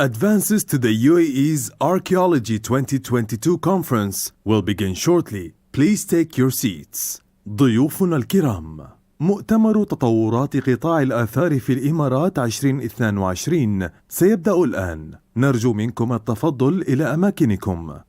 Advances to the UAE's Archaeology 2022 conference will begin shortly. Please take your seats. ضيوفنا الكرام، مؤتمر تطورات قطاع الآثار في الإمارات 2022 سيبدأ الآن. نرجو منكم التفضل إلى أماكنكم.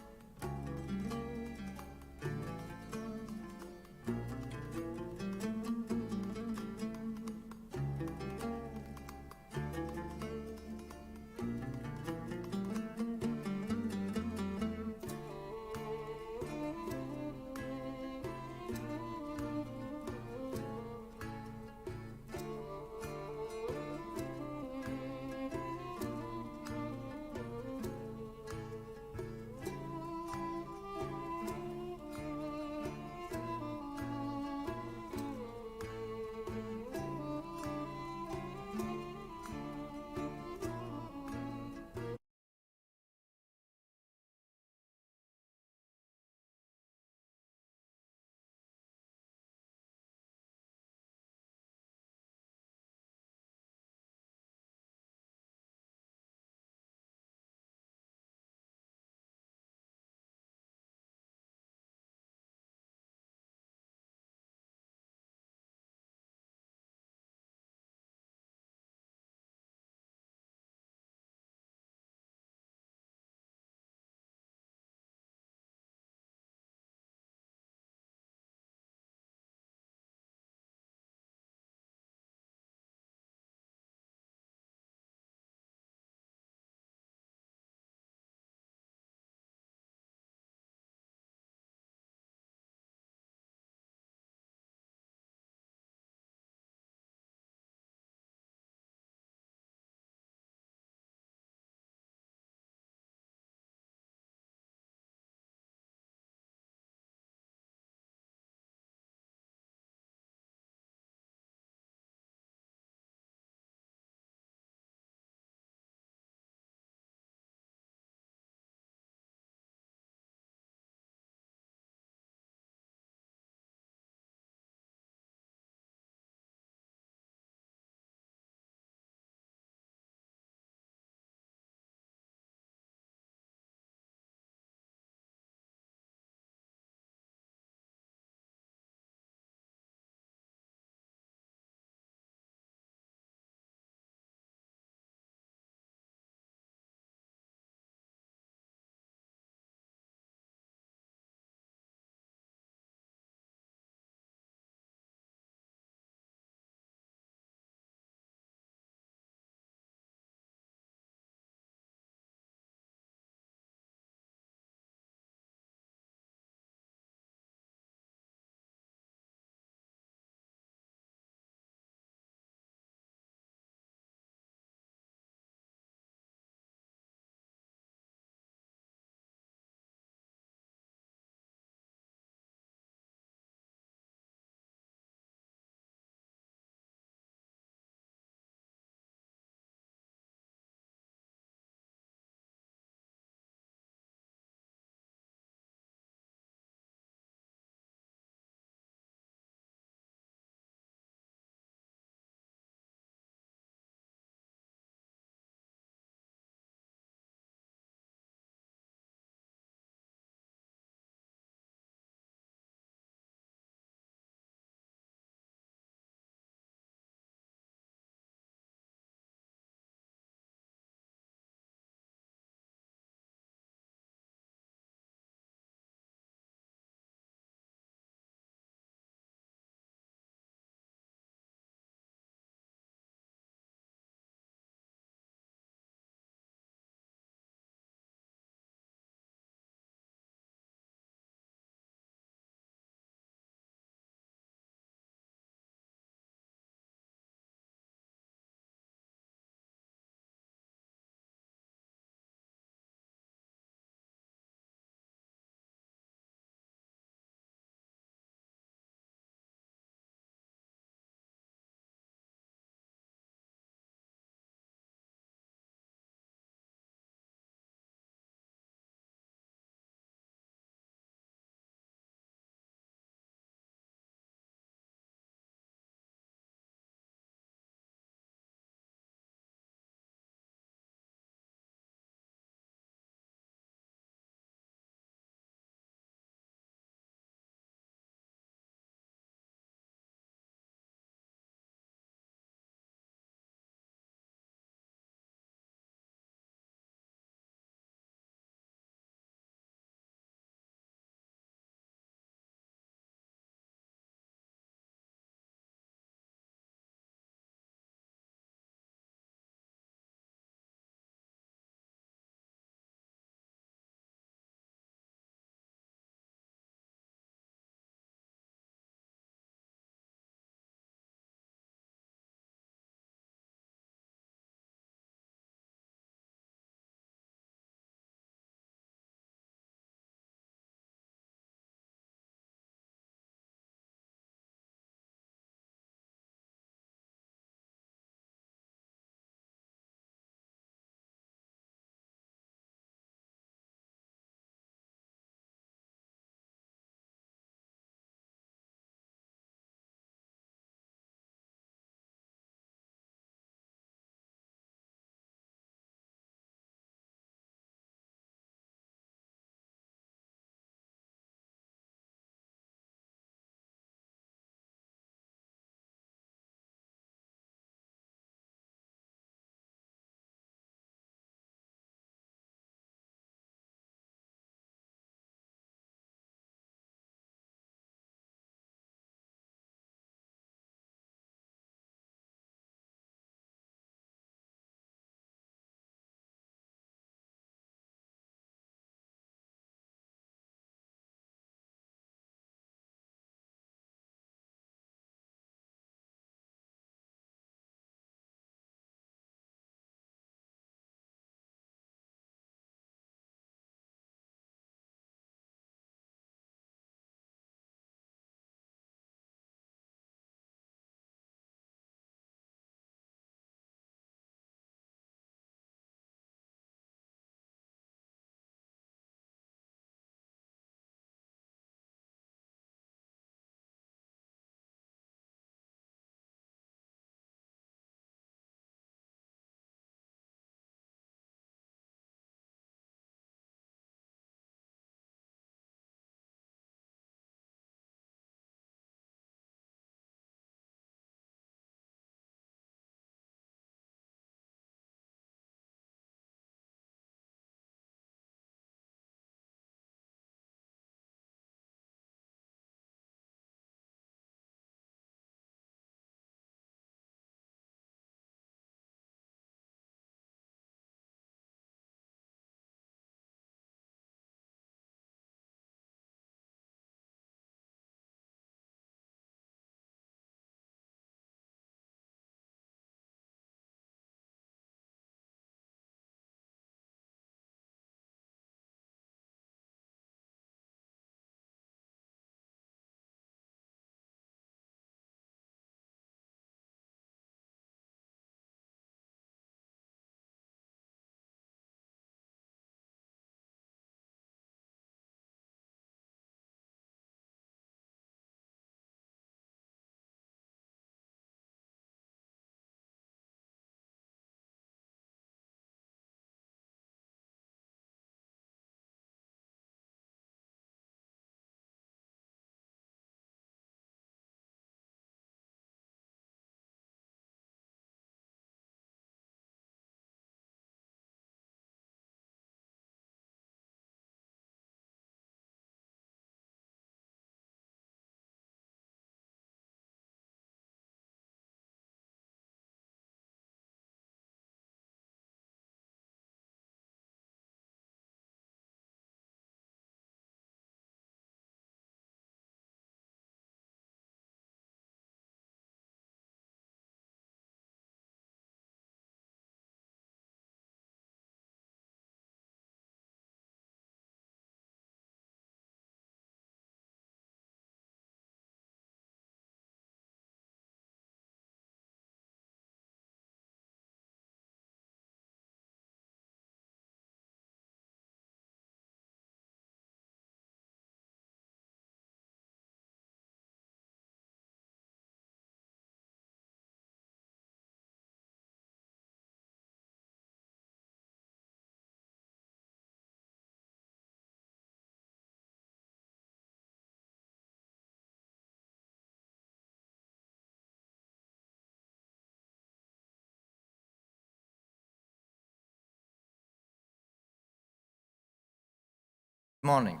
Good morning.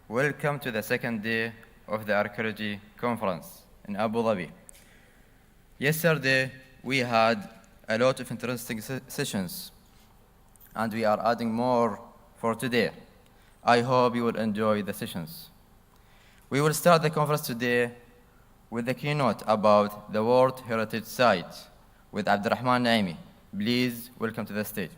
Welcome to the second day of the Archaeology Conference in Abu Dhabi. Yesterday, we had a lot of interesting sessions, and we are adding more for today. I hope you will enjoy the sessions. We will start the conference today with the keynote about the World Heritage Site with Abdurrahman Naimi. Please welcome to the stage.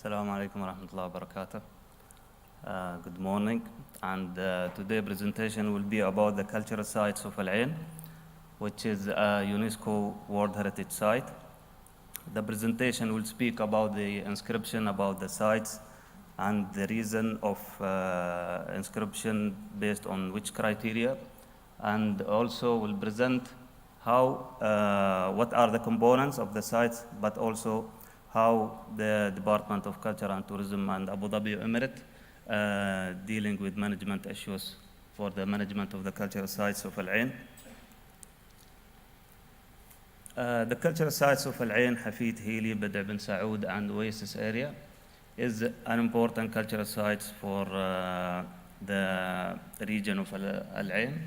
Assalamu alaikum wa rahmatullahi wa barakatuh. Good morning, and today's presentation will be about the cultural sites of Al Ain, which is a UNESCO World Heritage Site. The presentation will speak about the inscription, about the sites, and the reason of inscription based on which criteria, and also will present how, what are the components of the sites, but also how the Department of Culture and Tourism and Abu Dhabi Emirate dealing with management issues for the management of the cultural sites of Al Ain. The cultural sites of Al Ain, Hafid, Hili, Bada bin Saud, and Oasis area is an important cultural site for the region of Al Ain.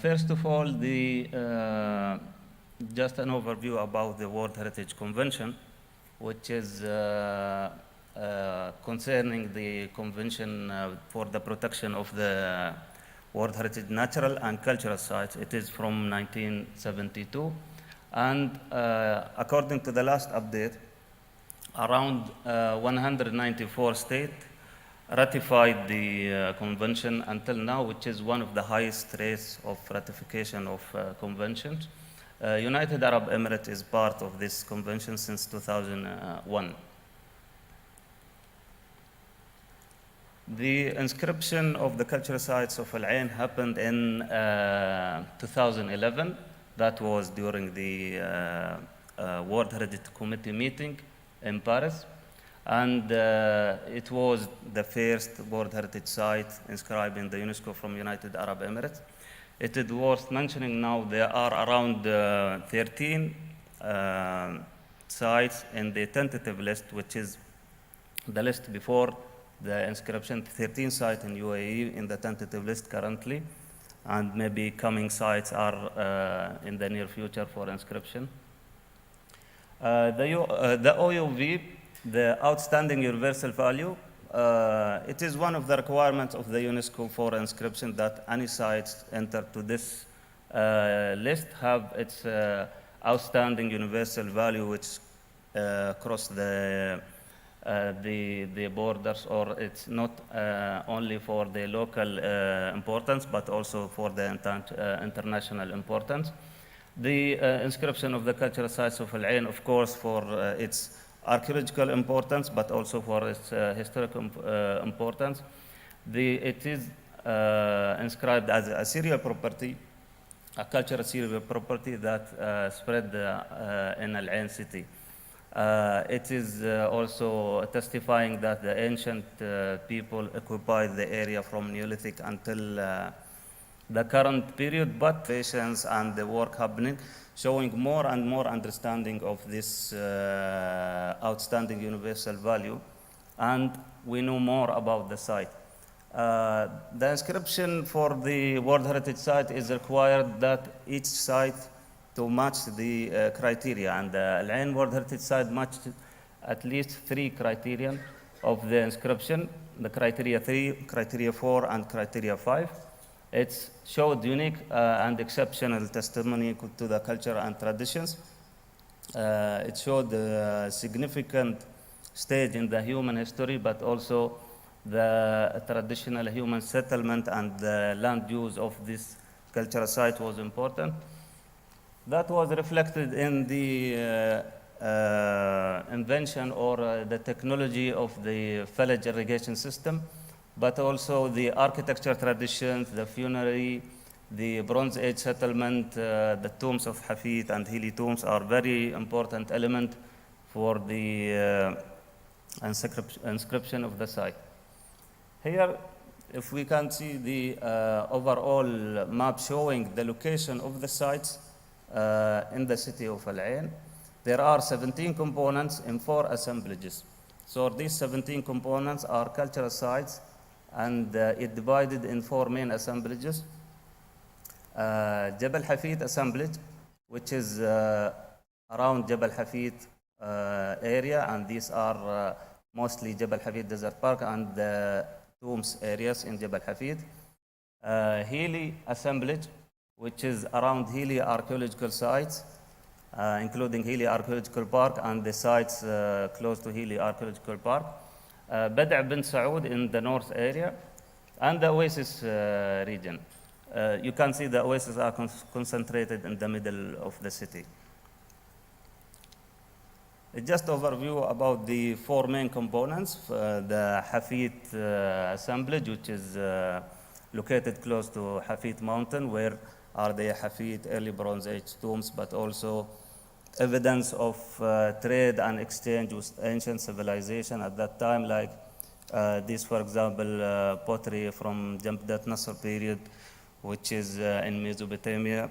First of all, just an overview about the World Heritage Convention, which is concerning the Convention for the Protection of the World Heritage Natural and Cultural Sites. It is from 1972. And according to the last update, around 194 states ratified the convention until now, which is one of the highest rates of ratification of conventions. United Arab Emirates is part of this convention since 2001. The inscription of the cultural sites of Al Ain happened in 2011. That was during the World Heritage Committee meeting in Paris. And it was the first World Heritage Site inscribed in the UNESCO from United Arab Emirates. It is worth mentioning now there are around 13 sites in the tentative list, which is the list before the inscription. 13 sites in UAE in the tentative list currently, and maybe coming sites are in the near future for inscription. The OUV, the Outstanding Universal Value, it is one of the requirements of the UNESCO for inscription that any sites entered to this list have its outstanding universal value, which cross the borders, or it's not only for the local importance, but also for the international importance. The inscription of the cultural sites of Al Ain, of course, for its archaeological importance, but also for its historical importance. It is inscribed as a serial property, a cultural serial property that spread in Al Ain city. It is also testifying that the ancient people occupied the area from Neolithic until the current period, but patience and the work happening, showing more and more understanding of this outstanding universal value, and we know more about the site. The inscription for the World Heritage Site is required that each site to match the criteria, and the Al Ain World Heritage Site matched at least 3 criteria of the inscription, the criteria 3, criteria 4, and criteria 5. It showed unique and exceptional testimony to the culture and traditions. It showed a significant stage in the human history, but also the traditional human settlement and the land use of this cultural site was important. That was reflected in the invention or the technology of the village irrigation system, but also the architecture traditions, the funerary, the Bronze Age settlement, the tombs of Hafid and Hili tombs are very important element for the inscription of the site. Here if we can see the overall map showing the location of the sites in the city of Al Ain, there are 17 components in 4 assemblages. So these 17 components are cultural sites, and it divided in 4 main assemblages. Jabal Hafid assemblage, which is around Jabal Hafid area, and these are mostly Jabal Hafid Desert Park and the tombs areas in Jabal Hafid. Hili assemblage, which is around Hili archaeological sites, including Hili Archaeological Park and the sites close to Hili Archaeological Park. Bada' bin Saud in the north area, and the Oasis region. You can see the oases are concentrated in the middle of the city. Just overview about the 4 main components. The Hafid assemblage, which is located close to Hafid mountain, where are the Hafid early Bronze Age tombs, but also evidence of trade and exchange with ancient civilization at that time, like this, for example, pottery from Jamdat Nasr period, which is in Mesopotamia.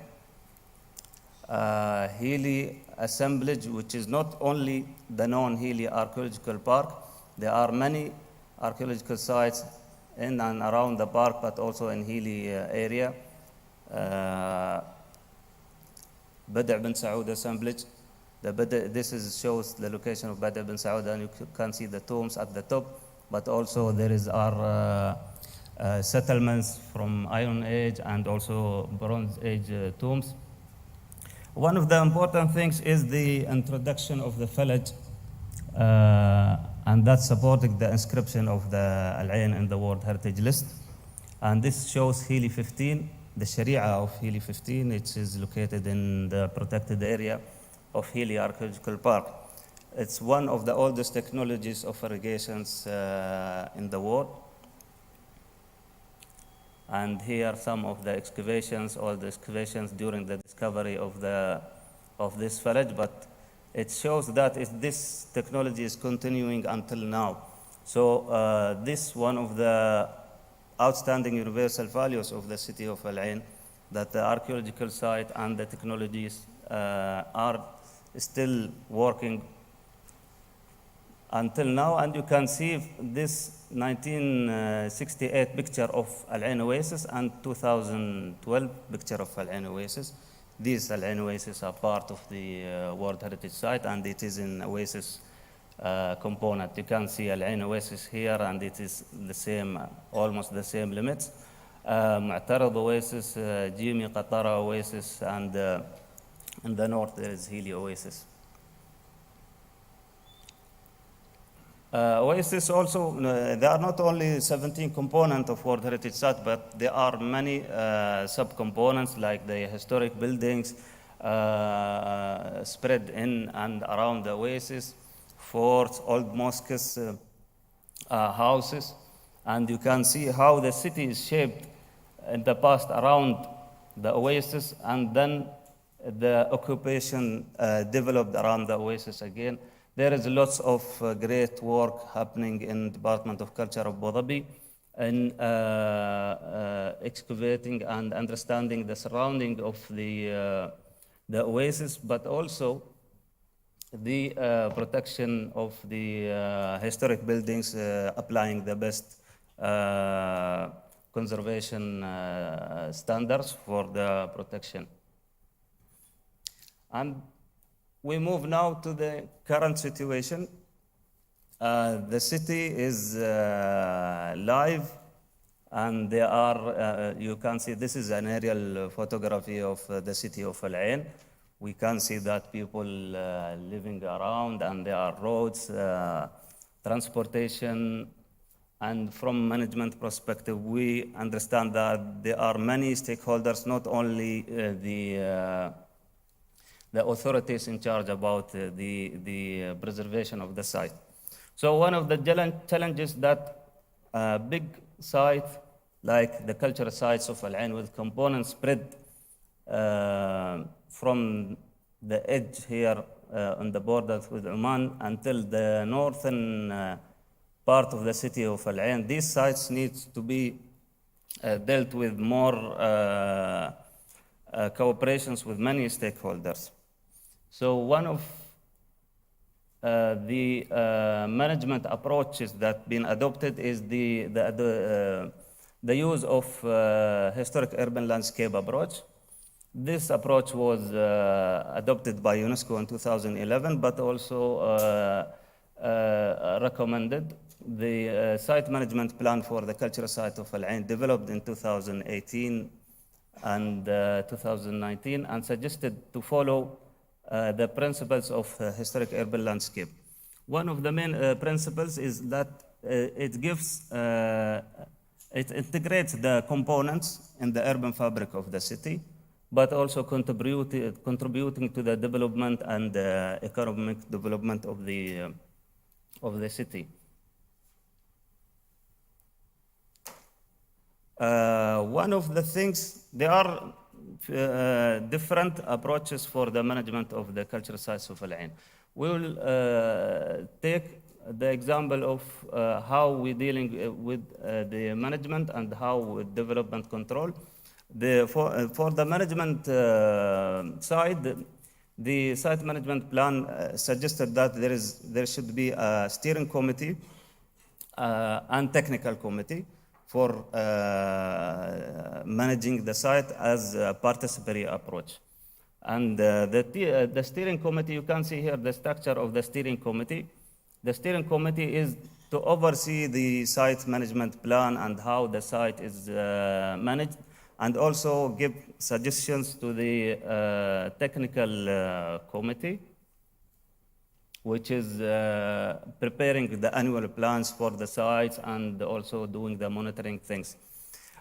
Hili assemblage, which is not only the known Hili Archaeological Park. There are many archaeological sites in and around the park, but also in Hili area. Bada' bin Saud assemblage. This shows the location of Bada' bin Saud, and you can see the tombs at the top, but also there is our settlements from Iron Age and also Bronze Age tombs. One of the important things is the introduction of the village, and that's supporting the inscription of the Al Ain in the World Heritage List. And this shows Hili 15, the Sharia of Hili 15, which is located in the protected area of Hili Archaeological Park. It's one of the oldest technologies of irrigations in the world. And here are some of the excavations, all the excavations during the discovery of this village, but it shows that this technology is continuing until now. So this one of the outstanding universal values of the city of Al Ain, that the archaeological site and the technologies are still working until now. And you can see this 1968 picture of Al Ain Oasis and 2012 picture of Al Ain Oasis. These Al Ain Oasis are part of the World Heritage Site, and it is in Oasis component. You can see Al Ain Oasis here, and it is the same, almost the same limits. Mu'tarad Oasis, Jimi Qatara Oasis, and in the north there is Hili Oasis. Oasis also, there are not only 17 components of World Heritage Site, but there are many sub-components like the historic buildings spread in and around the oasis, forts, old mosques, houses. And you can see how the city is shaped in the past around the oasis, and then the occupation developed around the oasis again. There is lots of great work happening in Department of Culture of Abuظbي in excavating and understanding the surrounding of the oasis, but also the protection of the historic buildings, applying the best conservation standards for the protection. And we move now to the current situation. The city is live, and there are, you can see, this is an aerial photography of the city of Al Ain. We can see that people living around, and there are roads, transportation, and from management perspective, we understand that there are many stakeholders, not only the authorities in charge about the preservation of the site. So one of the challenges that big site, like the cultural sites of Al Ain, with components spread from the edge here on the border with Oman until the northern part of the city of Al Ain, these sites need to be dealt with more cooperations with many stakeholders. So one of the management approaches that been adopted is the use of historic urban landscape approach. This approach was adopted by UNESCO in 2011, but also recommended. The site management plan for the cultural site of Al Ain developed in 2018 and 2019 and suggested to follow the principles of historic urban landscape. One of the main principles is that it integrates the components in the urban fabric of the city, but also contributing to the development and economic development of the city. One of the things, there are different approaches for the management of the cultural sites of Al Ain. We will take the example of how we're dealing with the management and how with development control. For the management side, the site management plan suggested that there should be a steering committee and technical committee for managing the site as a participatory approach. And the steering committee, you can see here the structure of the steering committee. The steering committee is to oversee the site management plan and how the site is managed, and also give suggestions to the technical committee, which is preparing the annual plans for the sites and also doing the monitoring things.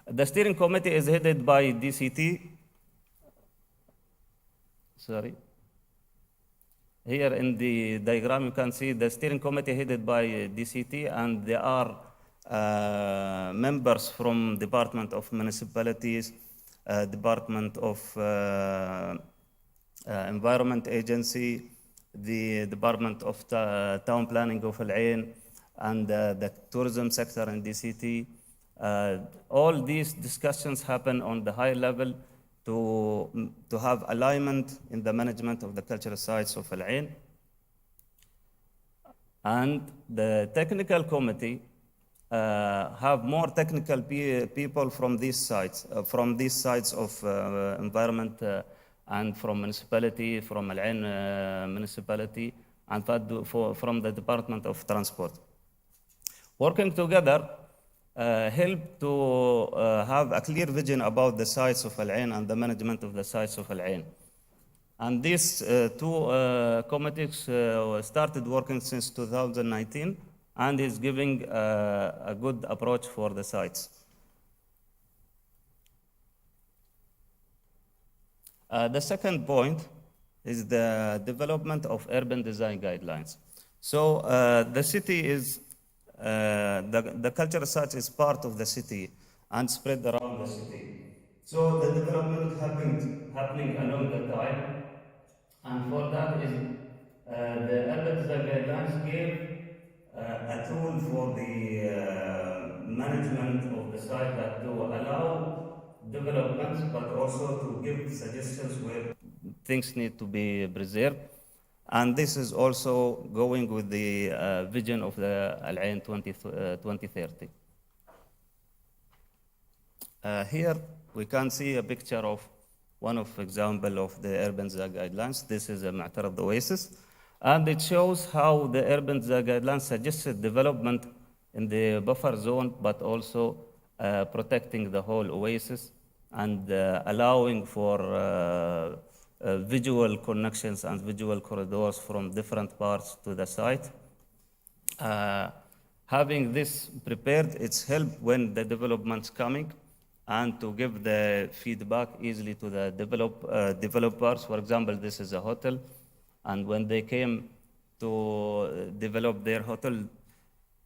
The steering committee is headed by DCT. Sorry. Here in the diagram, you can see the steering committee headed by DCT, and there are members from Department of Municipalities, Department of Environment Agency, the Department of Town Planning of Al Ain, and the tourism sector in DCT. All these discussions happen on the high level to have alignment in the management of the cultural sites of Al Ain. And the technical committee have more technical people from these sites of environment and from municipality, from Al Ain municipality, and from the Department of Transport. Working together help to have a clear vision about the sites of Al Ain and the management of the sites of Al Ain. And these two committees started working since 2019 and is giving a good approach for the sites. The second point is the development of urban design guidelines. So the city is, the cultural site is part of the city and spread around the city. So the development happening along the time, and for that is the urban design guidelines give a tool for the management of the site that to allow developments, but also to give suggestions where things need to be preserved. And this is also going with the vision of the Al Ain 2030. Here we can see a picture of one of example of the urban design guidelines. This is a Ma'tar of the Oasis. And it shows how the urban design guidelines suggested development in the buffer zone, but also protecting the whole oasis and allowing for visual connections and visual corridors from different parts to the site. Having this prepared, it's helped when the development's coming and to give the feedback easily to the developers. For example, this is a hotel, and when they came to develop their hotel,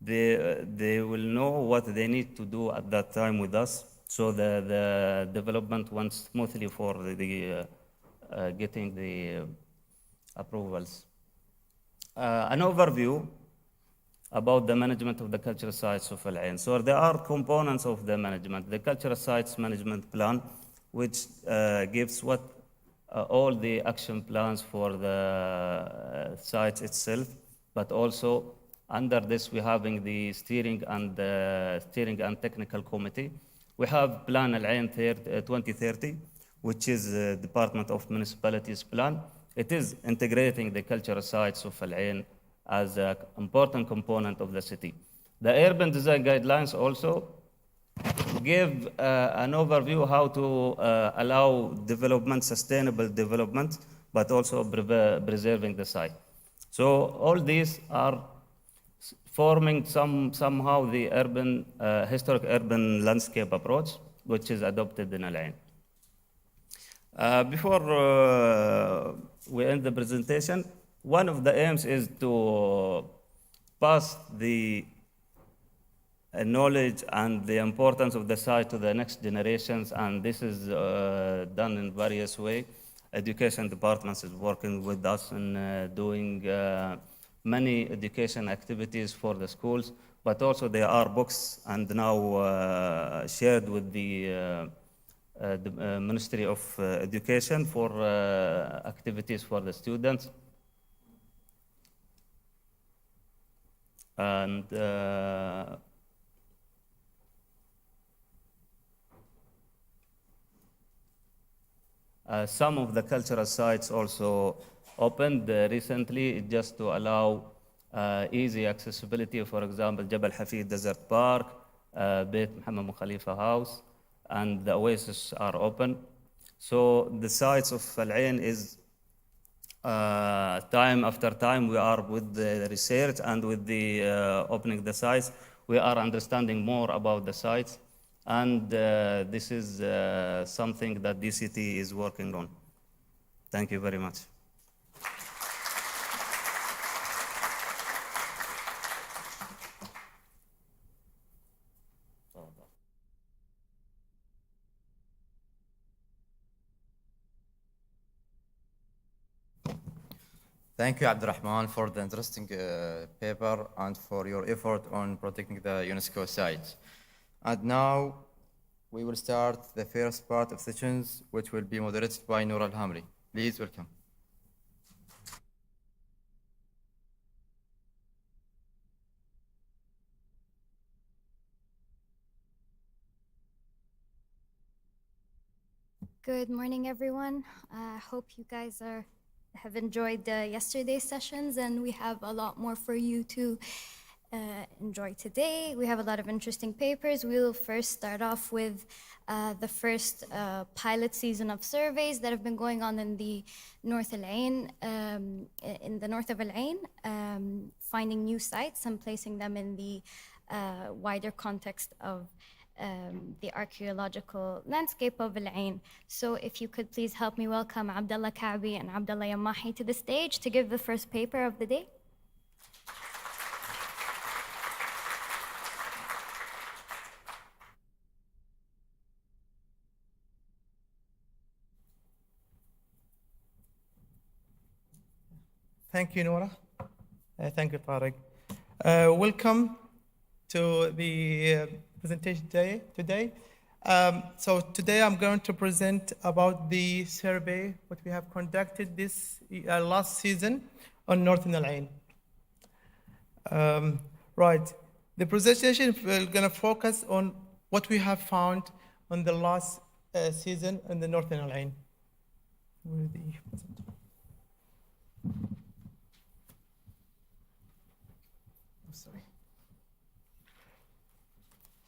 they will know what they need to do at that time with us. So the development went smoothly for the getting the approvals. An overview about the management of the cultural sites of Al Ain. So there are components of the management. The cultural sites management plan, which gives all the action plans for the sites itself, but also under this we're having the steering and technical committee. We have Plan Al Ain 2030, which is the Department of Municipalities plan. It is integrating the cultural sites of Al Ain as an important component of the city. The urban design guidelines also give an overview how to allow development, sustainable development, but also preserving the site. So all these are forming somehow the historic urban landscape approach, which is adopted in Al Ain. Before we end the presentation, one of the aims is to pass the knowledge and the importance of the site to the next generations, and this is done in various ways. Education departments is working with us in doing many education activities for the schools, but also there are books and now shared with the Ministry of Education for activities for the students. And some of the cultural sites also opened recently just to allow easy accessibility. For example, Jabal Hafid Desert Park, Beit Mohammed Khalifa House, and the Oasis are open. So the sites of Al Ain is time after time we are with the research and with the opening the sites, we are understanding more about the sites, and this is something that DCT is working on. Thank you very much. Thank you, Abdurrahman, for the interesting paper and for your effort on protecting the UNESCO site. And now we will start the first part of sessions, which will be moderated by Noor Al-Hamri. Please welcome. Good morning, everyone. I hope you guys have enjoyed yesterday's sessions, and we have a lot more for you to enjoy today. We have a lot of interesting papers. We'll first start off with the first pilot season of surveys that have been going on in the north of Al Ain, finding new sites and placing them in the wider context of the archaeological landscape of Al Ain. So if you could please help me welcome Abdullah Ka'bi and Abdullah Yamahi to the stage to give the first paper of the day. Thank you, Noura. Thank you, Tariq. Welcome to the presentation today. So today I'm going to present about the survey what we have conducted this last season on Northern Al Ain. Right, the presentation is going to focus on what we have found on the last season in the Northern Al Ain. Where are the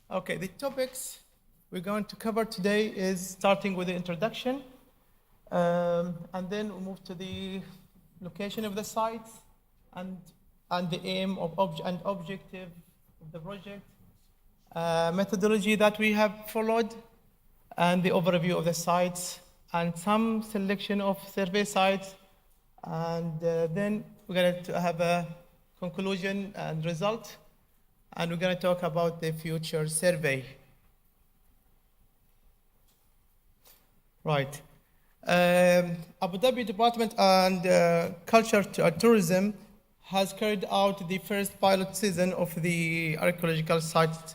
Okay, the topics we're going to cover today is starting with the introduction, and then we'll move to the location of the sites and the aim of objective of the project, methodology that we have followed, and the overview of the sites, and some selection of survey sites, and then we're going to have a conclusion and result. And we're going to talk about the future survey. Right. Abu Dhabi Department and Culture and Tourism has carried out the first pilot season of the archaeological site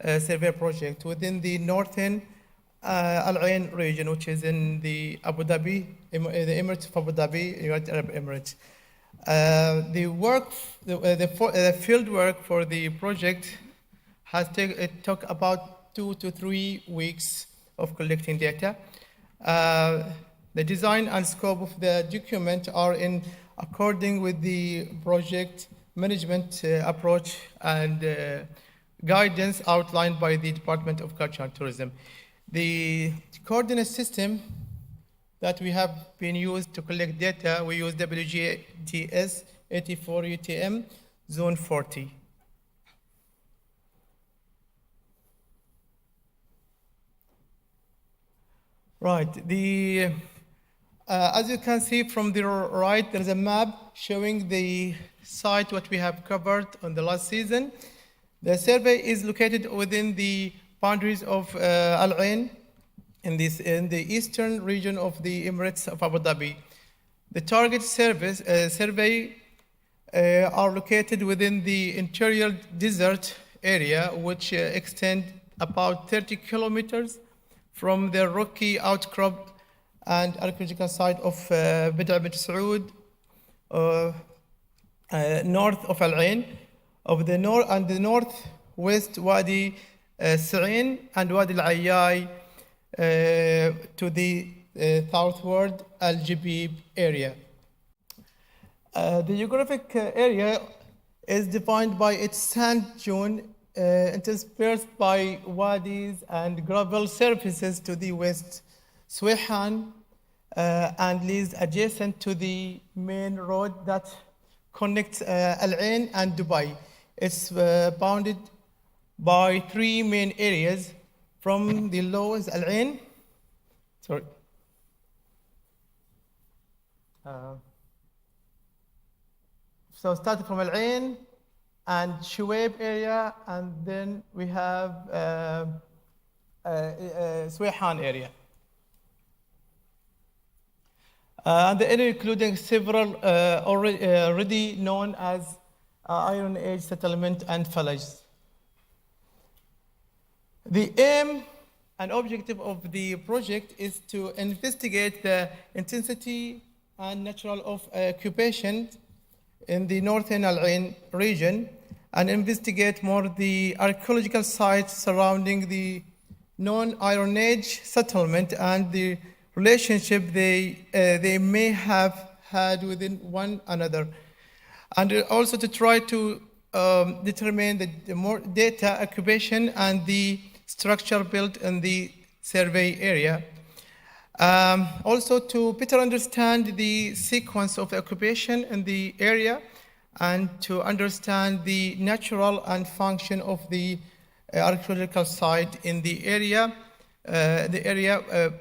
survey project within the northern Al Ain region, which is in the Abu Dhabi, the Emirates of Abu Dhabi, United Arab Emirates. The field work for the project it took about 2 to 3 weeks of collecting data. The design and scope of the document are in according with the project management approach and guidance outlined by the Department of Culture and Tourism. The coordinate system that we have been used to collect data, we use WGTS 84 UTM Zone 40. Right, as you can see from the right, there's a map showing the site what we have covered on the last season. The survey is located within the boundaries of Al Ain in the eastern region of the Emirates of Abu Dhabi. The target survey are located within the interior desert area, which extend about 30 kilometers from the rocky outcrop and archaeological site of Bid'a bint Saud, north of Al Ain, of the north and the northwest Wadi Sa'in and Wadi Al-Ayyai to the southward Al-Jibib area. The geographic area is defined by its sand dune interspersed by wadis and gravel surfaces to the west, Swayhan, and lies adjacent to the main road that connects Al Ain and Dubai. It's bounded by 3 main areas from the lowest Al Ain. Sorry. So starting from Al Ain and Shuaib area, and then we have Swayhan area. And the area including several already known as Iron Age settlement and villages. The aim and objective of the project is to investigate the intensity and natural of occupation in the northern Al Ain region and investigate more the archaeological sites surrounding the non-Iron Age settlement and the relationship they may have had within one another, and also to try to determine the more data occupation and the structure built in the survey area. Also to better understand the sequence of occupation in the area and to understand the natural and function of the archaeological site in the area,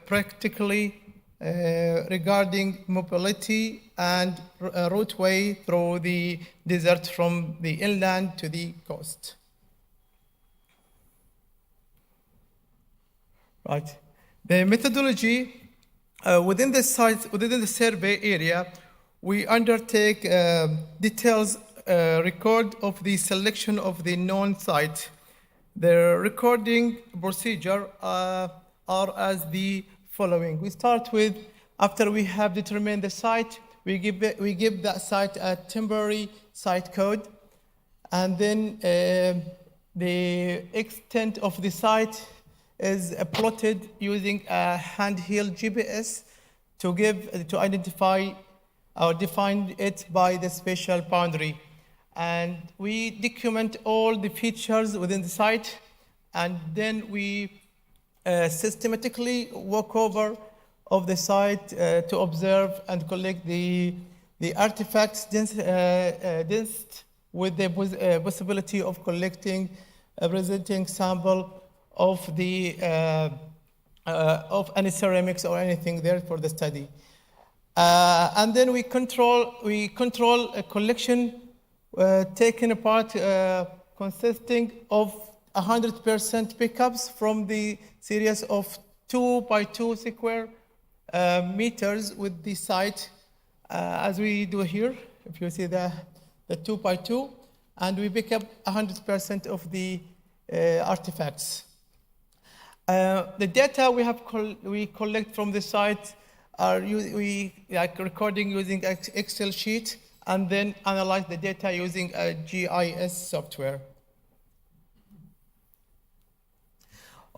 practically regarding mobility and routeway through the desert from the inland to the coast. Right. The methodology within the site, within the survey area, we undertake details record of the selection of the known site. The recording procedure are as the following. We start with, after we have determined the site, we give that site a temporary site code, and then the extent of the site is plotted using a handheld GPS to identify or define it by the spatial boundary. And we document all the features within the site, and then we systematically walk over of the site to observe and collect the artifacts dense with the possibility of collecting a presenting sample of the of any ceramics or anything there for the study. And then we control a collection taken apart consisting of 100% pickups from the series of 2 by 2 square meters with the site as we do here. If you see the the 2x2, and we pick up 100% of the artifacts. The data we collect from the site are we like recording using Excel sheet, and then analyze the data using a GIS software.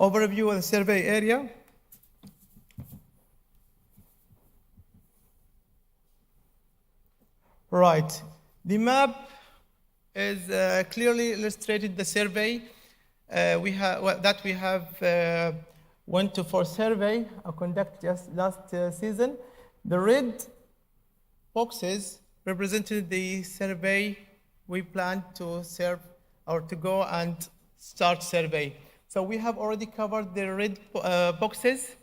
Overview of the survey area. Right, the map is clearly illustrated the survey we have went to for survey conduct just last season. The red boxes represented the survey we plan to serve or to go and start survey. So we have already covered the red boxes,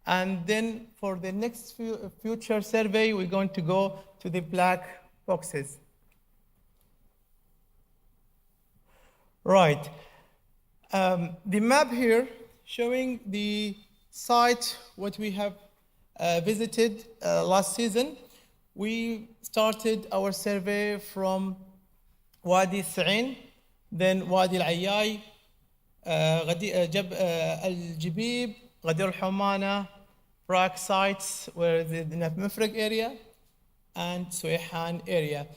and then for the next future survey, we're going to go to the black boxes. Right. The map here showing the site what we have visited last season. We started our survey from Wadi Sa'in, then Wadi Al-Ayay, Al-Jibib, Ghadir Al-Humana, Prague sites where the Mifraq area, and Suehan area.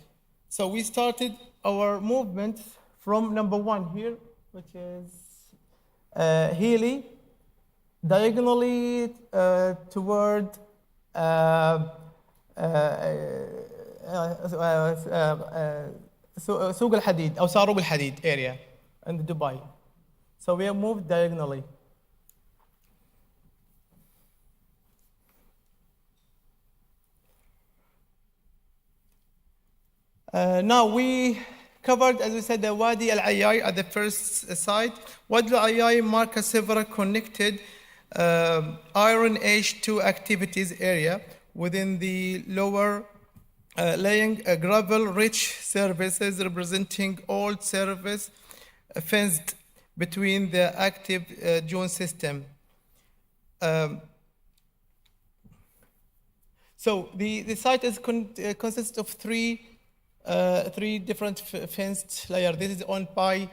So we started our movement from number 1 here, which is Healy, diagonally toward سوق الحديد أو صاروخ الحديد area in Dubai. So we have moved diagonally. Now we covered, as we said, the Wadi Al-Ayay at the first site. Wadi Al-Ayay marks several connected Iron Age 2 activities area within the lower laying gravel-rich surfaces representing old surface fenced between the active dune system. So the site is consists of three different fenced layers. This is owned by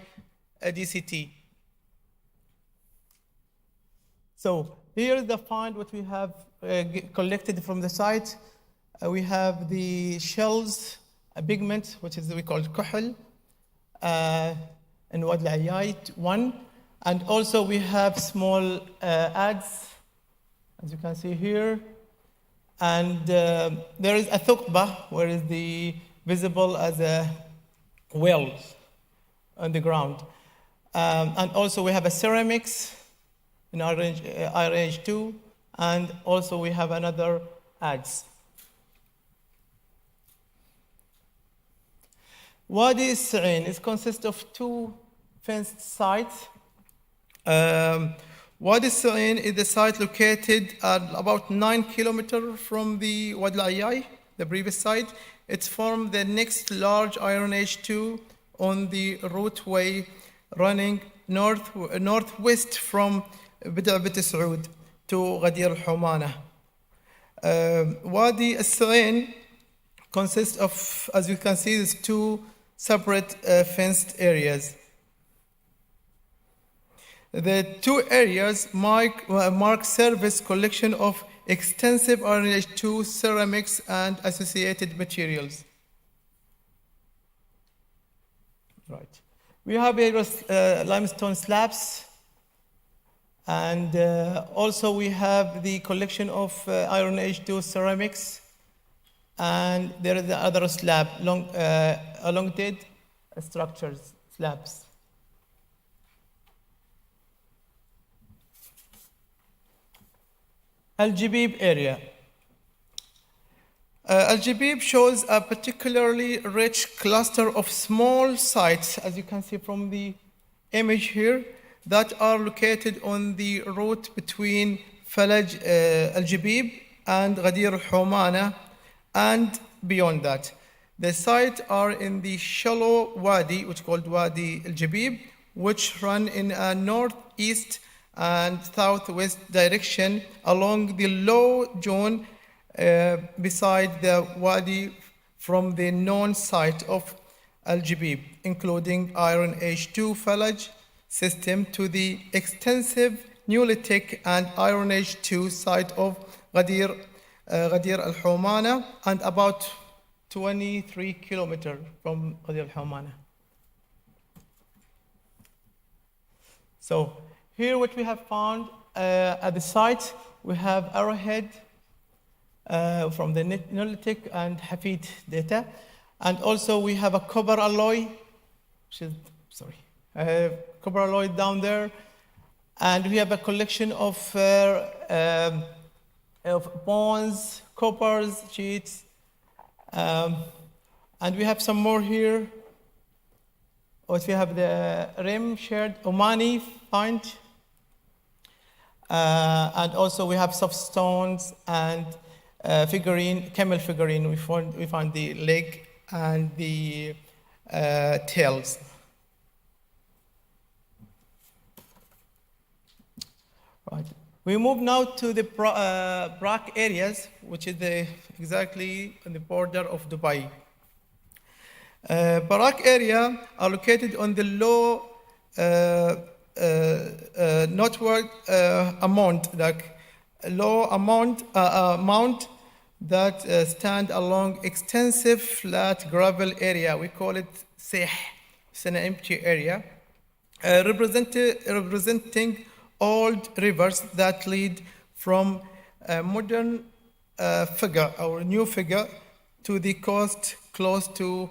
DCT. So here is the find what we have collected from the site. We have the shells, a pigment, which is we call kuhl, and Wadi Al-Ayay 1. And also we have small adze, as you can see here. And there is a thuqba, where is the visible as a well on the ground. And also we have a ceramics in Age 2, and also we have another adze. Wadi Sa'in consists of two fenced sites. Wadi Sa'in is the site located at about 9 kilometers from the Wadi Al-Ayay, the previous site. It's from the next large Iron Age 2 on the routeway running northwest from Bid'a Bit Saud to Ghadir Al-Humana. Wadi Al-Sa'in consists of, as you can see, these two separate fenced areas. The two areas mark service collection of extensive Iron Age 2 ceramics and associated materials. Right. We have here limestone slabs, and also we have the collection of Iron Age 2 ceramics, and there is the other slab, elongated structures, slabs. Al-Jibib area. Al-Jibib shows a particularly rich cluster of small sites, as you can see from the image here, that are located on the route between Falaj Al-Jibib and Ghadir Al-Humana and beyond that. The sites are in the shallow wadi, which is called Wadi Al-Jibib, which run in a northeast and southwest direction along the low dune beside the wadi from the known site of Al-Jabib, including Iron Age II village system, to the extensive Neolithic and Iron Age II site of Ghadir al-Humana, and about 23 kilometers from Ghadir al-Humana. So here what we have found at the site, we have arrowhead from the Neolithic and Hafid data. And also we have a copper alloy, copper alloy down there. And we have a collection of bones, coppers, sheets. And we have some more here. Also we have the rim shared Omani find. And also we have soft stones and figurine, camel figurine. We found the leg and the tails. Right. We move now to the Brak areas, which is exactly on the border of Dubai. Brak area are located on the low northward amount, like low amount that stand along extensive flat gravel area. We call it Seh. It's an empty area, representing old rivers that lead from a modern figure or new figure to the coast close to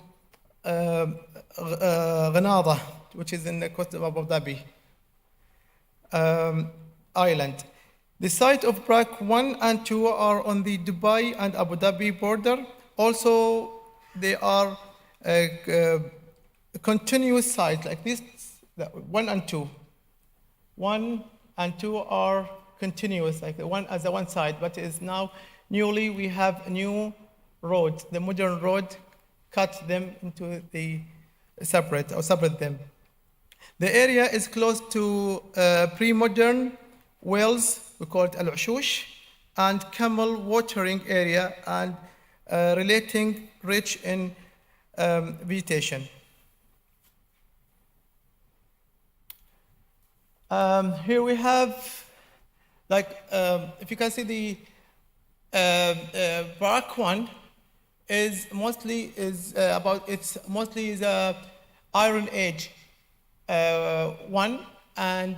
Granada, which is in the coast of Abu Dhabi island. The site of Brak 1 and 2 are on the Dubai and Abu Dhabi border. Also, they are a continuous site like this, 1 and 2. 1 and 2 are continuous, like the one as a one side, but is now newly we have a new road, the modern road, cut them into the separate them. The area is close to pre-modern wells, we call it Al-Ushush, and camel watering area, and relating rich in vegetation. Here we have, if you can see the Brak 1 is mostly Iron Age 1, and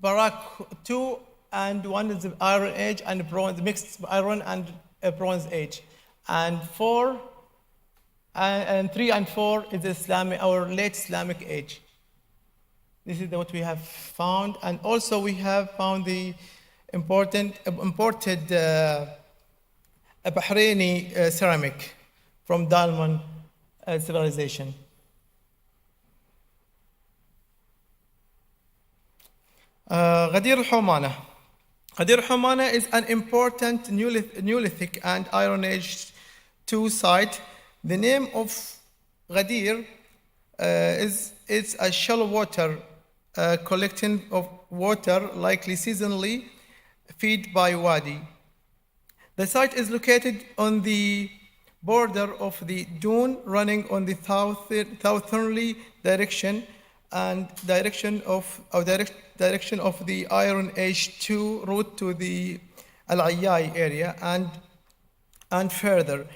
Brak 2 and 1 is the Iron Age and bronze, mixed Iron and Bronze Age, and 4 and 3 and 4 is Islamic or late Islamic age. This is what we have found, and also we have found the imported Bahraini ceramic from Dalman civilization. Ghadir al-Humana. Ghadir al-Humana is an important Neolithic and Iron Age II site. The name of Ghadir it's a shallow water collecting of water, likely seasonally fed by wadi. The site is located on the border of the dune running on the southerly direction and direction of the Iron Age II route to the Al-Ayyai area and further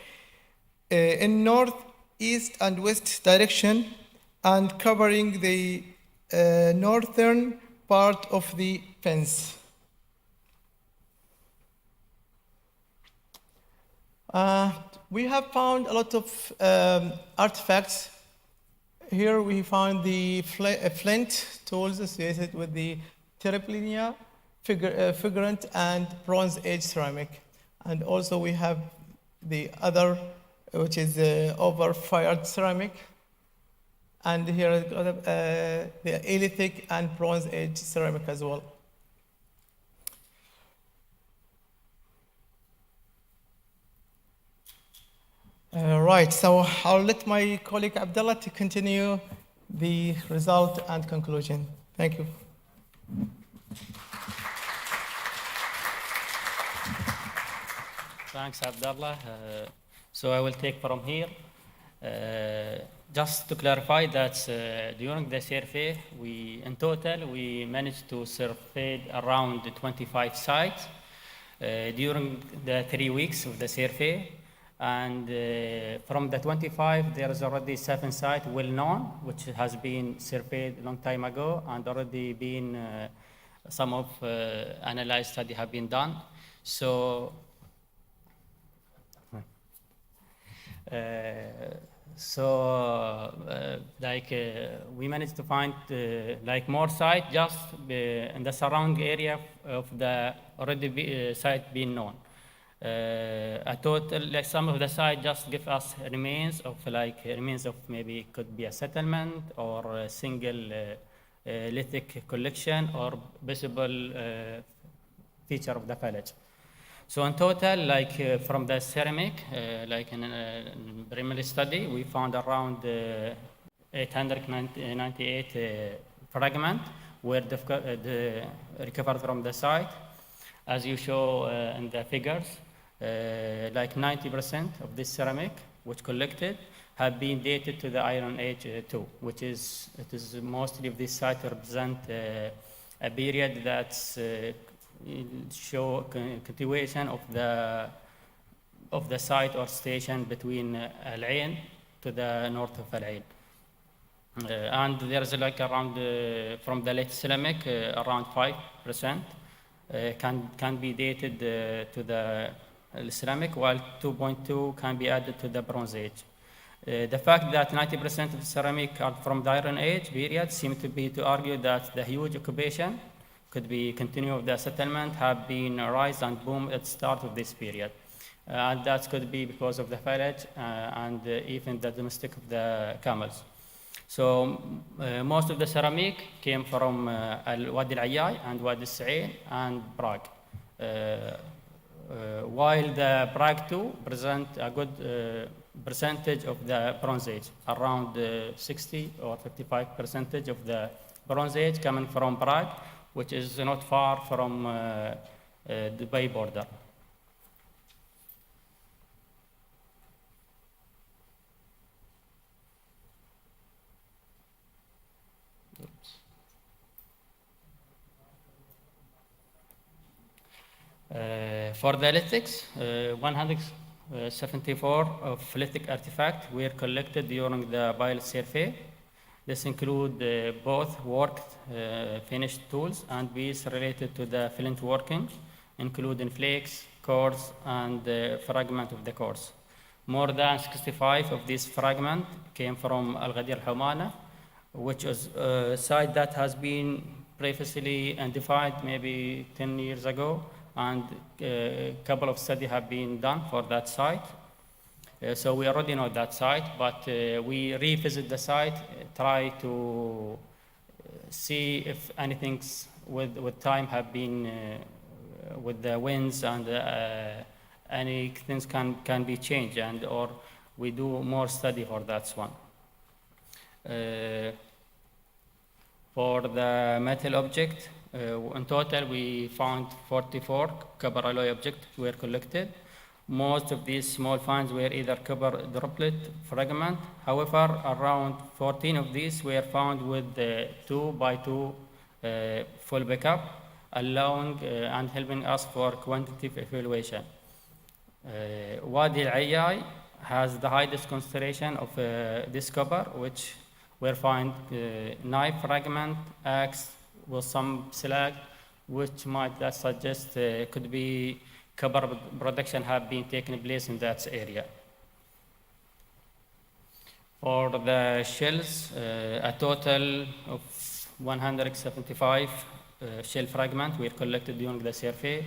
in north, east and west direction, and covering the northern part of the fence. We have found a lot of artifacts. Here we found the flint tools associated with the Terriplinia, figurant and Bronze Age ceramic. And also we have the other, which is over-fired ceramic. And here the Neolithic and Bronze Age ceramic as well. Right, so I'll let my colleague Abdullah to continue the result and conclusion. Thank you. Thanks, Abdullah. So I will take from here. Just to clarify that during the survey, in total, we managed to survey around 25 sites during the 3 weeks of the survey. And from the 25, there is already 7 sites well known, which has been surveyed a long time ago, and already been some of analyzed study have been done. So, we managed to find more sites just in the surrounding area of the already site being known. A total, some of the sites just give us remains of maybe it could be a settlement or a single lithic collection or visible feature of the village. So in total, from the ceramic, in a primary study, we found around 898 fragments were recovered from the site. As you show in the figures, 90% of this ceramic, which collected, have been dated to the Iron Age too, it is mostly of this site represent a period that's show continuation of the site or station between Al Ain to the north of Al Ain. And there's around from the late ceramic around 5% can be dated to the ceramic, while 2.2 can be added to the Bronze Age. The fact that 90% of the ceramic are from the Iron Age period seems to be to argue that the huge occupation could be continuum of the settlement have been rise and boom at the start of this period. And that could be because of the village and even the domestic of the camels. So most of the ceramic came from Wadi Al-Ayai and Wadi Al-Sa'in and Prague. While the Prague too present a good percentage of the Bronze Age, around 60 or 55% of the Bronze Age coming from Prague, which is not far from Dubai border. For the lithics, 174 of lithic artifacts were collected during the pilot survey. This includes both worked finished tools and pieces related to the flint working, including flakes, cores, and fragments of the cores. More than 65 of these fragments came from Al Ghadir Humana, which is a site that has been previously identified maybe 10 years ago, and a couple of studies have been done for that site. So we already know that site, but we revisit the site, try to see if anything with time have been, with the winds and any things can be changed, and or we do more study for that one. For the metal object, in total we found 44 copper alloy objects were collected. Most of these small finds were either copper droplet fragment. However, around 14 of these were found with the 2x2 full backup, allowing and helping us for quantitative evaluation. Wadi Al-Ayai has the highest concentration of this copper, which were found knife fragment, axe with some slag, which might suggest could be copper production have been taking place in that area. For the shells, a total of 175 shell fragments were collected during the survey.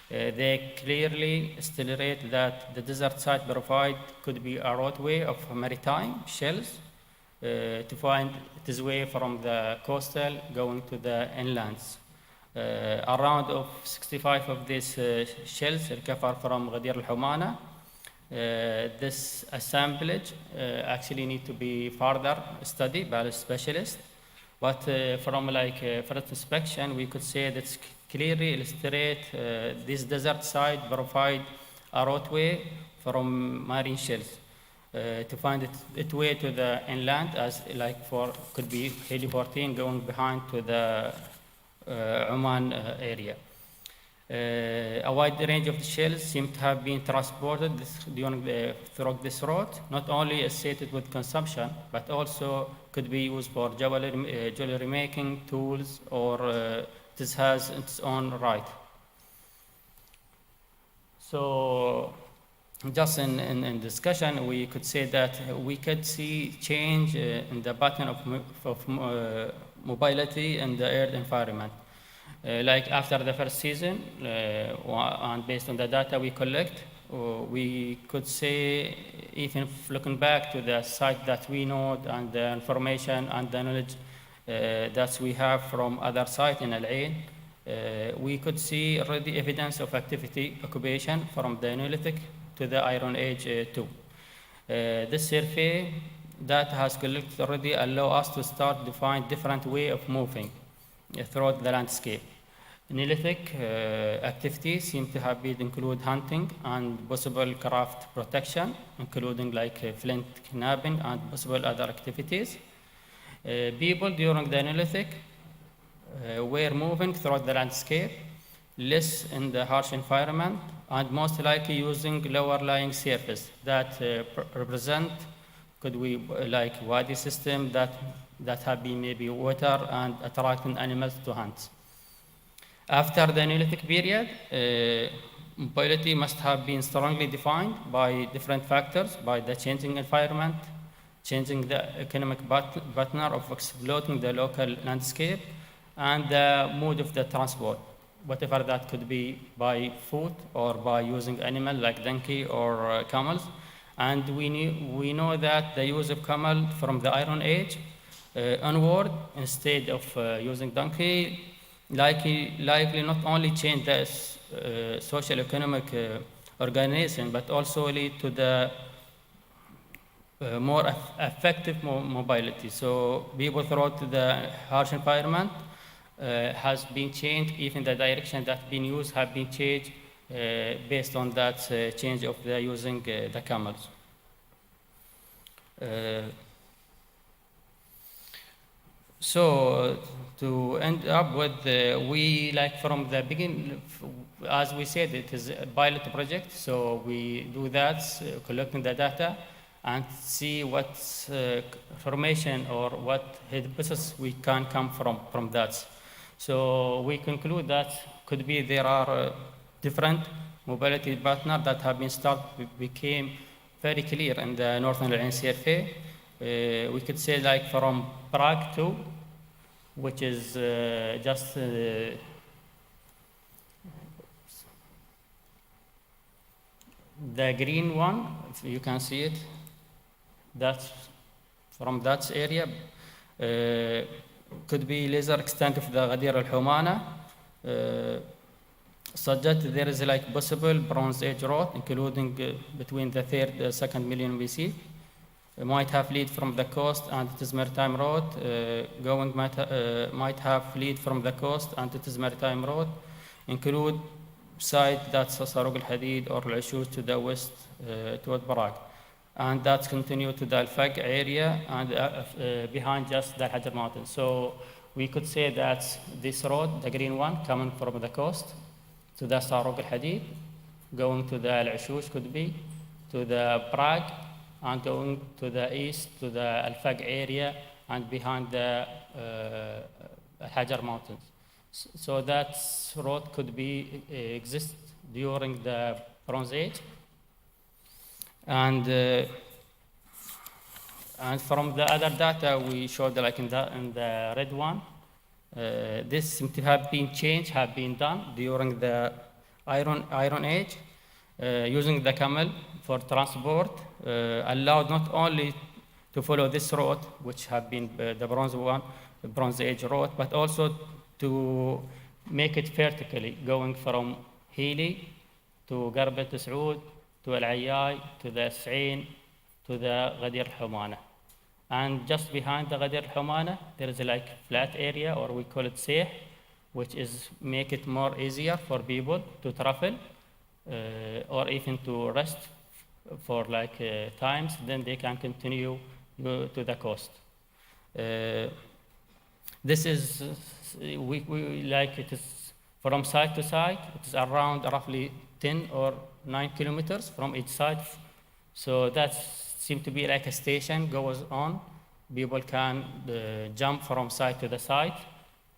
They clearly illustrate that the desert site provide could be a roadway of maritime shells to find its way from the coastal going to the inlands. Around of 65 of these shells recovered from Ghadir Al-Humana. This assemblage actually need to be further studied by a specialist, but from first inspection, we could say that clearly illustrate this desert site provide a roadway from marine shells. to find its way to the inland, as like could be heliporting going behind to the Oman area. A wide range of the shells seem to have been transported through this route, not only associated with consumption, but also could be used for jewelry making, tools, or this has its own right. So just in discussion, we could say that we could see change in the pattern of mobility in the Earth environment. Like after the first season, and based on the data we collect, we could say, even looking back to the site that we know and the information and the knowledge that we have from other sites in Al Ain, we could see already evidence of activity occupation from the Neolithic to the Iron Age too. This survey that has collected already allow us to start define different way of moving throughout the landscape. Neolithic activities seem to have been include hunting and possible craft protection, including like flint knapping and possible other activities. People during the Neolithic were moving throughout the landscape, less in the harsh environment, and most likely using lower lying surface that represent could be like wadi system that have been maybe water and attracting animals to hunt. After the Neolithic period, mobility must have been strongly defined by different factors, by the changing environment, changing the economic partner of exploiting the local landscape, and the mode of the transport, whatever that could be by foot or by using animal like donkey or camels. And we know that the use of camel from the Iron Age onward, instead of using donkey, likely not only change the social economic organization, but also lead to the more effective mobility. So people throughout the harsh environment has been changed, even the direction that been used have been changed based on that change of the using the camels. So to end up with, we like from the beginning, as we said, it is a pilot project. So we do that, collecting the data, and see what information or what hypothesis we can come from that. So we conclude that could be there are different mobility partners that have been started, became very clear in the Northern Al Ain survey. We could say like from Prague to, which is just the green one, if you can see it. That's from that area. Could be laser extent of the Ghadir al-Humana. Suggest there is like possible Bronze Age road, including between the 3rd and 2nd million BC. Might have lead from the coast and it is maritime road. Might have lead from the coast and it is maritime road. Include site that's Saruq al-Hadid or al-Ashush to the west toward Prague. And that's continue to the Al-Faq area and behind just the Hajar Mountain. So we could say that this road, the green one, coming from the coast to the Saruq al-Hadid, going to the Al-Ashush could be, to the Prague, and going to the east to the Al-Faq area and behind the Hajar Mountains. So that road could be exist during the Bronze Age. And from the other data we showed, like in the red one, this seems to have been changed, have been done during the Iron Age, using the camel for transport, allowed not only to follow this road, which have been the Bronze Age road, but also to make it vertically, going from Hili to Garbet Saud, to Al-Ayyai, to the Sa'in, to the Ghadir al-Humana. And just behind the Ghadir al-Humana, there is a like flat area, or we call it Sayh, which is make it more easier for people to travel, or even to rest for like times, then they can continue to the coast. This is, we like it is from side to side, it is around roughly 10 or 9 kilometers from each side. So that seems to be like a station goes on. People can jump from side to the side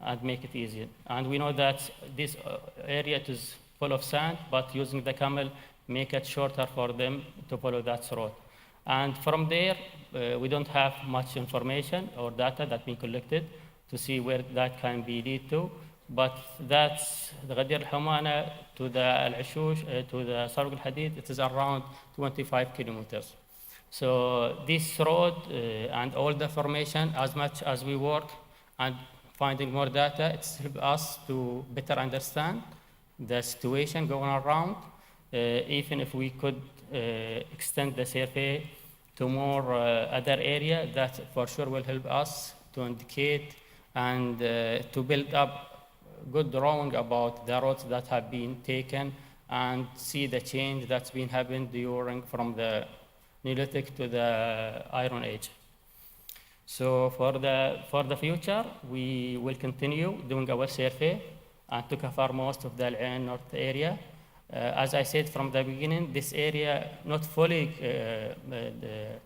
and make it easier. And we know that this area is full of sand, but using the camel make it shorter for them to follow that road. And from there, we don't have much information or data that's been collected to see where that can be lead to. But that's the Ghadir al-Humana to the Al-Ashush, to the Sarq al-Hadid, it is around 25 kilometers. So this road and all the information, as much as we work and finding more data, it's helped us to better understand the situation going around. Even if we could extend the survey to more other area, that for sure will help us to indicate and to build up good drawing about the roads that have been taken and see the change that's been happening during from the Neolithic to the Iron Age. So for the future, we will continue doing our survey and to cover most of the Al Ain North area. As I said from the beginning, this area not fully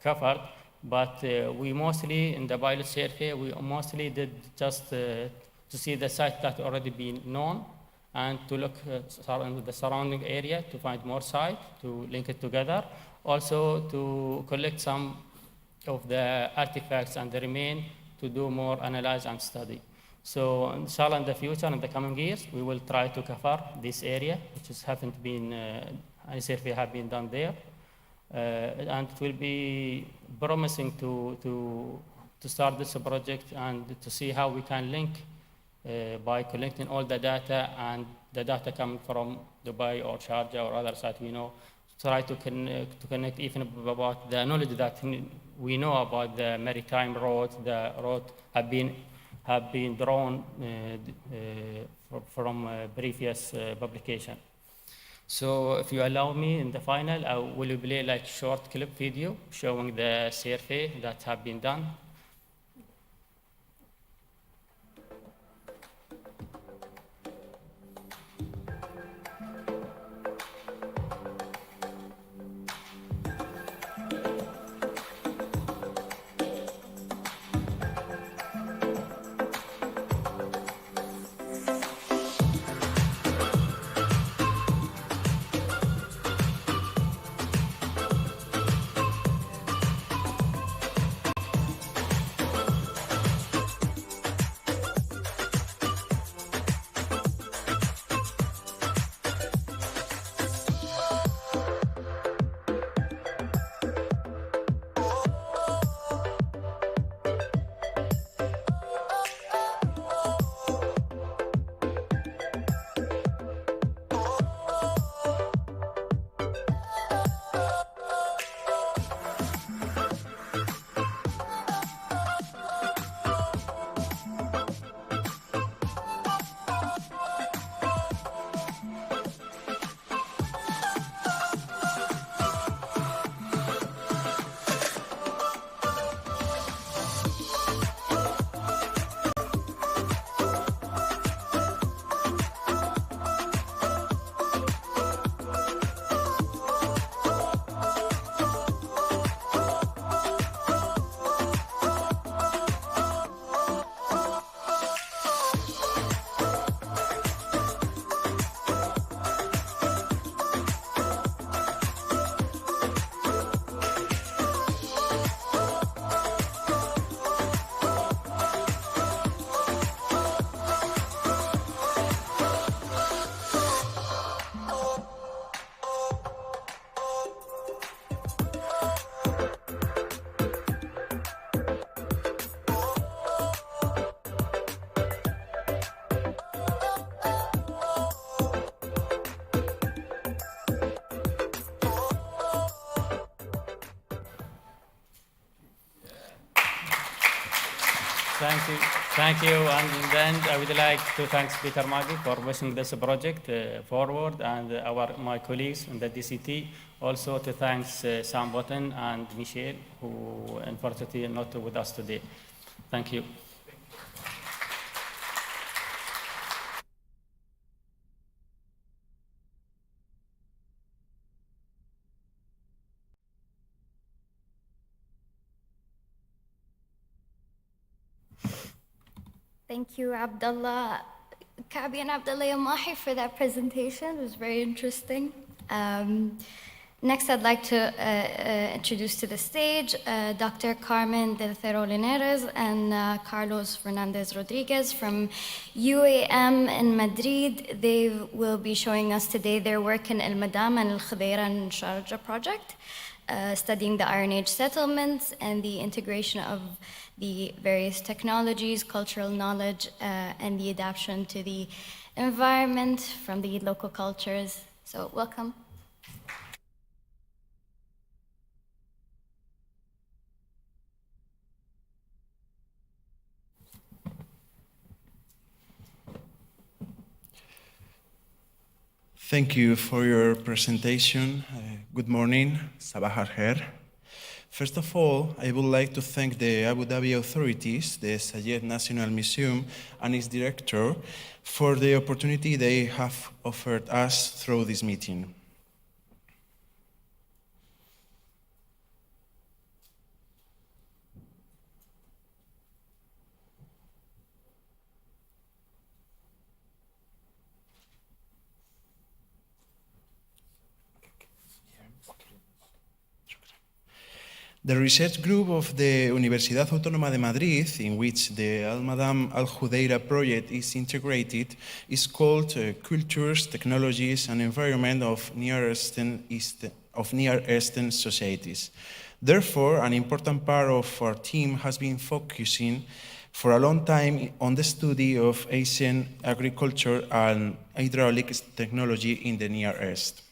covered, but we mostly, in the pilot survey, we mostly did just to see the site that already been known and to look at the surrounding area to find more site, to link it together. Also to collect some of the artifacts and the remain to do more analyze and study. So inshallah in the future, in the coming years, we will try to cover this area, which is haven't been, any survey have been done there. And it will be promising to start this project and to see how we can link by collecting all the data and the data coming from Dubai or Sharjah or other sites we know, try to connect even about the knowledge that we know about the maritime roads. The roads have been drawn from previous publication. So if you allow me, in the final, I will play like short clip video showing the survey that have been done. Thank you. Thank you. And then I would like to thank Peter Maggi for pushing this project forward, and my colleagues in the DCT. Also to thank Sam Botten and Michelle, who unfortunately are not with us today. Thank you. Thank you, Abdullah, Kabi and Abdullah Yamahi for that presentation. It was very interesting. Next, I'd like to introduce to the stage Dr. Carmen del Cerro Linares and Carlos Fernandez Rodriguez from UAM in Madrid. They will be showing us today their work in El Madam and El Khudaira and Sharjah project, studying the Iron Age settlements and the integration of the various technologies, cultural knowledge, and the adaptation to the environment from the local cultures. So welcome. Thank you for your presentation. Good morning, صباح الخير. First of all, I would like to thank the Abu Dhabi authorities, the Sayed National Museum and its director for the opportunity they have offered us through this meeting. The research group of the Universidad Autónoma de Madrid, in which the Al-Madam Al-Khudaira project is integrated, is called Cultures, Technologies and Environment of Near Eastern Societies. Therefore, an important part of our team has been focusing for a long time on the study of Asian agriculture and hydraulic technology in the Near East,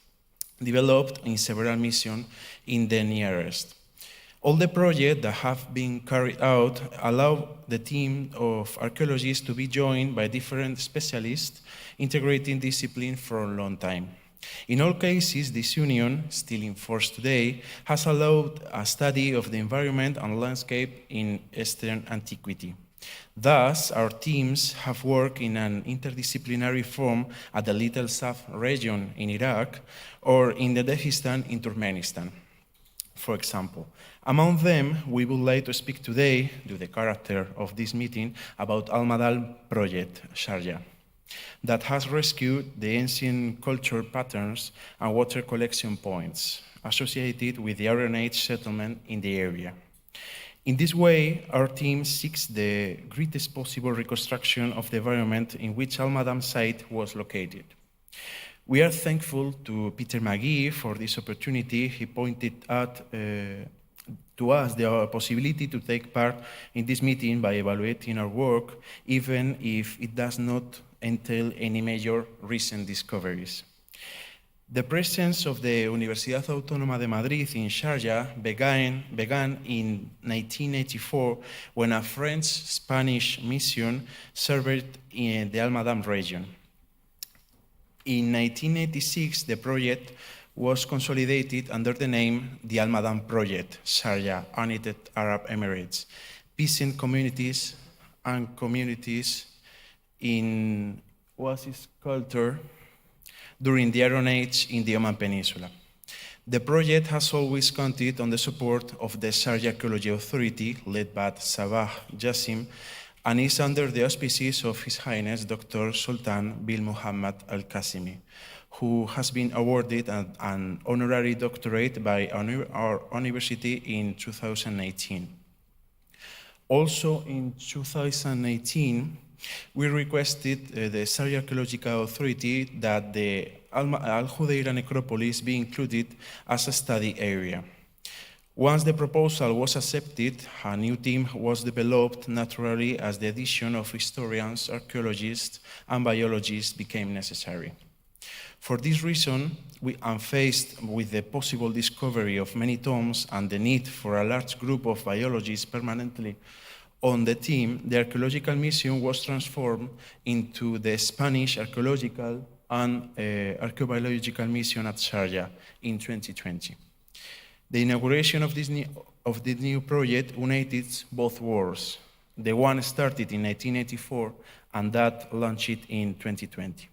developed in several missions in the Near East. All the projects that have been carried out allow the team of archaeologists to be joined by different specialists integrating discipline for a long time. In all cases, this union, still in force today, has allowed a study of the environment and landscape in Eastern antiquity. Thus, our teams have worked in an interdisciplinary form at the Little Saf region in Iraq or in the Dagestan in Turkmenistan, for example. Among them, we would like to speak today, due to the character of this meeting, about Al-Madal project, Sharjah, that has rescued the ancient culture patterns and water collection points associated with the Iron Age settlement in the area. In this way, our team seeks the greatest possible reconstruction of the environment in which Al-Madam site was located. We are thankful to Peter Maggi for this opportunity. He pointed out to us the possibility to take part in this meeting by evaluating our work, even if it does not entail any major recent discoveries. The presence of the Universidad Autónoma de Madrid in Sharjah began in 1984 when a French-Spanish mission served in the Al-Madam region. In 1986, the project was consolidated under the name the Al-Madam Project, Sharjah, United Arab Emirates, peasant communities and communities in oasis culture during the Iron Age in the Oman Peninsula. The project has always counted on the support of the Sharjah Archaeology Authority, led by Sabah Jassim, and is under the auspices of His Highness Dr. Sultan bin Muhammad Al-Qasimi, who has been awarded an honorary doctorate by our university in 2018. Also in 2018, we requested the Sharjah Archaeological Authority that the Al-Khudaira necropolis be included as a study area. Once the proposal was accepted, a new team was developed naturally as the addition of historians, archaeologists, and biologists became necessary. For this reason, we are faced with the possible discovery of many tombs and the need for a large group of biologists permanently on the team, the archaeological mission was transformed into the Spanish Archaeological and Archaeobiological mission at Sharjah in 2020. The inauguration of this new project united both worlds. The one started in 1984 and that launched in 2020,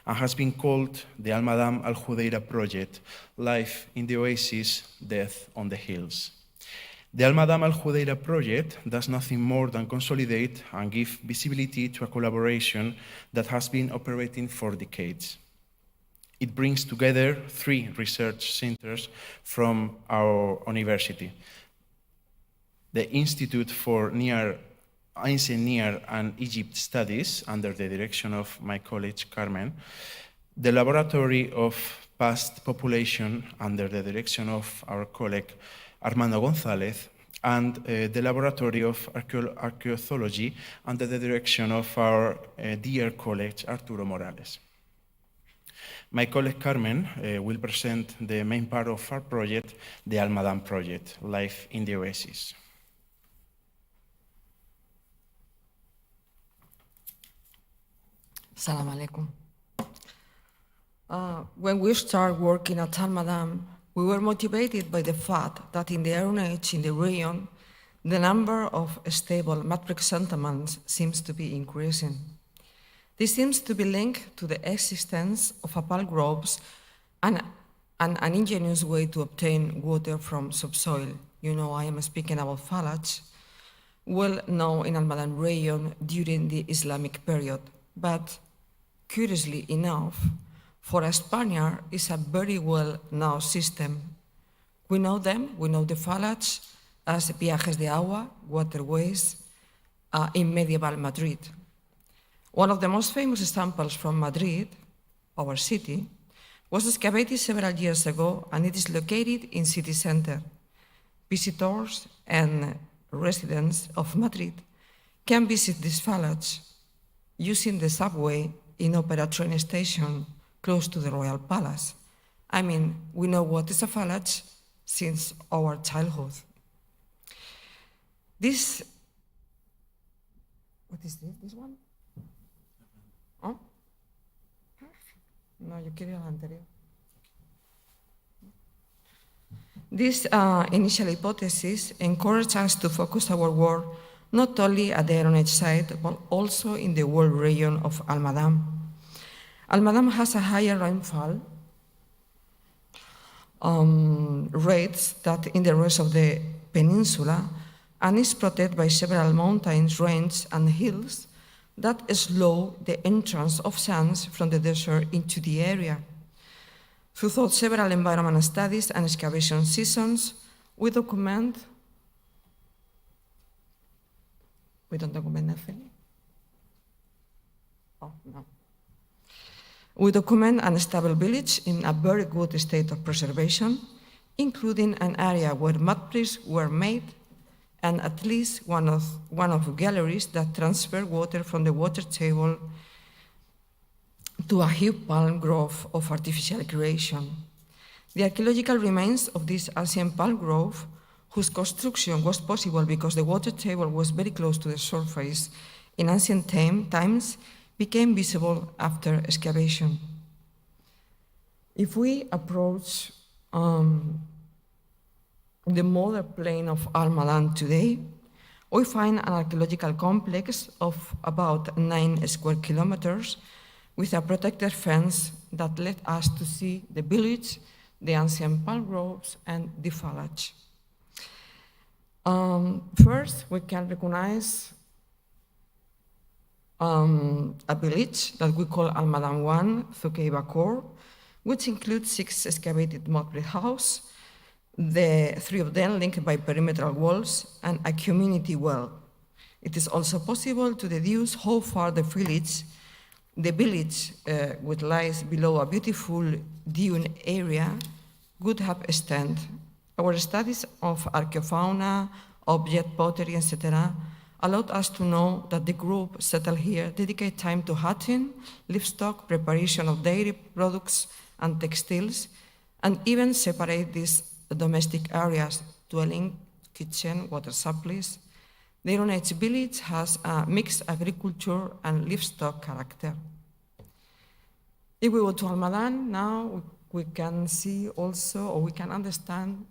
and has been called the Al-Madam Al-Khudaira project, Life in the Oasis, Death on the Hills. The Al-Madam Al-Khudaira project does nothing more than consolidate and give visibility to a collaboration that has been operating for decades. It brings together 3 research centers from our university: the Institute for Ancient Near and Egypt Studies, under the direction of my colleague Carmen, the Laboratory of Past Population, under the direction of our colleague Armando González, and the Laboratory of Archaeology, under the direction of our dear colleague Arturo Morales. My colleague Carmen will present the main part of our project, the Al-Madam project, Life in the Oasis. Assalamu alaikum. When we started working at Al-Madam, we were motivated by the fact that in the Iron Age in the region, the number of stable matrix settlements seems to be increasing. This seems to be linked to the existence of palm groves and an ingenious way to obtain water from subsoil. You know, I am speaking about phallage, well known in Al-Madam region during the Islamic period, but curiously enough, for a Spaniard, it's a very well-known system. We know them, we know the phallage as viajes de agua, waterways, in medieval Madrid. One of the most famous examples from Madrid, our city, was excavated several years ago, and it is located in city center. Visitors and residents of Madrid can visit this phallage using the subway in Opera train station close to the Royal Palace. I mean, we know what is a phallage since our childhood. This, what is this one? Oh? No, yo quiero el anterior. This initial hypothesis encouraged us to focus our work not only at the Iron Age site, but also in the whole region of Al-Madam. Al-Madam has a higher rainfall rates than in the rest of the peninsula, and is protected by several mountains, ranges, and hills that slow the entrance of sands from the desert into the area. Throughout several environmental studies and excavation seasons, we don't document nothing. Oh, no. We document an stable village in a very good state of preservation, including an area where mud bricks were made and at least one of galleries that transfer water from the water table to a huge palm grove of artificial creation. The archaeological remains of this ancient palm grove, whose construction was possible because the water table was very close to the surface in ancient times, became visible after excavation. If we approach the modern plain of Al-Madam today, we find an archaeological complex of about 9 square kilometers with a protected fence that led us to see the village, the ancient palm groves, and the phallage. First, we can recognize a village that we call Al-Madam 1, Thukeiba Core, which includes 6 excavated mud brick houses, the 3 of them linked by perimeter walls, and a community well. It is also possible to deduce how far the village, which lies below a beautiful dune area, would have extended. Our studies of archaeofauna, object pottery, etc., allowed us to know that the group settled here dedicated time to hunting, livestock, preparation of dairy products and textiles, and even separate these domestic areas, dwelling, kitchen, water supplies. The Iron Age village has a mixed agriculture and livestock character. If we go to Almadan now, we can see also, or we can understand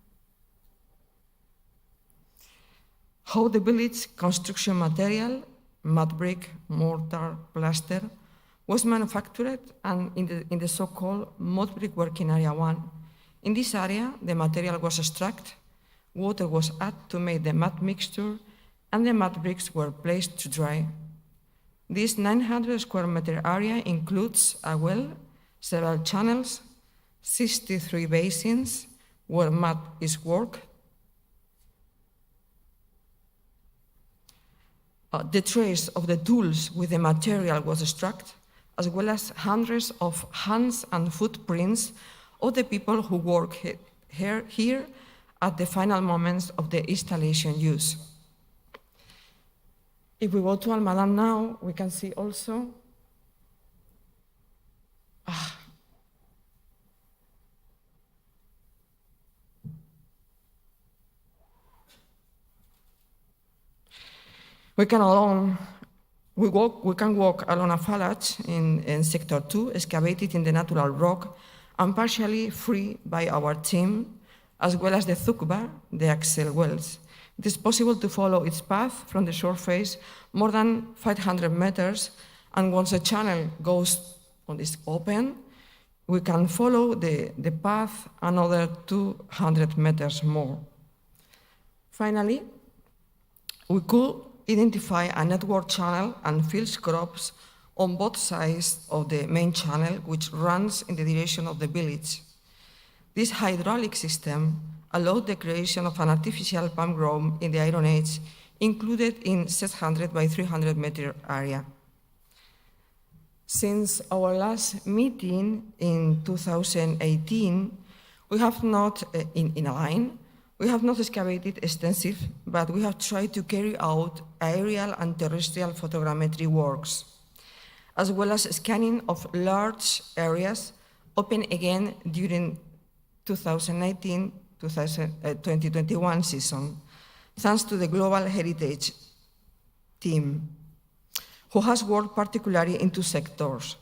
how the village construction material, mud brick, mortar, plaster, was manufactured and in the so-called mud brick working area 1. In this area, the material was extracted, water was added to make the mud mixture, and the mud bricks were placed to dry. This 900 square meter area includes a well, several channels, 63 basins where mud is worked. The trace of the tools with the material was extracted, as well as hundreds of hands and footprints of the people who work here at the final moments of the installation use. If we go to Almadan now, we can see also we can walk along a falange in Sector 2, excavated in the natural rock and partially free by our team, as well as the Thukba, the Axel wells. It is possible to follow its path from the surface more than 500 meters, and once the channel goes on this open, we can follow the path another 200 meters more. Finally, we could identify a network channel and field crops on both sides of the main channel, which runs in the direction of the village. This hydraulic system allowed the creation of an artificial palm grove in the Iron Age, included in 600 by 300 meter area. Since our last meeting in 2018, we have not, in a line, we have not excavated extensive, but we have tried to carry out aerial and terrestrial photogrammetry works, as well as scanning of large areas open again during 2019-2021 season, thanks to the Global Heritage team, who has worked particularly in two sectors,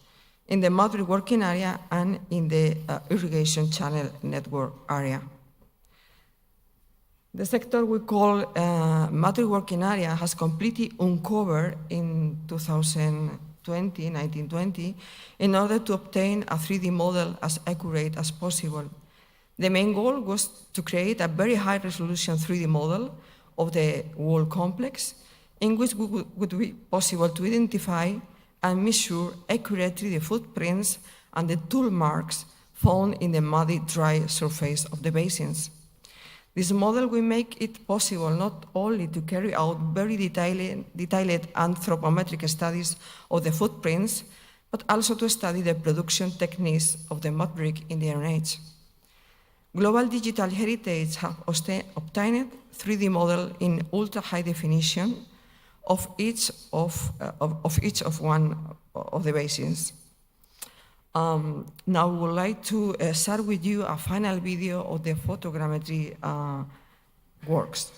in the mud working area and in the irrigation channel network area. The sector we call mud working area has completely uncovered in 1920, in order to obtain a 3D model as accurate as possible. The main goal was to create a very high resolution 3D model of the whole complex, in which would be possible to identify and measure accurately the footprints and the tool marks found in the muddy, dry surface of the basins. This model will make it possible not only to carry out very detailed anthropometric studies of the footprints, but also to study the production techniques of the mud brick in the Iron Age. Global Digital Heritage have obtained 3D model in ultra-high definition of each of one of the basins. Now we would like to share with you a final video of the photogrammetry works.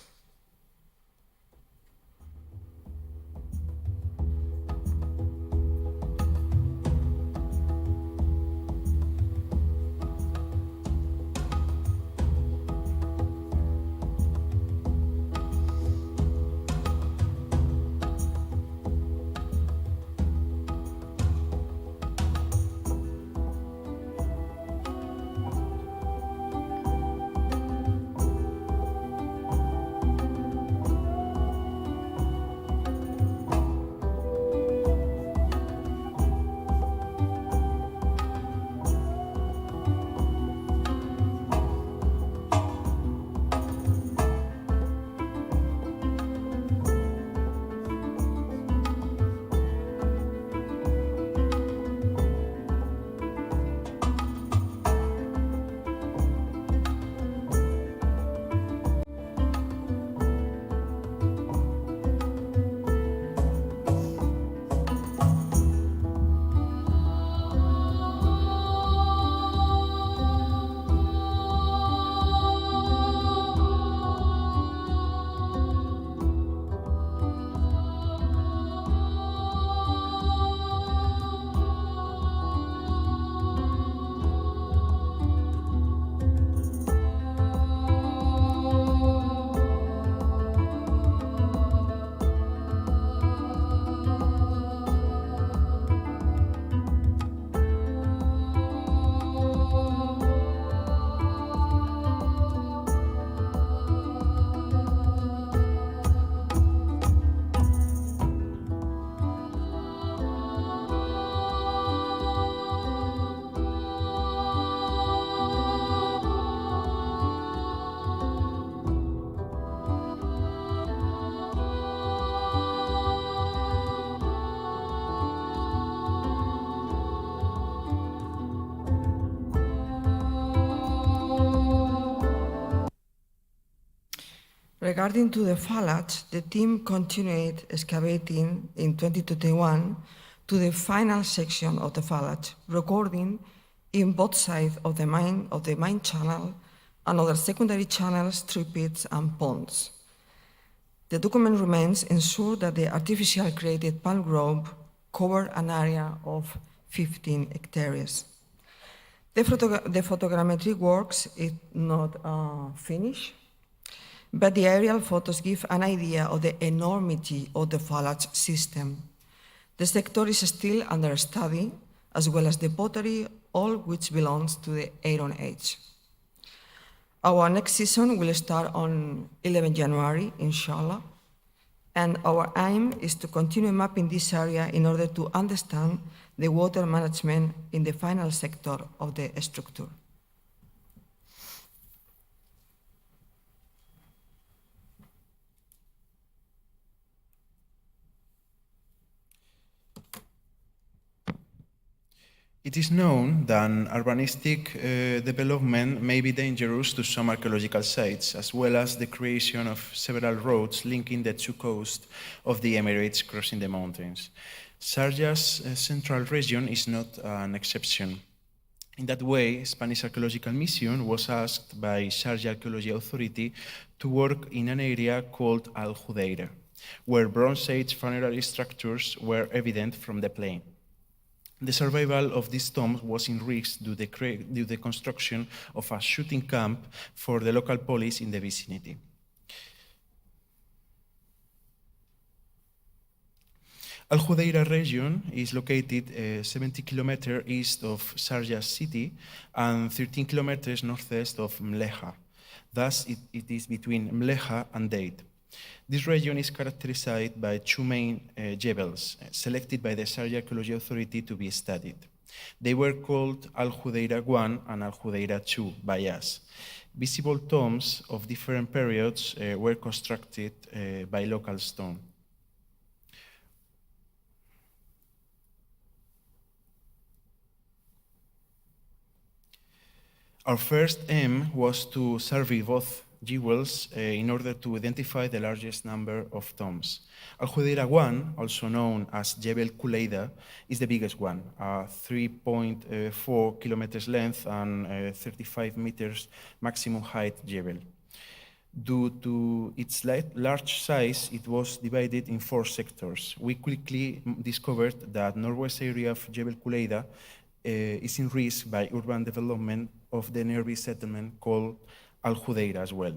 Regarding to the phalanx, the team continued excavating in 2021 to the final section of the phalanx, recording in both sides of the main channel and other secondary channels, tree pits, and ponds. The document remains ensure that the artificial created palm grove covered an area of 15 hectares. The photogrammetry works is not finished, but the aerial photos give an idea of the enormity of the phalanx system. The sector is still under study, as well as the pottery, all which belongs to the Iron Age. Our next season will start on 11 January, inshallah, and our aim is to continue mapping this area in order to understand the water management in the final sector of the structure. It is known that urbanistic development may be dangerous to some archaeological sites, as well as the creation of several roads linking the two coasts of the Emirates crossing the mountains. Sharjah's central region is not an exception. In that way, Spanish Archaeological Mission was asked by Sharjah Archaeology Authority to work in an area called Al-Hudaira, where Bronze Age funerary structures were evident from the plain. The survival of these tombs was in risk due to the construction of a shooting camp for the local police in the vicinity. Al-Hudaira region is located 70 kilometers east of Sharjah city and 13 kilometers northeast of Mleha. Thus, it is between Mleha and Date. This region is characterized by two main jebels selected by the Sharjah Archaeology Authority to be studied. They were called Al-Hudaira 1 and Al-Hudaira 2 by Yas. Visible tombs of different periods were constructed by local stone. Our first aim was to survey both jewels in order to identify the largest number of tombs. Al-Hudaira 1, also known as Jebel Kuleida, is the biggest one, 3.4 kilometers length and 35 meters maximum height jebel. Due to its large size, it was divided in 4 sectors. We quickly discovered that northwest area of Jebel Kuleida is in risk by urban development of the nearby settlement called Al-Hudaira as well.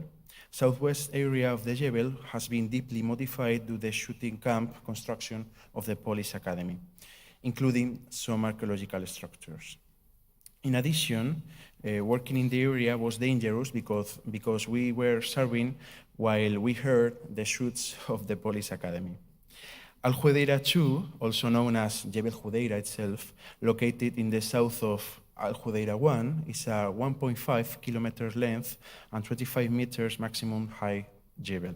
Southwest area of the Jebel has been deeply modified due to the shooting camp construction of the police academy, including some archaeological structures. In addition, working in the area was dangerous because we were serving while we heard the shoots of the police academy. Al-Hudaira 2, also known as Jebel Hudaira itself, located in the south of Al-Hudaira 1, is a 1.5 kilometers length and 25 meters maximum height jebel.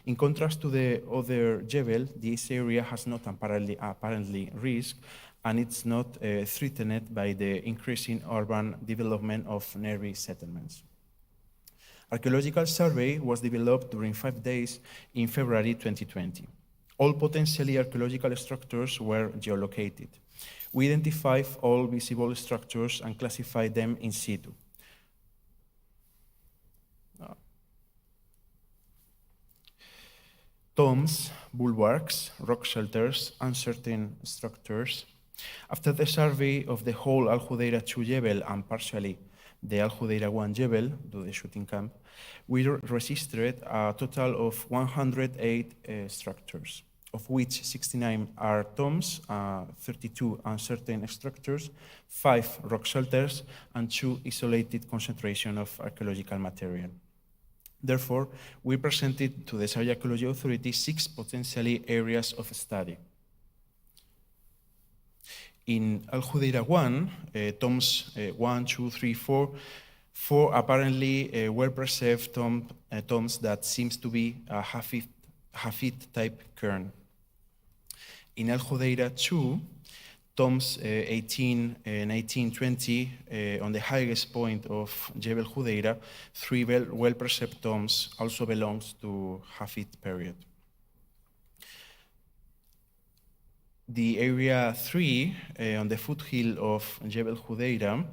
In contrast to the other jebel, this area has not apparently risk, and it's not threatened by the increasing urban development of nearby settlements. Archaeological survey was developed during 5 days in February 2020. All potentially archaeological structures were geolocated. We identified all visible structures and classified them in situ. Tombs, bulwarks, rock shelters, and certain structures. After the survey of the whole Al-Hudaira 2 Jebel and partially the Al-Hudaira 1 Jebel, to the shooting camp, we registered a total of 108 structures, of which 69 are tombs, 32 uncertain structures, 5 rock shelters, and 2 isolated concentration of archaeological material. Therefore, we presented to the Sharjah Archaeology Authority 6 potentially areas of study. In Al-Hudaira 1, tombs 1, 2, 3, 4, 4 apparently well-preserved tombs that seems to be a Hafid type cairn. In Al-Hudaira 2, tombs 18, 19, 20 on the highest point of Jebel Hudeira, 3 well-preserved tombs also belongs to Hafid period. The area 3 on the foothill of Jebel Hudeira,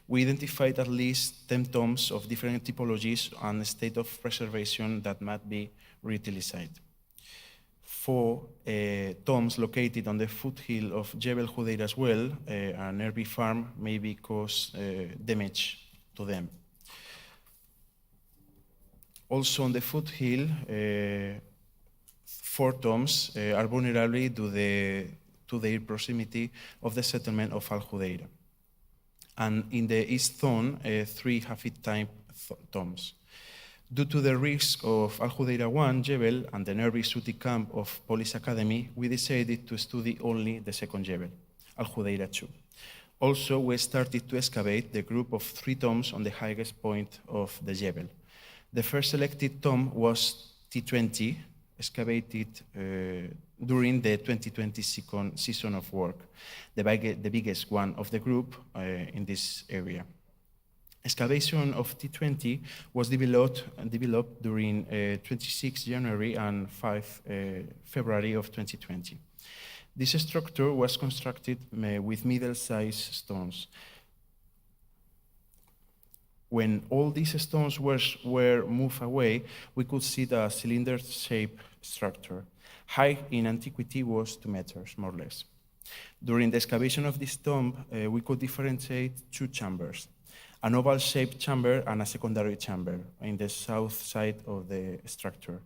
we identified at least 10 tombs of different typologies and state of preservation that might be reutilized. 4 tombs located on the foothill of Jebel Hudeira as well, a nearby farm maybe cause damage to them. Also on the foothill, 4 tombs are vulnerable to their proximity of the settlement of Al Hudeira. And in the east zone, 3 Hafid-type tombs. Due to the risk of Al Hudeira 1 Jebel and the nearby Suti camp of Police Academy, we decided to study only the second Jebel, Al Hudeira 2. Also, we started to excavate the group of 3 tombs on the highest point of the Jebel. The first selected tomb was T20, excavated during the 2020 season of work, the biggest one of the group in this area. Excavation of T20 was developed during 26 January and 5 February of 2020. This structure was constructed with middle-sized stones. When all these stones were moved away, we could see the cylinder-shaped structure. Height in antiquity was 2 meters, more or less. During the excavation of this tomb, we could differentiate 2 chambers, an oval-shaped chamber and a secondary chamber in the south side of the structure.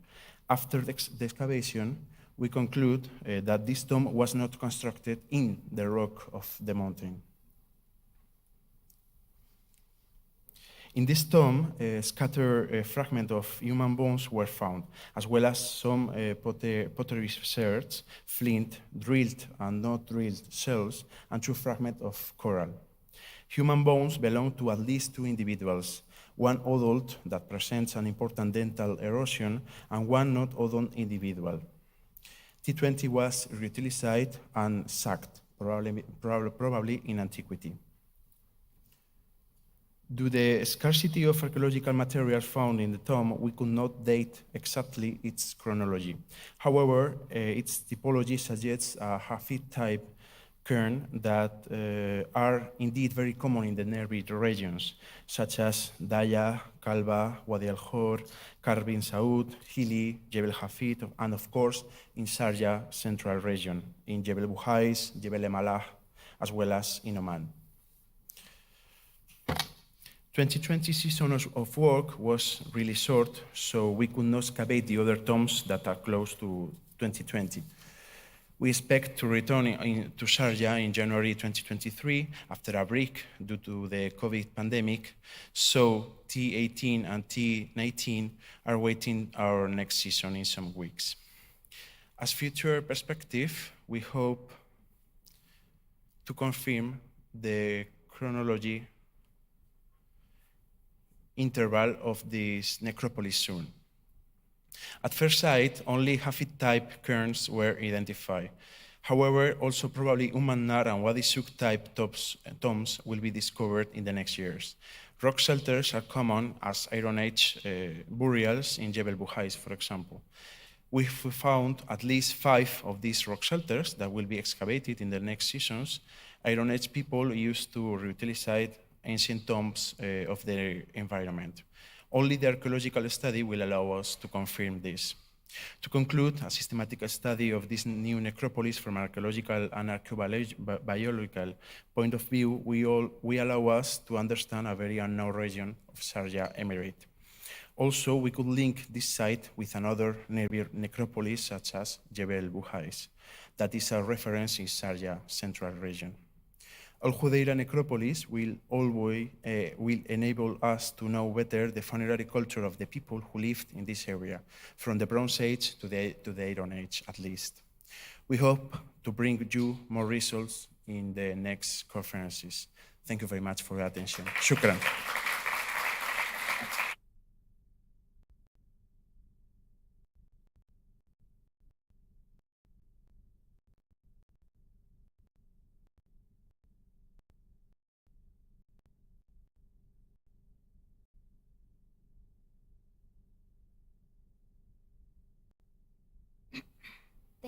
After the excavation, we conclude that this tomb was not constructed in the rock of the mountain. In this tomb, scattered fragments of human bones were found, as well as some pottery sherds, flint, drilled and not drilled shells, and 2 fragments of coral. Human bones belong to at least 2 individuals, one adult that presents an important dental erosion and one not adult individual. T20 was reutilized and sacked, probably in antiquity. Due to the scarcity of archaeological materials found in the tomb, we could not date exactly its chronology. However, its typology suggests a Hafid-type cairn that are indeed very common in the nearby regions, such as Daya, Kalba, Wadi al-Khor, Kar bin Saud, Hili, Jebel Hafid, and of course in Sharjah central region, in Jebel Buhais, Jebel Emalah, as well as in Oman. 2020 season of work was really short, so we could not excavate the other tombs that are close to 2020. We expect to return to Sharjah in January 2023 after a break due to the COVID pandemic, so T18 and T19 are waiting our next season in some weeks. As future perspective, we hope to confirm the chronology interval of this necropolis soon. At first sight, only Hafid-type cairns were identified. However, also probably Nar and Wadi Suk-type tombs will be discovered in the next years. Rock shelters are common as Iron Age burials in Jebel Buhais, for example. We found at least 5 of these rock shelters that will be excavated in the next seasons. Iron Age people used to reutilize ancient tombs of their environment. Only the archaeological study will allow us to confirm this. To conclude, a systematic study of this new necropolis from archaeological and archaeobiological point of view will allow us to understand a very unknown region of Sharjah Emirate. Also, we could link this site with another necropolis such as Jebel Buhais, that is a reference in Sharjah central region. Al Hudeira necropolis will enable us to know better the funerary culture of the people who lived in this area, from the Bronze Age to the Iron Age at least. We hope to bring you more results in the next conferences. Thank you very much for your attention. Shukran.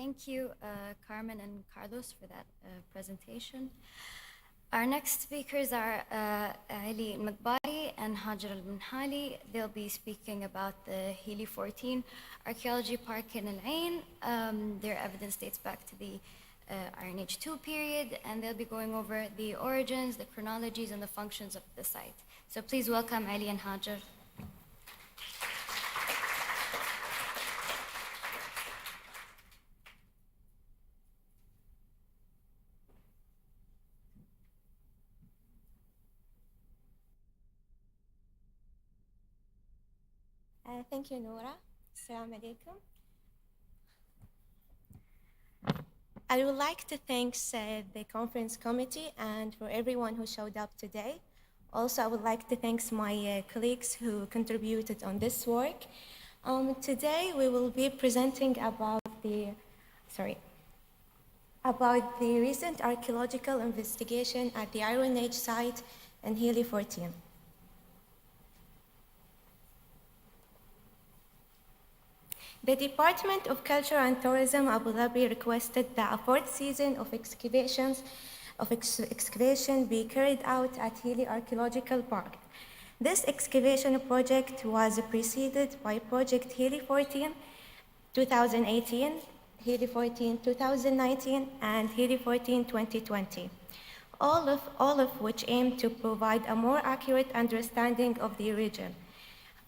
Thank you, Carmen and Carlos, for that presentation. Our next speakers are Ali Al-Makbari and Hajar Al-Minhali. They'll be speaking about the Hili 14 Archaeology Park in Al Ain. Their evidence dates back to the Iron Age 2 period, and they'll be going over the origins, the chronologies, and the functions of the site. So please welcome Ali and Hajar. Thank you, Noura. Assalamu alaikum. I would like to thank the conference committee and for everyone who showed up today. Also, I would like to thank my colleagues who contributed on this work. Today, we will be presenting about the recent archaeological investigation at the Iron Age site in Hili 14. The Department of Culture and Tourism Abu Dhabi requested that a fourth season of excavation be carried out at Hili Archaeological Park. This excavation project was preceded by Project Hili 14 2018, Hili 14 2019, and Hili 14 2020, all of which aim to provide a more accurate understanding of the region,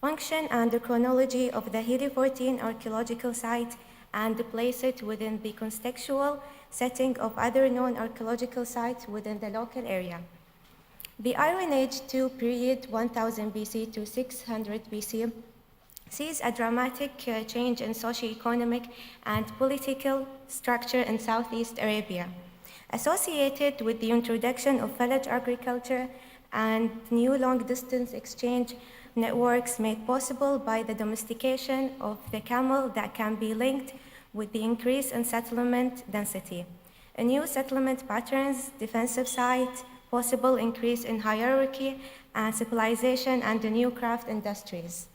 function and the chronology of the Hili 14 archaeological site, and place it within the contextual setting of other known archaeological sites within the local area. The Iron Age 2 period, 1000 BC to 600 BC, sees a dramatic change in socio-economic and political structure in Southeast Arabia, associated with the introduction of village agriculture and new long-distance exchange networks made possible by the domestication of the camel that can be linked with the increase in settlement density, a new settlement patterns, defensive sites, possible increase in hierarchy and civilization, and the new craft industries.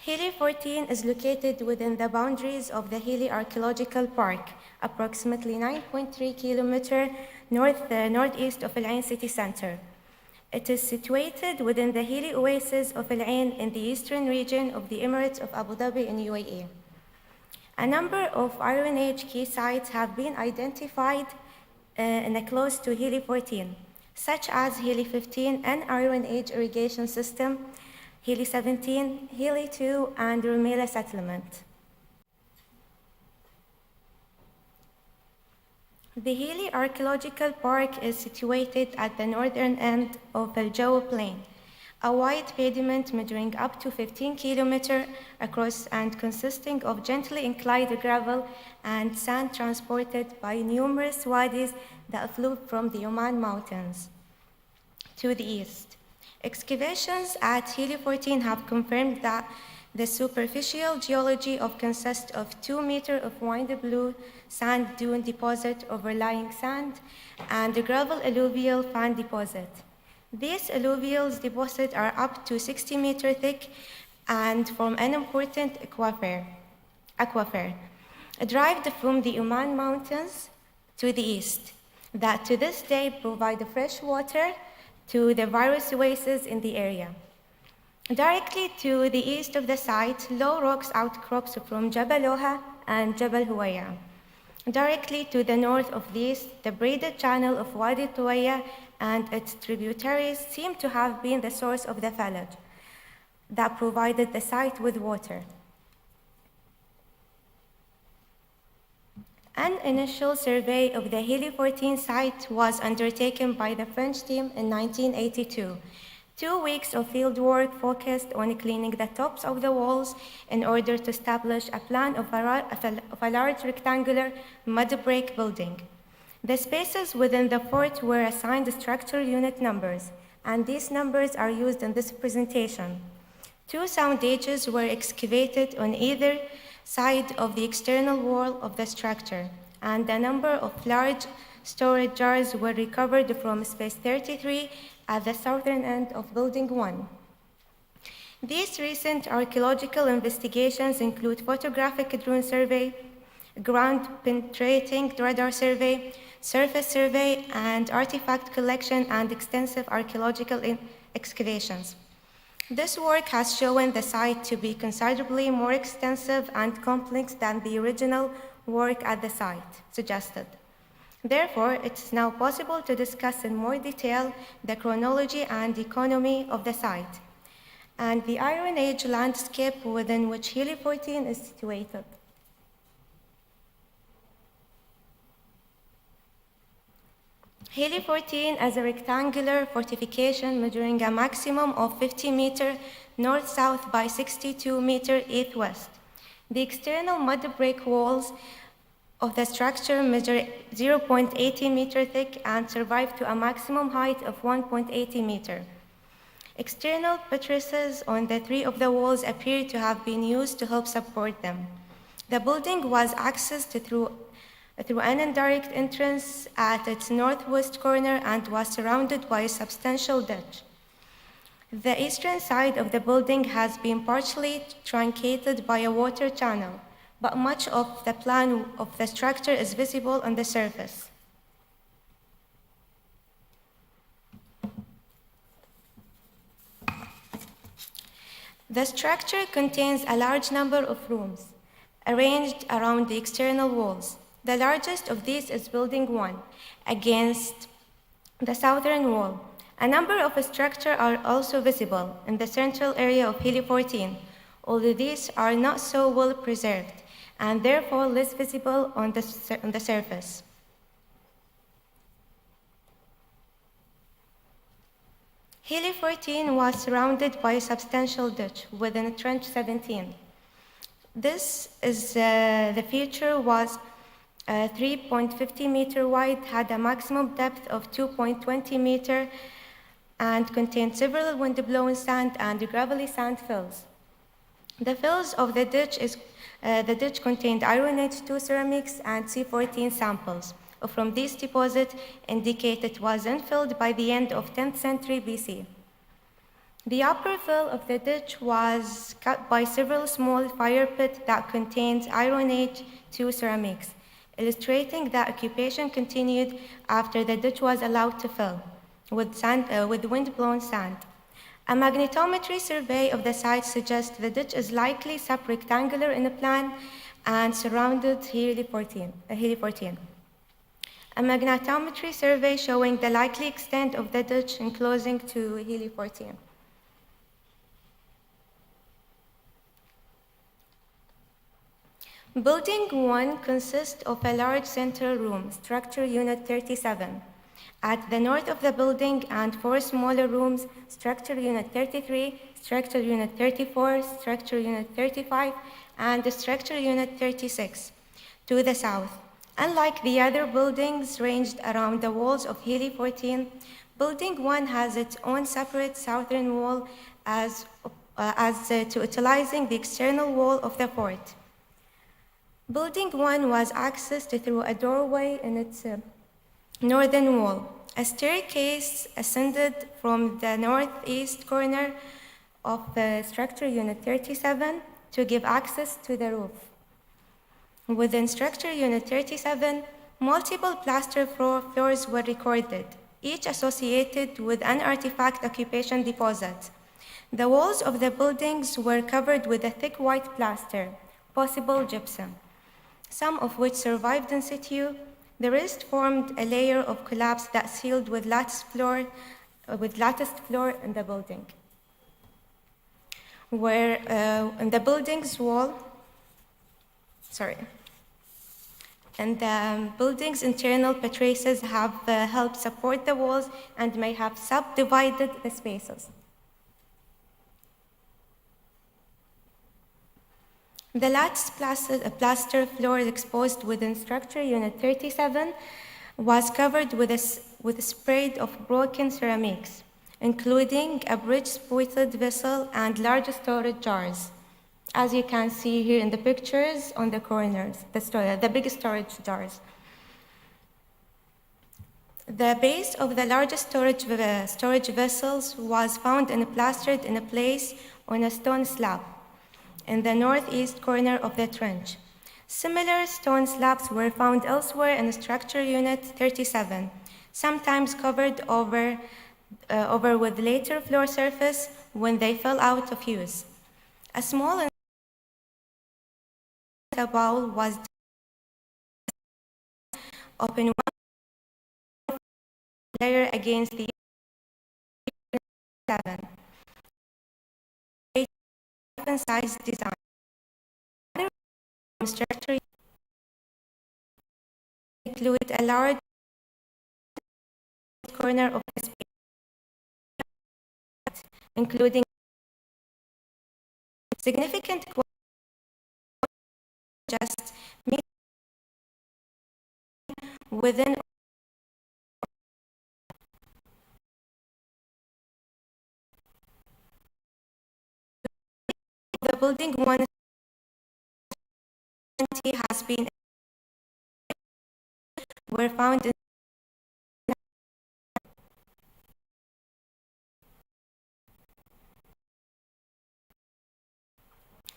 Hili 14 is located within the boundaries of the Hili Archaeological Park, approximately 9.3 kilometers northeast of Al Ain city center. It is situated within the Hili Oasis of Al Ain in the eastern region of the Emirate of Abu Dhabi in UAE. A number of Iron Age key sites have been identified close to Hili 14, such as Hili 15 and Iron Age irrigation system, Hili 17, Hili 2, and Rumeila settlement. The Hili Archaeological Park is situated at the northern end of the Jawa Plain, a wide pediment measuring up to 15 kilometers across and consisting of gently inclined gravel and sand transported by numerous wadis that flow from the Oman mountains. To the east, excavations at Hili 14 have confirmed that the superficial geology consists of 2 meters of windy blue sand dune deposit overlying sand and the gravel alluvial fan deposit. These alluvial deposits are up to 60 meters thick and form an important aquifer derived from the Oman mountains to the east, that to this day provide fresh water to the various oases in the area. Directly to the east of the site, low rocks outcrops from Jabal Oha and Jabal Huwaya. Directly to the north of this, the braided channel of Wadi Tuwaya and its tributaries seem to have been the source of the village that provided the site with water. An initial survey of the Hili 14 site was undertaken by the French team in 1982. 2 weeks of field work focused on cleaning the tops of the walls in order to establish a plan of a large rectangular mud brick building. The spaces within the fort were assigned structural unit numbers, and these numbers are used in this presentation. 2 sound gauges were excavated on either side of the external wall of the structure, and a number of large storage jars were recovered from space 33 at the southern end of Building 1. These recent archaeological investigations include photographic drone survey, ground-penetrating radar survey, surface survey, and artifact collection and extensive archaeological excavations. This work has shown the site to be considerably more extensive and complex than the original work at the site suggested. Therefore, it is now possible to discuss in more detail the chronology and economy of the site and the Iron Age landscape within which Heli 14 is situated. Heli 14 is a rectangular fortification measuring a maximum of 50 meters north-south by 62 meters east-west. The external mud brick walls of the structure measure 0.80 meter thick and survive to a maximum height of 1.80 meter. External buttresses on the three of the walls appear to have been used to help support them. The building was accessed through an indirect entrance at its northwest corner and was surrounded by a substantial ditch. The eastern side of the building has been partially truncated by a water channel, but much of the plan of the structure is visible on the surface. The structure contains a large number of rooms arranged around the external walls. The largest of these is Building 1, against the southern wall. A number of structures are also visible in the central area of Heli 14, although these are not so well preserved and therefore less visible on the surface. Heli 14 was surrounded by a substantial ditch within Trench 17. This is the feature was 3.50 meter wide, had a maximum depth of 2.20 meter, and contained several wind-blown sand and gravelly sand fills. The fills of the ditch contained Iron Age 2 ceramics and C14 samples. From these deposits indicate it was infilled by the end of 10th century BC. The upper fill of the ditch was cut by several small fire pits that contained Iron Age 2 ceramics, illustrating that occupation continued after the ditch was allowed to fill with wind-blown sand. A magnetometry survey of the site suggests the ditch is likely sub-rectangular in the plan and surrounded Heli 14. A magnetometry survey showing the likely extent of the ditch enclosing to Heli 14. Building 1 consists of a large central room, structure unit 37, at the north of the building, and 4 smaller rooms, structure unit 33, structure unit 34, structure unit 35, and structure unit 36, to the south. Unlike the other buildings ranged around the walls of Heli 14, Building 1 has its own separate southern wall as to utilizing the external wall of the fort. Building 1 was accessed through a doorway in its northern wall. A staircase ascended from the northeast corner of structure unit 37 to give access to the roof. Within structure unit 37, multiple plaster floors were recorded, each associated with an artifact occupation deposit. The walls of the buildings were covered with a thick white plaster, possible gypsum, some of which survived in situ. The rest formed a layer of collapse that sealed with latticed floor in the building. Where in the building's wall, and the building's internal buttresses have helped support the walls and may have subdivided the spaces. The latticed plaster floor exposed within structure unit 37 was covered with a spread of broken ceramics, including a bridge-spouted vessel and large storage jars, as you can see here in the pictures on the corners, the big storage jars. The base of the largest storage vessels was found and plastered in a place on a stone slab in the northeast corner of the trench. Similar stone slabs were found elsewhere in structure unit 37, sometimes covered over with later floor surface when they fell out of use. A small bowl was open one layer against the 7 size design. Structure include a large corner of the space, including significant just within the building 120 has been were found in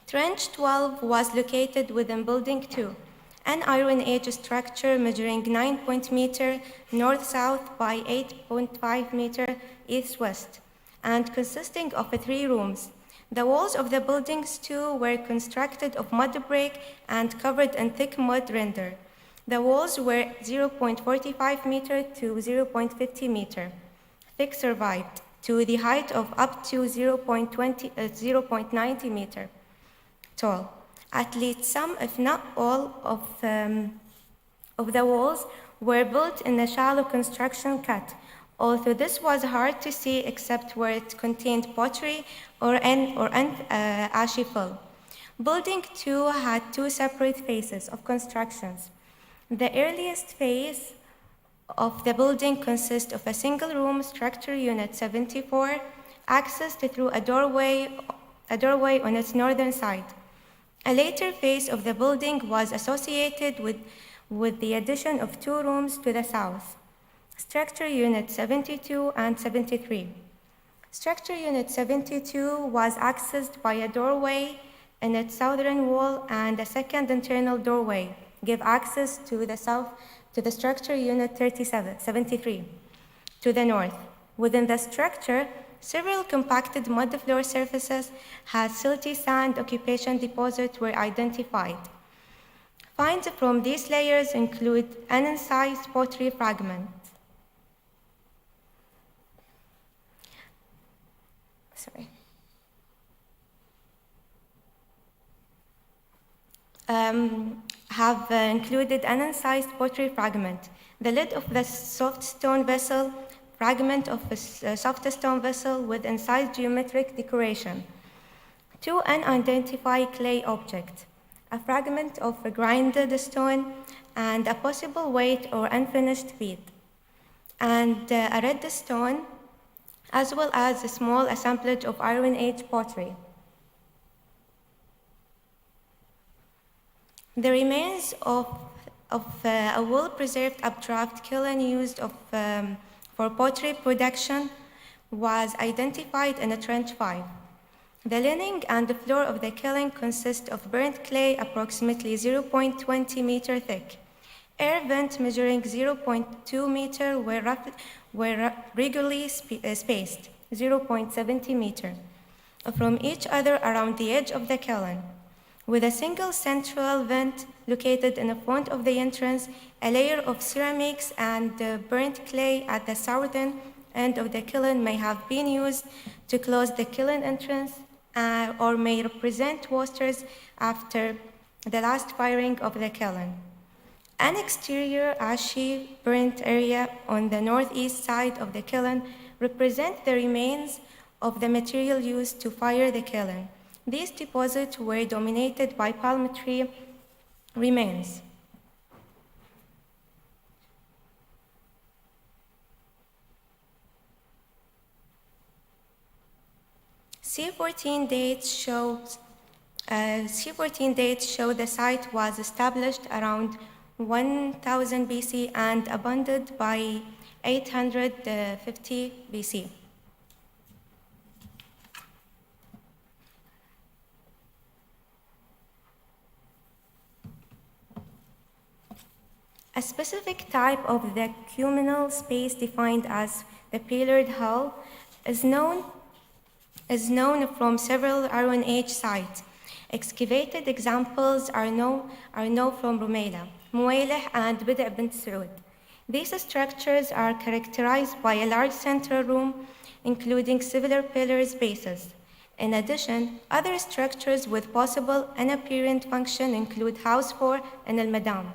Trench 12 was located within Building 2, an Iron Age structure measuring 9 meters north-south by 8.5 meters east-west, and consisting of 3 rooms. The walls of the buildings, too, were constructed of mud brick and covered in thick mud render. The walls were 0.45 meter to 0.50 meter. Thick survived to the height of up to 0.90 meter tall. At least some, if not all, of the walls were built in a shallow construction cut, although this was hard to see except where it contained pottery or ashy fill. Building 2 had 2 separate phases of constructions. The earliest phase of the building consists of a single room structure unit 74, accessed through a doorway on its northern side. A later phase of the building was associated with the addition of 2 rooms to the south, structure unit 72 and 73. Structure unit 72 was accessed by a doorway in its southern wall, and a second internal doorway gave access to the south to the structure unit 73 to the north. Within the structure, several compacted mud floor surfaces had silty sand occupation deposits were identified. Finds from these layers include an incised pottery fragment. Have included an incised pottery fragment, the lid of the soft stone vessel, fragment of a soft stone vessel with incised geometric decoration, 2 unidentified clay objects, a fragment of a grinded stone, and a possible weight or unfinished bead, and a red stone, as well as a small assemblage of Iron Age pottery. The remains of a well-preserved updraft kiln used for pottery production was identified in a trench 5. The lining and the floor of the kiln consist of burnt clay approximately 0.20 meter thick. Air vents measuring 0.2 meter were regularly spaced, 0.70 meter, from each other around the edge of the kiln. With a single central vent located in the front of the entrance, a layer of ceramics and burnt clay at the southern end of the kiln may have been used to close the kiln entrance or may represent wasters after the last firing of the kiln. An exterior ashy burnt area on the northeast side of the kiln represents the remains of the material used to fire the kiln. These deposits were dominated by palm tree remains. C14 dates show the site was established around 1000 BC and abandoned by 850 BC. A specific type of the communal space defined as the pillared hall is known from several Iron Age sites. Excavated examples are known from Rumaila, Muwaylih, and Bid'a bint Saud. These structures are characterized by a large central room, including similar pillars bases. In addition, other structures with possible inapparent function include House 4 and Al-Madam,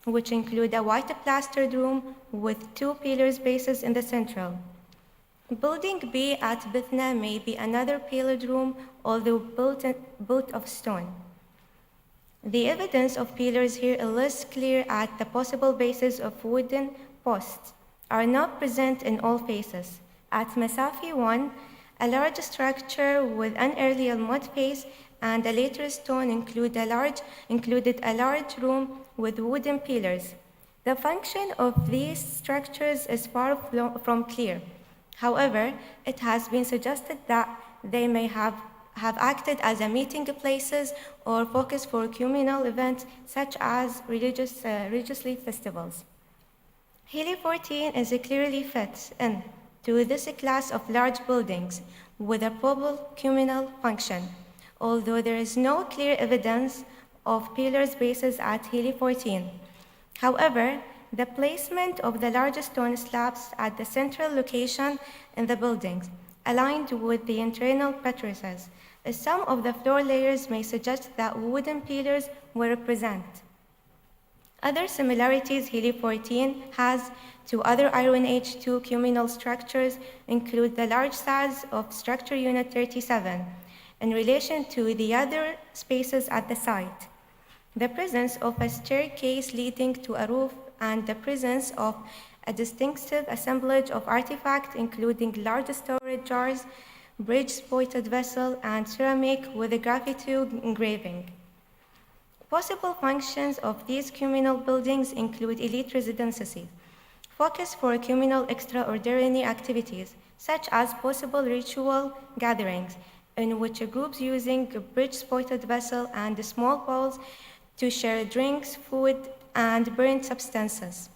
which include a white plastered room with 2 pillars bases in the central. Building B at Bithna may be another pillared room, although built of stone. The evidence of pillars here is less clear as the possible bases of wooden posts are not present in all faces. At Masafi 1, a large structure with an earlier mud face and a later stone included a large room with wooden pillars. The function of these structures is far from clear. However, it has been suggested that they may have acted as a meeting places or focus for communal events such as religiously festivals. Heli 14 is clearly fit into this class of large buildings with a probable communal function, although there is no clear evidence of pillars bases at Heli 14. However, the placement of the large stone slabs at the central location in the buildings, aligned with the internal buttresses, some of the floor layers may suggest that wooden pillars were present. Other similarities Heli 14 has to other Iron Age 2 communal structures include the large size of structure unit 37 in relation to the other spaces at the site, the presence of a staircase leading to a roof, and the presence of a distinctive assemblage of artifacts including large storage jars, bridge-spotted vessel, and ceramic with a graffiti engraving. Possible functions of these communal buildings include elite residency, focus for communal extraordinary activities, such as possible ritual gatherings, in which groups using a bridge-spotted vessel and small bowls to share drinks, food, and burnt substances,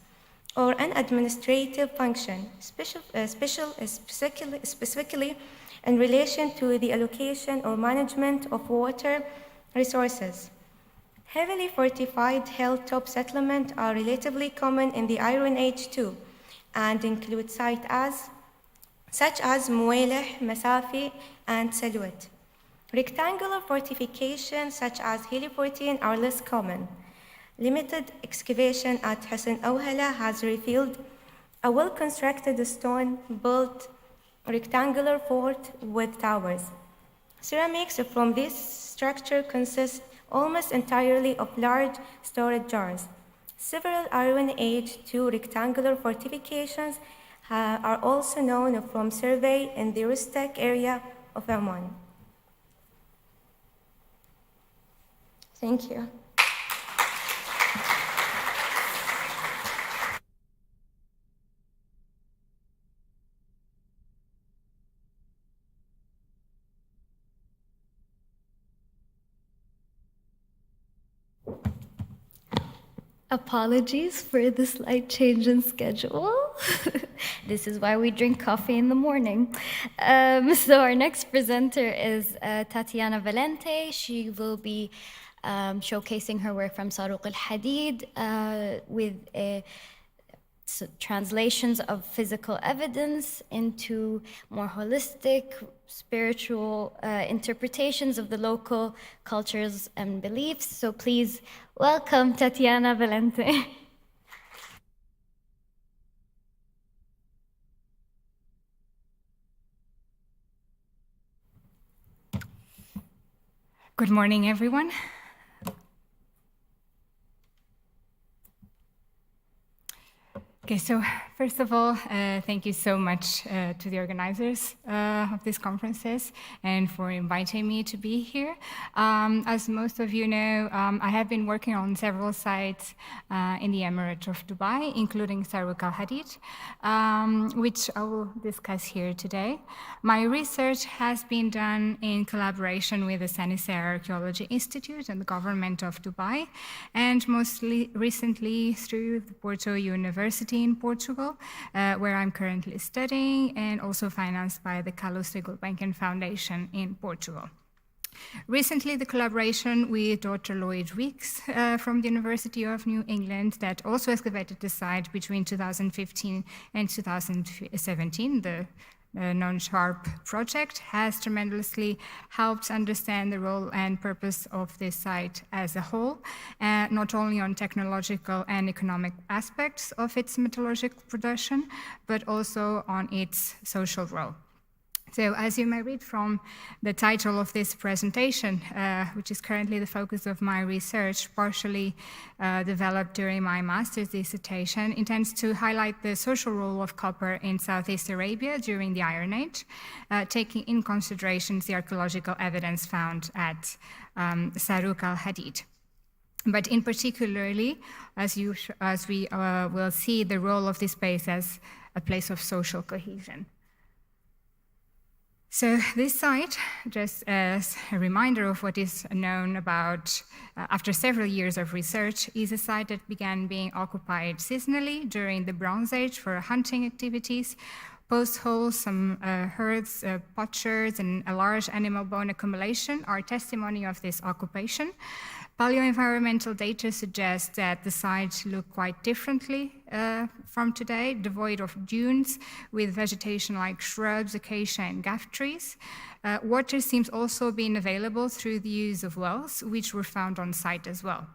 or an administrative function, specifically in relation to the allocation or management of water resources. Heavily fortified hilltop settlements are relatively common in the Iron Age too, and include sites such as Muwaylih, Masafi, and Salut. Rectangular fortifications such as Heli 14 are less common. Limited excavation at Hassan Awhala has revealed a well-constructed stone-built rectangular fort with towers. Ceramics from this structure consist almost entirely of large storage jars. Several Iron Age 2 rectangular fortifications are also known from survey in the rustic area of Oman. Thank you. Apologies for the slight change in schedule. This is why we drink coffee in the morning. So our next presenter is Tatiana Valente. She will be showcasing her work from Saruq al-Hadid with translations of physical evidence into more holistic, spiritual interpretations of the local cultures and beliefs. So please welcome Tatiana Valente. Good morning, everyone. Okay, so first of all, thank you so much to the organizers of these conferences and for inviting me to be here. As most of you know, I have been working on several sites in the Emirate of Dubai, including Saruk Al Hadid, which I will discuss here today. My research has been done in collaboration with the Sanitaire Archaeology Institute and the government of Dubai, and mostly recently through the Porto University in Portugal, where I'm currently studying, and also financed by the Carlos Gulbenkian Foundation in Portugal. Recently, the collaboration with Dr. Lloyd Weeks from the University of New England that also excavated the site between 2015 and 2017, the non-sharp project, has tremendously helped understand the role and purpose of this site as a whole, not only on technological and economic aspects of its metallurgical production, but also on its social role. So as you may read from the title of this presentation, which is currently the focus of my research, partially developed during my master's dissertation, intends to highlight the social role of copper in Southeast Arabia during the Iron Age, taking in consideration the archaeological evidence found at Saruk Al Hadid. But in particularly, as we will see, the role of this space as a place of social cohesion. So this site, just as a reminder of what is known about after several years of research, is a site that began being occupied seasonally during the Bronze Age for hunting activities. Post holes, some herds, potsherds, and a large animal bone accumulation are testimony of this occupation. Paleoenvironmental data suggests that the site looked quite differently from today, devoid of dunes with vegetation like shrubs, acacia, and gaff trees. Water seems also being available through the use of wells, which were found on site as well.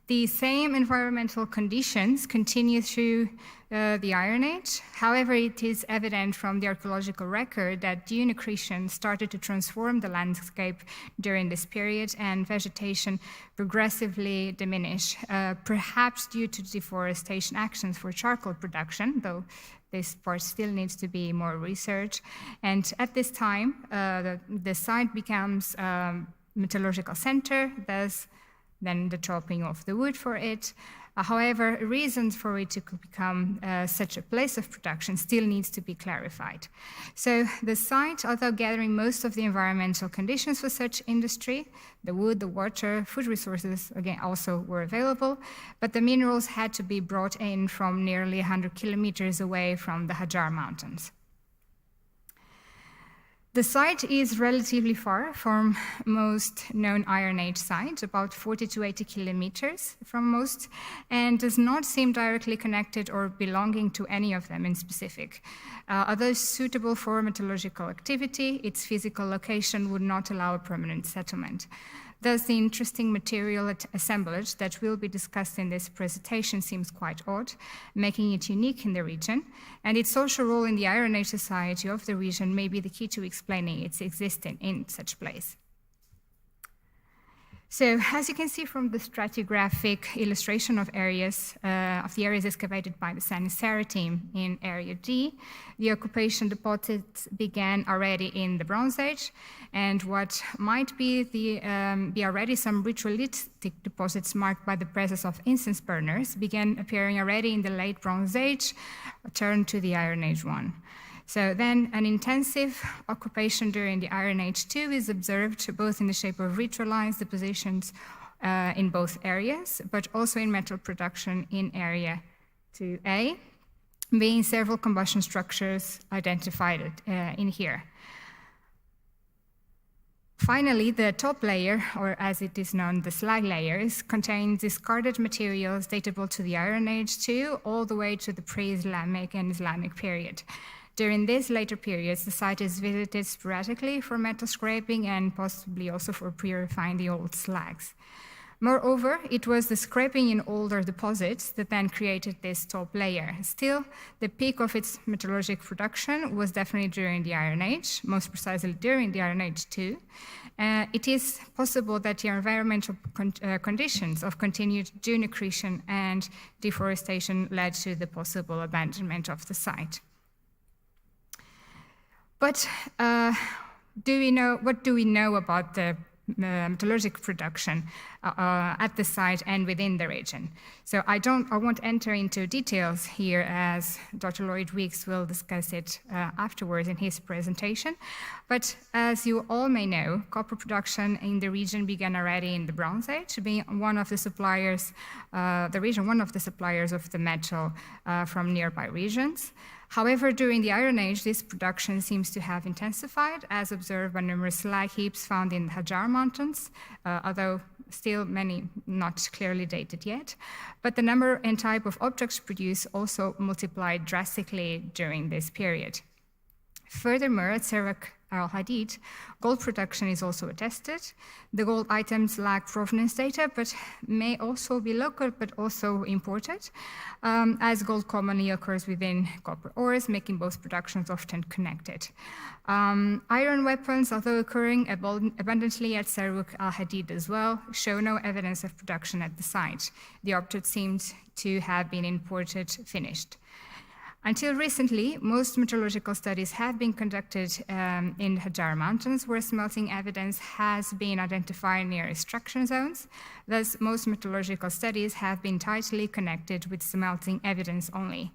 The same environmental conditions continue through the Iron Age. However, it is evident from the archaeological record that dune accretion started to transform the landscape during this period and vegetation progressively diminished, perhaps due to deforestation actions for charcoal production, though this part still needs to be more researched. And at this time, the site becomes a metallurgical center, thus then the chopping of the wood for it. However, reasons for it to become such a place of production still needs to be clarified. So the site, although gathering most of the environmental conditions for such industry, the wood, the water, food resources, again, also were available, but the minerals had to be brought in from nearly 100 kilometers away from the Hajar Mountains. The site is relatively far from most known Iron Age sites, about 40 to 80 kilometers from most, and does not seem directly connected or belonging to any of them in specific. Although suitable for metallurgical activity, its physical location would not allow a permanent settlement. Thus, the interesting material assemblage that will be discussed in this presentation seems quite odd, making it unique in the region, and its social role in the Iron Age society of the region may be the key to explaining its existence in such place. So, as you can see from the stratigraphic illustration of the areas excavated by the Sanitaire team in Area D, the occupation deposits began already in the Bronze Age, and what might be already some ritualistic deposits marked by the presence of incense burners began appearing already in the late Bronze Age, turned to the Iron Age one. So then an intensive occupation during the Iron Age too is observed, both in the shape of ritualized depositions in both areas, but also in metal production in Area 2A, being several combustion structures identified in here. Finally, the top layer, or as it is known, the slag layers, contains discarded materials datable to the Iron Age too, all the way to the pre-Islamic and Islamic period. During these later periods, the site is visited sporadically for metal scraping and possibly also for purifying the old slags. Moreover, it was the scraping in older deposits that then created this top layer. Still, the peak of its metallurgic production was definitely during the Iron Age, most precisely during the Iron Age too. It is possible that the environmental conditions of continued dune accretion and deforestation led to the possible abandonment of the site. But what do we know about the metallurgic production at the site and within the region? So I won't enter into details here, as Dr. Lloyd Weeks will discuss it afterwards in his presentation. But as you all may know, copper production in the region began already in the Bronze Age, being one of the suppliers of the metal from nearby regions. However, during the Iron Age, this production seems to have intensified, as observed by numerous slag heaps found in the Hajar Mountains, although still many not clearly dated yet. But the number and type of objects produced also multiplied drastically during this period. Furthermore, at Sarawak al-Hadid, gold production is also attested. The gold items lack provenance data, but may also be local, but also imported, as gold commonly occurs within copper ores, making both productions often connected. Iron weapons, although occurring abundantly at Sarawak al-Hadid as well, show no evidence of production at the site. The object seemed to have been imported finished. Until recently, most metallurgical studies have been conducted in Hajar Mountains, where smelting evidence has been identified near extraction zones. Thus, most metallurgical studies have been tightly connected with smelting evidence only.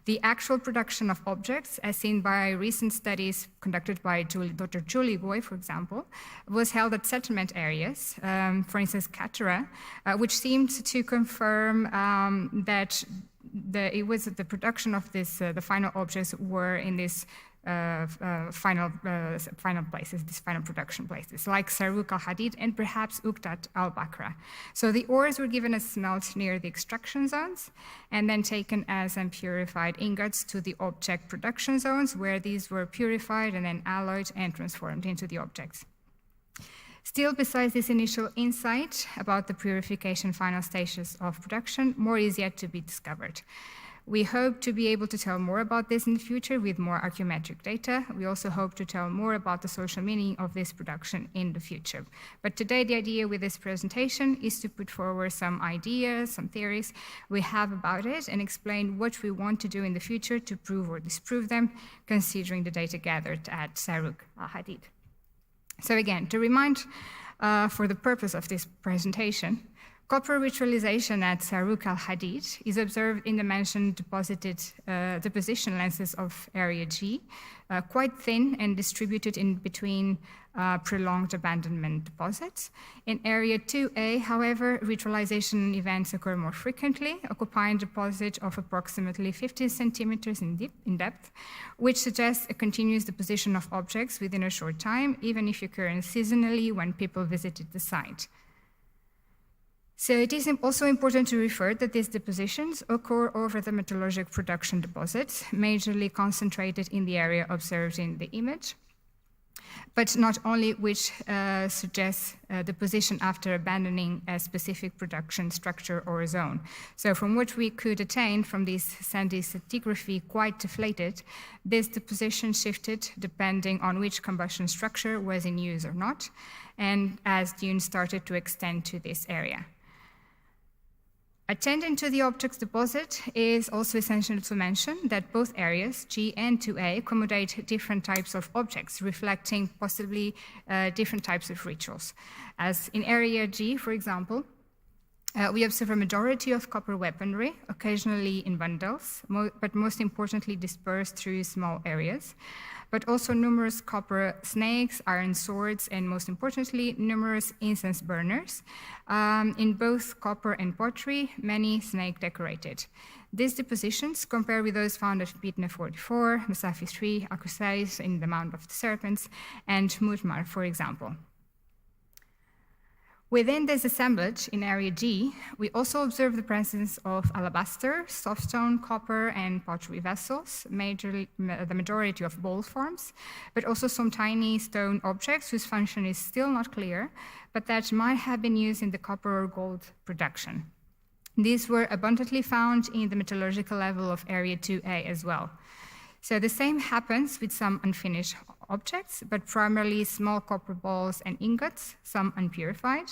The actual production of objects, as seen by recent studies conducted by Dr. Julie Goy, for example, was held at settlement areas, for instance, Katara, which seemed to confirm that the production of the final objects were in these final places, these final production places, like Sarawak al-Hadid and perhaps Uqdat al-Bakra. So the ores were given as smelt near the extraction zones and then taken as unpurified ingots to the object production zones, where these were purified and then alloyed and transformed into the objects. Still, besides this initial insight about the purification final stages of production, more is yet to be discovered. We hope to be able to tell more about this in the future with more archaeometric data. We also hope to tell more about the social meaning of this production in the future. But today, the idea with this presentation is to put forward some ideas, some theories we have about it, and explain what we want to do in the future to prove or disprove them, considering the data gathered at Sarawak al-Hadid. So again, to remind, for the purpose of this presentation, copper ritualization at Sarawak al-Hadid is observed in the mentioned deposition lenses of area G, quite thin and distributed in between prolonged abandonment deposits. In area 2A, however, ritualization events occur more frequently, occupying deposits of approximately 15 centimeters in depth, which suggests a continuous deposition of objects within a short time, even if occurring seasonally when people visited the site. So it is also important to refer that these depositions occur over the metallurgic production deposits, majorly concentrated in the area observed in the image, but not only, which suggests deposition after abandoning a specific production structure or zone. So from what we could attain from this sandy stratigraphy, quite deflated, this deposition shifted depending on which combustion structure was in use or not, and as dunes started to extend to this area. Attending to the object's deposit is also essential to mention that both areas, G and 2A, accommodate different types of objects, reflecting possibly different types of rituals. As in area G, for example, we observe a majority of copper weaponry, occasionally in bundles, but most importantly dispersed through small areas, but also numerous copper snakes, iron swords, and most importantly, numerous incense burners. In both copper and pottery, many snake decorated. These depositions compare with those found at Bitna 44, Masafi 3, Akusais in the Mount of the Serpents, and Mutmar, for example. Within this assemblage in Area G, we also observe the presence of alabaster, softstone, copper, and pottery vessels, the majority of bowl forms, but also some tiny stone objects whose function is still not clear, but that might have been used in the copper or gold production. These were abundantly found in the metallurgical level of Area 2A as well. So the same happens with some unfinished objects, but primarily small copper balls and ingots, some unpurified.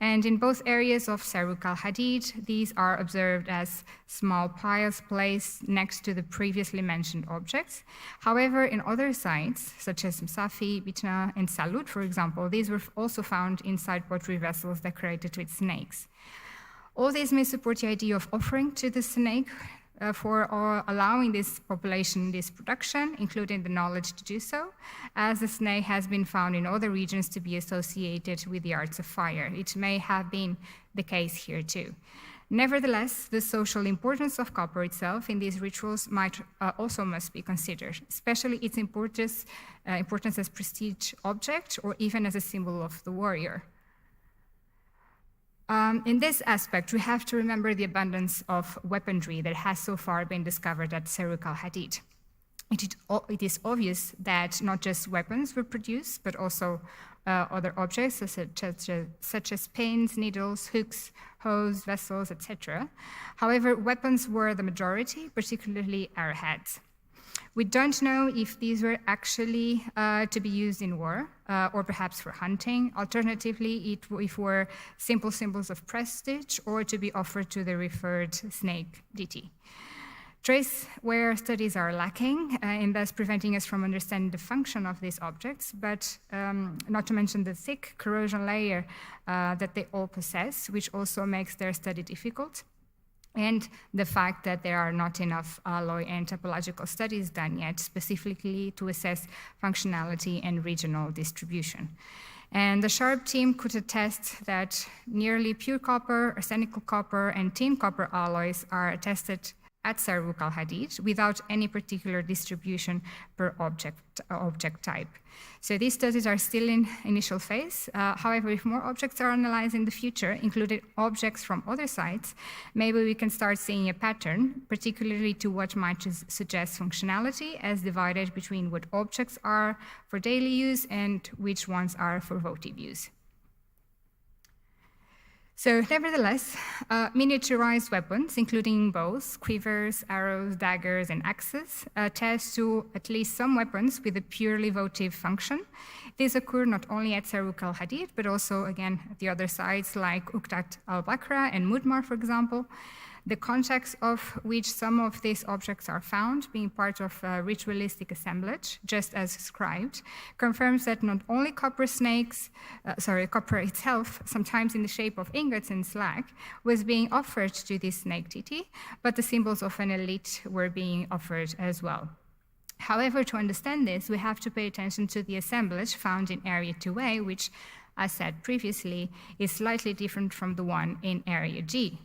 And in both areas of Saruk al-Hadid, these are observed as small piles placed next to the previously mentioned objects. However, in other sites, such as Msafi, Bitna, and Salut, for example, these were also found inside pottery vessels decorated with snakes. All this may support the idea of offering to the snake for allowing this population this production, including the knowledge to do so, as the snake has been found in other regions to be associated with the arts of fire. It may have been the case here too. Nevertheless, the social importance of copper itself in these rituals also must be considered, especially its importance as prestige object or even as a symbol of the warrior. In this aspect, we have to remember the abundance of weaponry that has so far been discovered at Saruk al-Hadid. It is obvious that not just weapons were produced, but also other objects such as pins, needles, hooks, hoes, vessels, etc. However, weapons were the majority, particularly arrowheads. We don't know if these were actually to be used in war or perhaps for hunting. Alternatively, if were simple symbols of prestige or to be offered to the referred snake deity. Trace wear studies are lacking and thus preventing us from understanding the function of these objects, but not to mention the thick corrosion layer that they all possess, which also makes their study difficult. And the fact that there are not enough alloy and topological studies done yet, specifically to assess functionality and regional distribution. And the SHARP team could attest that nearly pure copper, arsenical copper, and tin copper alloys are tested at Saruk al-Hadid without any particular distribution per object type. So these studies are still in initial phase. However, if more objects are analyzed in the future, including objects from other sites, maybe we can start seeing a pattern, particularly to what might suggest functionality as divided between what objects are for daily use and which ones are for votive use. So nevertheless, miniaturized weapons, including bows, quivers, arrows, daggers, and axes, attest to at least some weapons with a purely votive function. These occur not only at Saruk al-Hadid, but also, again, at the other sites like Uqdat al-Bakra and Mudmar, for example. The context of which some of these objects are found, being part of a ritualistic assemblage, just as described, confirms that not only copper itself, sometimes in the shape of ingots and slag, was being offered to this snake deity, but the symbols of an elite were being offered as well. However, to understand this, we have to pay attention to the assemblage found in Area 2A, which, as said previously, is slightly different from the one in Area G.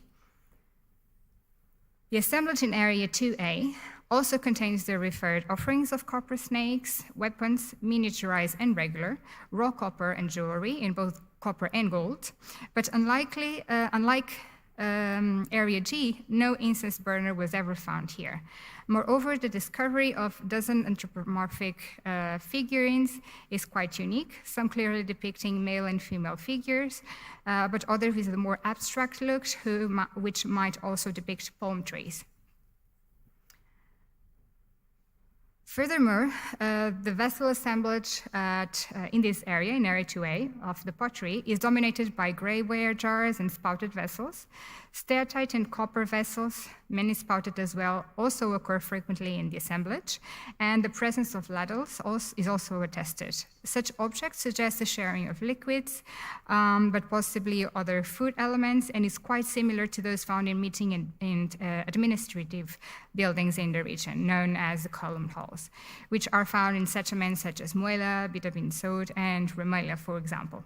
The assemblage in Area 2A also contains the referred offerings of copper snakes, weapons, miniaturized and regular, raw copper and jewelry in both copper and gold, but unlike Area G, no incense burner was ever found here. Moreover, the discovery of a dozen anthropomorphic figurines is quite unique, some clearly depicting male and female figures, but others with a more abstract look, which might also depict palm trees. Furthermore, the vessel assemblage in this area, in Area 2A of the pottery, is dominated by grey-ware jars and spouted vessels. Steatite and copper vessels, many spouted as well, also occur frequently in the assemblage, and the presence of ladles is also attested. Such objects suggest the sharing of liquids, but possibly other food elements, and is quite similar to those found in meeting and administrative buildings in the region, known as the column halls, which are found in settlements such as Muela, Bida bin Saud, and Rumaila, for example.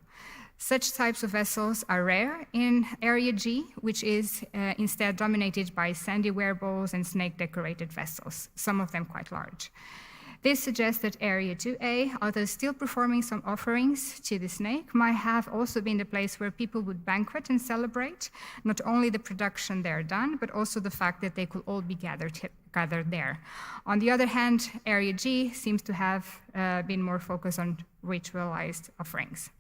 Such types of vessels are rare in Area G, which is instead dominated by sandy ware bowls and snake-decorated vessels, some of them quite large. This suggests that Area 2A, although still performing some offerings to the snake, might have also been the place where people would banquet and celebrate not only the production there done, but also the fact that they could all be gathered there. On the other hand, Area G seems to have been more focused on ritualized offerings.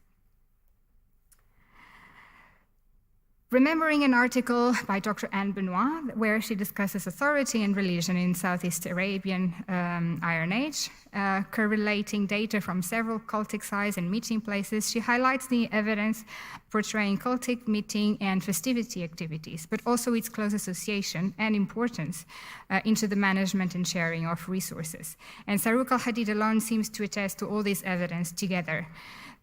Remembering an article by Dr. Anne Benoit, where she discusses authority and religion in Southeast Arabian Iron Age, correlating data from several cultic sites and meeting places, she highlights the evidence portraying cultic meeting and festivity activities, but also its close association and importance into the management and sharing of resources. And Saruq al-Hadid alone seems to attest to all this evidence together.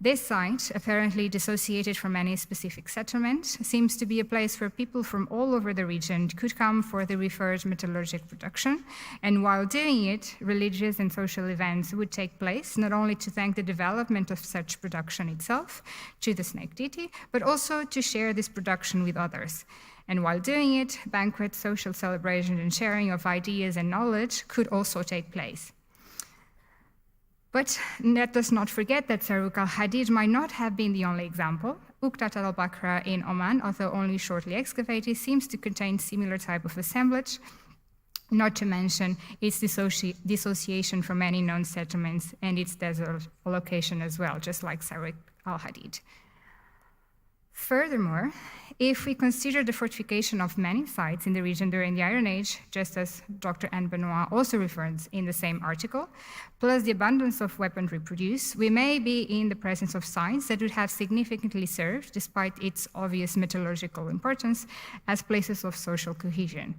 This site, apparently dissociated from any specific settlement, seems to be a place where people from all over the region could come for the referred metallurgic production, and while doing it, religious and social events would take place, not only to thank the development of such production itself to the snake deity, but also to share this production with others. And while doing it, banquets, social celebration, and sharing of ideas and knowledge could also take place. But let us not forget that Saruq al-Hadid might not have been the only example. Uqtat al-Bakra in Oman, although only shortly excavated, seems to contain similar type of assemblage, not to mention its dissociation from any known settlements and its desert location as well, just like Saruq al-Hadid. Furthermore, if we consider the fortification of many sites in the region during the Iron Age, just as Dr. Anne Benoit also refers in the same article, plus the abundance of weaponry produced, we may be in the presence of sites that would have significantly served, despite its obvious metallurgical importance, as places of social cohesion.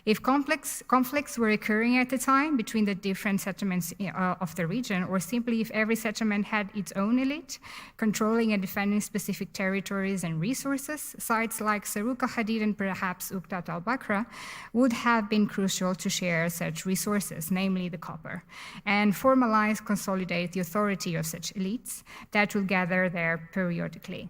If conflicts were occurring at the time between the different settlements of the region, or simply if every settlement had its own elite, controlling and defending specific territories and resources, sites like Saruq al-Hadid and perhaps Uqtat al-Bakra would have been crucial to share such resources, namely the copper, and formalize, consolidate the authority of such elites that will gather there periodically.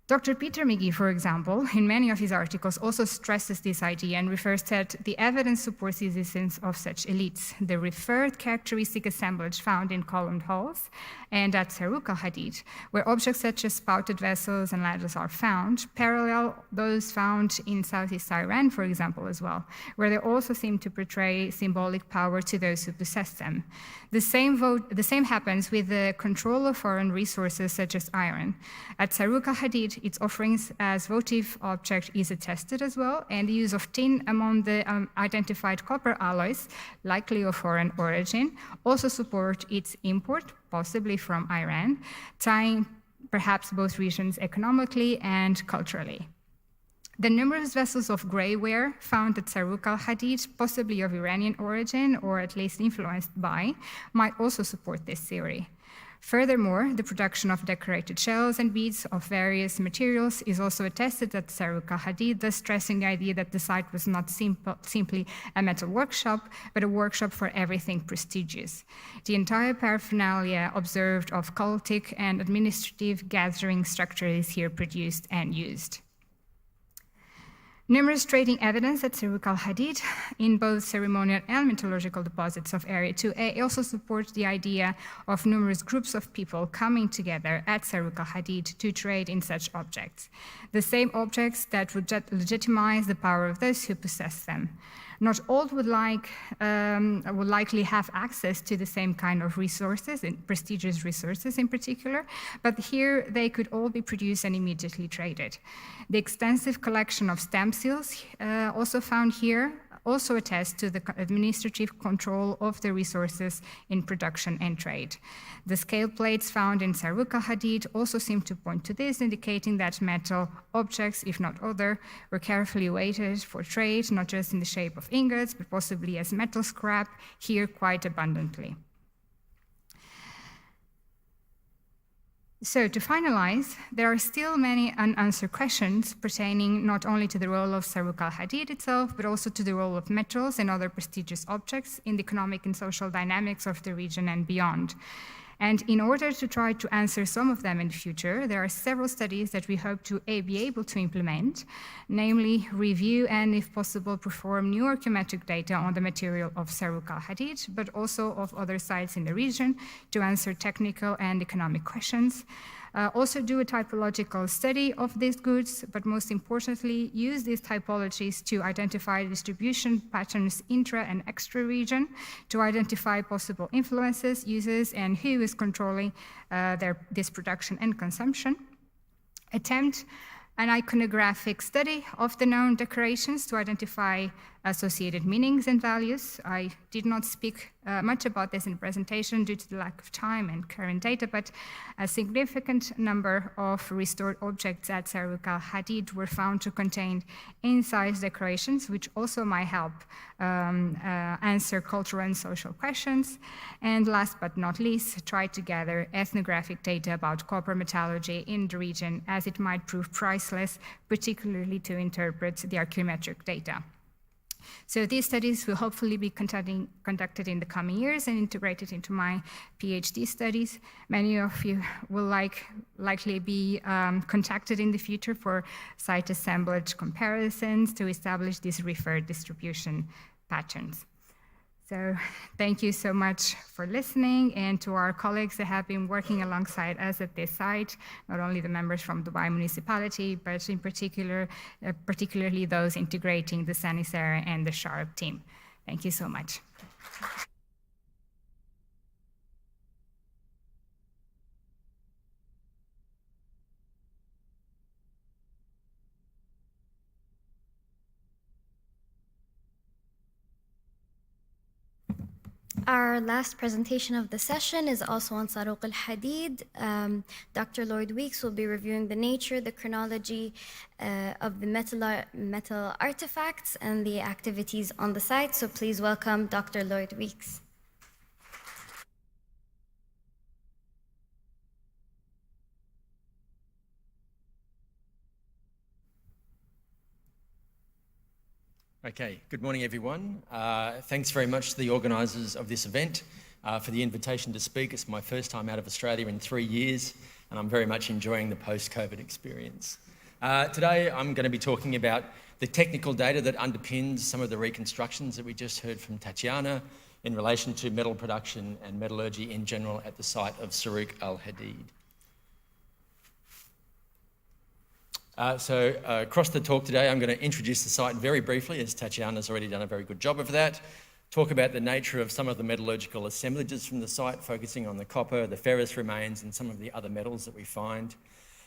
Dr. Peter McGee, for example, in many of his articles also stresses this idea and refers that the evidence supports the existence of such elites. The referred characteristic assemblage found in columned halls and at Saruq al-Hadid, where objects such as spouted vessels and ladders are found, parallel those found in Southeast Iran, for example, as well, where they also seem to portray symbolic power to those who possess them. The same happens with the control of foreign resources such as iron. At Saruq al-Hadid, its offerings as votive object is attested as well, and the use of tin among the identified copper alloys, likely of foreign origin, also support its import, possibly from Iran, tying perhaps both regions economically and culturally. The numerous vessels of greyware found at Saruq al-Hadid, possibly of Iranian origin or at least influenced by, might also support this theory. Furthermore, the production of decorated shells and beads of various materials is also attested at Saruq al-Hadid, thus stressing the idea that the site was not simply a metal workshop, but a workshop for everything prestigious. The entire paraphernalia observed of cultic and administrative gathering structure is here produced and used. Numerous trading evidence at Saruq al-Hadid in both ceremonial and metallurgical deposits of Area 2A also supports the idea of numerous groups of people coming together at Saruq al-Hadid to trade in such objects, the same objects that would legitimize the power of those who possess them. Not all would likely have access to the same kind of resources, and prestigious resources in particular, but here they could all be produced and immediately traded. The extensive collection of stamp seals also found here also attests to the administrative control of the resources in production and trade. The scale plates found in Saruq al-Hadid also seem to point to this, indicating that metal objects, if not other, were carefully weighted for trade, not just in the shape of ingots, but possibly as metal scrap, here quite abundantly. So to finalize, there are still many unanswered questions pertaining not only to the role of Saruq al-Hadid itself, but also to the role of metals and other prestigious objects in the economic and social dynamics of the region and beyond. And in order to try to answer some of them in the future, there are several studies that we hope to be able to implement, namely review and, if possible, perform new archaeometric data on the material of Saruk al-Hadid, but also of other sites in the region to answer technical and economic questions. Also do a typological study of these goods, but most importantly, use these typologies to identify distribution patterns intra and extra-region, to identify possible influences, uses, and who is controlling this production and consumption. Attempt an iconographic study of the known decorations to identify associated meanings and values. I did not speak much about this in the presentation due to the lack of time and current data, but a significant number of restored objects at Saruk al-Hadid were found to contain incised decorations, which also might help answer cultural and social questions. And last but not least, try to gather ethnographic data about copper metallurgy in the region, as it might prove priceless, particularly to interpret the archaeometric data. So these studies will hopefully be conducted in the coming years and integrated into my PhD studies. Many of you will likely be contacted in the future for site assemblage comparisons to establish these referred distribution patterns. So thank you so much for listening, and to our colleagues that have been working alongside us at this site, not only the members from Dubai municipality, but in particular, particularly those integrating the Sanisara and the Sharp team. Thank you so much. Our last presentation of the session is also on Saruk al-Hadid. Dr. Lloyd Weeks will be reviewing the nature, the chronology of the metal artifacts and the activities on the site. So please welcome Dr. Lloyd Weeks. Okay, good morning everyone. Thanks very much to the organisers of this event for the invitation to speak. It's my first time out of Australia in 3 years, and I'm very much enjoying the post-COVID experience. Today I'm going to be talking about the technical data that underpins some of the reconstructions that we just heard from Tatiana in relation to metal production and metallurgy in general at the site of Saruk al-Hadid. So across the talk today, I'm going to introduce the site very briefly, as Tatiana's already done a very good job of that. Talk about the nature of some of the metallurgical assemblages from the site, focusing on the copper, the ferrous remains, and some of the other metals that we find.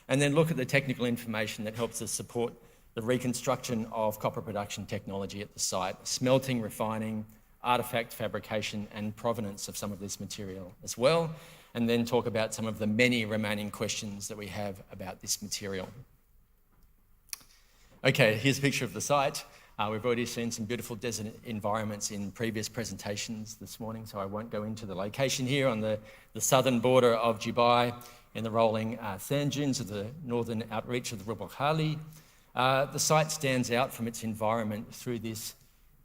And then look at the technical information that helps us support the reconstruction of copper production technology at the site, smelting, refining, artefact fabrication, and provenance of some of this material as well. And then talk about some of the many remaining questions that we have about this material. Okay, here's a picture of the site. We've already seen some beautiful desert environments in previous presentations this morning, so I won't go into the location here on the southern border of Dubai in the rolling sand dunes of the northern outreach of the Rub al Khali. The site stands out from its environment through this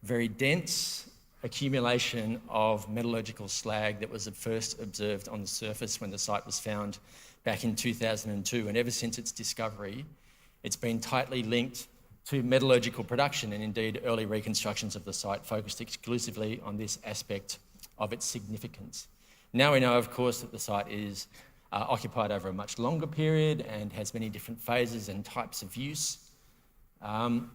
very dense accumulation of metallurgical slag that was at first observed on the surface when the site was found back in 2002, and ever since its discovery, it's been tightly linked to metallurgical production, and indeed early reconstructions of the site focused exclusively on this aspect of its significance. Now we know, of course, that the site is occupied over a much longer period and has many different phases and types of use. When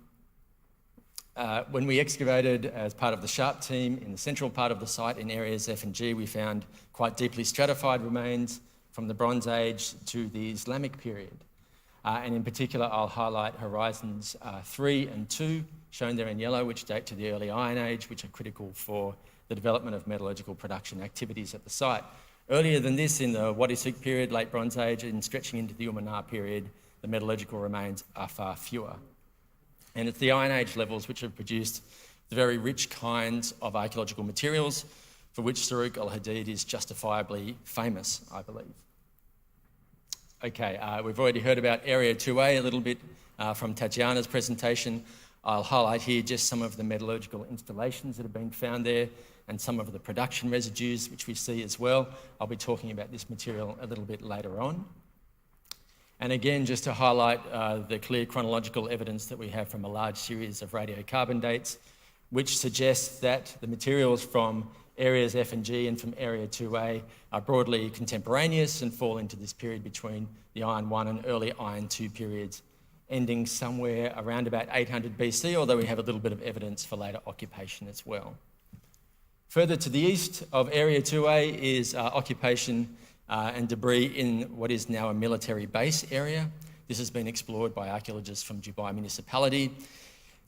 we excavated as part of the Sharp team in the central part of the site in areas F and G, we found quite deeply stratified remains from the Bronze Age to the Islamic period. And in particular, I'll highlight horizons 3 and 2, shown there in yellow, which date to the early Iron Age, which are critical for the development of metallurgical production activities at the site. Earlier than this, in the Wadi Suk period, late Bronze Age, and stretching into the Umanar period, the metallurgical remains are far fewer. And it's the Iron Age levels which have produced the very rich kinds of archaeological materials for which Saruk al-Hadid is justifiably famous, I believe. Okay, we've already heard about Area 2A a little bit from Tatiana's presentation. I'll highlight here just some of the metallurgical installations that have been found there, and some of the production residues, which we see as well. I'll be talking about this material a little bit later on. And again, just to highlight the clear chronological evidence that we have from a large series of radiocarbon dates, which suggests that the materials from areas F and G and from area 2A are broadly contemporaneous and fall into this period between the Iron 1 and early Iron 2 periods, ending somewhere around about 800 BC, although we have a little bit of evidence for later occupation as well. Further to the east of area 2A is occupation and debris in what is now a military base area. This has been explored by archaeologists from Dubai municipality.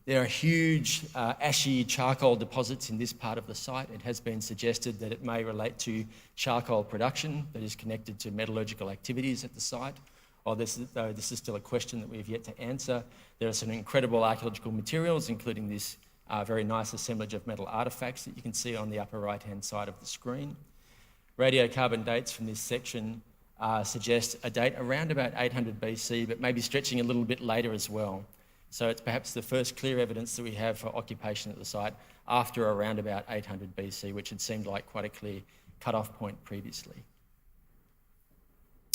There are huge ashy charcoal deposits in this part of the site. It has been suggested that it may relate to charcoal production that is connected to metallurgical activities at the site. Though this is still a question that we have yet to answer. There are some incredible archaeological materials, including this very nice assemblage of metal artefacts that you can see on the upper right-hand side of the screen. Radiocarbon dates from this section suggest a date around about 800 BC, but maybe stretching a little bit later as well. So it's perhaps the first clear evidence that we have for occupation at the site after around about 800 BC, which had seemed like quite a clear cut-off point previously.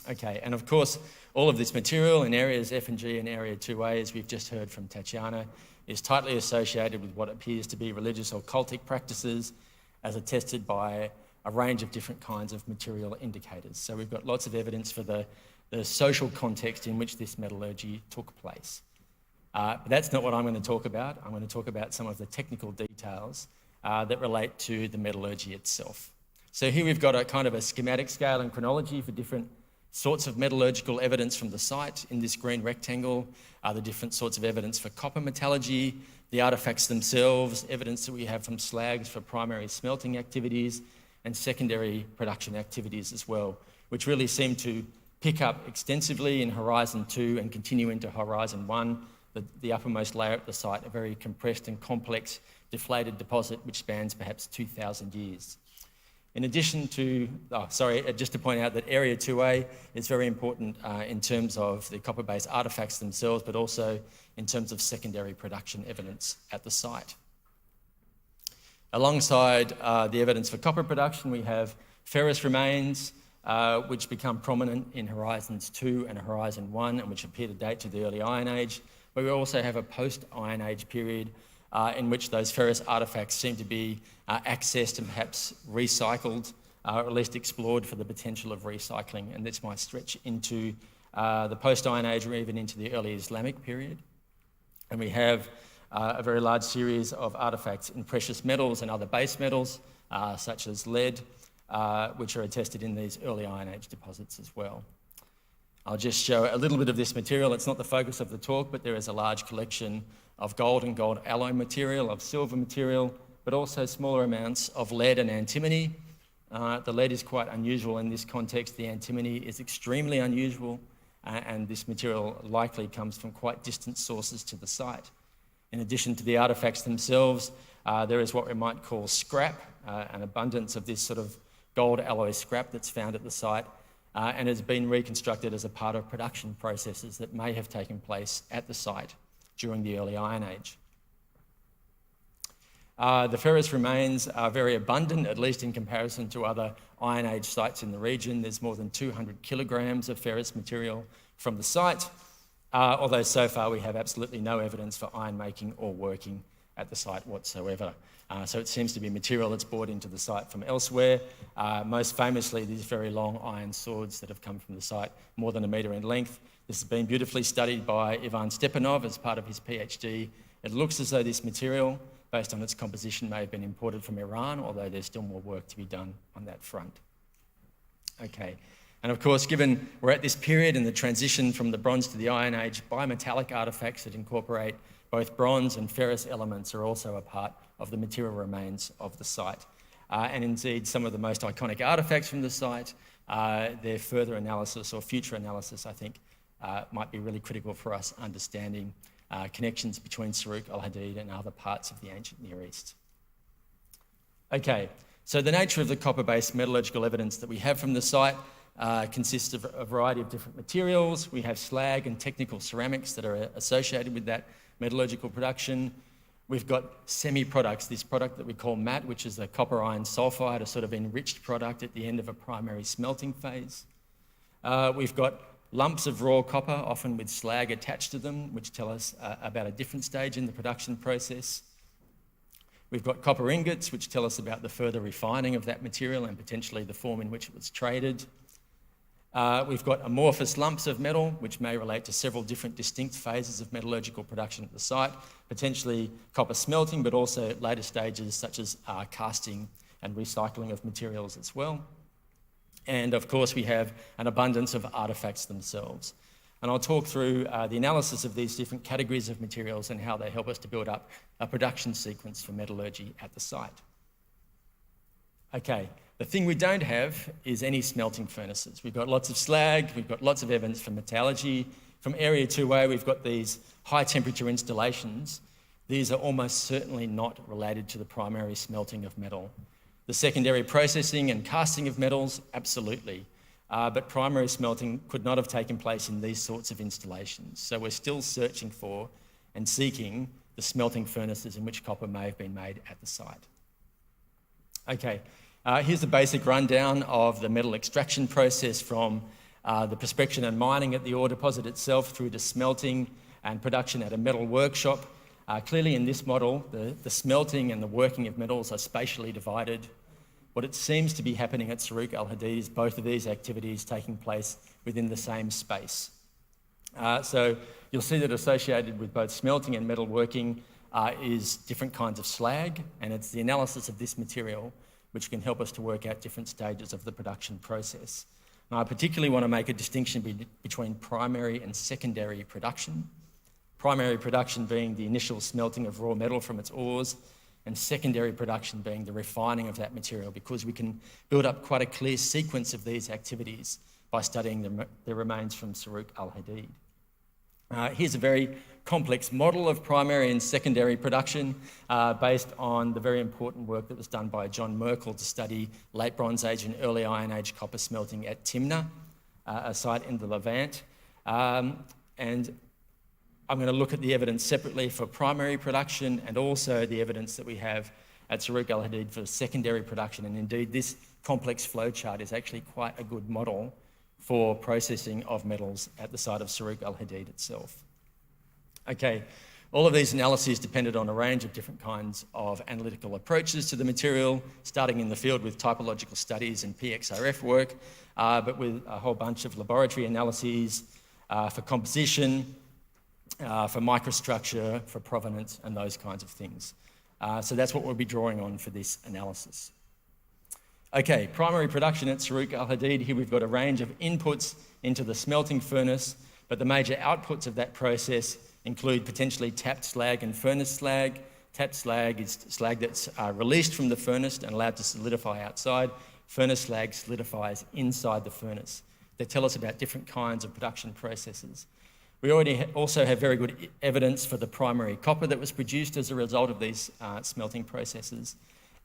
Okay, and of course, all of this material in areas F and G and area 2A, as we've just heard from Tatiana, is tightly associated with what appears to be religious or cultic practices, as attested by a range of different kinds of material indicators. So we've got lots of evidence for the social context in which this metallurgy took place. But that's not what I'm going to talk about. I'm going to talk about some of the technical details that relate to the metallurgy itself. So here we've got a kind of a schematic scale and chronology for different sorts of metallurgical evidence from the site. In this green rectangle are the different sorts of evidence for copper metallurgy, the artefacts themselves, evidence that we have from slags for primary smelting activities, and secondary production activities as well, which really seem to pick up extensively in Horizon 2 and continue into Horizon 1. The uppermost layer at the site, a very compressed and complex deflated deposit which spans perhaps 2,000 years. In addition to, just to point out that Area 2A is very important in terms of the copper-based artefacts themselves, but also in terms of secondary production evidence at the site. Alongside the evidence for copper production, we have ferrous remains, which become prominent in Horizons 2 and Horizon 1, and which appear to date to the early Iron Age. But we also have a post-Iron Age period in which those ferrous artefacts seem to be accessed and perhaps recycled, or at least explored for the potential of recycling. And this might stretch into the post-Iron Age or even into the early Islamic period. And we have a very large series of artefacts in precious metals and other base metals, such as lead, which are attested in these early Iron Age deposits as well. I'll just show a little bit of this material. It's not the focus of the talk, but there is a large collection of gold and gold alloy material, of silver material, but also smaller amounts of lead and antimony. The lead is quite unusual in this context. The antimony is extremely unusual, and this material likely comes from quite distant sources to the site. In addition to the artefacts themselves, there is what we might call scrap, an abundance of this sort of gold alloy scrap that's found at the site, and has been reconstructed as a part of production processes that may have taken place at the site during the early Iron Age. The ferrous remains are very abundant, at least in comparison to other Iron Age sites in the region. There's more than 200 kilograms of ferrous material from the site, although so far we have absolutely no evidence for iron making or working at the site whatsoever. So it seems to be material that's brought into the site from elsewhere, most famously these very long iron swords that have come from the site, more than 1 metre in length. This has been beautifully studied by Ivan Stepanov as part of his PhD. It looks as though this material, based on its composition, may have been imported from Iran, although there's still more work to be done on that front. Okay, and of course, given we're at this period in the transition from the Bronze to the Iron Age, bimetallic artefacts that incorporate both bronze and ferrous elements are also a part of the material remains of the site. And indeed, some of the most iconic artefacts from the site, their further analysis or future analysis, I think, might be really critical for us understanding connections between Saruk al-Hadid and other parts of the ancient Near East. Okay, so the nature of the copper-based metallurgical evidence that we have from the site consists of a variety of different materials. We have slag and technical ceramics that are associated with that metallurgical production. We've got semi-products, this product that we call matte, which is a copper iron sulfide, a sort of enriched product at the end of a primary smelting phase. We've got lumps of raw copper, often with slag attached to them, which tell us about a different stage in the production process. We've got copper ingots, which tell us about the further refining of that material and potentially the form in which it was traded. We've got amorphous lumps of metal, which may relate to several different distinct phases of metallurgical production at the site, potentially copper smelting, but also later stages such as casting and recycling of materials as well. And of course, we have an abundance of artefacts themselves. And I'll talk through the analysis of these different categories of materials and how they help us to build up a production sequence for metallurgy at the site. Okay, the thing we don't have is any smelting furnaces. We've got lots of slag, we've got lots of evidence for metallurgy. From Area 2A, we've got these high temperature installations. These are almost certainly not related to the primary smelting of metal. The secondary processing and casting of metals, absolutely. But primary smelting could not have taken place in these sorts of installations. So we're still searching for and seeking the smelting furnaces in which copper may have been made at the site. Okay, here's a basic rundown of the metal extraction process from the prospection and mining at the ore deposit itself through to smelting and production at a metal workshop. Clearly in this model, the smelting and the working of metals are spatially divided. What it seems to be happening at Saruq al-Hadid is both of these activities taking place within the same space. So you'll see that associated with both smelting and metalworking is different kinds of slag, and it's the analysis of this material which can help us to work out different stages of the production process. Now, I particularly want to make a distinction between primary and secondary production. Primary production being the initial smelting of raw metal from its ores, and secondary production being the refining of that material, because we can build up quite a clear sequence of these activities by studying the remains from Saruq al-Hadid. Here's a very complex model of primary and secondary production based on the very important work that was done by John Merkel to study late Bronze Age and early Iron Age copper smelting at Timna, a site in the Levant. And I'm going to look at the evidence separately for primary production and also the evidence that we have at Saruq al-Hadid for secondary production. And indeed, this complex flow chart is actually quite a good model for processing of metals at the site of Saruq al-Hadid itself. Okay, all of these analyses depended on a range of different kinds of analytical approaches to the material, starting in the field with typological studies and PXRF work, but with a whole bunch of laboratory analyses for composition, for microstructure, for provenance, and those kinds of things. So that's what we'll be drawing on for this analysis. Okay, primary production at Saruq al-Hadid. Here we've got a range of inputs into the smelting furnace, but the major outputs of that process include potentially tapped slag and furnace slag. Tapped slag is slag that's released from the furnace and allowed to solidify outside. Furnace slag solidifies inside the furnace. They tell us about different kinds of production processes. We also have very good evidence for the primary copper that was produced as a result of these smelting processes,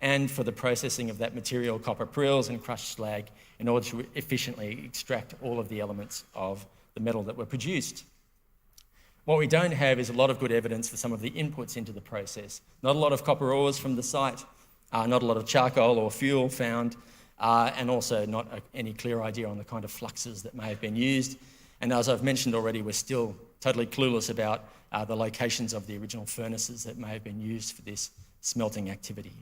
and for the processing of that material, copper prills and crushed slag, in order to efficiently extract all of the elements of the metal that were produced. What we don't have is a lot of good evidence for some of the inputs into the process. Not a lot of copper ores from the site, not a lot of charcoal or fuel found, and also not any clear idea on the kind of fluxes that may have been used. And as I've mentioned already, we're still totally clueless about the locations of the original furnaces that may have been used for this smelting activity.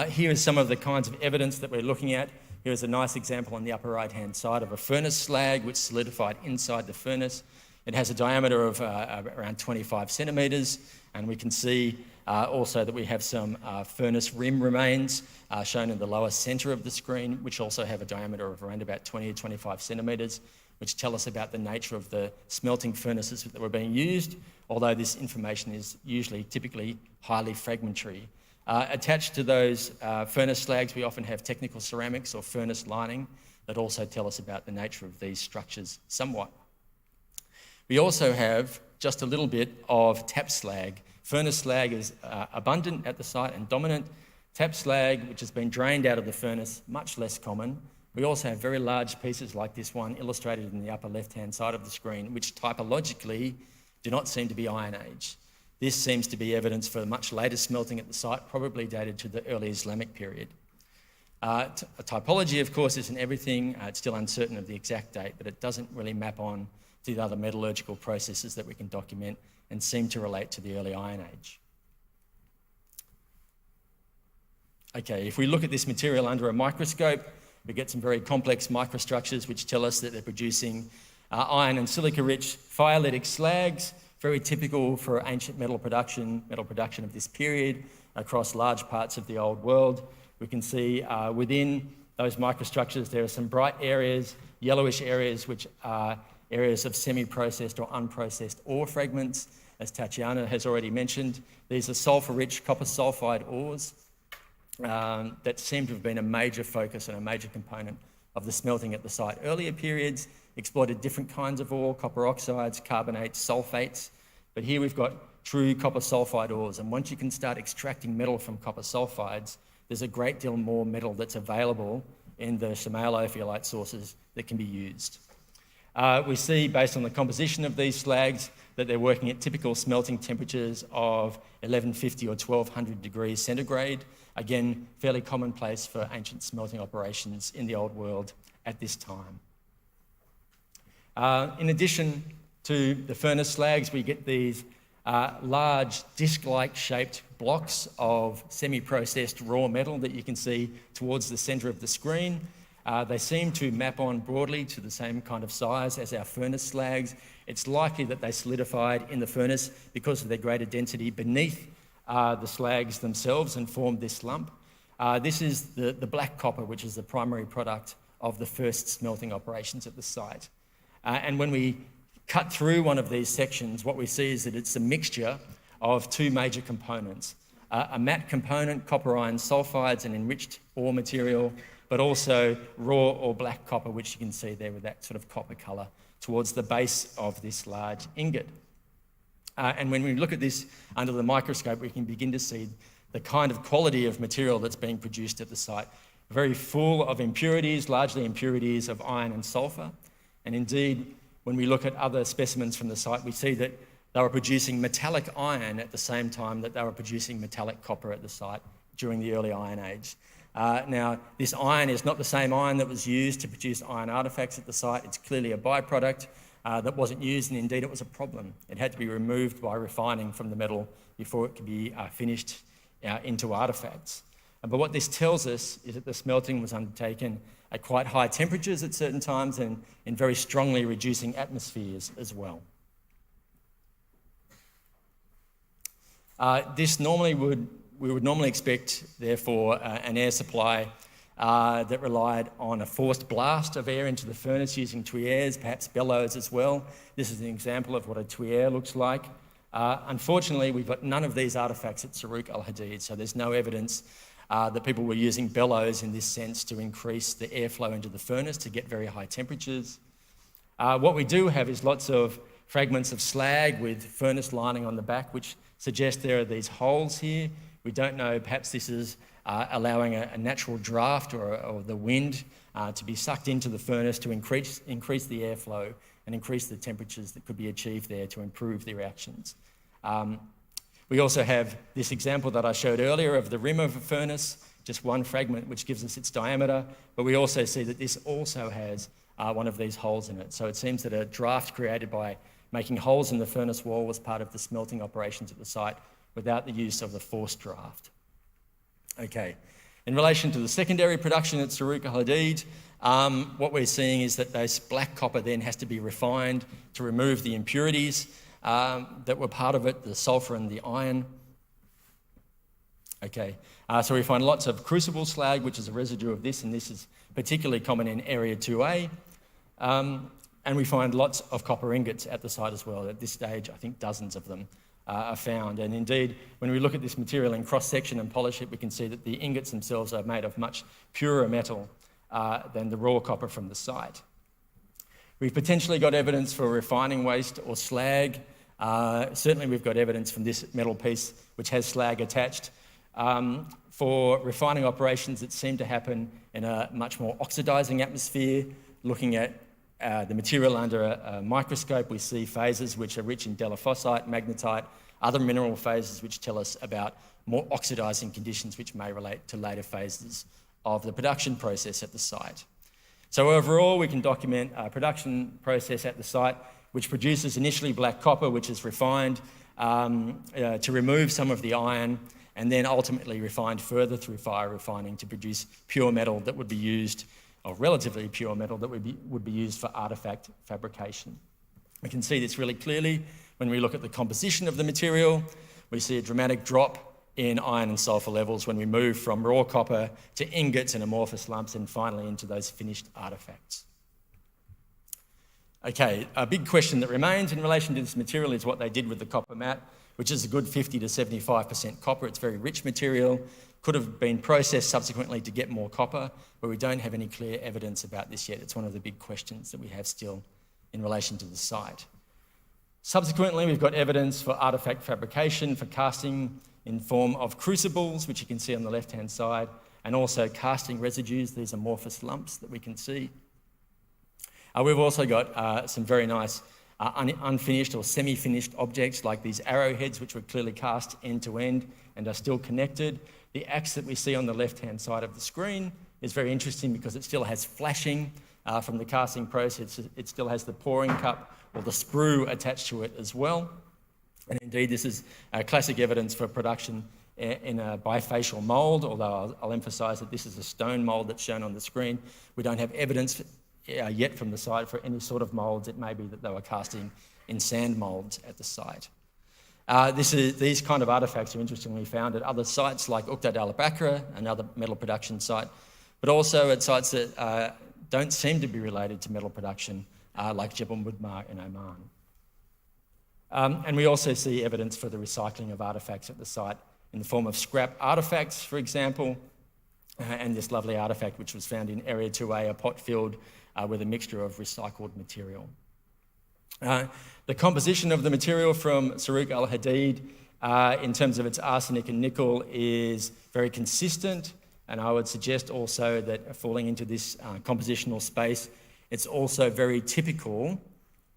Here is some of the kinds of evidence that we're looking at. Here's a nice example on the upper right-hand side of a furnace slag which solidified inside the furnace. It has a diameter of around 25 centimetres, and we can see also that we have some furnace rim remains shown in the lower centre of the screen, which also have a diameter of around about 20 to 25 centimetres, which tell us about the nature of the smelting furnaces that were being used, although this information is typically highly fragmentary. Attached to those furnace slags, we often have technical ceramics or furnace lining that also tell us about the nature of these structures somewhat. We also have just a little bit of tap slag. Furnace slag is abundant at the site and dominant. Tap slag, which has been drained out of the furnace, much less common. We also have very large pieces like this one illustrated in the upper left-hand side of the screen, which typologically do not seem to be Iron Age. This seems to be evidence for much later smelting at the site, probably dated to the early Islamic period. A typology, of course, isn't everything. It's still uncertain of the exact date, but it doesn't really map on to the other metallurgical processes that we can document and seem to relate to the early Iron Age. Okay, if we look at this material under a microscope, we get some very complex microstructures which tell us that they're producing iron and silica-rich phyalitic slags, very typical for ancient metal production of this period across large parts of the old world. We can see within those microstructures there are some bright areas, yellowish areas, which are areas of semi-processed or unprocessed ore fragments. As Tatiana has already mentioned, these are sulfur-rich copper sulfide ores that seem to have been a major focus and a major component of the smelting at the site. Earlier periods exploited different kinds of ore, copper oxides, carbonates, sulfates, but here we've got true copper sulfide ores, and once you can start extracting metal from copper sulfides, there's a great deal more metal that's available in the shale-ophiolite sources that can be used. We see, based on the composition of these slags, that they're working at typical smelting temperatures of 1150 or 1200 degrees centigrade. Again, fairly commonplace for ancient smelting operations in the old world at this time. In addition to the furnace slags, we get these large disc-like shaped blocks of semi-processed raw metal that you can see towards the centre of the screen. They seem to map on broadly to the same kind of size as our furnace slags. It's likely that they solidified in the furnace because of their greater density beneath the slags themselves and formed this lump. This is the black copper, which is the primary product of the first smelting operations at the site. And when we cut through one of these sections, what we see is that it's a mixture of two major components. A matte component, copper iron sulfides, and enriched ore material, but also raw or black copper, which you can see there with that sort of copper colour towards the base of this large ingot. And when we look at this under the microscope, we can begin to see the kind of quality of material that's being produced at the site. Very full of impurities, largely impurities of iron and sulphur. And indeed, when we look at other specimens from the site, we see that they were producing metallic iron at the same time that they were producing metallic copper at the site during the early Iron Age. Now, this iron is not the same iron that was used to produce iron artefacts at the site. It's clearly a byproduct that wasn't used, and indeed it was a problem. It had to be removed by refining from the metal before it could be finished into artefacts. But what this tells us is that the smelting was undertaken at quite high temperatures at certain times and in very strongly reducing atmospheres as well. We would normally expect, therefore, an air supply that relied on a forced blast of air into the furnace using tuyères, perhaps bellows as well. This is an example of what a tuyère looks like. Unfortunately, we've got none of these artefacts at Saruq al-Hadid, so there's no evidence that people were using bellows in this sense to increase the airflow into the furnace to get very high temperatures. What we do have is lots of fragments of slag with furnace lining on the back, which suggest there are these holes here. We don't know, perhaps this is allowing a natural draft or the wind to be sucked into the furnace to increase the airflow and increase the temperatures that could be achieved there to improve the reactions. We also have this example that I showed earlier of the rim of a furnace, just one fragment which gives us its diameter, but we also see that this also has one of these holes in it. So it seems that a draft created by making holes in the furnace wall was part of the smelting operations at the site without the use of the forced draft. Okay, in relation to the secondary production at Saruq al-Hadid, what we're seeing is that this black copper then has to be refined to remove the impurities that were part of it, the sulphur and the iron. Okay, so we find lots of crucible slag, which is a residue of this, and this is particularly common in Area 2A. And we find lots of copper ingots at the site as well. At this stage, I think dozens of them are found. And indeed, when we look at this material in cross-section and polish it, we can see that the ingots themselves are made of much purer metal than the raw copper from the site. We've potentially got evidence for refining waste or slag. Certainly we've got evidence from this metal piece which has slag attached. For refining operations that seem to happen in a much more oxidizing atmosphere. Looking at the material under a microscope, we see phases which are rich in delaphosite, magnetite, other mineral phases which tell us about more oxidizing conditions which may relate to later phases of the production process at the site. So overall, we can document a production process at the site which produces initially black copper, which is refined to remove some of the iron, and then ultimately refined further through fire refining to produce pure metal that would be used, or relatively pure metal that would be used for artifact fabrication. We can see this really clearly when we look at the composition of the material. We see a dramatic drop in iron and sulfur levels when we move from raw copper to ingots and amorphous lumps and finally into those finished artifacts. Okay, a big question that remains in relation to this material is what they did with the copper matte, which is a good 50 to 75% copper. It's very rich material, could have been processed subsequently to get more copper, but we don't have any clear evidence about this yet. It's one of the big questions that we have still in relation to the site. Subsequently, we've got evidence for artifact fabrication, for casting in form of crucibles, which you can see on the left-hand side, and also casting residues, these amorphous lumps that we can see. We've also got some very nice unfinished or semi-finished objects like these arrowheads, which were clearly cast end to end and are still connected. The axe that we see on the left-hand side of the screen is very interesting because it still has flashing from the casting process. It still has the pouring cup or the sprue attached to it as well. And indeed, this is classic evidence for production in a bifacial mould, although I'll emphasise that this is a stone mould that's shown on the screen. We don't have evidence yet from the site for any sort of moulds. It may be that they were casting in sand moulds at the site. These kind of artefacts are interestingly found at other sites like Uqtad al-Bakra, another metal production site, but also at sites that don't seem to be related to metal production, like Jebel Mudmar in Oman. And we also see evidence for the recycling of artefacts at the site in the form of scrap artefacts, for example, and this lovely artefact which was found in Area 2A, a pot filled with a mixture of recycled material. The composition of the material from Saruq al-Hadid in terms of its arsenic and nickel is very consistent, and I would suggest also that falling into this compositional space, it's also very typical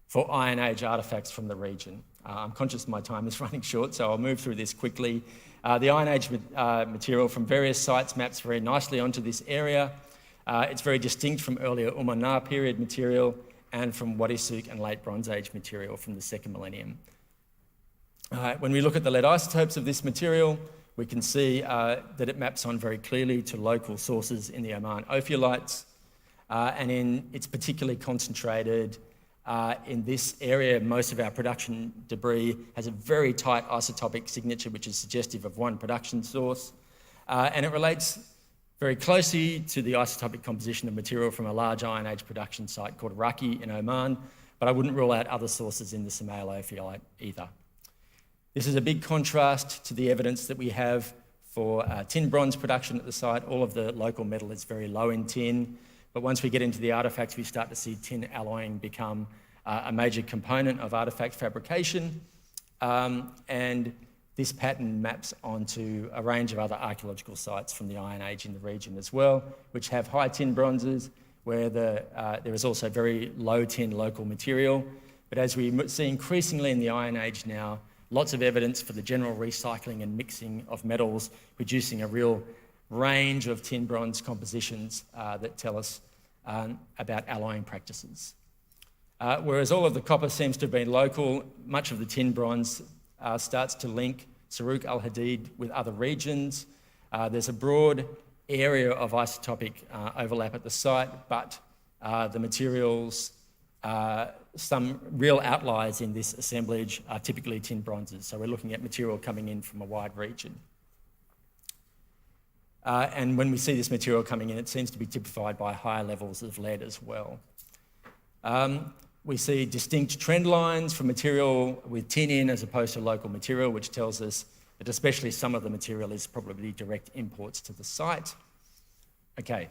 for Iron Age artefacts from the region. I'm conscious my time is running short, so I'll move through this quickly. The Iron Age material from various sites maps very nicely onto this area. It's very distinct from earlier Umayyad period material and from Wadi Suk and late Bronze Age material from the second millennium. When we look at the lead isotopes of this material, we can see that it maps on very clearly to local sources in the Oman ophiolites, and it's particularly concentrated in this area. Most of our production debris has a very tight isotopic signature, which is suggestive of one production source, and it relates very closely to the isotopic composition of material from a large Iron Age production site called Raqi in Oman, but I wouldn't rule out other sources in the Somail ophiolite either. This is a big contrast to the evidence that we have for tin bronze production at the site. All of the local metal is very low in tin, but once we get into the artefacts, we start to see tin alloying become a major component of artefact fabrication, and this pattern maps onto a range of other archaeological sites from the Iron Age in the region as well, which have high tin bronzes, where there is also very low tin local material. But as we see increasingly in the Iron Age now, lots of evidence for the general recycling and mixing of metals, producing a real range of tin bronze compositions that tell us about alloying practices. Whereas all of the copper seems to have been local, much of the tin bronze starts to link Saruq al-Hadid with other regions. There's a broad area of isotopic overlap at the site, but the materials, some real outliers in this assemblage are typically tin bronzes. So we're looking at material coming in from a wide region. And when we see this material coming in, it seems to be typified by higher levels of lead as well. We see distinct trend lines for material with tin in as opposed to local material, which tells us that especially some of the material is probably direct imports to the site. Okay,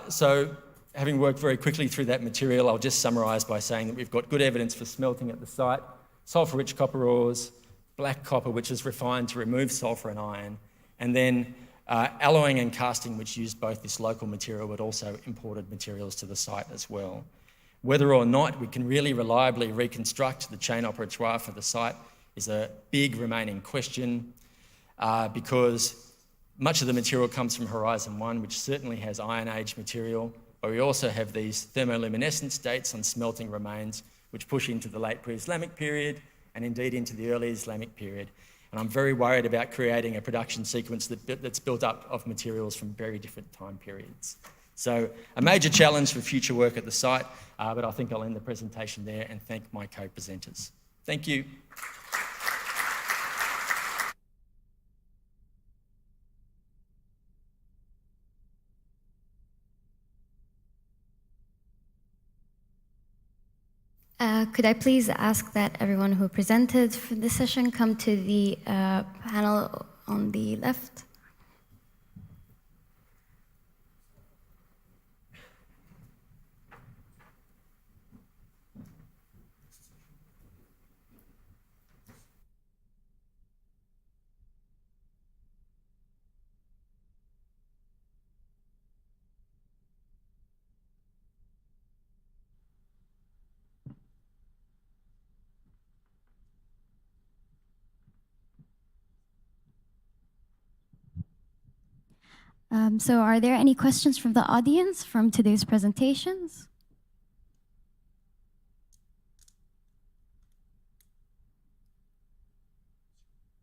so having worked very quickly through that material, I'll just summarise by saying that we've got good evidence for smelting at the site, sulphur-rich copper ores, black copper, which is refined to remove sulphur and iron, and then alloying and casting, which used both this local material but also imported materials to the site as well. Whether or not we can really reliably reconstruct the chain operatoire for the site is a big remaining question because much of the material comes from Horizon 1, which certainly has Iron Age material, but we also have these thermoluminescence dates on smelting remains, which push into the late pre-Islamic period and indeed into the early Islamic period. And I'm very worried about creating a production sequence that's built up of materials from very different time periods. So a major challenge for future work at the site, but I think I'll end the presentation there and thank my co-presenters. Thank you. Could I please ask that everyone who presented for this session come to the panel on the left? So are there any questions from the audience from today's presentations?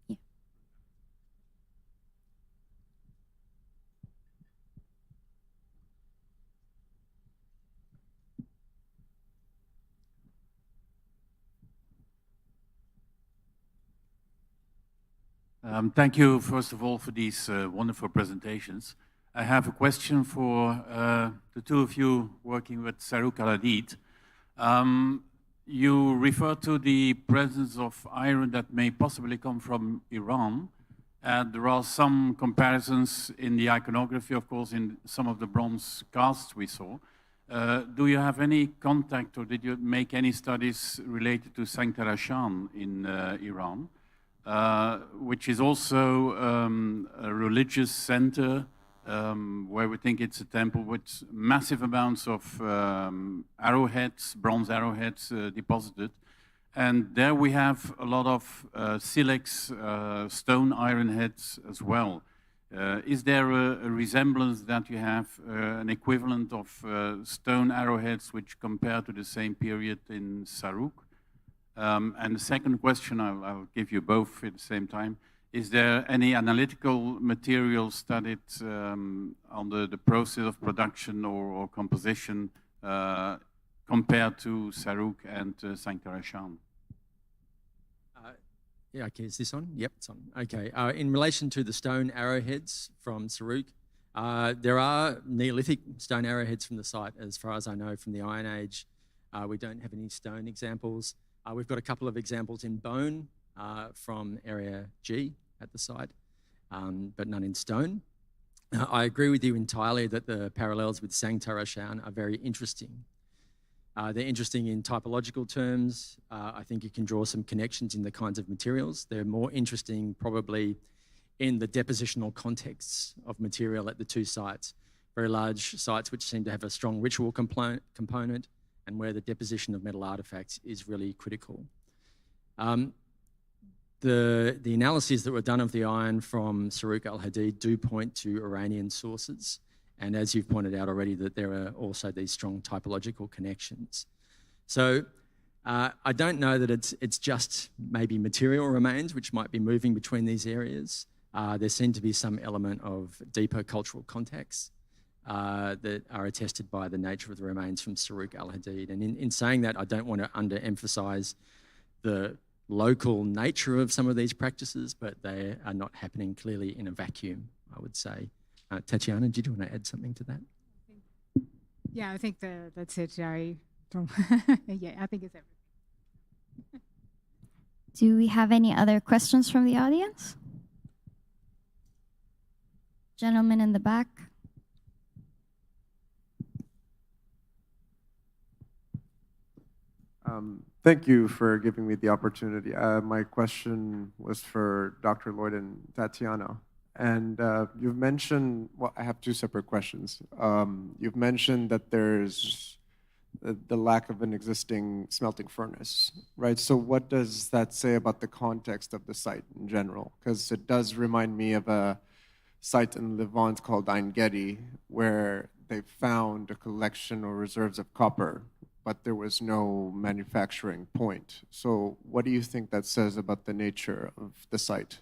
Yeah. Thank you, first of all, for these wonderful presentations. I have a question for the two of you working with Sarouk al-Hadid. You refer to the presence of iron that may possibly come from Iran. And there are some comparisons in the iconography, of course, in some of the bronze casts we saw. Do you have any contact or did you make any studies related to Sanktarashan in Iran? Which is also a religious center where we think it's a temple with massive amounts of arrowheads, bronze arrowheads deposited. And there we have a lot of silex stone iron heads as well. Is there a resemblance that you have, an equivalent of stone arrowheads which compare to the same period in Sarouk? And the second question, I'll give you both at the same time. Is there any analytical material studied on the process of production or composition compared to Sarouk and Sanktarashan? Yeah, okay, is this on? Yep, it's on. Okay, in relation to the stone arrowheads from Sarouk, there are Neolithic stone arrowheads from the site, as far as I know, from the Iron Age. We don't have any stone examples. We've got a couple of examples in bone from area G at the site, but none in stone. I agree with you entirely that the parallels with Sanktarashan are very interesting. They're interesting in typological terms. I think you can draw some connections in the kinds of materials. They're more interesting probably in the depositional contexts of material at the two sites. Very large sites which seem to have a strong ritual component and where the deposition of metal artifacts is really critical. The analyses that were done of the iron from Sarouk al-Hadid do point to Iranian sources. And as you've pointed out already, that there are also these strong typological connections. So I don't know that it's just maybe material remains which might be moving between these areas. There seem to be some element of deeper cultural contexts that are attested by the nature of the remains from Sarouk al-Hadid. And in saying that, I don't want to underemphasize the local nature of some of these practices, but they are not happening clearly in a vacuum, I would say. Tatiana, did you want to add something to that? Yeah, I think that's it. Yeah, I think it's everything. Do we have any other questions from the audience? Gentleman in the back. Thank you for giving me the opportunity. My question was for Dr. Lloyd and Tatiana. And you've mentioned, well, I have two separate questions. You've mentioned that there's the lack of an existing smelting furnace, right? So what does that say about the context of the site in general? Because it does remind me of a site in Levant called Ein Gedi, where they found a collection or reserves of copper, but there was no manufacturing point. So what do you think that says about the nature of the site?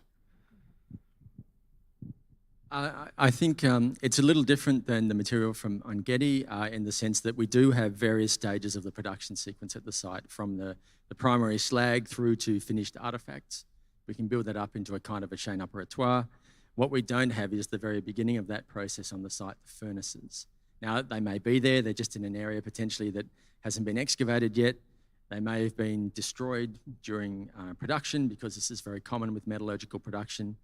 I think it's a little different than the material from Ein Gedi in the sense that we do have various stages of the production sequence at the site, from the primary slag through to finished artifacts. We can build that up into a kind of a chain operatoire. What we don't have is the very beginning of that process on the site, the furnaces. Now, they may be there, they're just in an area potentially that hasn't been excavated yet. They may have been destroyed during production, because this is very common with metallurgical production.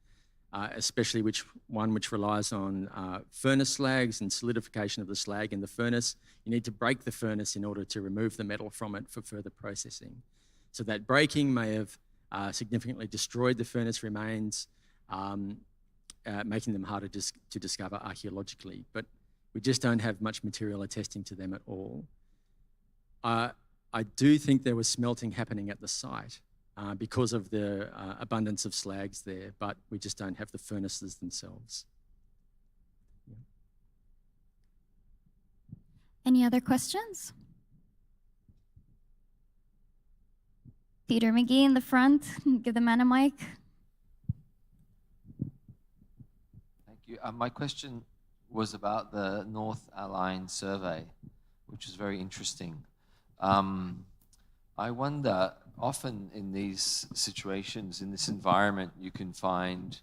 Especially one which relies on furnace slags and solidification of the slag in the furnace. You need to break the furnace in order to remove the metal from it for further processing. So that breaking may have significantly destroyed the furnace remains, making them harder to discover archaeologically. But we just don't have much material attesting to them at all. I do think there was smelting happening at the site, because of the abundance of slags there, but we just don't have the furnaces themselves. Yeah. Any other questions? Peter McGee in the front, give the man a mic. Thank you. My question was about the North Align survey, which is very interesting. I wonder, often in these situations, in this environment, you can find,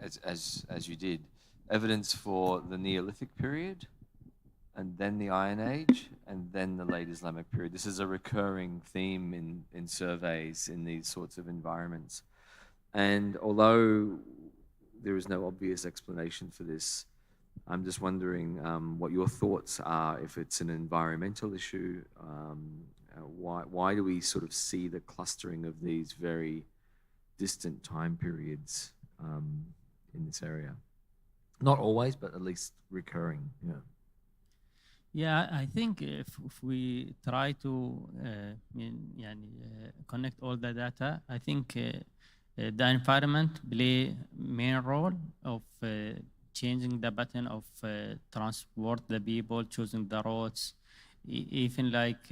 as you did, evidence for the Neolithic period, and then the Iron Age, and then the late Islamic period. This is a recurring theme in surveys in these sorts of environments. And although there is no obvious explanation for this, I'm just wondering what your thoughts are, if it's an environmental issue. Why do we sort of see the clustering of these very distant time periods in this area? Not always, but at least recurring. Yeah. Yeah, I think if we try to connect all the data, I think the environment play main role of changing the pattern of transport, the people, choosing the roads, even like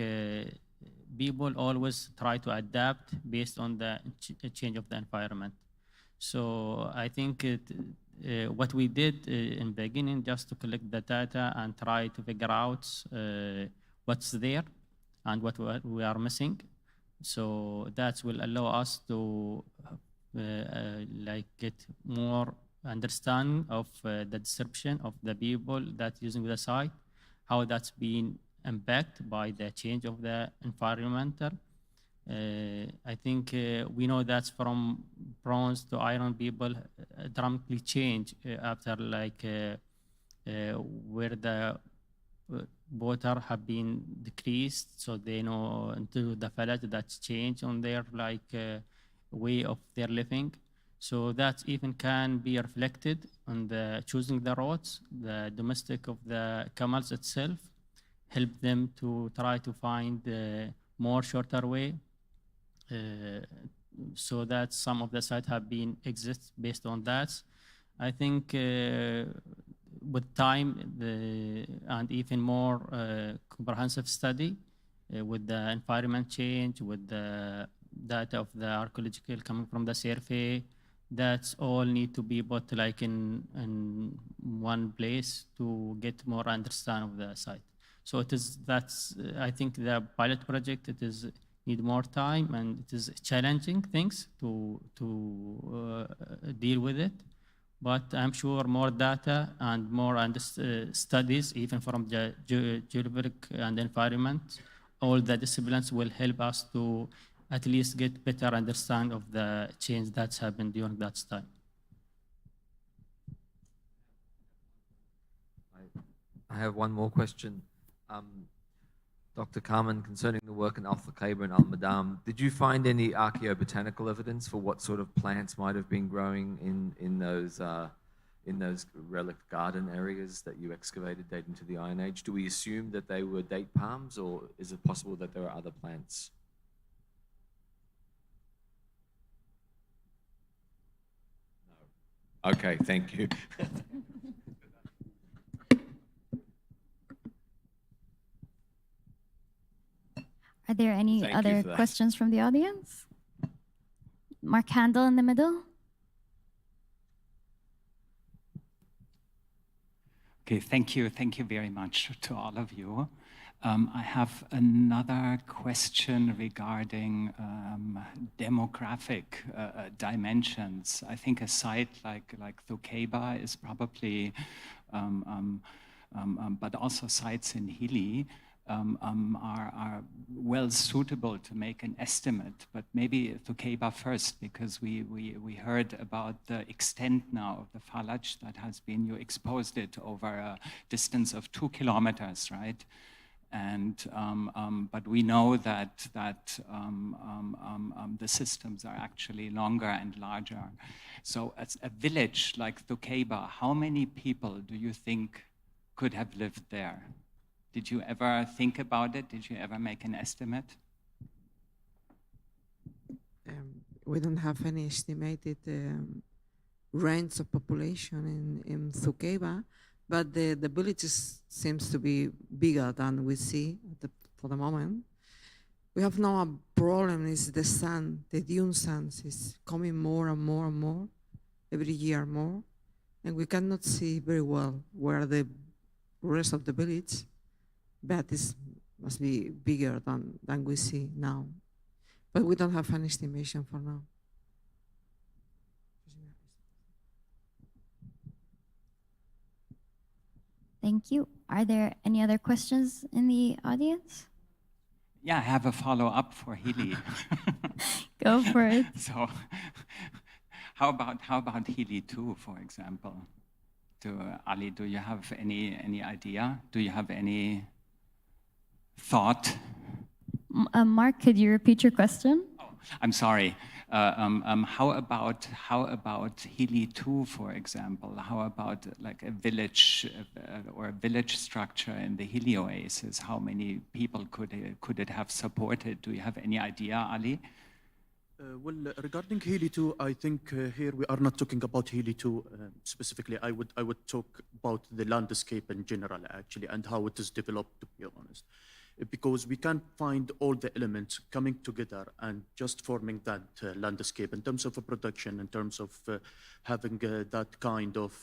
people always try to adapt based on the change of the environment. So I think what we did in the beginning, just to collect the data and try to figure out what's there and what we are missing. So that will allow us to get more understanding of the description of the people that using the site, how that's been impacted by the change of the environmental. I think we know that from bronze to iron, people dramatically change after where the water have been decreased, so they know into the village that's changed on their way of their living. So that even can be reflected on the choosing the roads, the domestic of the camels itself, help them to try to find a more shorter way. So that some of the sites have been exist based on that. I think with time and even more comprehensive study with the environment change, with the data of the archaeological coming from the survey, that's all need to be put in one place to get more understanding of the site. So I think the pilot project, it is need more time, and it is challenging things to deal with it. But I'm sure more data and more studies, even from the geographic and environment, all the disciplines will help us to at least get better understanding of the change that's happened during that time. I have one more question. Dr. Carmen, concerning the work in Al-Thaqaiba and Al-Madam, did you find any archaeobotanical evidence for what sort of plants might have been growing in those in those relic garden areas that you excavated dating to the Iron Age? Do we assume that they were date palms, or is it possible that there are other plants? No. Okay, thank you. Are there any Thank you other for that. questions from the audience? Mark Handel in the middle. Okay, thank you very much to all of you. I have another question regarding demographic dimensions. I think a site like Thukeba is probably, but also sites in Hili are well suitable to make an estimate. But maybe Thukeba first, because we heard about the extent now of the Falaj that has been, you exposed it over a distance of 2 kilometers, right? And but we know that the systems are actually longer and larger. So as a village like Thukeba, how many people do you think could have lived there? Did you ever think about it? Did you ever make an estimate? We don't have any estimated range of population in Thukeba, but the villages seems to be bigger than we see for the moment. We have now a problem is the sun, the dune sands is coming more and more and more, every year more, and we cannot see very well where the rest of the village, but this must be bigger than we see now. But we don't have an estimation for now. Thank you. Are there any other questions in the audience? Yeah, I have a follow-up for Hili. Go for it. So how about Hili 2, for example? Ali, do you have any idea? Do you have any thought? Mark, could you repeat your question? Oh, I'm sorry. How about Hili 2, for example? How about like a village or a village structure in the Hili Oasis? How many people could it have supported? Do you have any idea, Ali? Well, regarding Hili 2, I think here we are not talking about Hili 2 specifically. I would talk about the landscape in general, actually, and how it is developed, to be honest. Because we can't find all the elements coming together and just forming that landscape in terms of a production, in terms of having that kind of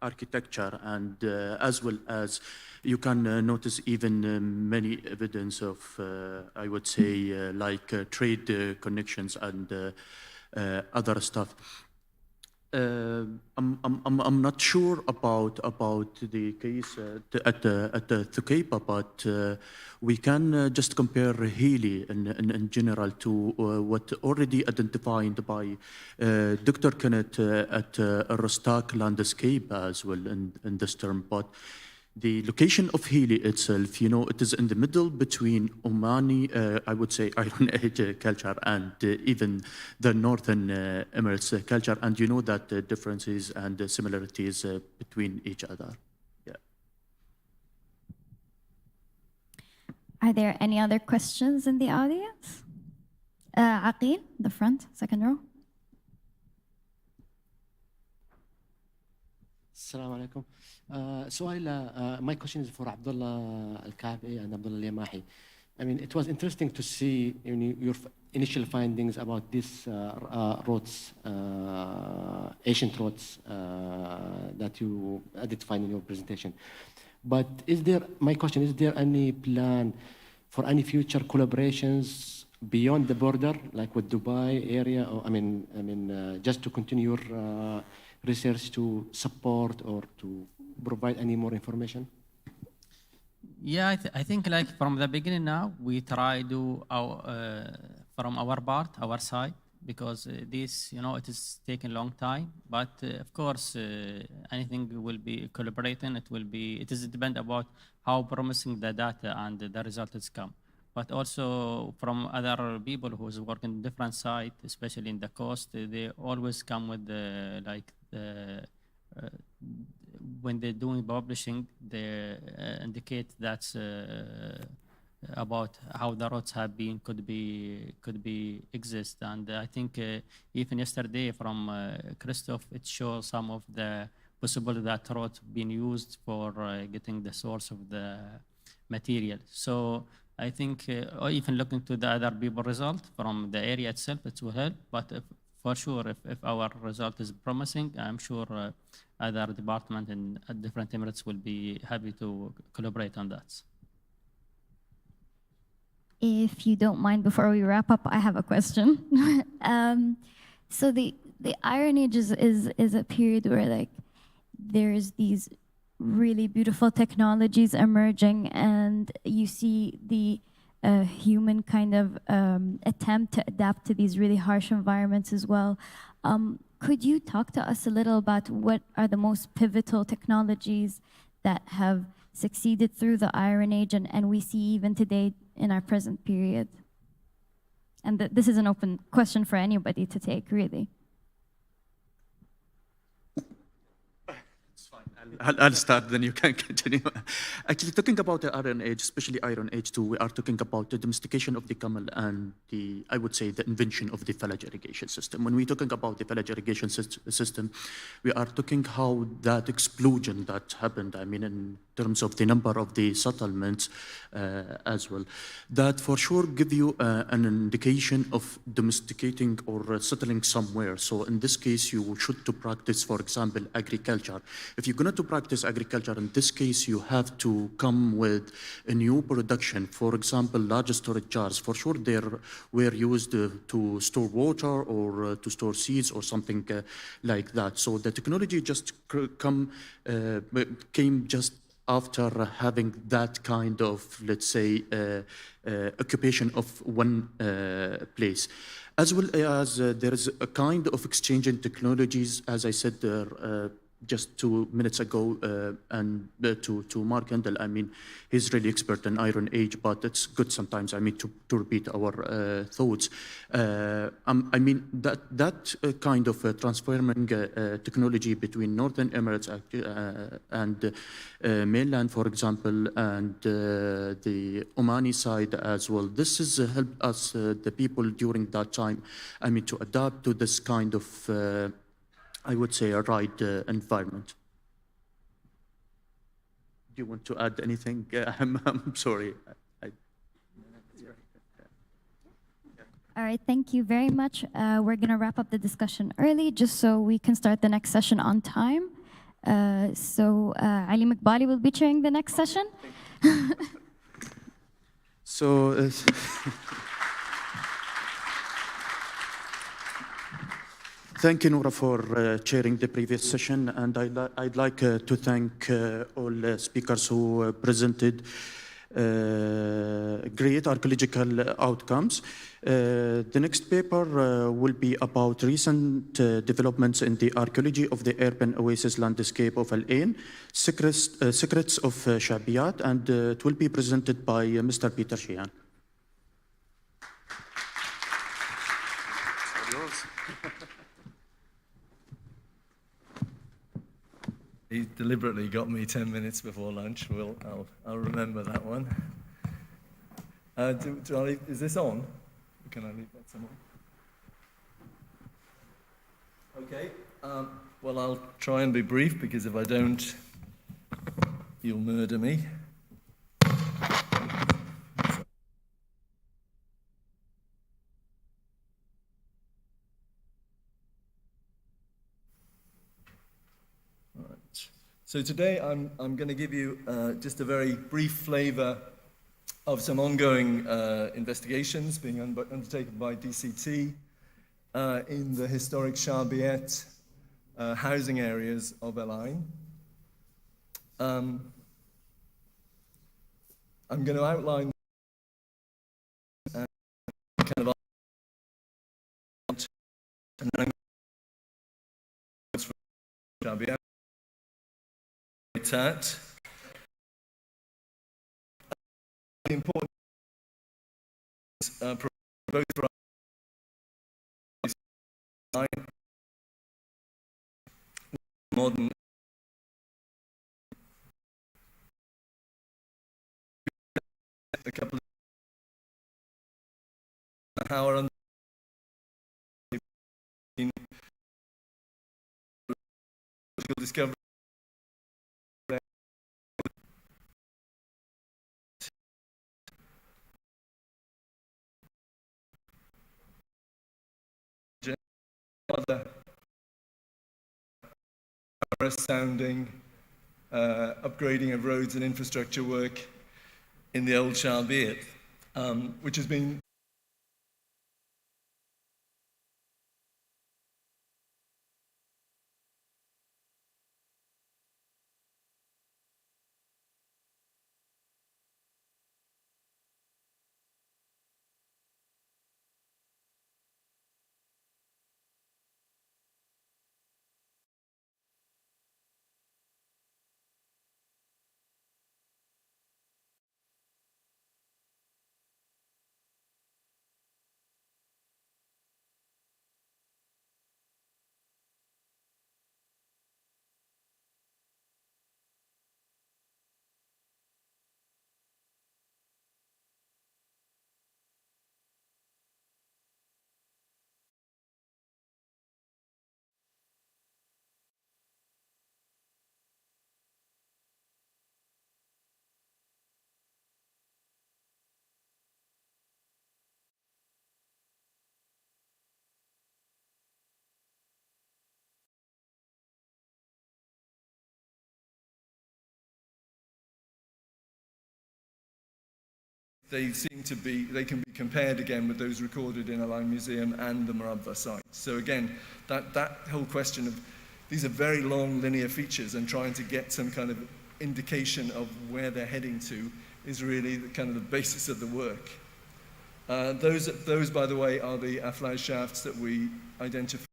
architecture, and as well as you can notice even many evidence of, I would say, like trade connections and other stuff. I'm not sure about the case at the Thukeba, but we can just compare Hili in general to what already identified by Dr. Kenneth at Rostak landscape as well in this term. But the location of Hili itself, you know, it is in the middle between Omani, I would say, Iron Age culture and even the Northern Emirates culture. And you know that the differences and the similarities between each other. Yeah. Are there any other questions in the audience? Aqil, the front, second row. السلام عليكم. My question is for Abdullah Al-Kaabi and Abdullah Al-Yamahi. I mean, it was interesting to see your initial findings about these roads, ancient roads that you identified in your presentation. But my question is there any plan for any future collaborations beyond the border, like with Dubai area, or just to continue your research to support or to provide any more information? Yeah, I think like from the beginning now, we try to from our part, our side, because this, it is taking a long time. But of course, anything will be collaborating. It is depend about how promising the data and the results come. But also from other people who's working different side, especially in the coast, they always come with the when they're doing publishing, they indicate that's about how the roads have been could be exist. And I think even yesterday from Christoph, it shows some of the possible that roads being used for getting the source of the material. So I think or even looking to the other people result from the area itself, it will help. But for sure, if our result is promising, I'm sure other departments in different Emirates will be happy to collaborate on that. If you don't mind, before we wrap up, I have a question. So the Iron Age is a period where like there's these really beautiful technologies emerging, and you see the human kind of attempt to adapt to these really harsh environments as well. Could you talk to us a little about what are the most pivotal technologies that have succeeded through the Iron Age and we see even today in our present period? And this is an open question for anybody to take, really. I'll start, then you can continue. Actually, talking about the Iron Age, especially Iron Age 2, we are talking about the domestication of the camel and I would say, the invention of the village irrigation system. When we're talking about the village irrigation system, we are talking how that explosion that happened, I mean, in terms of the number of the settlements as well, that for sure give you an indication of domesticating or settling somewhere. So in this case, you should to practice, for example, agriculture. If you're going to practice agriculture, in this case, you have to come with a new production. For example, large storage jars. For sure, they were used to store water or to store seeds or something like that. So the technology just came just after having that kind of, let's say, occupation of one place. As well as there is a kind of exchange in technologies, as I said just 2 minutes ago, and to Mark Handel, I mean, he's really expert in Iron Age, but it's good sometimes, I mean, to repeat our thoughts. I mean, that kind of transforming technology between Northern Emirates and mainland, for example, and the Omani side as well. This has helped us, the people during that time, I mean, to adapt to this kind of I would say a right environment. Do you want to add anything? I'm sorry. All right, thank you very much. We're going to wrap up the discussion early just so we can start the next session on time. So Ali Mqbali will be chairing the next session. So. Thank you, Noura, for chairing the previous session, and I'd like to thank all speakers who presented great archaeological outcomes. The next paper will be about recent developments in the archaeology of the urban oasis landscape of Al Ain, secrets of Shabiyat, and it will be presented by Mr. Peter Sheehan. He deliberately got me 10 minutes before lunch. I'll remember that one. Is this on? Can I leave that somewhere? Okay. Well, I'll try and be brief, because if I don't, you'll murder me. So today I'm going to give you just a very brief flavor of some ongoing investigations being undertaken by DCT in the historic Shabiyat housing areas of Al Ain. I'm going to outline kind of Shabiyat. At the important both for modern a couple of hours discovery. Other sounding, upgrading of roads and infrastructure work in the old Sharbiat, which has been they can be compared again with those recorded in Al Ain Museum and the Murabba site. So again, that whole question of these are very long linear features, and trying to get some kind of indication of where they're heading to is really the basis of the work. Those, by the way, are the Aflaj shafts that we identified.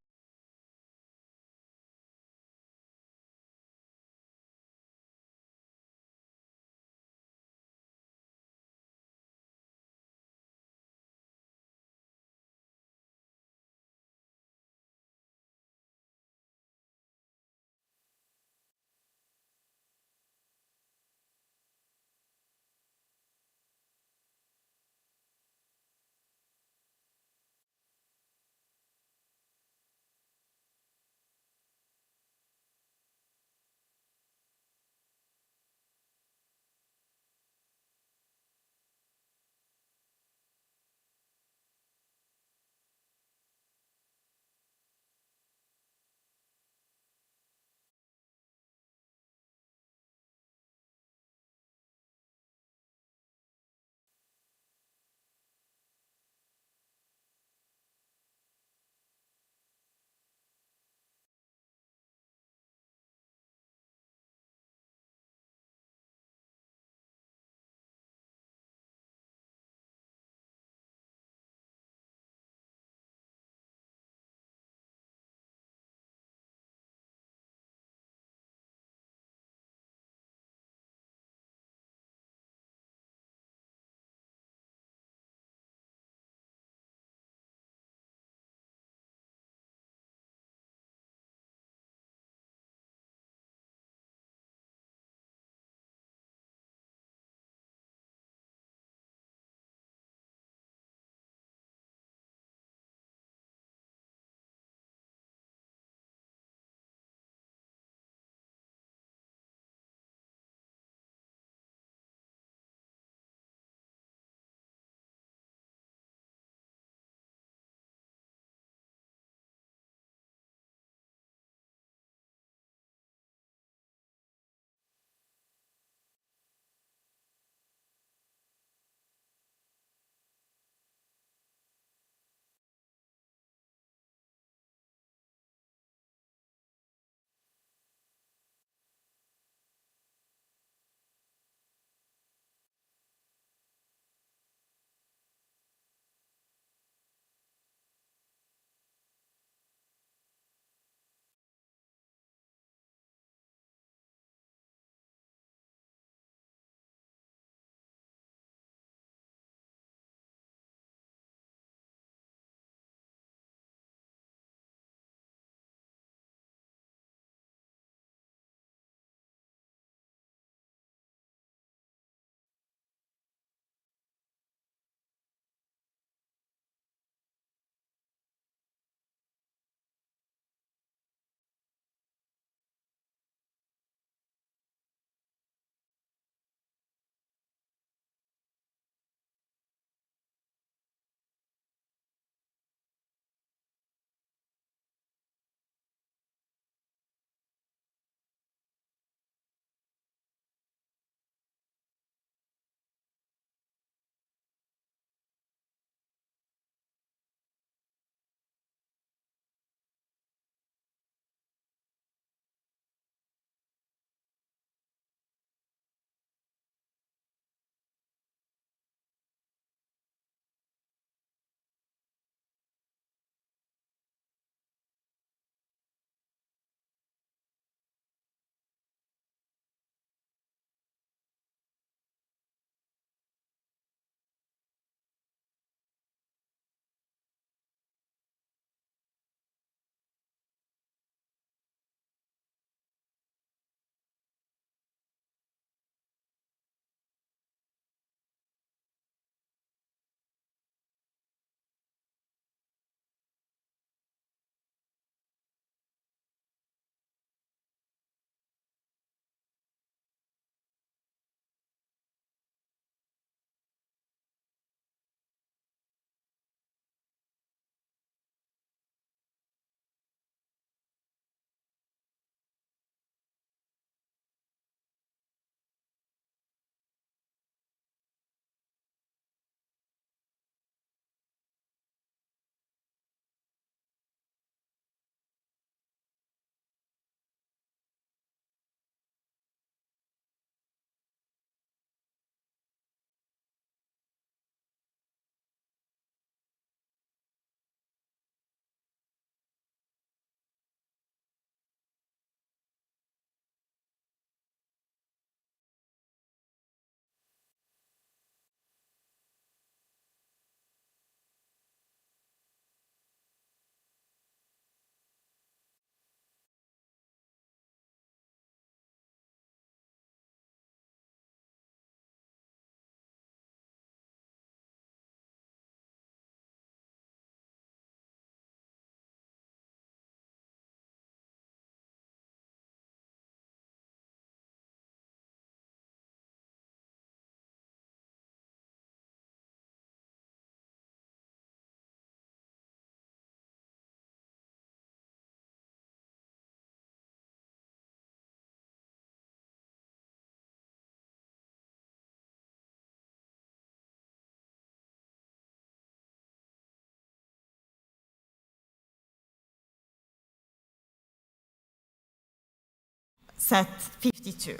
set 52.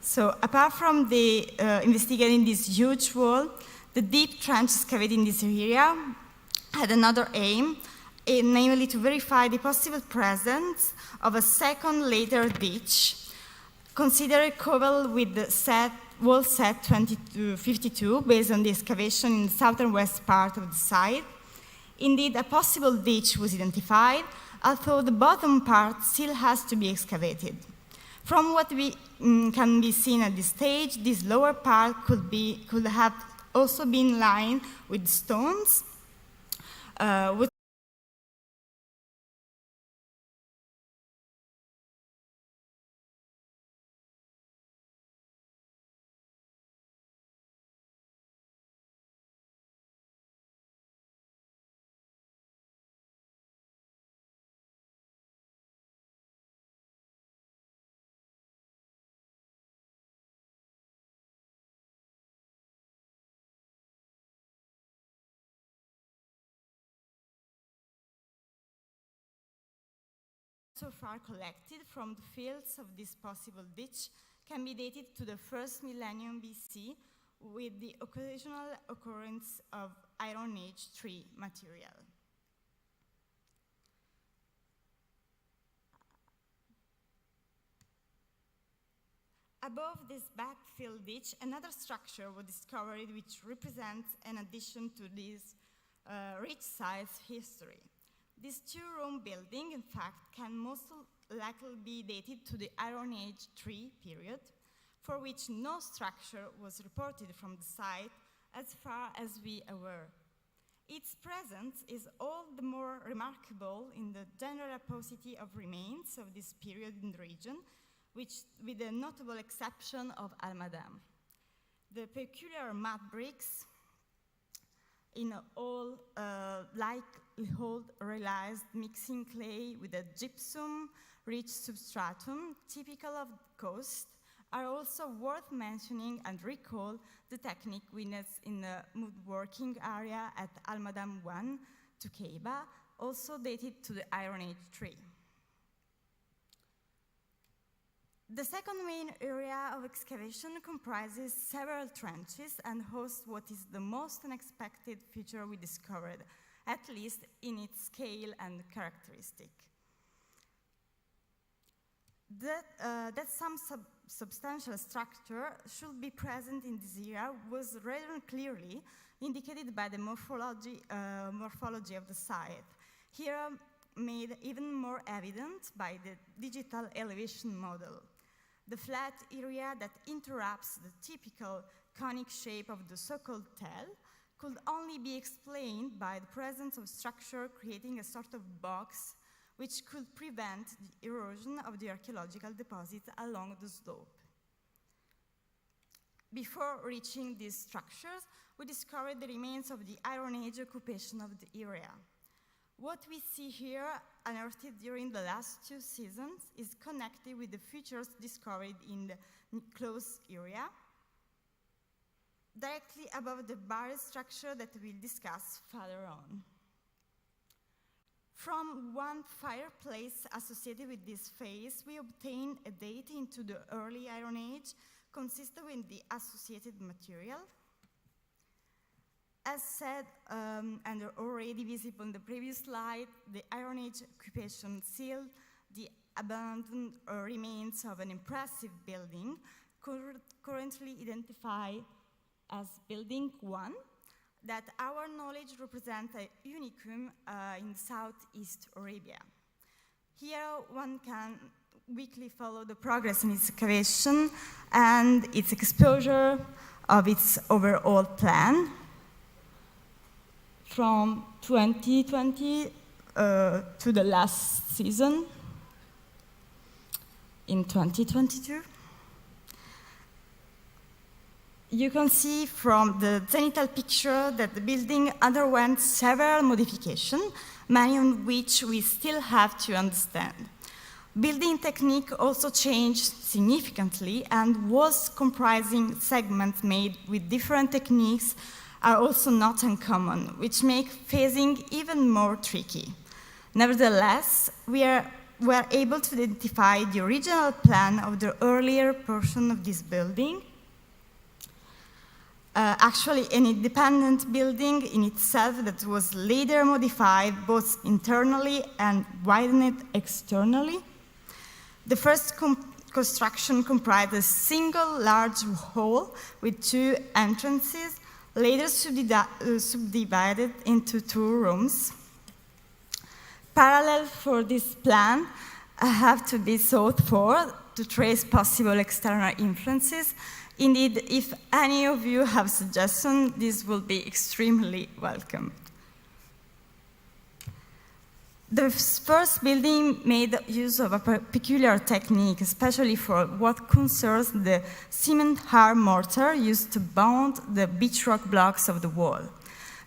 So apart from the investigating this huge wall, the deep trench excavated in this area had another aim, namely to verify the possible presence of a second later ditch, considered coupled with the wall set 52 based on the excavation in the southern west part of the site. Indeed, a possible ditch was identified, although the bottom part still has to be excavated. From what we can be seen at this stage, this lower part could have also been lined with stones, which so far collected from the fields of this possible ditch can be dated to the first millennium BC, with the occasional occurrence of Iron Age tree material. Above this backfill ditch, another structure was discovered which represents an addition to this rich site's history. This two-room building, in fact, can most likely be dated to the Iron Age tree period, for which no structure was reported from the site as far as we are aware. Its presence is all the more remarkable in the general paucity of remains of this period in the region, with the notable exception of Al-Madam. The peculiar mud bricks in all likelihood realized mixing clay with a gypsum-rich substratum typical of the coast are also worth mentioning, and recall the technique witnessed in the woodworking area at Al-Madam 1 to Keiba, also dated to the Iron Age tree. The second main area of excavation comprises several trenches and hosts what is the most unexpected feature we discovered, at least in its scale and characteristic. That some substantial structure should be present in this area was rather clearly indicated by the morphology of the site, here made even more evident by the digital elevation model. The flat area that interrupts the typical conic shape of the so-called tell could only be explained by the presence of structure creating a sort of box which could prevent the erosion of the archaeological deposits along the slope. Before reaching these structures, we discovered the remains of the Iron Age occupation of the area. What we see here, unearthed during the last 2 seasons, is connected with the features discovered in the close area, directly above the buried structure that we'll discuss further on. From one fireplace associated with this phase, we obtain a date into the early Iron Age, consistent with the associated material. As said, and already visible in the previous slide, the Iron Age occupation sealed the abandoned remains of an impressive building, currently identified as Building 1, that our knowledge represents a unicum in Southeast Arabia. Here one can weekly follow the progress in its excavation and its exposure of its overall plan from 2020 to the last season in 2022. You can see from the zenithal picture that the building underwent several modifications, many of which we still have to understand. Building technique also changed significantly, and walls comprising segments made with different techniques are also not uncommon, which make phasing even more tricky. Nevertheless, we were able to identify the original plan of the earlier portion of this building. Actually, an independent building in itself that was later modified both internally and widened externally. The first construction comprised a single large hall with 2 entrances, later subdivided into 2 rooms. Parallel for this plan have to be sought for to trace possible external influences. Indeed, if any of you have suggestions, this will be extremely welcome. The first building made use of a peculiar technique, especially for what concerns the cement hard mortar used to bond the beach rock blocks of the wall.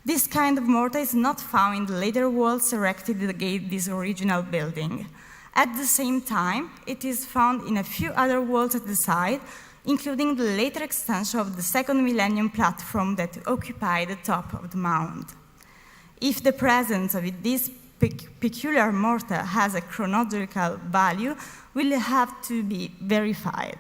This kind of mortar is not found in the later walls erected against this original building. At the same time, it is found in a few other walls at the side, including the later extension of the second millennium platform that occupied the top of the mound. If the presence of this peculiar mortar has a chronological value will have to be verified.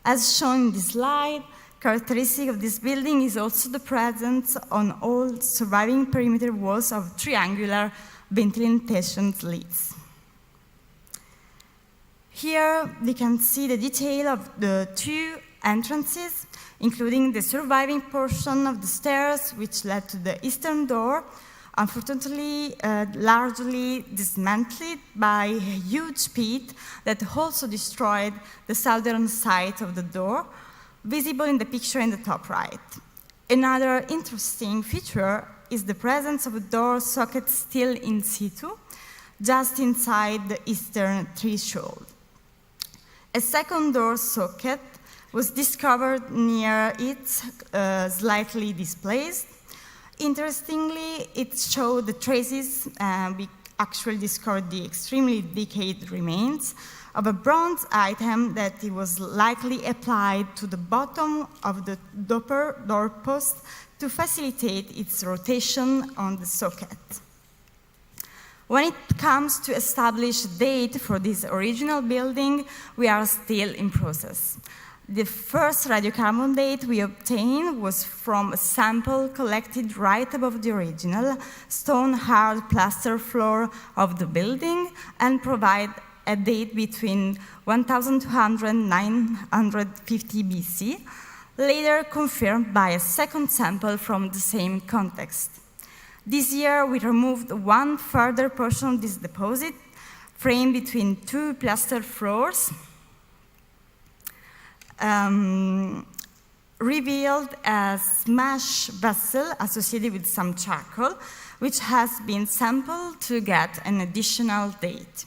As shown in this slide, characteristic of this building is also the presence on all surviving perimeter walls of triangular ventilation slits. Here we can see the detail of the 2 entrances, including the surviving portion of the stairs which led to the eastern door, unfortunately largely dismantled by a huge pit that also destroyed the southern side of the door, visible in the picture in the top right. Another interesting feature is the presence of a door socket still in situ, just inside the eastern threshold. A second door socket was discovered near it, slightly displaced. Interestingly, it showed the traces, we actually discovered the extremely decayed remains of a bronze item that it was likely applied to the bottom of the doorpost to facilitate its rotation on the socket. When it comes to establish a date for this original building, we are still in process. The first radiocarbon date we obtained was from a sample collected right above the original stone hard plaster floor of the building and provide a date between 1200 and 950 BC, later confirmed by a second sample from the same context. This year, we removed one further portion of this deposit, framed between 2 plaster floors, revealed a smash vessel associated with some charcoal, which has been sampled to get an additional date.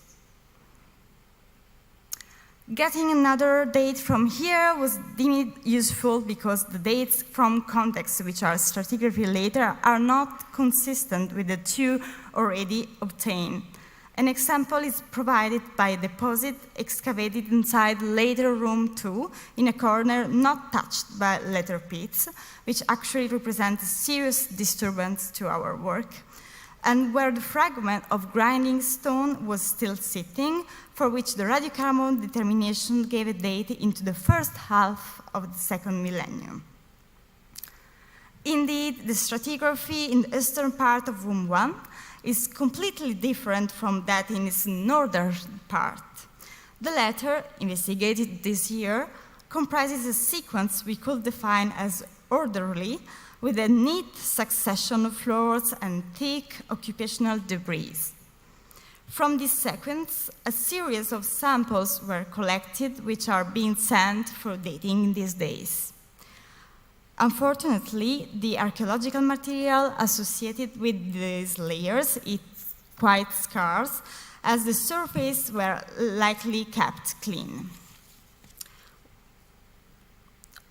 Getting another date from here was deemed useful because the dates from contexts which are stratigraphy later are not consistent with the 2 already obtained. An example is provided by a deposit excavated inside later room 2 in a corner not touched by later pits, which actually represents a serious disturbance to our work, and where the fragment of grinding stone was still sitting, for which the radiocarbon determination gave a date into the first half of the second millennium. Indeed, the stratigraphy in the eastern part of room 1 is completely different from that in its northern part. The latter, investigated this year, comprises a sequence we could define as orderly, with a neat succession of floors and thick occupational debris. From this sequence, a series of samples were collected, which are being sent for dating these days. Unfortunately, the archaeological material associated with these layers is quite scarce, as the surfaces were likely kept clean.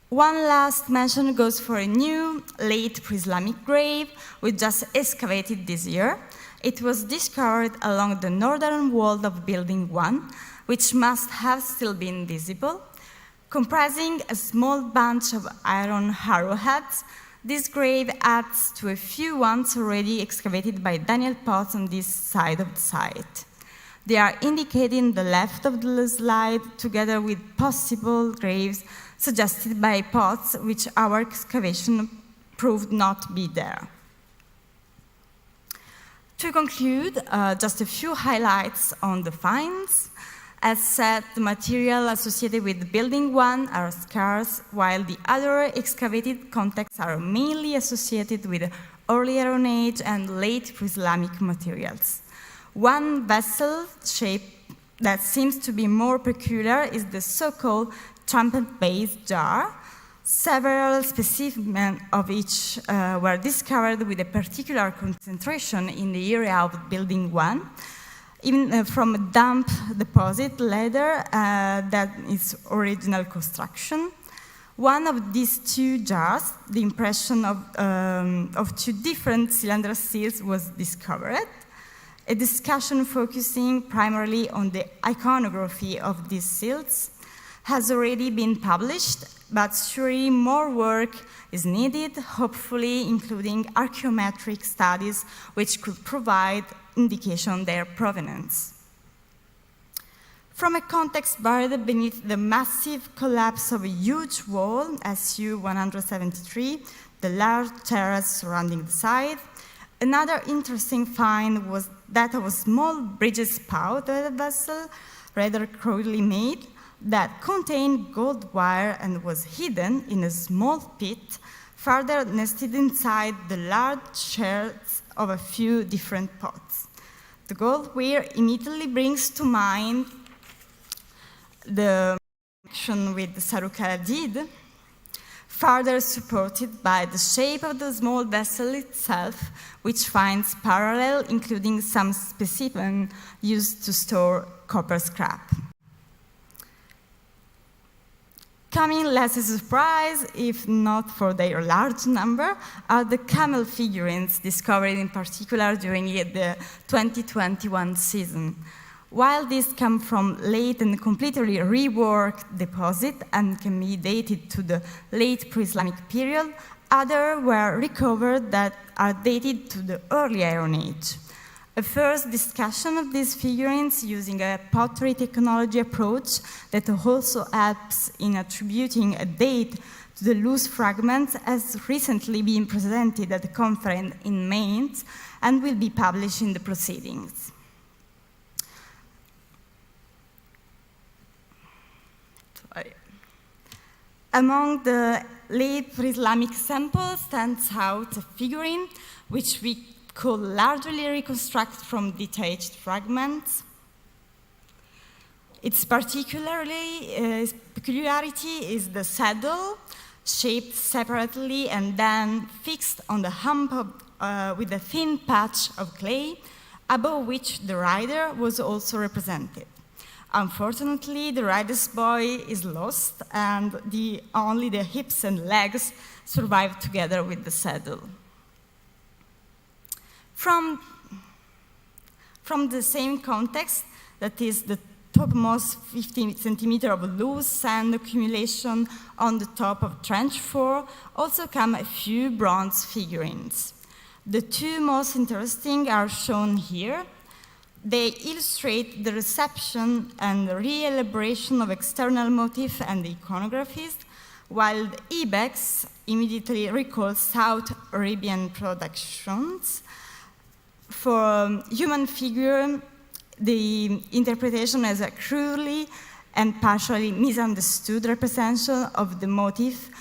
One last mention goes for a new late pre-Islamic grave we just excavated this year. It was discovered along the northern wall of Building 1, which must have still been visible. Comprising a small bunch of iron arrowheads, this grave adds to a few ones already excavated by Daniel Potts on this side of the site. They are indicated in the left of the slide, together with possible graves suggested by Potts, which our excavation proved not to be there. To conclude, just a few highlights on the finds. As said, the material associated with Building 1 are scarce, while the other excavated contexts are mainly associated with early Iron Age and late pre-Islamic materials. One vessel shape that seems to be more peculiar is the so-called trumpet-based jar. Several specimens of each were discovered with a particular concentration in the area of Building 1, even from a damp deposit later that is original construction. One of these two jars, the impression of two different cylinder seals, was discovered. A discussion focusing primarily on the iconography of these seals has already been published, but surely more work is needed, hopefully including archaeometric studies which could provide indication of their provenance. From a context buried beneath the massive collapse of a huge wall, SU 173, the large terrace surrounding the site, another interesting find was that of a small bridge spout of a vessel, rather crudely made, that contained gold wire and was hidden in a small pit, further nested inside the large shells of a few different pots. The gold wire immediately brings to mind the connection with the Saruk al-Hadid, further supported by the shape of the small vessel itself, which finds parallel, including some specimen used to store copper scrap. Coming less as a surprise, if not for their large number, are the camel figurines discovered in particular during the 2021 season. While these come from late and completely reworked deposit and can be dated to the late pre-Islamic period, others were recovered that are dated to the early Iron Age. A first discussion of these figurines using a pottery technology approach that also helps in attributing a date to the loose fragments has recently been presented at the conference in Mainz and will be published in the proceedings. Among the late pre-Islamic samples stands out a figurine which we could largely reconstruct from detached fragments. Its peculiarity is the saddle, shaped separately and then fixed on the hump with a thin patch of clay, above which the rider was also represented. Unfortunately, the rider's boy is lost, and only the hips and legs survive together with the saddle. From the same context, that is the topmost 15 centimeter of loose sand accumulation on the top of Trench 4, also come a few bronze figurines. The two most interesting are shown here. They illustrate the reception and re-elaboration of external motif and iconographies, while the ibex immediately recalls South Arabian productions. For human figure, the interpretation as a cruelly and partially misunderstood representation of the motif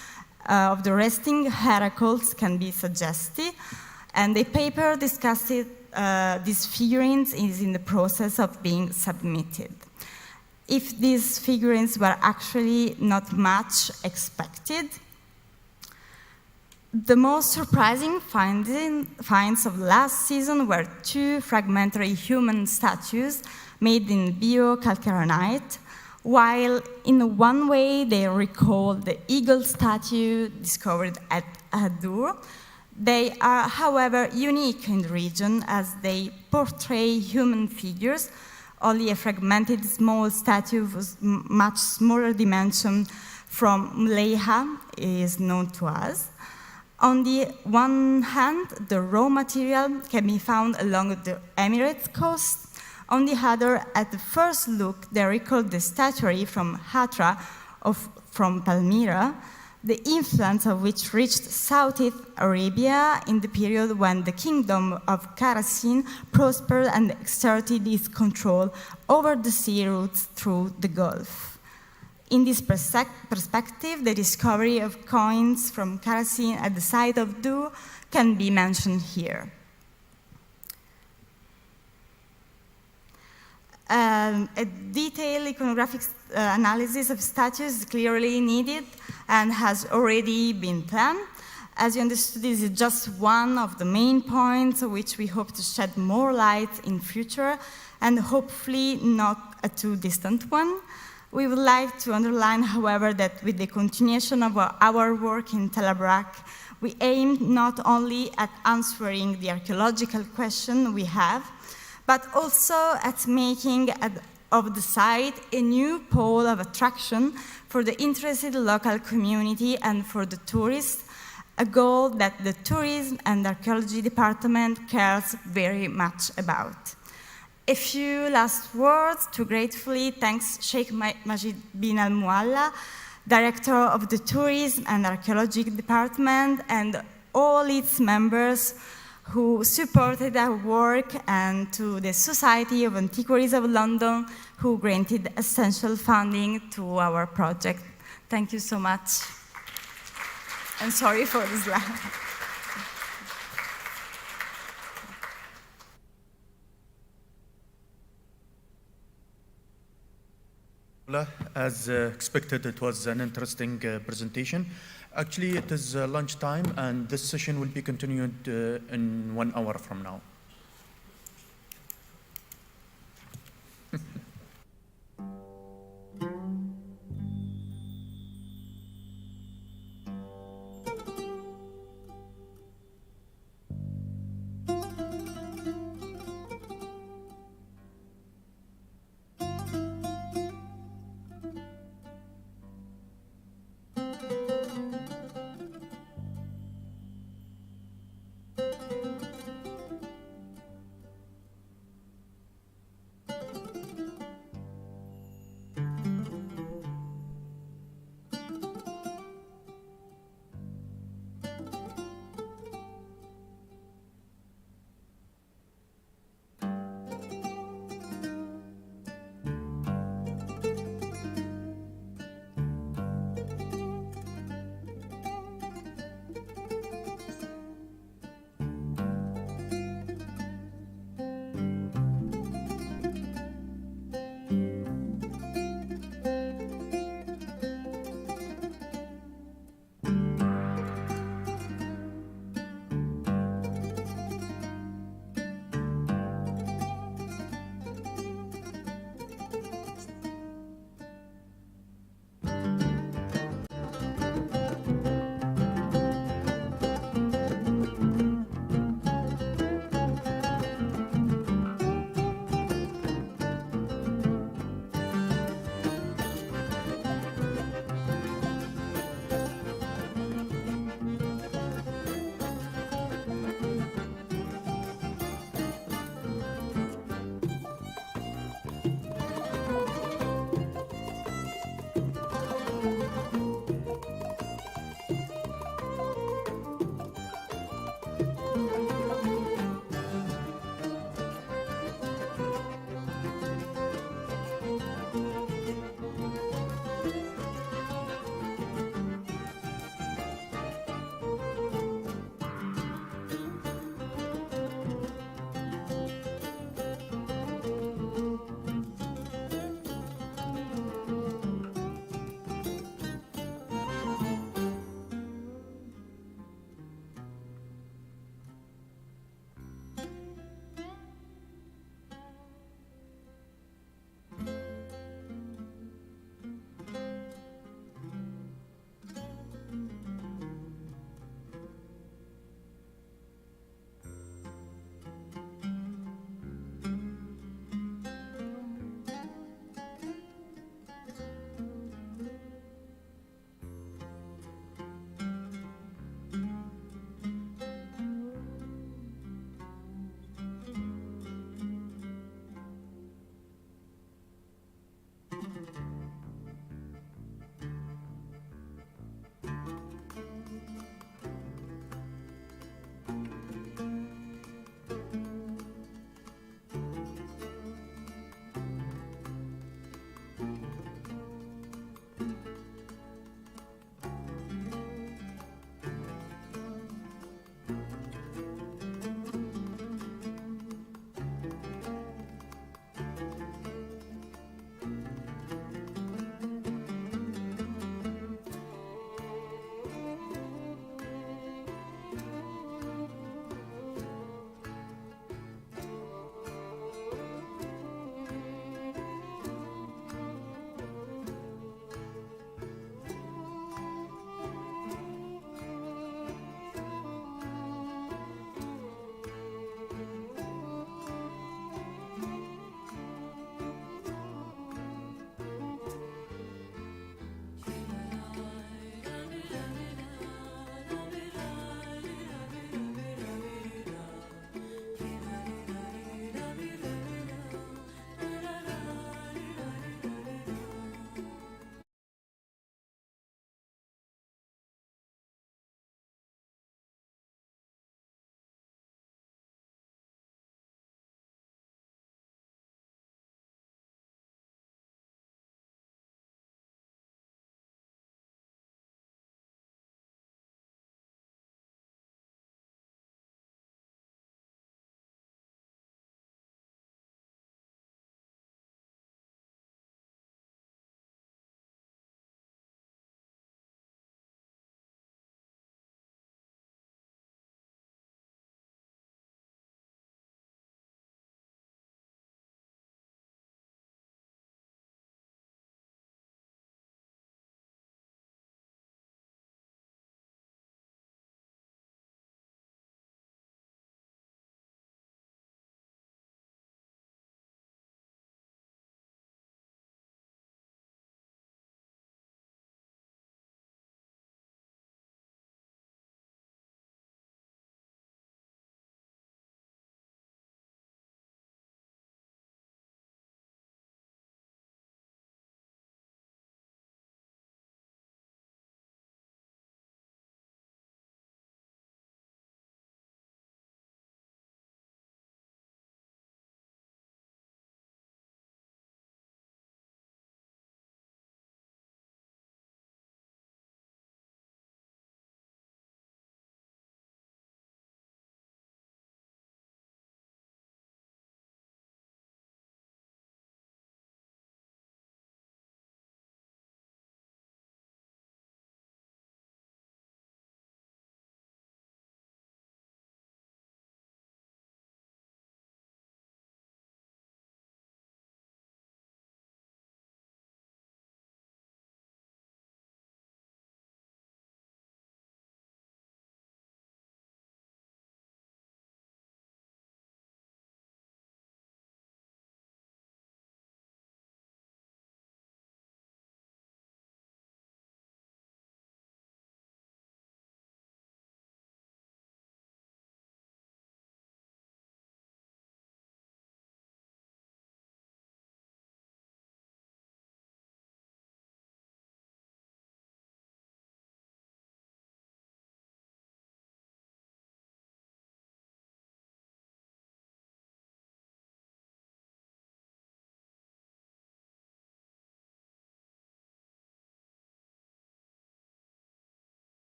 of the resting heracles can be suggested, and the paper discussed these figurines is in the process of being submitted. If these figurines were actually not much expected, the most surprising finds of last season were two fragmentary human statues made in biocalcarenite. While in one way they recall the eagle statue discovered at Hadur, They are, however, unique in the region as they portray human figures. Only a fragmented small statue of much smaller dimension from Mleiha is known to us. On the one hand, the raw material can be found along the Emirati coast. On the other, at the first look, they recall the statuary from Hatra from Palmyra, the influence of which reached Southeast Arabia in the period when the kingdom of Karasin prospered and exerted its control over the sea routes through the Gulf. In this perspective, the discovery of coins from Karasin at the site of Du can be mentioned here. A detailed iconographic analysis of statues is clearly needed and has already been planned. As you understood, this is just one of the main points which we hope to shed more light in future, and hopefully not a too distant one. We would like to underline, however, that with the continuation of our work in Tel Abraq, we aim not only at answering the archaeological question we have, but also at making of the site a new pole of attraction for the interested local community and for the tourists, a goal that the Tourism and Archaeology Department cares very much about. A few last words to gratefully thank Sheikh Majid bin Al-Mualla, Director of the Tourism and Archaeology Department, and all its members who supported our work, and to the Society of Antiquaries of London, who granted essential funding to our project. Thank you so much. And sorry for this lag. As expected, it was an interesting presentation. Actually, it is lunchtime, and this session will be continued in 1 hour from now.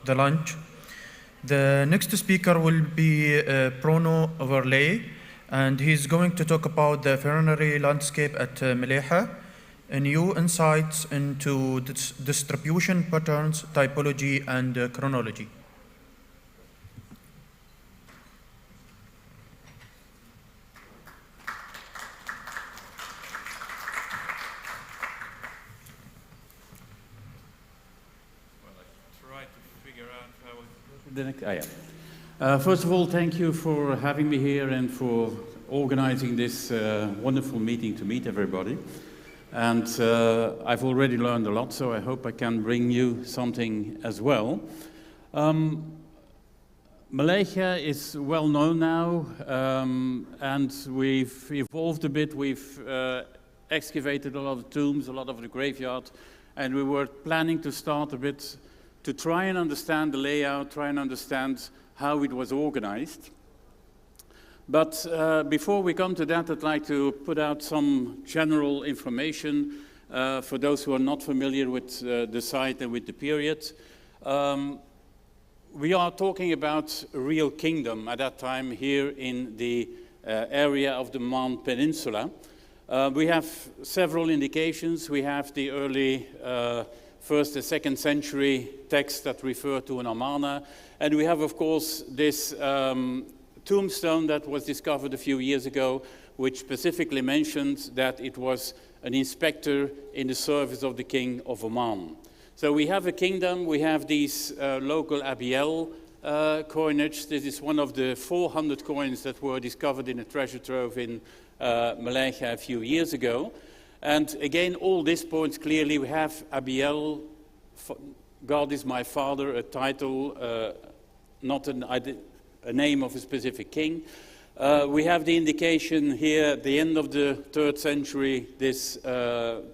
the lunch. The next speaker will be Bruno Overlay, and he's going to talk about the funerary landscape at Meleha, new insights into distribution patterns, typology, and chronology. First of all, thank you for having me here and for organizing this wonderful meeting to meet everybody. And I've already learned a lot, so I hope I can bring you something as well. Malaysia is well known now, and we've evolved a bit. We've excavated a lot of tombs, a lot of the graveyard, and we were planning to start a bit to try and understand the layout, try and understand how it was organized. But before we come to that, I'd like to put out some general information for those who are not familiar with the site and with the period. We are talking about a real kingdom at that time here in the area of the Oman Peninsula. We have several indications. We have the early 1st and 2nd century texts that refer to an Amana. And we have, of course, this tombstone that was discovered a few years ago, which specifically mentions that it was an inspector in the service of the king of Oman. So we have a kingdom, we have these local Abiel coinage. This is one of the 400 coins that were discovered in a treasure trove in Malaysia a few years ago. And again, all this points clearly, we have Abiel, God is my father, a title, not a name of a specific king. We have the indication here at the end of the 3rd century, this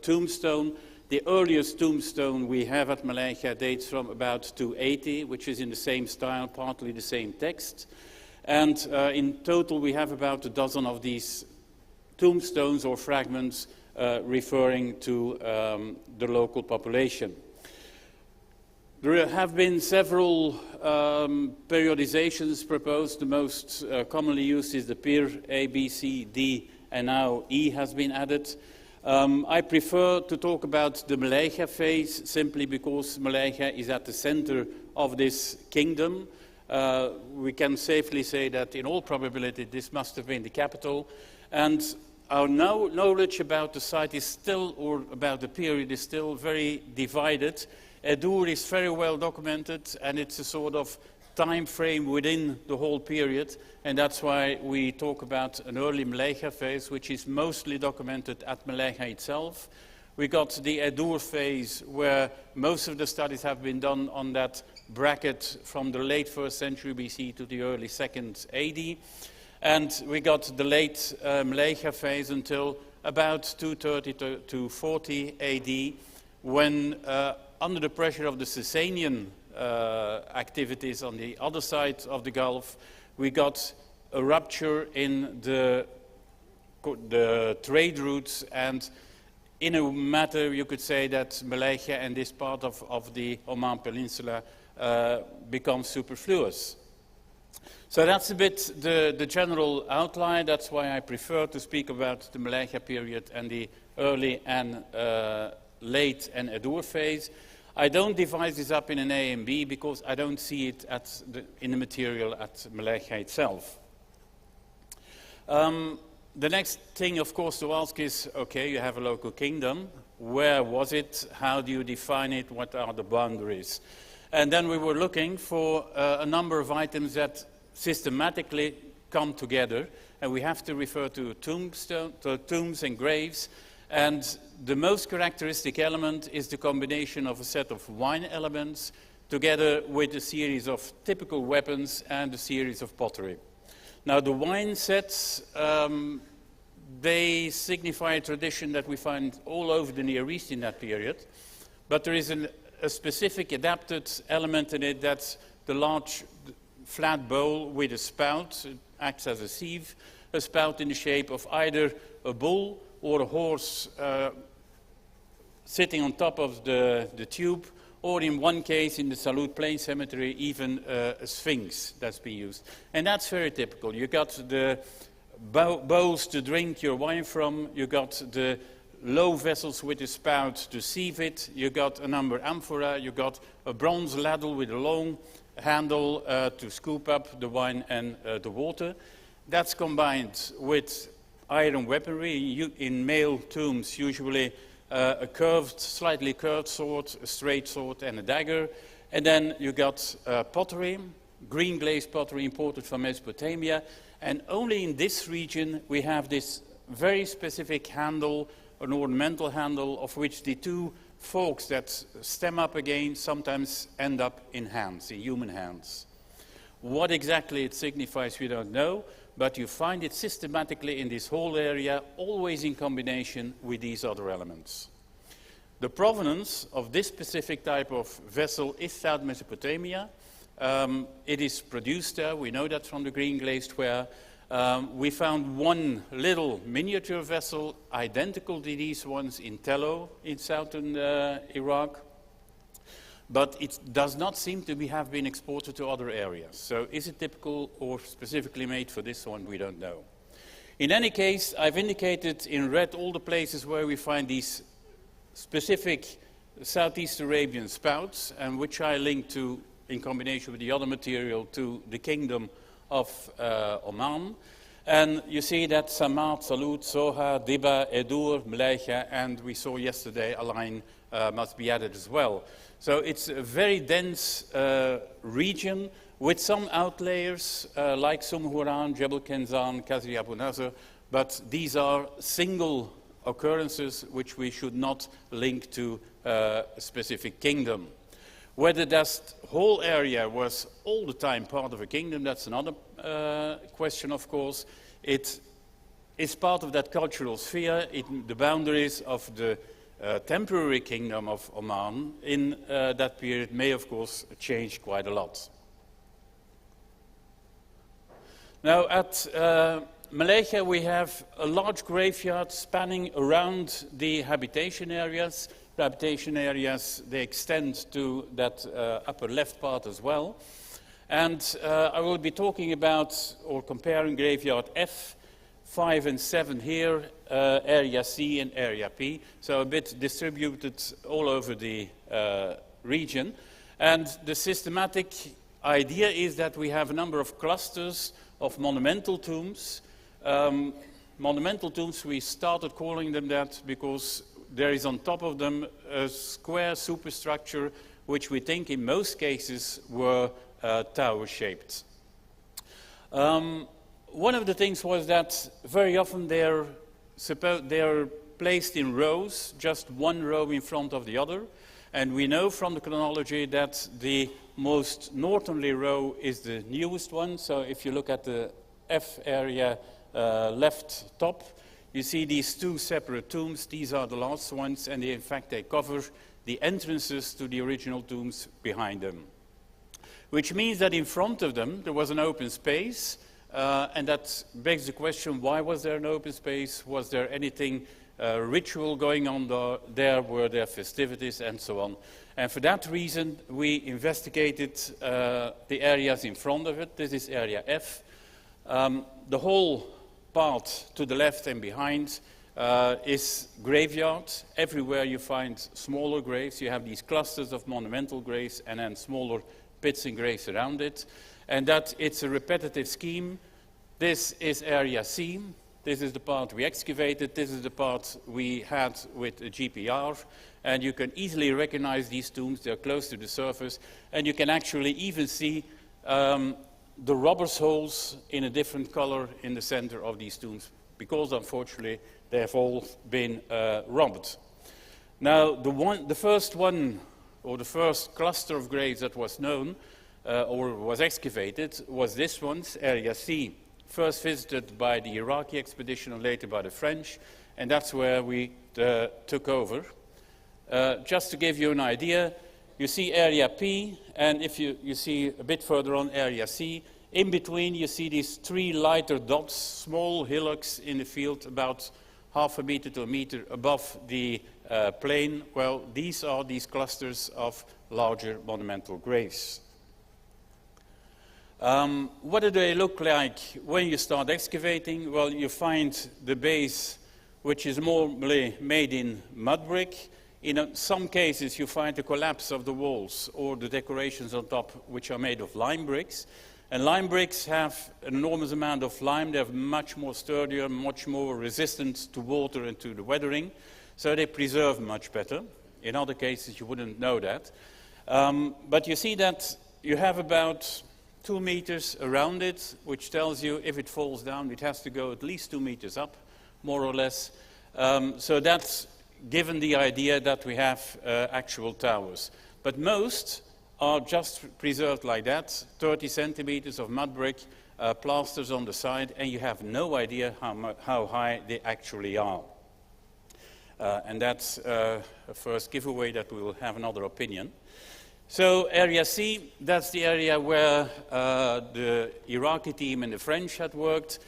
tombstone. The earliest tombstone we have at Malaysia dates from about 280, which is in the same style, partly the same text. And in total, we have about a dozen of these tombstones or fragments referring to the local population. There have been several periodizations proposed. The most commonly used is the PIR, A, B, C, D, and now E has been added. I prefer to talk about the Malaysia phase simply because Malaysia is at the center of this kingdom. We can safely say that in all probability this must have been the capital. And our knowledge about the site is still, or about the period, is still very divided. Edur is very well documented, and it's a sort of time frame within the whole period, and that's why we talk about an early Malaysia phase, which is mostly documented at Malaysia itself. We got the Edur phase, where most of the studies have been done on that bracket from the late 1st century BC to the early 2nd AD. And we got the late Malaysia phase until about 230 to 40 AD, when under the pressure of the Sasanian activities on the other side of the Gulf, we got a rupture in the trade routes, and in a matter you could say that Malaysia and this part of the Oman Peninsula becomes superfluous. So that's a bit the general outline. That's why I prefer to speak about the Malaysia period and the early and late and Edur phase. I don't divide this up in an A and B because I don't see it in the material at Malaysia itself. The next thing, of course, to ask is, okay, you have a local kingdom. Where was it? How do you define it? What are the boundaries? And then we were looking for a number of items that systematically come together, and we have to refer to tombs and graves. And the most characteristic element is the combination of a set of wine elements together with a series of typical weapons and a series of pottery. Now, the wine sets, they signify a tradition that we find all over the Near East in that period, but there is a specific adapted element in it. That's the large flat bowl with a spout. It acts as a sieve, a spout in the shape of either a bull or a horse sitting on top of the tube, or in one case, in the Salud Plain Cemetery, even a sphinx that's been used. And that's very typical. You got the bowls to drink your wine from, you got the low vessels with a spout to sieve it, you got an amber amphora, you got a bronze ladle with a long handle to scoop up the wine and the water. That's combined with iron weaponry. In male tombs, usually a curved, slightly curved sword, a straight sword, and a dagger. And then you got pottery, green glazed pottery imported from Mesopotamia. And only in this region we have this very specific handle, an ornamental handle, of which the two forks that stem up again sometimes end up in hands, in human hands. What exactly it signifies, we don't know, but you find it systematically in this whole area, always in combination with these other elements. The provenance of this specific type of vessel is South Mesopotamia. It is produced there, we know that from the green glazed ware. We found one little miniature vessel identical to these ones in Tello in southern Iraq, but it does not seem to have been exported to other areas. So is it typical or specifically made for this one? We don't know. In any case, I've indicated in red all the places where we find these specific Southeast Arabian spouts, and which I link to, in combination with the other material, to the kingdom of Oman. And you see that Samad, Salud, Soha, Diba, Edur, Malaysia, and we saw yesterday a line must be added as well. So it's a very dense region with some outliers like Sumhuran, Jebel Kenzan, Kazri Abu Nasr, but these are single occurrences which we should not link to a specific kingdom. Whether that whole area was all the time part of a kingdom, that's another question, of course. It is part of that cultural sphere. The boundaries of the temporary kingdom of Oman in that period may, of course, change quite a lot. Now, at Malaysia, we have a large graveyard spanning around the habitation areas. The habitation areas, they extend to that upper left part as well. And I will be talking about, or comparing graveyard F, 5 and 7 here, area C and area P, so a bit distributed all over the region. And the systematic idea is that we have a number of clusters of monumental tombs. Monumental tombs, we started calling them that because there is on top of them a square superstructure which we think in most cases were tower-shaped. One of the things was that very often they're placed in rows, just one row in front of the other. And we know from the chronology that the most northerly row is the newest one. So if you look at the F area left top, you see these two separate tombs. These are the last ones, and in fact they cover the entrances to the original tombs behind them. Which means that in front of them there was an open space, and that begs the question, why was there an open space? Was there anything ritual going on there? Were there festivities and so on? And for that reason, we investigated the areas in front of it. This is area F. The whole part to the left and behind is graveyard. Everywhere you find smaller graves. You have these clusters of monumental graves and then smaller pits and graves around it. And that it's a repetitive scheme. This is area C. This is the part we excavated. This is the part we had with a GPR. And you can easily recognize these tombs. They're close to the surface. And you can actually even see the robbers' holes in a different color in the center of these tombs, because unfortunately they have all been robbed. Now, the first one, or the first cluster of graves that was known or was excavated was this one, area C, first visited by the Iraqi expedition and later by the French, and that's where we took over. Just to give you an idea, you see area P, and if you see a bit further on area C, in between you see these three lighter dots, small hillocks in the field about 0.5 meter to a meter above the plain, well, these are these clusters of larger monumental graves. What do they look like when you start excavating? Well, you find the base, which is normally made in mud brick. In some cases, you find the collapse of the walls or the decorations on top, which are made of lime bricks. And lime bricks have an enormous amount of lime. They're much more sturdier, much more resistant to water and to the weathering. So they preserve much better. In other cases, you wouldn't know that. But you see that you have about 2 meters around it, which tells you if it falls down, it has to go at least 2 meters up, more or less. So that's given the idea that we have actual towers. But most are just preserved like that, 30 centimeters of mud brick, plasters on the side, and you have no idea how high they actually are. And that's a first giveaway that we will have another opinion. So area C, that's the area where the Iraqi team and the French had worked.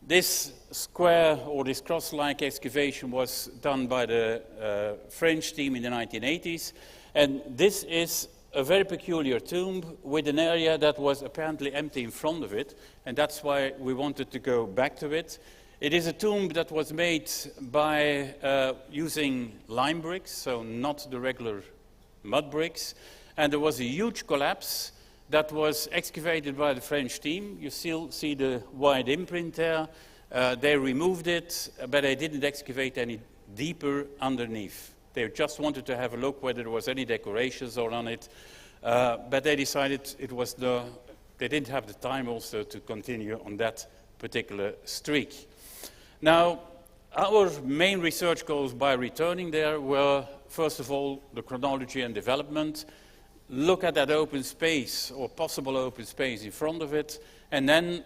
This square or this cross-like excavation was done by the French team in the 1980s. And this is a very peculiar tomb with an area that was apparently empty in front of it. And that's why we wanted to go back to it. It is a tomb that was made by using lime bricks, so not the regular mud bricks. And there was a huge collapse that was excavated by the French team. You still see the wide imprint there. They removed it, but they didn't excavate any deeper underneath. They just wanted to have a look whether there was any decorations on it. But they decided they didn't have the time also to continue on that particular streak. Now, our main research goals by returning there were, first of all, the chronology and development, look at that open space or possible open space in front of it, and then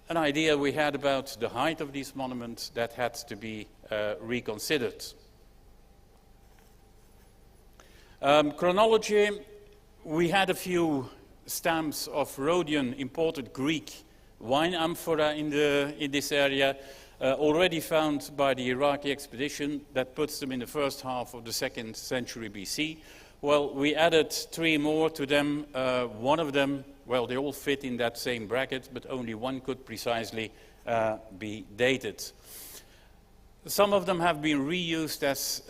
an idea we had about the height of these monuments that had to be reconsidered. Chronology, we had a few stamps of Rhodian imported Greek wine amphora in this area, already found by the Iraqi expedition that puts them in the first half of the 2nd century BC. Well, we added 3 more to them. One of them, well, they all fit in that same bracket, but only one could precisely be dated. Some of them have been reused as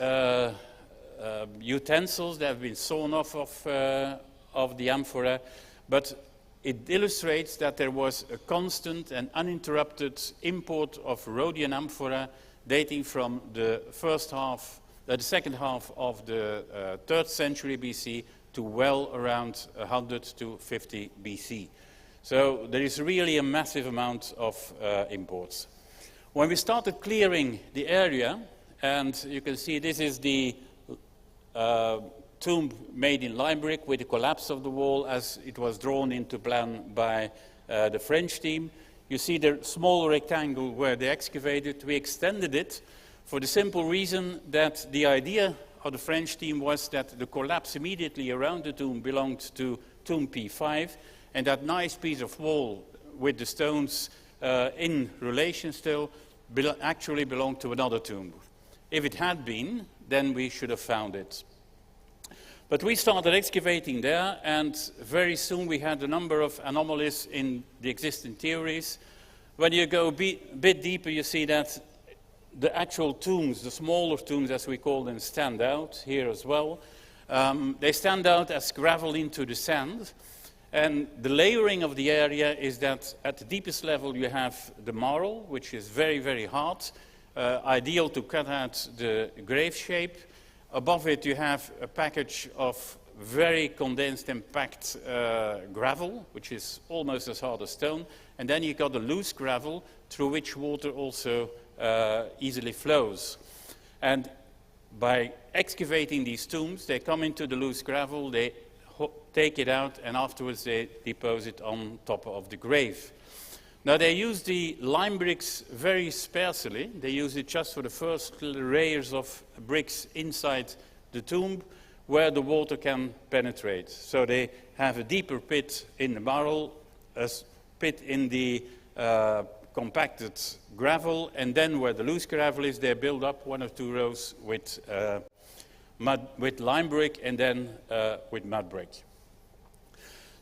utensils. They have been sawn off of the amphora, but it illustrates that there was a constant and uninterrupted import of Rhodian amphora dating from the second half of the 3rd century BC to well around 100 to 50 BC. So there is really a massive amount of imports. When we started clearing the area, and you can see this is the tomb made in lime brick with the collapse of the wall as it was drawn into plan by the French team. You see the small rectangle where they excavated. We extended it for the simple reason that the idea of the French team was that the collapse immediately around the tomb belonged to tomb P5, and that nice piece of wall with the stones in relation still actually belonged to another tomb. If it had been, then we should have found it. But we started excavating there, and very soon we had a number of anomalies in the existing theories. When you go a bit deeper, you see that the actual tombs, the smaller tombs as we call them, stand out here as well. They stand out as gravel into the sand. And the layering of the area is that at the deepest level you have the marl, which is very, very hard, ideal to cut out the grave shape. Above it you have a package of very condensed and packed gravel, which is almost as hard as stone. And then you've got the loose gravel through which water also easily flows. And by excavating these tombs, they come into the loose gravel, they take it out, and afterwards they deposit on top of the grave. Now they use the lime bricks very sparsely. They use it just for the first layers of bricks inside the tomb where the water can penetrate. So they have a deeper pit in the marl, a pit in the compacted gravel, and then where the loose gravel is, they build up 1 or 2 rows with with lime brick and then with mud brick.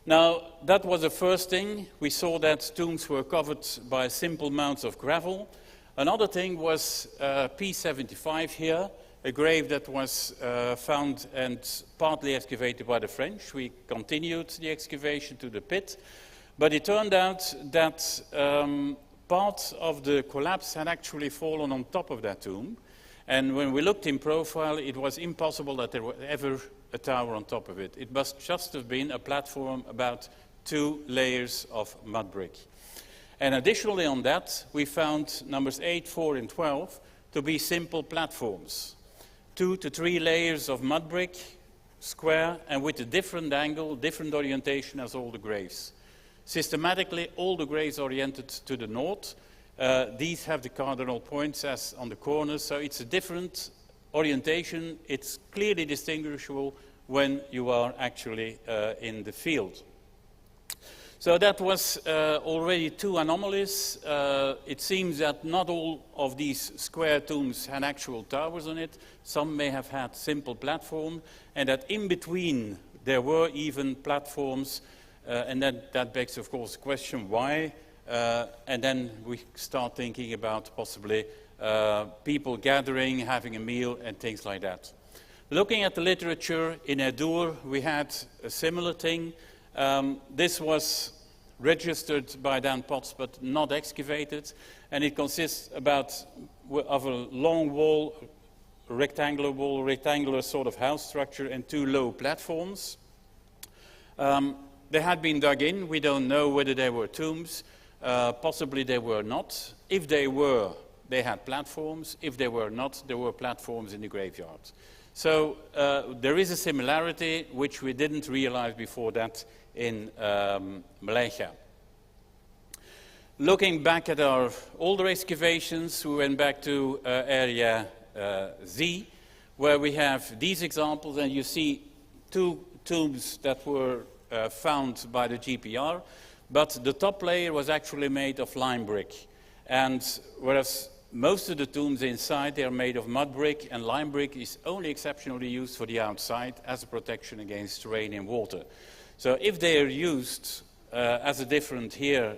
Now, that was the first thing. We saw that tombs were covered by simple mounds of gravel. Another thing was P75 here, a grave that was found and partly excavated by the French. We continued the excavation to the pit, but it turned out that part of the collapse had actually fallen on top of that tomb. And when we looked in profile, it was impossible that there was ever a tower on top of it. It must just have been a platform about 2 layers of mud brick. And additionally on that, we found numbers 8, 4, and 12 to be simple platforms. 2 to 3 layers of mud brick, square, and with a different angle, different orientation as all the graves. Systematically, all the graves oriented to the north. These have the cardinal points as on the corners, so it's a different orientation. It's clearly distinguishable when you are actually in the field. So that was already 2 anomalies. It seems that not all of these square tombs had actual towers on it. Some may have had simple platform, and that in between there were even platforms, and then that begs, of course, the question, why? And then we start thinking about possibly people gathering, having a meal, and things like that. Looking at the literature, in Edur, we had a similar thing. This was registered by Dan Potts, but not excavated, and it consists of a long wall, rectangular sort of house structure, and 2 low platforms. They had been dug in. We don't know whether they were tombs. Possibly they were not. If they were, they had platforms. If they were not, there were platforms in the graveyard. So there is a similarity which we didn't realize before that in Malaysia. Looking back at our older excavations, we went back to area Z, where we have these examples, and you see 2 tombs that were found by the GPR. But the top layer was actually made of lime brick. And whereas most of the tombs inside, they are made of mud brick, and lime brick is only exceptionally used for the outside as a protection against rain and water. So if they are used as a different here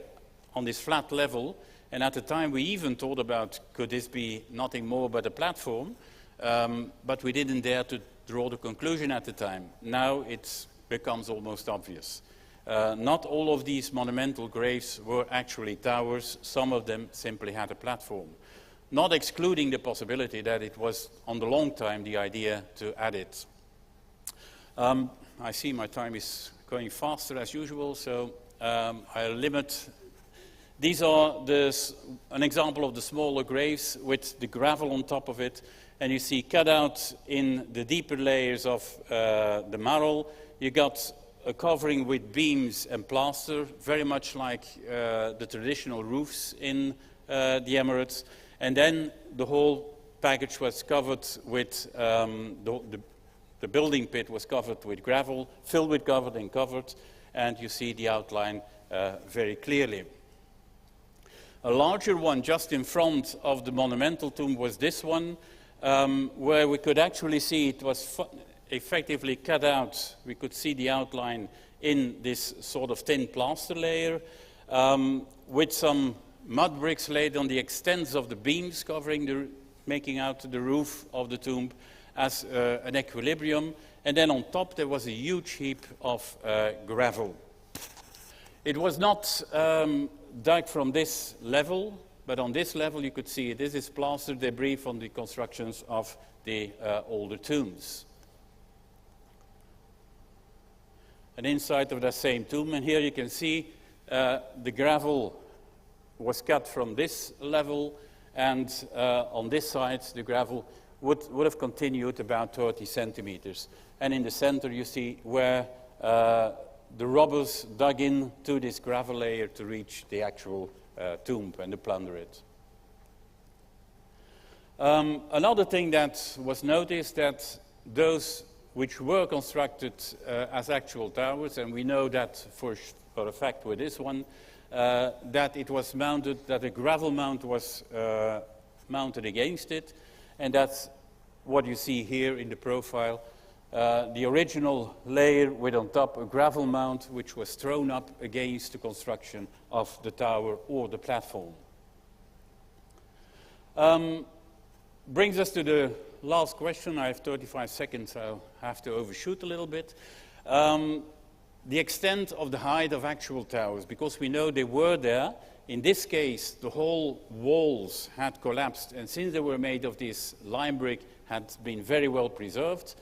on this flat level, and at the time we even thought about, could this be nothing more but a platform? But we didn't dare to draw the conclusion at the time. Now it becomes almost obvious. Not all of these monumental graves were actually towers. Some of them simply had a platform. Not excluding the possibility that it was, on the long time, the idea to add it. I see my time is going faster as usual, so I'll limit. These are an example of the smaller graves with the gravel on top of it. And you see cut out in the deeper layers of the marl, you got a covering with beams and plaster, very much like the traditional roofs in the Emirates. And then the whole package was covered with, the building pit was covered with gravel, filled with covered and covered, and you see the outline very clearly. A larger one just in front of the monumental tomb was this one, where we could actually see it was effectively cut out. We could see the outline in this sort of thin plaster layer with some mud bricks laid on the extents of the beams covering making out the roof of the tomb as an equilibrium. And then on top there was a huge heap of gravel. It was not dug from this level, but on this level you could see this is plaster debris from the constructions of the older tombs. An inside of that same tomb, and here you can see the gravel was cut from this level, and on this side the gravel would have continued about 30 centimeters. And in the center you see where the robbers dug into this gravel layer to reach the actual tomb and to plunder it. Another thing that was noticed, that those which were constructed as actual towers, and we know that for a fact with this one, that it was mounted, that a gravel mount was mounted against it, and that what you see here in the profile. The original layer with on top a gravel mound which was thrown up against the construction of the tower or the platform. Brings us to the last question. I have 35 seconds, I'll have to overshoot a little bit. The extent of the height of actual towers, because we know they were there. In this case, the whole walls had collapsed, and since they were made of this lime brick, had been very well preserved.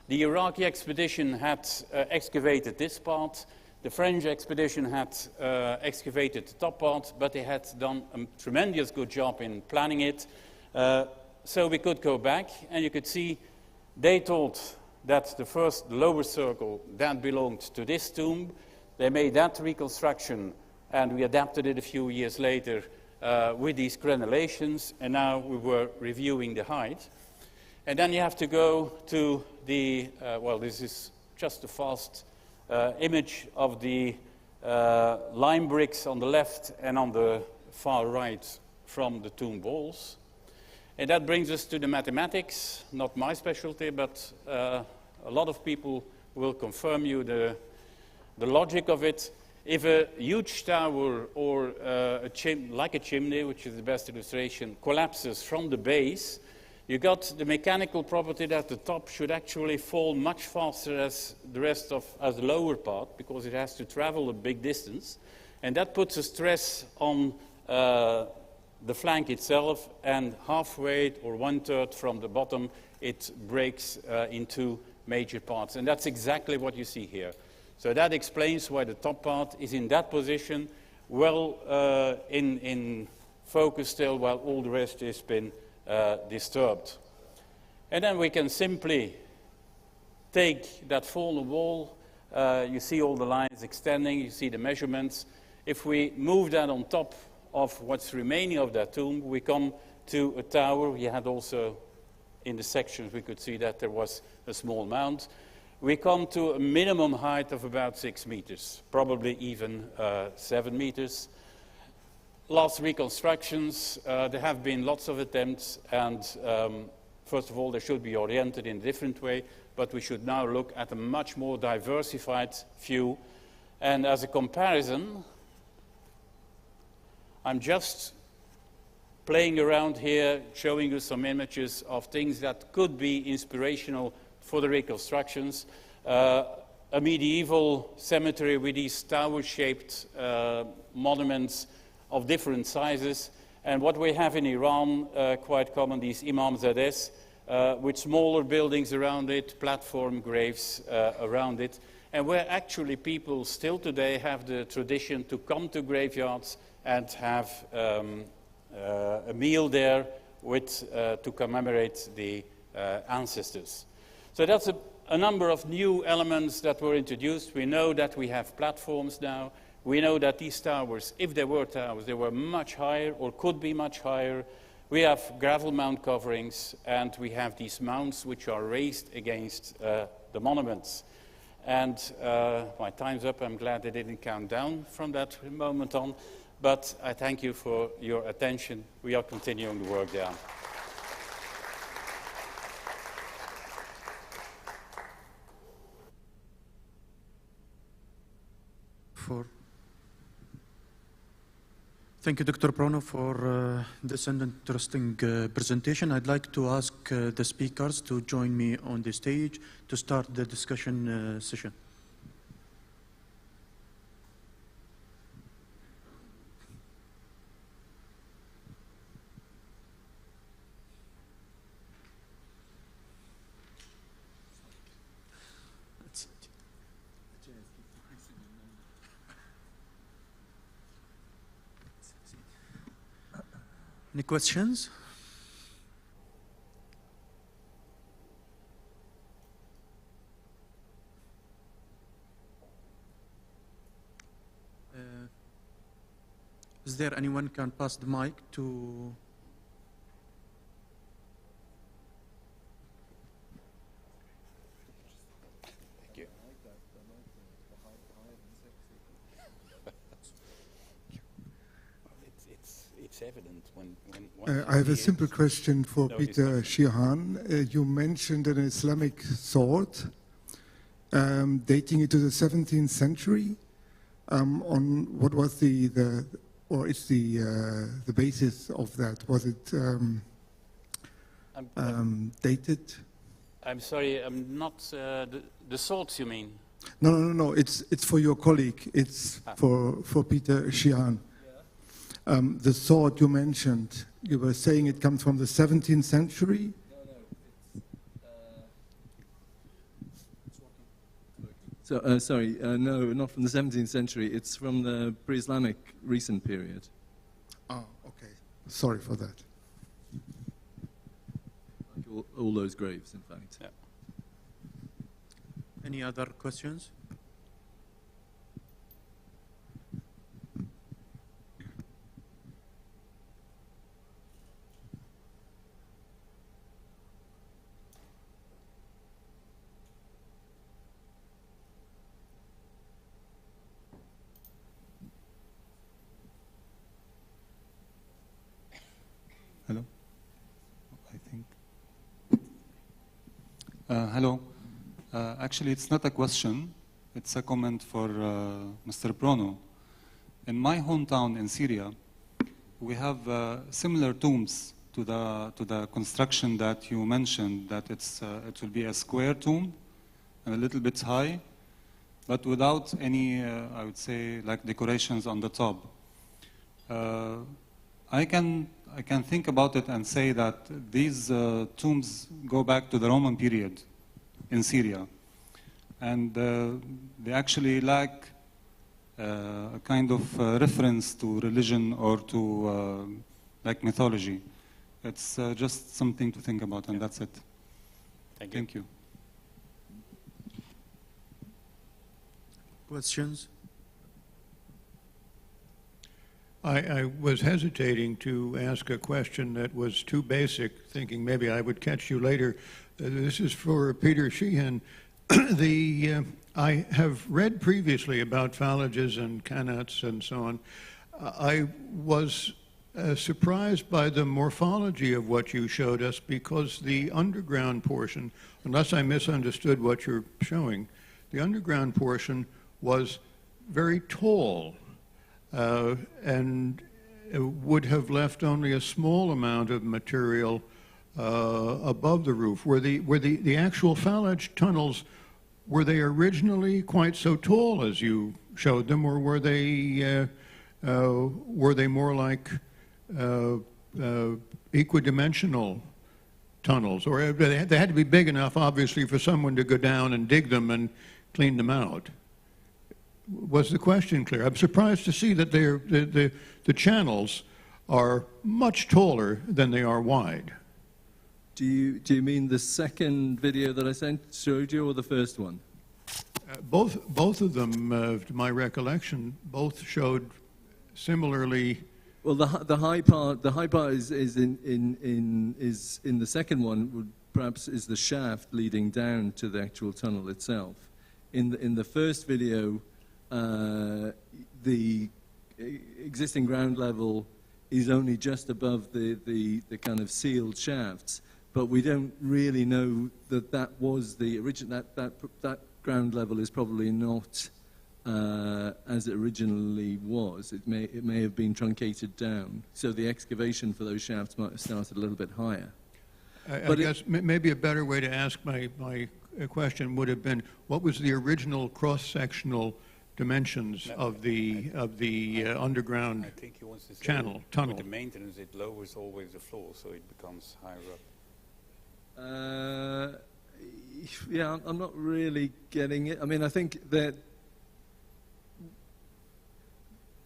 The Iraqi expedition had excavated this part. The French expedition had excavated the top part, but they had done a tremendous good job in planning it. So we could go back, and you could see they thought that the first lower circle, that belonged to this tomb. They made that reconstruction, and we adapted it a few years later with these crenellations, and now we were reviewing the height. And then you have to go to the, well, this is just a fast image of the lime bricks on the left and on the far right from the tomb walls. And that brings us to the mathematics, not my specialty, but a lot of people will confirm you the logic of it. If a huge tower or like a chimney, which is the best illustration, collapses from the base, you got the mechanical property that the top should actually fall much faster as the rest of as the lower part, because it has to travel a big distance. And that puts a stress on the flank itself, and halfway or 1/3 from the bottom, it breaks into major parts. And that's exactly what you see here. So that explains why the top part is in that position, well in focus still, while all the rest has been disturbed. And then we can simply take that fallen wall. You see all the lines extending, you see the measurements. If we move that on top of what's remaining of that tomb, we come to a tower. We had also, in the sections, we could see that there was a small mound. We come to a minimum height of about 6 meters, probably even 7 meters. Last reconstructions, there have been lots of attempts, and first of all, they should be oriented in a different way, but we should now look at a much more diversified view. And as a comparison, I'm just playing around here, showing you some images of things that could be inspirational for the reconstructions. A medieval cemetery with these tower-shaped monuments of different sizes. And what we have in Iran, quite common, these imamzades, with smaller buildings around it, platform graves around it. And where actually people still today have the tradition to come to graveyards and have a meal there with, to commemorate the ancestors. So that's a number of new elements that were introduced. We know that we have platforms now. We know that these towers, if they were towers, they were much higher or could be much higher. We have gravel mound coverings, and we have these mounds which are raised against the monuments. And my time's up. I'm glad they didn't count down from that moment on. But I thank you for your attention. We are continuing the work there. Thank you, Dr. Bruno, for this interesting presentation. I'd like to ask the speakers to join me on the stage to start the discussion session. Any questions? Is there anyone can pass the mic to? Thank you. it's evident when I have a simple question for Peter Sheehan. You mentioned an Islamic sword dating it to the 17th century. On what was the basis of that? Was it dated? I'm sorry, I'm not the swords you mean? No. It's for your colleague. It's for Peter Sheehan. The sword you mentioned, you were saying it comes from the 17th century? So, sorry, no, not from the 17th century. It's from the pre-Islamic recent period. Oh, okay. Sorry for that. Like all those graves, in fact. Yeah. Any other questions? Hello? I think. Hello. Actually, it's not a question. It's a comment for Mr. Bruno. In my hometown in Syria, we have similar tombs to the construction that you mentioned, that it will be a square tomb and a little bit high, but without any, I would say, like decorations on the top. I can think about it and say that these tombs go back to the Roman period in Syria. And they actually lack a kind of reference to religion or to like mythology. It's just something to think about, and that's it. Thank you. Questions? I was hesitating to ask a question that was too basic, thinking maybe I would catch you later. This is for Peter Sheehan. I have read previously about phalanges and qanats and so on. I was surprised by the morphology of what you showed us, because the underground portion, unless I misunderstood what you're showing, the underground portion was very tall. And would have left only a small amount of material above the roof. Were the actual phalange tunnels, were they originally quite so tall as you showed them, or were they more like equidimensional tunnels? Or they had to be big enough, obviously, for someone to go down and dig them and clean them out. Was the question clear? I'm surprised to see that the channels are much taller than they are wide. Do you mean the second video that I showed you, or the first one? Both of them, to my recollection, both showed similarly. Well, the high part is in the second one. Perhaps is the shaft leading down to the actual tunnel itself. In the first video, the existing ground level is only just above the kind of sealed shafts, but we don't really know that was the original. That ground level is probably not as it originally was. It may have been truncated down, so the excavation for those shafts might have started a little bit higher. I guess maybe a better way to ask my question would have been, what was the original cross-sectional dimensions of the underground tunnel? With the maintenance, it lowers always the floor, so it becomes higher up. Yeah, I'm not really getting it. I mean, I think that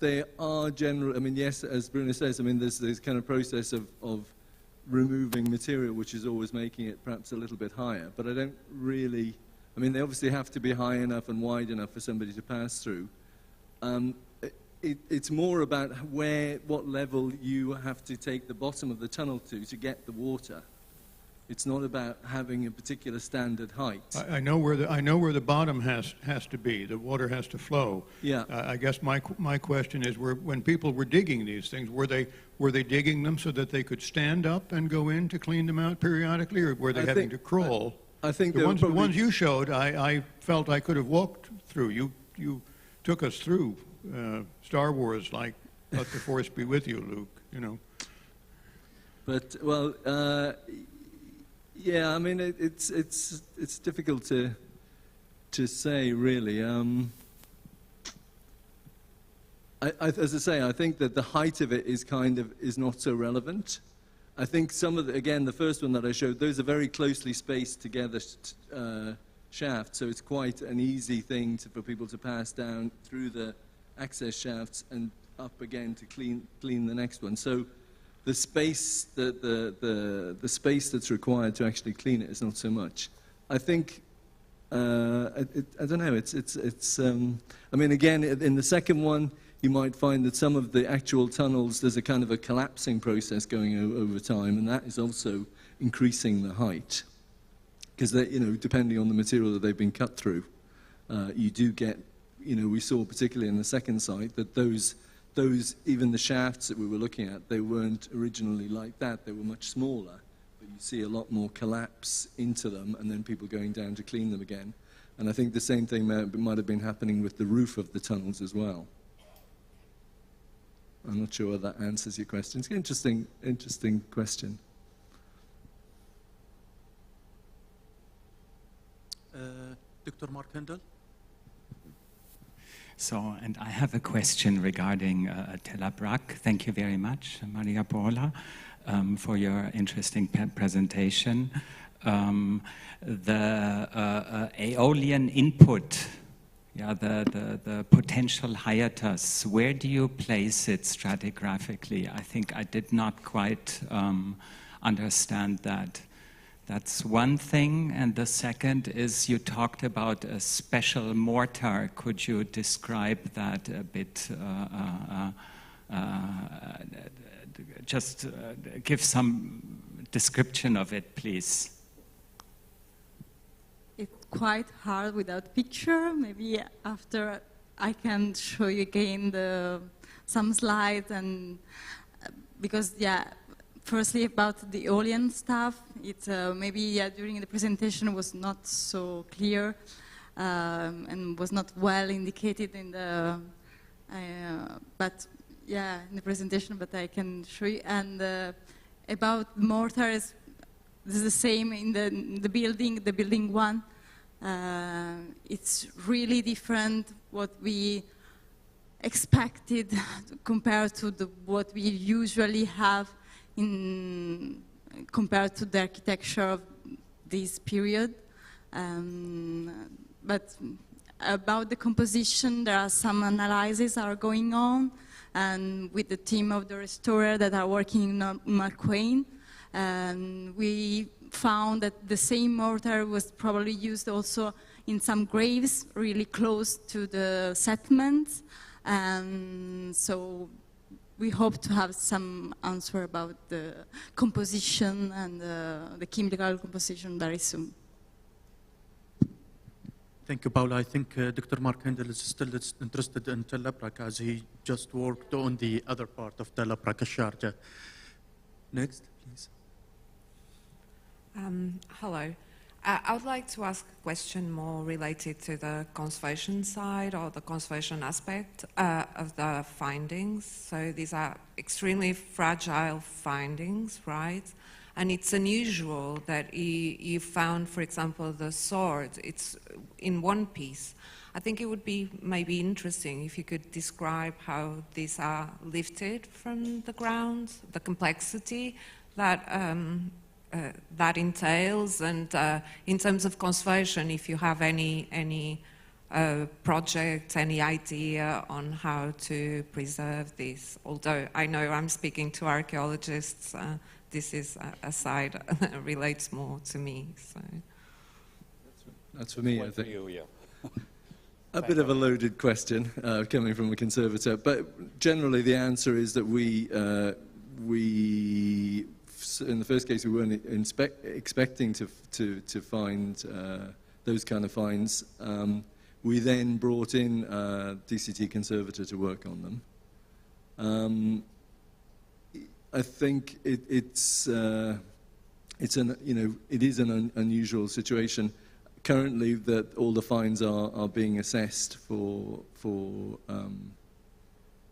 they are general. I mean, yes, as Bruno says, I mean, there's this kind of process of removing material, which is always making it perhaps a little bit higher. But I don't really. I mean, they obviously have to be high enough and wide enough for somebody to pass through. It's more about what level you have to take the bottom of the tunnel to get the water. It's not about having a particular standard height. I know where the bottom has to be. The water has to flow. Yeah. I guess my question is, when people were digging these things, were they digging them so that they could stand up and go in to clean them out periodically, or were they having to crawl? I think the ones you showed, I felt I could have walked through. You took us through Star Wars, like "Let the Force be with you, Luke." You know. But well. Yeah, I mean it's difficult to say really. As I say, I think that the height of it is not so relevant. I think some of the first one that I showed, those are very closely spaced together shafts, so it's quite an easy thing for people to pass down through the access shafts and up again to clean the next one. So the space the space that's required to actually clean it is not so much. I think I don't know. It's I mean, again, in the second one, you might find that some of the actual tunnels, there's a kind of a collapsing process going over time, and that is also increasing the height, because depending on the material that they've been cut through, you do get, we saw particularly in the second site that those even the shafts that we were looking at, they weren't originally like that. They were much smaller, but you see a lot more collapse into them, and then people going down to clean them again. And I think the same thing might have been happening with the roof of the tunnels as well. I'm not sure whether that answers your question. It's an interesting question. Dr. Mark Handel? So, and I have a question regarding Tel Abrak. Thank you very much, Maria Paula, for your interesting presentation. The aeolian input, the potential hiatus, where do you place it stratigraphically? I think I did not quite understand that. That's one thing, and the second is you talked about a special mortar. Could you describe that a bit? Just give some description of it, please. It's quite hard without picture. Maybe after I can show you again some slides, and because firstly, about the aeolian stuff, it maybe during the presentation was not so clear and was not well indicated in the, in the presentation. But I can show you. And about mortars, this is the same in the building one. It's really different what we expected compared to what we usually have compared to the architecture of this period. But about the composition, there are some analyses are going on, and with the team of the restorer that are working in Marquain, we found that the same mortar was probably used also in some graves really close to the settlements, and so we hope to have some answer about the composition and the chemical composition very soon. Thank you, Paula. I think Dr. Mark Handel is still interested in Tel Abrak, as he just worked on the other part of Tel Abrak, Sharjah. Next, please. Hello. I would like to ask a question more related to the conservation side or the conservation aspect of the findings. So these are extremely fragile findings, right? And it's unusual that you found, for example, the sword, it's in one piece. I think it would be maybe interesting if you could describe how these are lifted from the ground, the complexity that that entails, and in terms of conservation, if you have any project, any idea on how to preserve this. Although I know I'm speaking to archaeologists, this is a side that relates more to me. So that's for me, I think. You, yeah. A bit of a loaded question coming from a conservator, but generally the answer is that we in the first case, we weren't expecting to find those kind of finds. We then brought in a DCT conservator to work on them. I think it is an unusual situation. Currently, that all the finds are being assessed for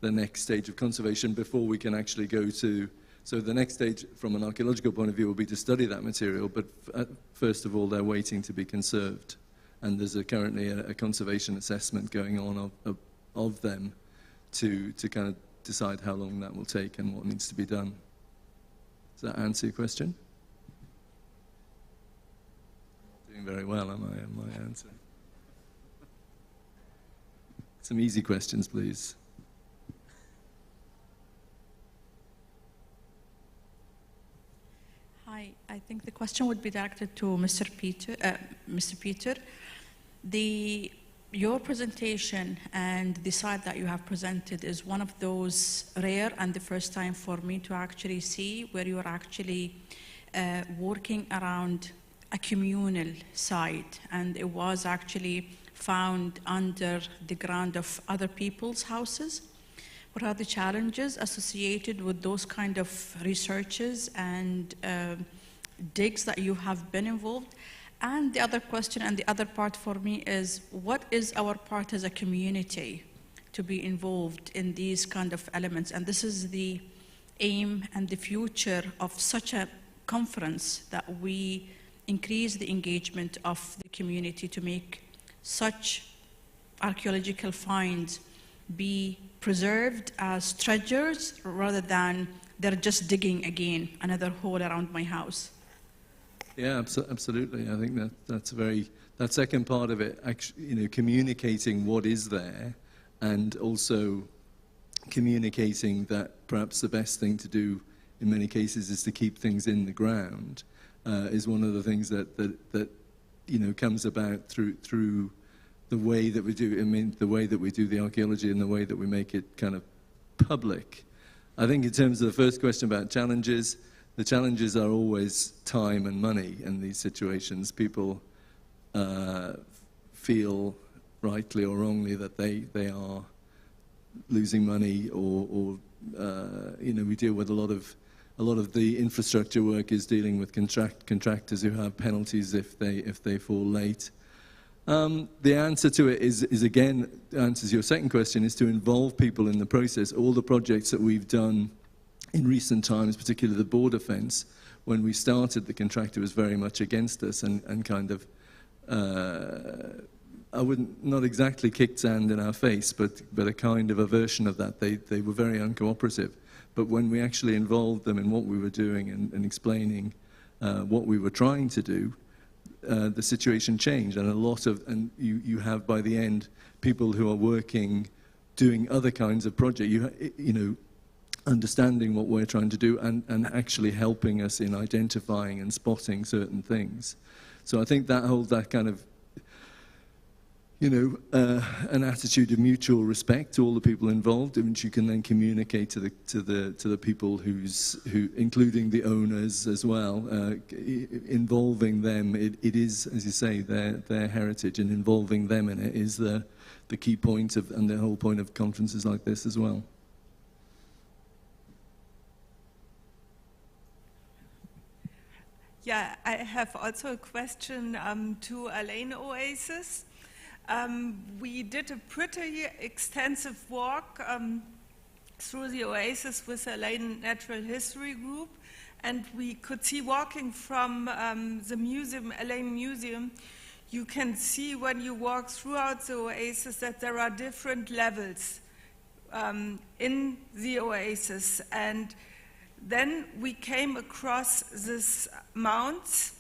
the next stage of conservation before we can actually go to. So the next stage, from an archaeological point of view, will be to study that material. But first of all, they're waiting to be conserved, and there's currently a conservation assessment going on of them to kind of decide how long that will take and what needs to be done. Does that answer your question? Doing very well, am I, in my answer? Some easy questions, please. Hi, I think the question would be directed to Mr. Peter. Your presentation and the site that you have presented is one of those rare and the first time for me to actually see where you are actually working around a communal site, and it was actually found under the ground of other people's houses. What are the challenges associated with those kind of researches and digs that you have been involved? And the other question and the other part for me is, what is our part as a community to be involved in these kind of elements? And this is the aim and the future of such a conference, that we increase the engagement of the community to make such archaeological finds be preserved as treasures rather than they're just digging again another hole around my house. Yeah, absolutely. I think that second part of it, actually, communicating what is there, and also communicating that perhaps the best thing to do in many cases is to keep things in the ground, is one of the things that comes about through the way that we do. I mean, the way that we do the archaeology and the way that we make it kind of public. I think in terms of the first question about challenges, the challenges are always time and money in these situations. People feel, rightly or wrongly, that they are losing money, or we deal with a lot of the infrastructure work is dealing with contractors who have penalties if they fall late. The answer to it is again, answers your second question, is to involve people in the process. All the projects that we've done in recent times, particularly the border fence, when we started, the contractor was very much against us and kind of, I wouldn't, not exactly kicked sand in our face, but a kind of a version of that. They were very uncooperative. But when we actually involved them in what we were doing and explaining what we were trying to do, the situation changed, and you have by the end people who are working, doing other kinds of projects. Understanding what we're trying to do and actually helping us in identifying and spotting certain things. So I think that kind of, an attitude of mutual respect to all the people involved, which you can then communicate to the people who, including the owners as well, involving them. It is, as you say, their heritage, and involving them in it is the key point and the whole point of conferences like this as well. Yeah, I have also a question to Elaine Oasis. We did a pretty extensive walk through the oasis with Elaine Natural History Group, and we could see, walking from the museum, Elaine Museum, you can see when you walk throughout the oasis that there are different levels in the oasis. And then we came across these mounds,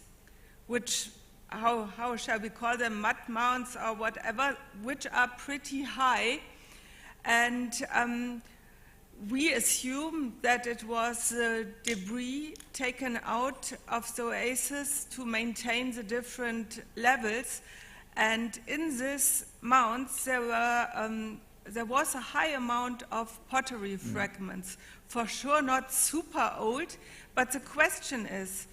which, how shall we call them, mud mounds or whatever, which are pretty high. And we assume that it was debris taken out of the oasis to maintain the different levels. And in these mounds, there were there was a high amount of pottery fragments. For sure not super old, but the question is,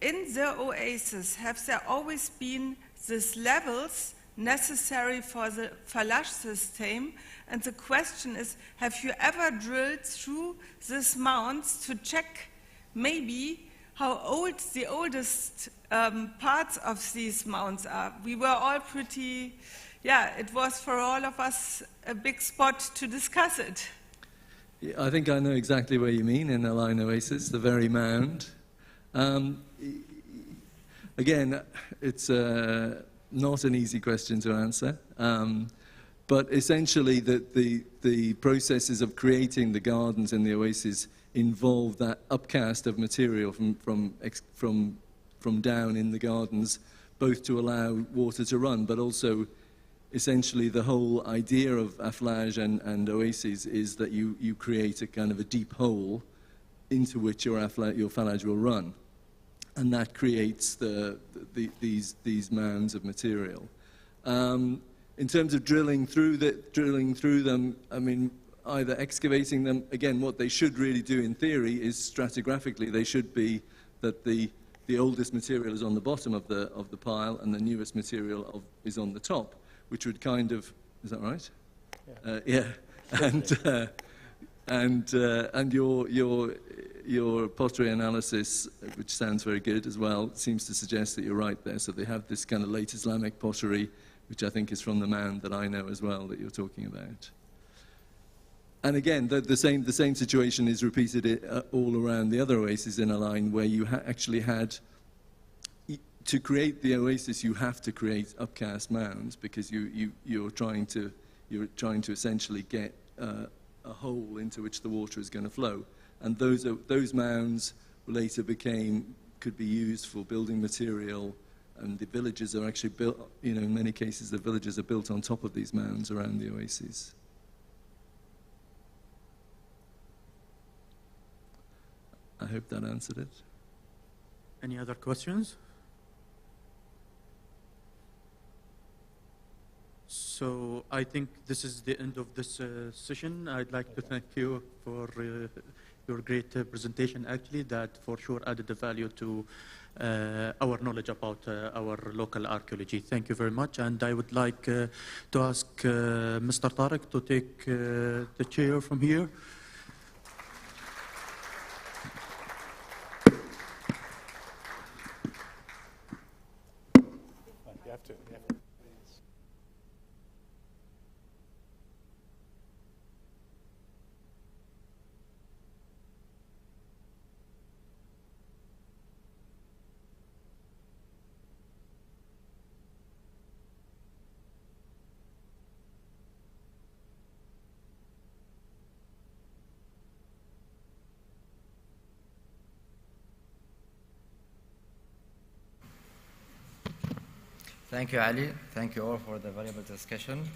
in the oasis, have there always been these levels necessary for the Falash system? And the question is, have you ever drilled through these mounds to check maybe how old the oldest parts of these mounds are? We were all pretty, it was for all of us a big spot to discuss it. Yeah, I think I know exactly where you mean, in Al Ain Oasis, the very mound. Again, it's not an easy question to answer, but essentially the processes of creating the gardens in the oasis involve that upcast of material from down in the gardens, both to allow water to run, but also essentially the whole idea of afflage and oases is that you create a kind of a deep hole into which your fallage will run. And that creates these mounds of material. In terms of drilling through them, I mean, either excavating them, again, what they should really do in theory is stratigraphically, they should be that the oldest material is on the bottom of the pile and the newest material is on the top, which would kind of, is that right? Yeah. And your pottery analysis, which sounds very good as well, seems to suggest that you're right there. So they have this kind of late Islamic pottery, which I think is from the mound that I know as well that you're talking about. And again, the same situation is repeated all around the other oases in Al Ain, where you actually had, to create the oasis, you have to create upcast mounds because you're trying to essentially get a hole into which the water is going to flow. And those mounds later could be used for building material, and the villages are actually built, in many cases the villages are built on top of these mounds around the oases. I hope that answered it. Any other questions? So I think this is the end of this session. I'd like to thank you for your great presentation, actually, that for sure added the value to our knowledge about our local archaeology. Thank you very much. And I would like to ask Mr. Tariq to take the chair from here. You have to. Thank you, Ali. Thank you all for the valuable discussion.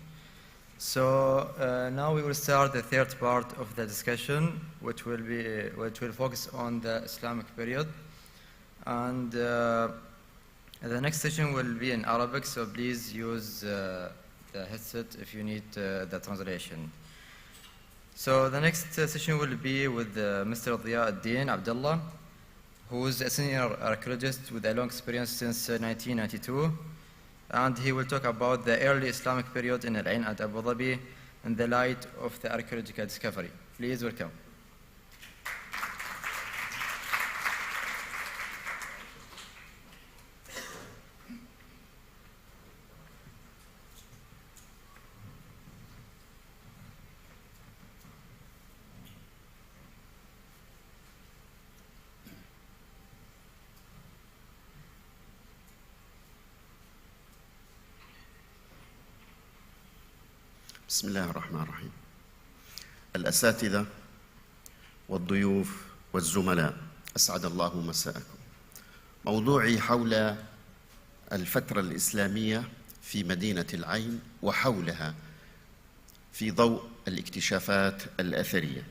So now we will start the third part of the discussion, which will focus on the Islamic period. And the next session will be in Arabic, so please use the headset if you need the translation. So the next session will be with Mr. Diya Ad-Din Abdullah, who is a senior archaeologist with a long experience since 1992. And he will talk about the early Islamic period in Al Ain at Abu Dhabi in the light of the archaeological discovery. Please welcome. بسم الله الرحمن الرحيم. الأساتذة والضيوف والزملاء، أسعد الله مساءكم. موضوعي حول الفترة الإسلامية في مدينة العين وحولها في ضوء الاكتشافات الأثرية.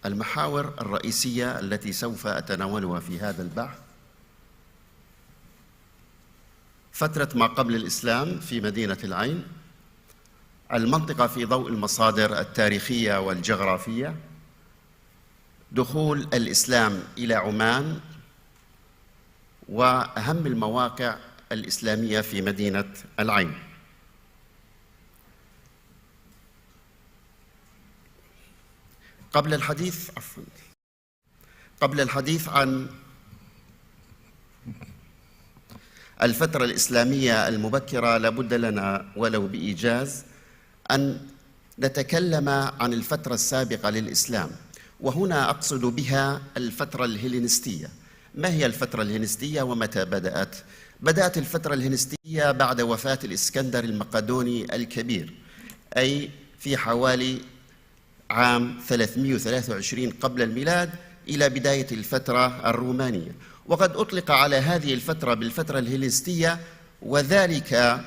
المحاور الرئيسية التي سوف أتناولها في هذا البحث: فترة ما قبل الإسلام في مدينة العين، المنطقة في ضوء المصادر التاريخية والجغرافية، دخول الإسلام إلى عمان، وأهم المواقع الإسلامية في مدينة العين. قبل الحديث عن الفترة الإسلامية المبكرة، لابد لنا ولو بإيجاز أن نتكلم عن الفترة السابقة للإسلام، وهنا أقصد بها الفترة الهيلينستية. ما هي الفترة الهيلينستية ومتى بدأت؟ بدأت الفترة الهيلينستية بعد وفاة الإسكندر المقدوني الكبير، أي في حوالي عام 323 قبل الميلاد إلى بداية الفترة الرومانية. وقد أطلق على هذه الفترة بالفترة الهيلينستية، وذلك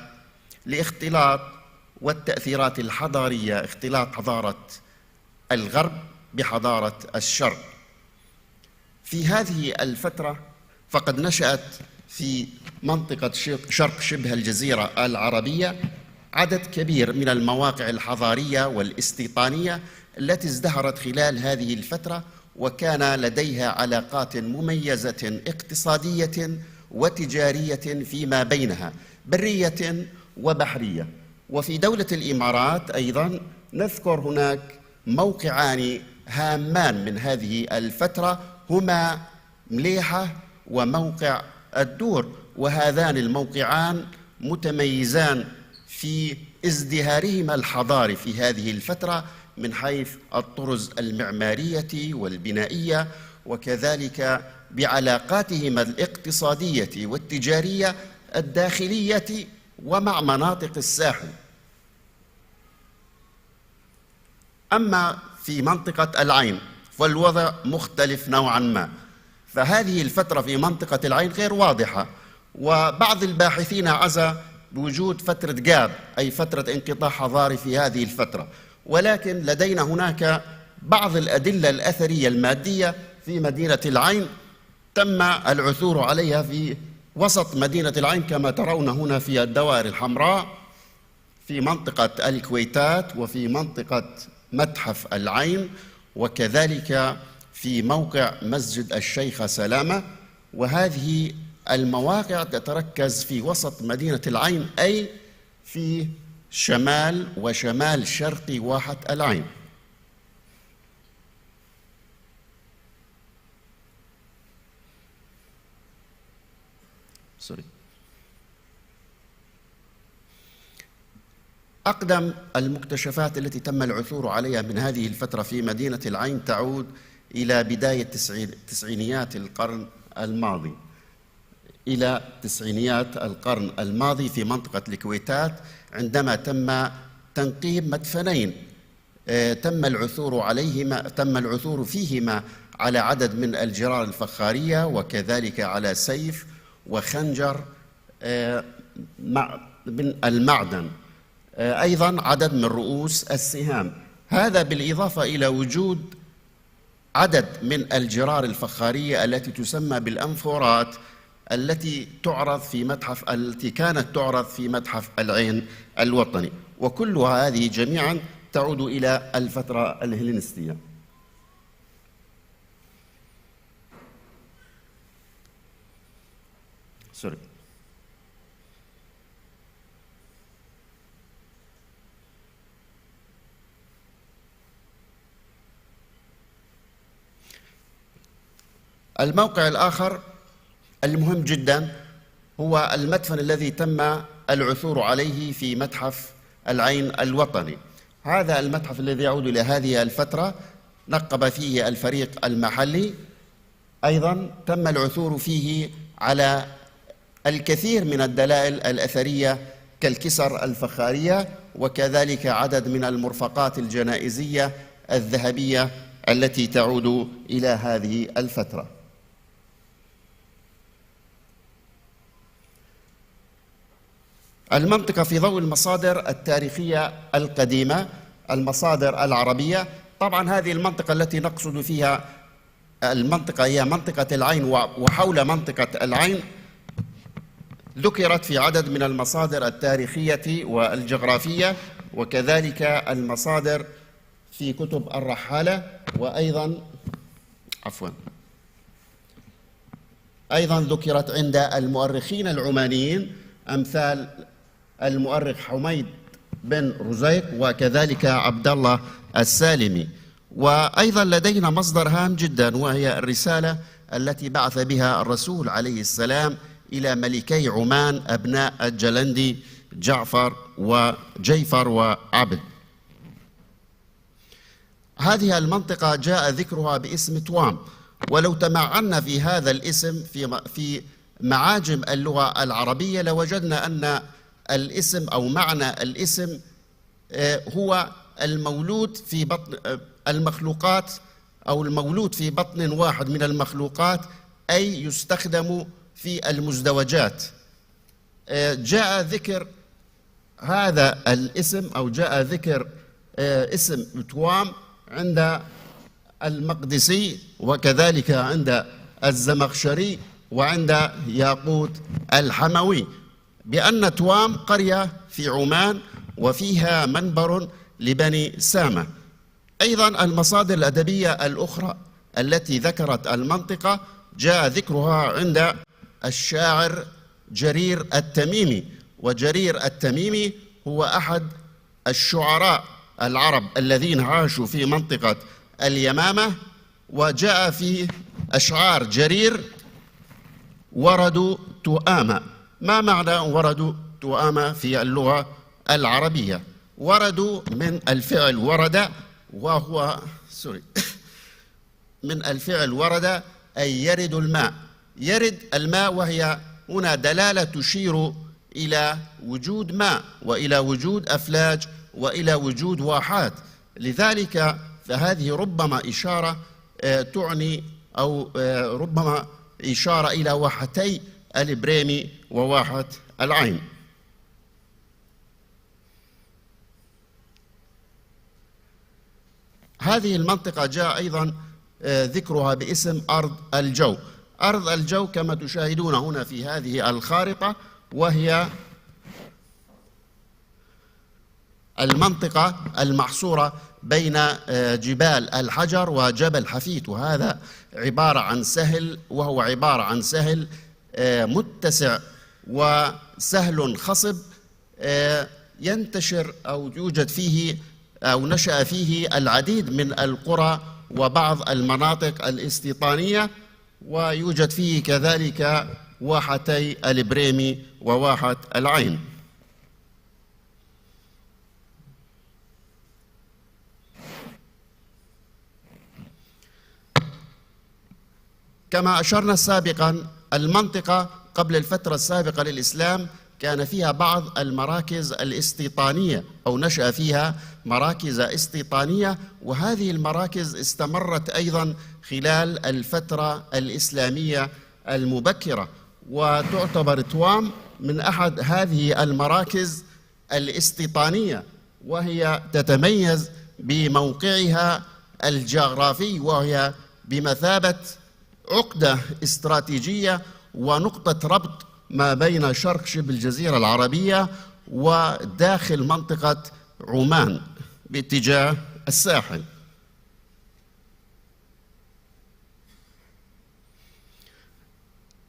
لاختلاط والتأثيرات الحضارية، اختلاط حضارة الغرب بحضارة الشرق. في هذه الفترة فقد نشأت في منطقة شرق شبه الجزيرة العربية عدد كبير من المواقع الحضارية والاستيطانية التي ازدهرت خلال هذه الفترة، وكان لديها علاقات مميزة اقتصادية وتجارية فيما بينها، برية وبحرية. وفي دولة الإمارات أيضا نذكر هناك موقعان هامان من هذه الفترة، هما مليحة وموقع الدور، وهذان الموقعان متميزان في ازدهارهما الحضاري في هذه الفترة من حيث الطرز المعمارية والبنائية، وكذلك بعلاقاتهما الاقتصادية والتجارية الداخلية ومع مناطق الساحل. أما في منطقة العين فالوضع مختلف نوعا ما، فهذه الفترة في منطقة العين غير واضحة، وبعض الباحثين عزى بوجود فترة جاب، أي فترة انقطاع حضاري في هذه الفترة، ولكن لدينا هناك بعض الأدلة الأثرية المادية في مدينة العين تم العثور عليها في وسط مدينة العين، كما ترون هنا في الدوائر الحمراء في منطقة الكويتات، وفي منطقة متحف العين، وكذلك في موقع مسجد الشيخة سلامة. وهذه المواقع تتركز في وسط مدينة العين، أي في شمال وشمال شرقي واحة العين. أقدم المكتشفات التي تم العثور عليها من هذه الفترة في مدينة العين تعود إلى بداية تسعينيات القرن الماضي، إلى تسعينيات القرن الماضي في منطقة الكويتات، عندما تم تنقيب مدفنين تم العثور فيهما على عدد من الجرار الفخارية، وكذلك على سيف وخنجر من المعدن، أيضا عدد من رؤوس السهام. هذا بالإضافة إلى وجود عدد من الجرار الفخارية التي تسمى بالأنفورات، التي كانت تعرض في متحف العين الوطني، وكلها هذه جميعا تعود إلى الفترة الهيلينستية. الموقع الآخر المهم جدا هو المدفن الذي تم العثور عليه في متحف العين الوطني. هذا المتحف الذي يعود إلى هذه الفترة نقب فيه الفريق المحلي، أيضا تم العثور فيه على الكثير من الدلائل الأثرية كالكسر الفخارية، وكذلك عدد من المرفقات الجنائزية الذهبية التي تعود إلى هذه الفترة. المنطقة في ضوء المصادر التاريخية القديمة، المصادر العربية، طبعا هذه المنطقة التي نقصد فيها المنطقة هي منطقة العين، وحول منطقة العين ذكرت في عدد من المصادر التاريخية والجغرافية، وكذلك المصادر في كتب الرحالة، وأيضا أيضا ذكرت عند المؤرخين العمانيين أمثال المؤرخ حميد بن رزيق وكذلك عبد الله السالمي. وأيضا لدينا مصدر هام جدا، وهي الرسالة التي بعث بها الرسول عليه السلام إلى ملكي عمان أبناء الجلندي جعفر وجيفر وعبد. هذه المنطقة جاء ذكرها باسم توام، ولو تمعنا في هذا الاسم في معاجم اللغة العربية لوجدنا أن الاسم أو معنى الاسم هو المولود في بطن المخلوقات، أو المولود في بطن واحد من المخلوقات، أي يستخدم في المزدوجات. جاء ذكر هذا الاسم أو جاء ذكر اسم توام عند المقدسي وكذلك عند الزمخشري وعند ياقوت الحموي، بأن توام قرية في عمان وفيها منبر لبني سامة. أيضا المصادر الأدبية الأخرى التي ذكرت المنطقة جاء ذكرها عند الشاعر جرير التميمي، وجرير التميمي هو أحد الشعراء العرب الذين عاشوا في منطقة اليمامة، وجاء في أشعار جرير وردوا تؤامة. ما معنى وردوا تؤامة في اللغة العربية؟ وردوا من الفعل ورد، وهو من الفعل ورد أي يرد الماء، يرد الماء، وهي هنا دلالة تشير إلى وجود ماء وإلى وجود أفلاج وإلى وجود واحات. لذلك فهذه ربما إشارة تعني أو ربما إشارة إلى واحتي البريمي وواحة العين. هذه المنطقة جاء أيضا ذكرها باسم أرض الجو. أرض الجو كما تشاهدون هنا في هذه الخارطة، وهي المنطقة المحصورة بين جبال الحجر وجبل حفيت، وهذا عبارة عن سهل، وهو عبارة عن سهل متسع وسهل خصب ينتشر أو يوجد فيه أو نشأ فيه العديد من القرى وبعض المناطق الاستيطانية، ويوجد فيه كذلك واحتي البريمي وواحة العين. كما أشرنا سابقا، المنطقة قبل الفترة السابقة للإسلام كان فيها بعض المراكز الاستيطانية أو نشأ فيها مراكز استيطانية، وهذه المراكز استمرت أيضا خلال الفترة الإسلامية المبكرة، وتعتبر توام من أحد هذه المراكز الاستيطانية، وهي تتميز بموقعها الجغرافي، وهي بمثابة عقدة استراتيجية ونقطة ربط ما بين شرق شبه الجزيرة العربية وداخل منطقة عمان باتجاه الساحل.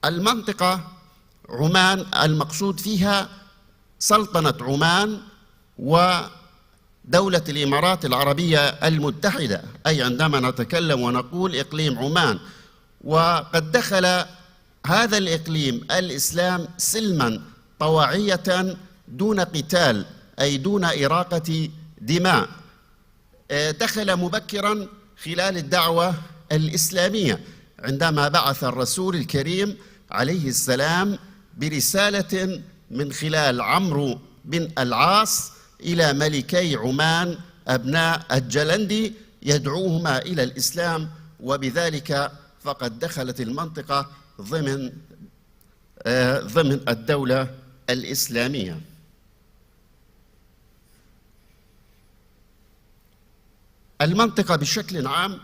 المنطقة عمان المقصود فيها سلطنة عمان ودولة الإمارات العربية المتحدة، أي عندما نتكلم ونقول إقليم عمان. وقد دخل هذا الإقليم الإسلام سلما طواعية دون قتال، أي دون إراقة دماء. دخل مبكرا خلال الدعوة الإسلامية عندما بعث الرسول الكريم عليه السلام برسالة من خلال عمرو بن العاص إلى ملكي عمان أبناء الجلندي يدعوهما إلى الإسلام، وبذلك فقد دخلت المنطقة ضمن الدولة الإسلامية. المنطقة بشكل عام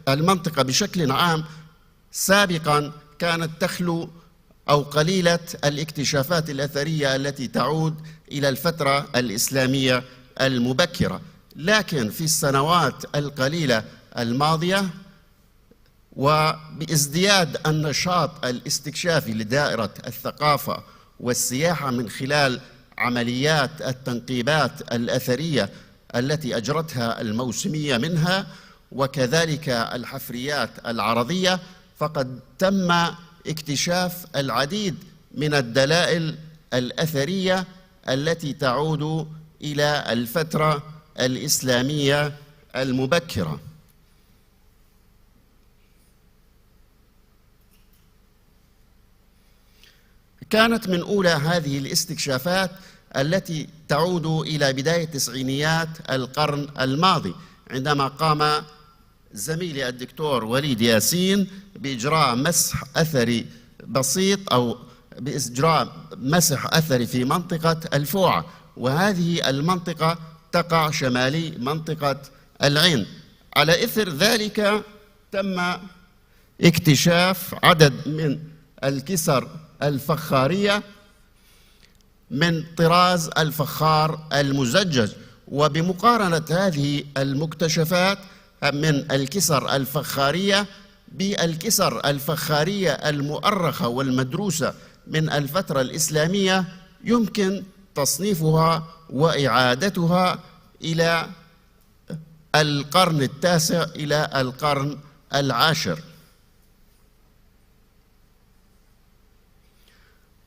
المنطقة بشكل عام سابقا كانت تخلو أو قليلة الاكتشافات الأثرية التي تعود إلى الفترة الإسلامية المبكرة. لكن في السنوات القليلة الماضية وبازدياد النشاط الاستكشافي لدائرة الثقافة والسياحة من خلال عمليات التنقيبات الأثرية التي أجرتها الموسمية منها وكذلك الحفريات العرضية، فقد تم اكتشاف العديد من الدلائل الأثرية التي تعود إلى الفترة الإسلامية المبكرة. كانت من أولى هذه الاستكشافات التي تعود إلى بداية تسعينيات القرن الماضي، عندما قام زميلي الدكتور وليد ياسين بإجراء مسح أثري بسيط أو بإجراء مسح أثري في منطقة الفوعة، وهذه المنطقة تقع شمالي منطقة العين. على إثر ذلك تم اكتشاف عدد من الكسر الفخارية من طراز الفخار المزجج، وبمقارنة هذه المكتشفات من الكسر الفخارية بالكسر الفخارية المؤرخة والمدروسة من الفترة الإسلامية يمكن تصنيفها وإعادتها إلى القرن التاسع إلى القرن العاشر.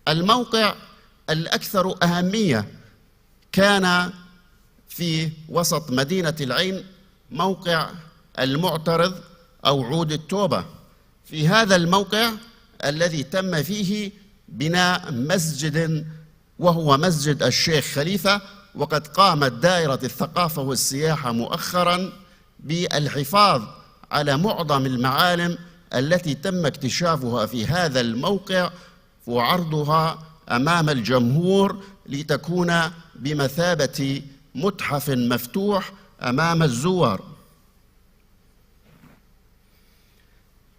الموقع الأكثر أهمية كان في وسط مدينة العين، موقع المعترض أو عود التوبة. في هذا الموقع الذي تم فيه بناء مسجد وهو مسجد الشيخ خليفة، وقد قامت دائرة الثقافة والسياحة مؤخراً بالحفاظ على معظم المعالم التي تم اكتشافها في هذا الموقع وعرضها أمام الجمهور لتكون بمثابة متحف مفتوح أمام الزوار.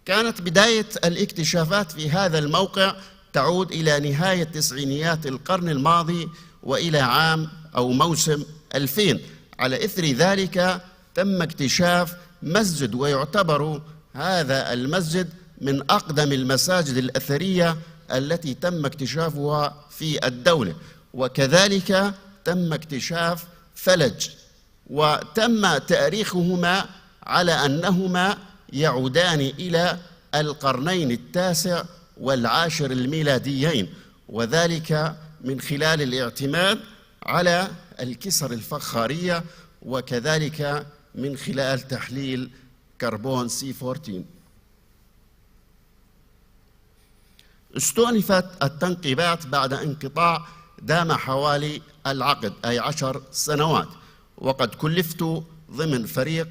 كانت بداية الاكتشافات في هذا الموقع تعود إلى نهاية تسعينيات القرن الماضي وإلى عام أو موسم 2000. على إثر ذلك تم اكتشاف مسجد، ويعتبر هذا المسجد من أقدم المساجد الأثرية التي تم اكتشافها في الدولة، وكذلك تم اكتشاف ثلج، وتم تاريخهما على أنهما يعودان إلى القرنين التاسع والعاشر الميلاديين، وذلك من خلال الاعتماد على الكسر الفخارية وكذلك من خلال تحليل كربون C14. استؤنفت التنقيبات بعد انقطاع دام حوالي العقد أي 10 سنوات، وقد كلفت ضمن فريق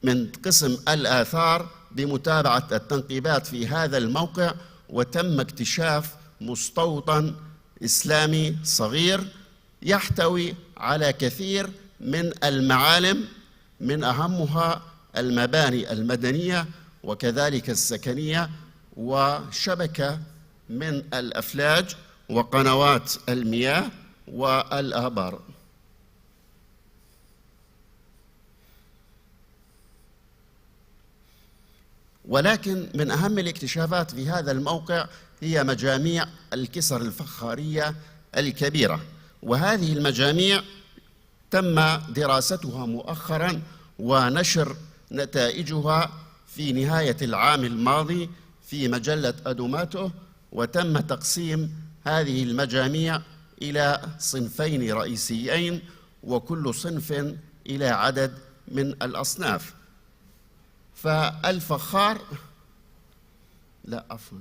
من قسم الآثار بمتابعة التنقيبات في هذا الموقع، وتم اكتشاف مستوطن إسلامي صغير يحتوي على كثير من المعالم، من أهمها المباني المدنية وكذلك السكنية، وشبكة من الأفلاج وقنوات المياه والآبار. ولكن من أهم الاكتشافات في هذا الموقع هي مجاميع الكسر الفخارية الكبيرة، وهذه المجاميع تم دراستها مؤخراً ونشر نتائجها في نهاية العام الماضي في مجلة أدوماتو، وتم تقسيم هذه المجاميع إلى صنفين رئيسيين، وكل صنف إلى عدد من الأصناف. فالفخار لا عفوا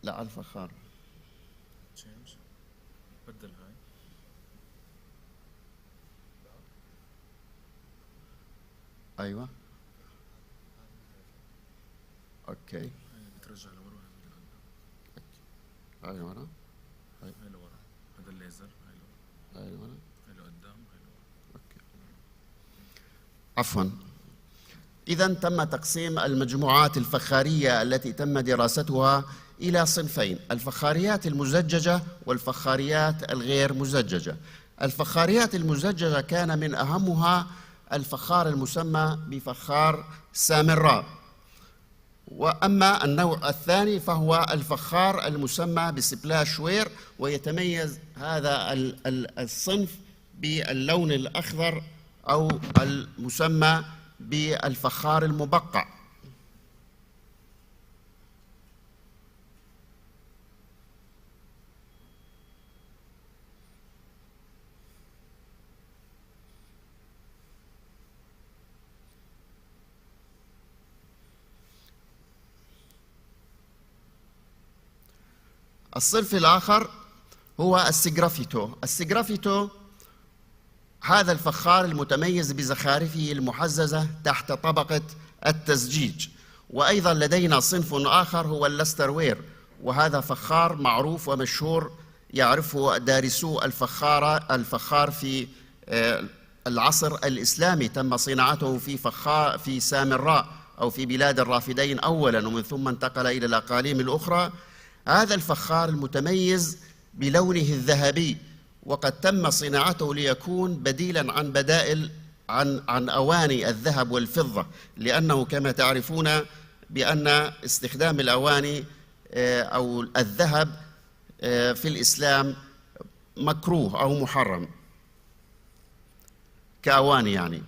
لا الفخار بدل هاي أيوة اوكي. بترجع لورا هاي لورا، هاي لورا، هذا الليزر، هاي لورا، هاي لقدام، هاي لورا. اوكي. عفوا. إذا تم تقسيم المجموعات الفخارية التي تم دراستها إلى صنفين: الفخاريات المزججة والفخاريات الغير مزججة. الفخاريات المزججة كان من أهمها الفخار المسمى بفخار سامراء، وأما النوع الثاني فهو الفخار المسمى بسبلاشوير، ويتميز هذا الصنف باللون الأخضر أو المسمى بالفخار المبقع. الصنف الآخر هو السجرافيتو. السجرافيتو هذا الفخار المتميز بزخارفه المحززة تحت طبقة التزجيج. وأيضا لدينا صنف آخر هو اللستروير، وهذا فخار معروف ومشهور يعرفه دارسو الفخار في العصر الإسلامي. تم صناعته في سامراء أو في بلاد الرافدين أولا، ومن ثم انتقل إلى الأقاليم الأخرى. هذا الفخار المتميز بلونه الذهبي، وقد تم صناعته ليكون بديلا عن أواني الذهب والفضة، لأنه كما تعرفون بأن استخدام الأواني أو الذهب في الإسلام مكروه أو محرم كأواني يعني.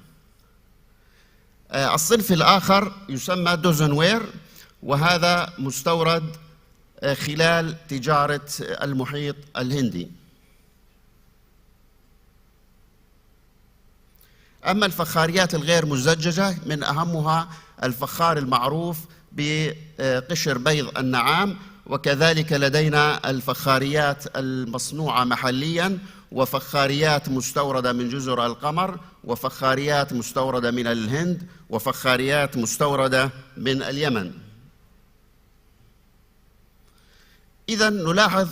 الصنف الآخر يسمى دوزنوير، وهذا مستورد خلال تجارة المحيط الهندي. أما الفخاريات الغير مزججة من أهمها الفخار المعروف بقشر بيض النعام، وكذلك لدينا الفخاريات المصنوعة محلياً، وفخاريات مستوردة من جزر القمر، وفخاريات مستوردة من الهند، وفخاريات مستوردة من اليمن. إذن نلاحظ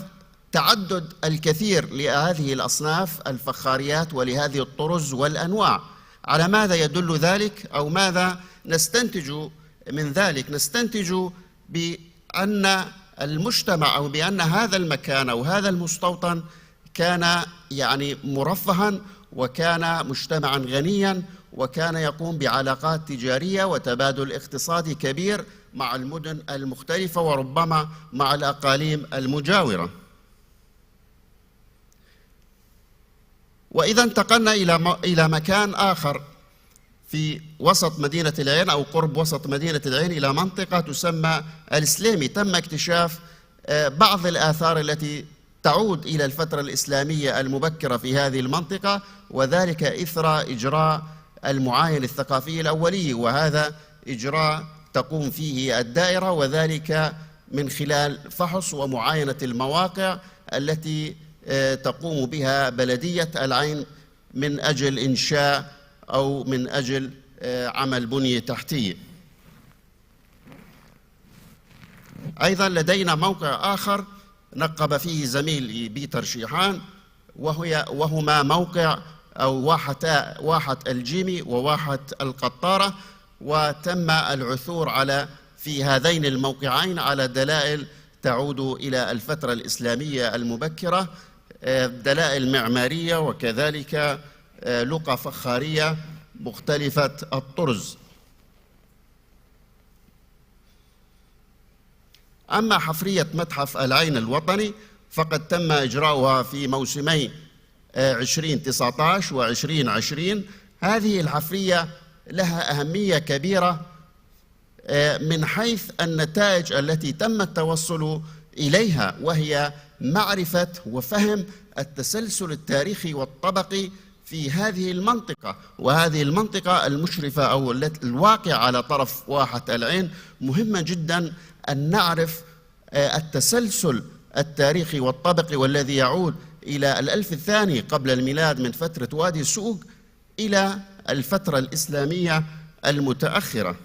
تعدد الكثير لهذه الأصناف الفخاريات ولهذه الطرز والأنواع. على ماذا يدل ذلك أو ماذا نستنتج من ذلك؟ نستنتج بأن المجتمع أو بأن هذا المكان أو هذا المستوطن كان يعني مرفها، وكان مجتمعا غنيا، وكان يقوم بعلاقات تجارية وتبادل اقتصادي كبير مع المدن المختلفة وربما مع الأقاليم المجاورة. وإذا انتقلنا إلى مكان آخر في وسط مدينة العين أو قرب وسط مدينة العين، إلى منطقة تسمى السليمي، تم اكتشاف بعض الآثار التي تعود إلى الفترة الإسلامية المبكرة في هذه المنطقة، وذلك إثر إجراء المعاين الثقافي الأولي، وهذا إجراء تقوم فيه الدائرة، وذلك من خلال فحص ومعاينة المواقع التي تقوم بها بلدية العين من أجل إنشاء أو من أجل عمل بنية تحتية. أيضا لدينا موقع آخر نقب فيه زميل بيتر شيحان، وهما موقع أو واحة الجيمي وواحة القطارة، وتم العثور في هذين الموقعين على دلائل تعود إلى الفترة الإسلامية المبكرة، دلائل معمارية وكذلك لقى فخارية مختلفة الطرز. أما حفرية متحف العين الوطني فقد تم إجراؤها في موسمي 2019 و2020. هذه الحفرية لها أهمية كبيرة من حيث النتائج التي تم التوصل إليها، وهي معرفة وفهم التسلسل التاريخي والطبقي في هذه المنطقة. وهذه المنطقة المشرفة أو الواقع على طرف واحة العين مهمة جدا أن نعرف التسلسل التاريخي والطبقي، والذي يعود إلى الألف الثاني قبل الميلاد من فترة وادي السوق إلى الفترة الإسلامية المتأخرة.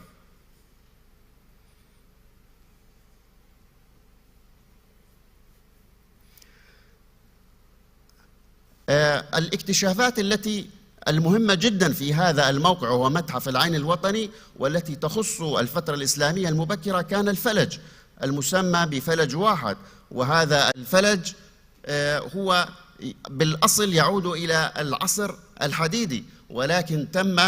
الاكتشافات التي المهمة جدا في هذا الموقع هو متحف العين الوطني، والتي تخص الفترة الإسلامية المبكرة، كان الفلج المسمى بفلج واحد. وهذا الفلج هو بالأصل يعود إلى العصر الحديدي، ولكن تم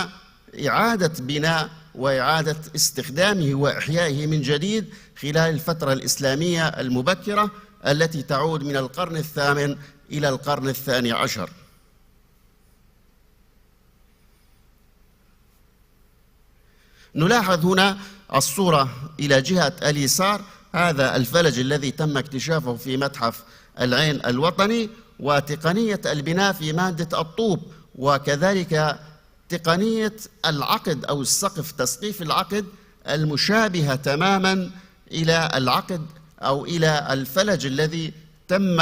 إعادة بناء وإعادة استخدامه وإحيائه من جديد خلال الفترة الإسلامية المبكرة التي تعود من القرن الثامن إلى القرن الثاني عشر. نلاحظ هنا الصورة إلى جهة اليسار هذا الفلج الذي تم اكتشافه في متحف العين الوطني، وتقنية البناء في مادة الطوب، وكذلك تقنية العقد أو السقف، تسقيف العقد المشابهة تماما إلى العقد أو إلى الفلج الذي تم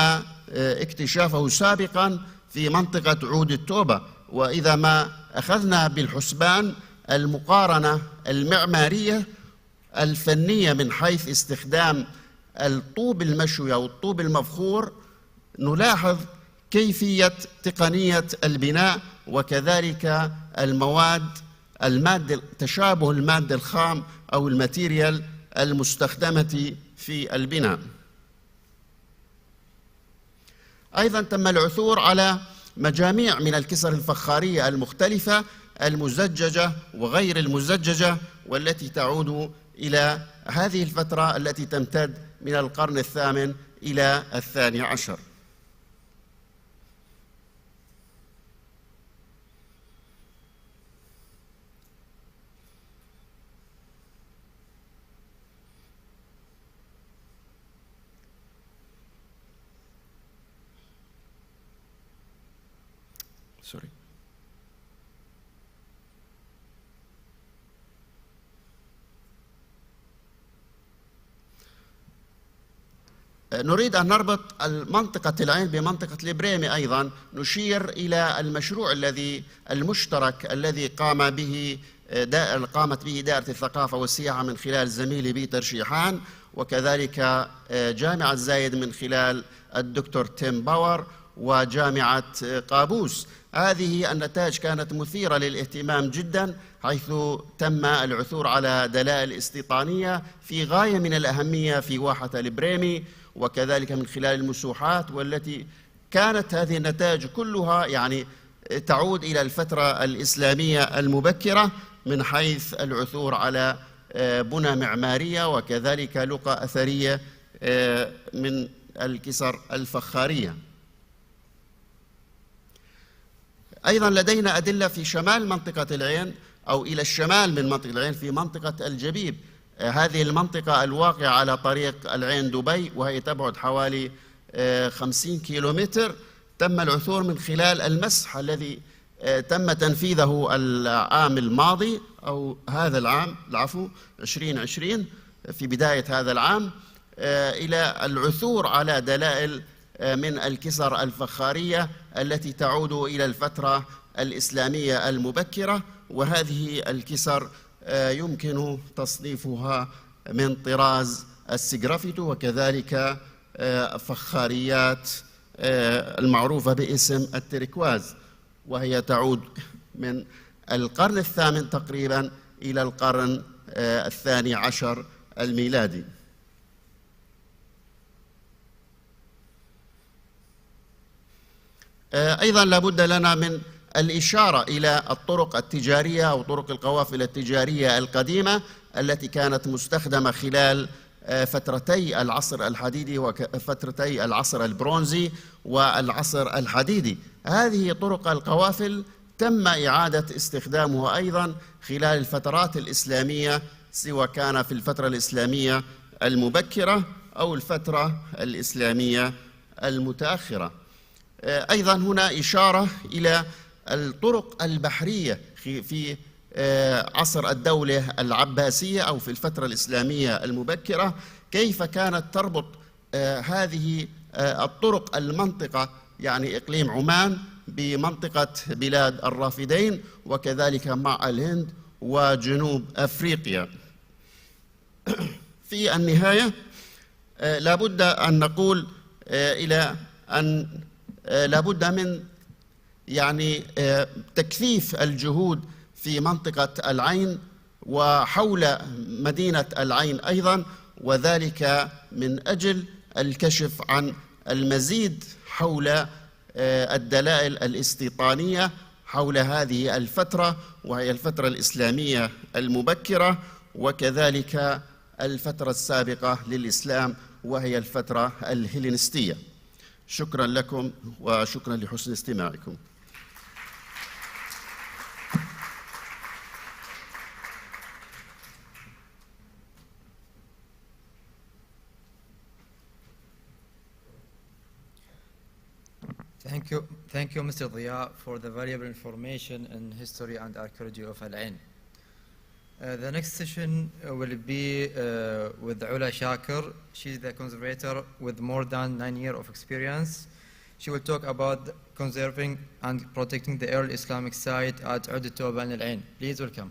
اكتشافه سابقا في منطقة عود التوبة. وإذا ما أخذنا بالحسبان المقارنة المعمارية الفنية من حيث استخدام الطوب المشوي أو الطوب المفخور، نلاحظ كيفية تقنية البناء وكذلك المادة تشابه المادة الخام أو الماتيريال المستخدمة في البناء. أيضا تم العثور على مجاميع من الكسر الفخارية المختلفة المزججة وغير المزججة، والتي تعود إلى هذه الفترة التي تمتد من القرن الثامن إلى الثاني عشر. Sorry. نريد أن نربط منطقة العين بمنطقة البريمي أيضا. نشير إلى المشروع المشترك الذي قامت به دائرة الثقافة والسياحة من خلال زميلي بيتر شيحان، وكذلك جامعة زايد من خلال الدكتور تيم باور وجامعة قابوس. هذه النتائج كانت مثيرة للاهتمام جدا، حيث تم العثور على دلائل استيطانية في غاية من الأهمية في واحة البريمي، وكذلك من خلال المسوحات، والتي كانت هذه النتائج كلها يعني تعود إلى الفترة الإسلامية المبكرة من حيث العثور على بنى معمارية وكذلك لقى أثرية من الكسر الفخارية. أيضا لدينا أدلة في شمال منطقة العين أو إلى الشمال من منطقة العين في منطقة الجبيب. هذه المنطقة الواقعة على طريق العين دبي، وهي تبعد حوالي 50 كيلومتر. تم العثور من خلال المسح الذي تم تنفيذه العام الماضي أو هذا العام، العفو 2020 في بداية هذا العام، إلى العثور على دلائل من الكسر الفخارية التي تعود إلى الفترة الإسلامية المبكرة. وهذه الكسر يمكن تصنيفها من طراز السجرافيتو وكذلك فخاريات المعروفة باسم التركواز، وهي تعود من القرن الثامن تقريبا إلى القرن الثاني عشر الميلادي. أيضا لابد لنا من الإشارة إلى الطرق التجارية أو طرق القوافل التجارية القديمة التي كانت مستخدمة خلال فترتي العصر الحديدي وفترتي العصر البرونزي والعصر الحديدي. هذه طرق القوافل تم إعادة استخدامها أيضا خلال الفترات الإسلامية، سواء كان في الفترة الإسلامية المبكرة أو الفترة الإسلامية المتأخرة. أيضا هنا إشارة إلى الطرق البحرية في عصر الدولة العباسية أو في الفترة الإسلامية المبكرة، كيف كانت تربط هذه الطرق المنطقة يعني إقليم عمان بمنطقة بلاد الرافدين وكذلك مع الهند وجنوب أفريقيا. في النهاية لابد أن نقول إلى أن لابد من يعني تكثيف الجهود في منطقة العين وحول مدينة العين أيضا، وذلك من أجل الكشف عن المزيد حول الدلائل الاستيطانية حول هذه الفترة، وهي الفترة الإسلامية المبكرة، وكذلك الفترة السابقة للإسلام وهي الفترة الهيلينستية. شكرا لكم وشكرا لحسن استماعكم. Thank you, Mr. Diya, for the valuable information in history and archaeology of Al Ain. The next session will be with Ula Shakir. She's the conservator with more than 9 years of experience. She will talk about conserving and protecting the early Islamic site at Toba and Al Ain. Please welcome.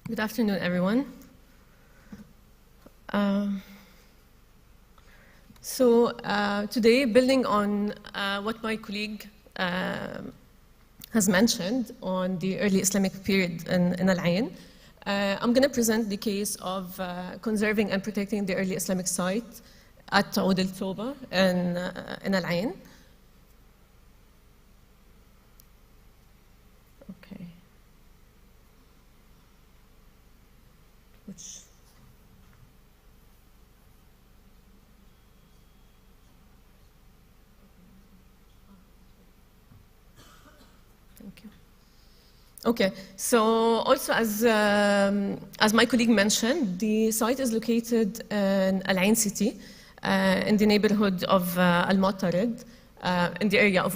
Good afternoon, everyone. Today, building on what my colleague has mentioned on the early Islamic period in Al Ain, I'm going to present the case of conserving and protecting the early Islamic site at Toba in Al Ain. Thank you. Okay, so also as my colleague mentioned, the site is located in Al Ain city, in the neighborhood of Al-Mu'tarid, in the area of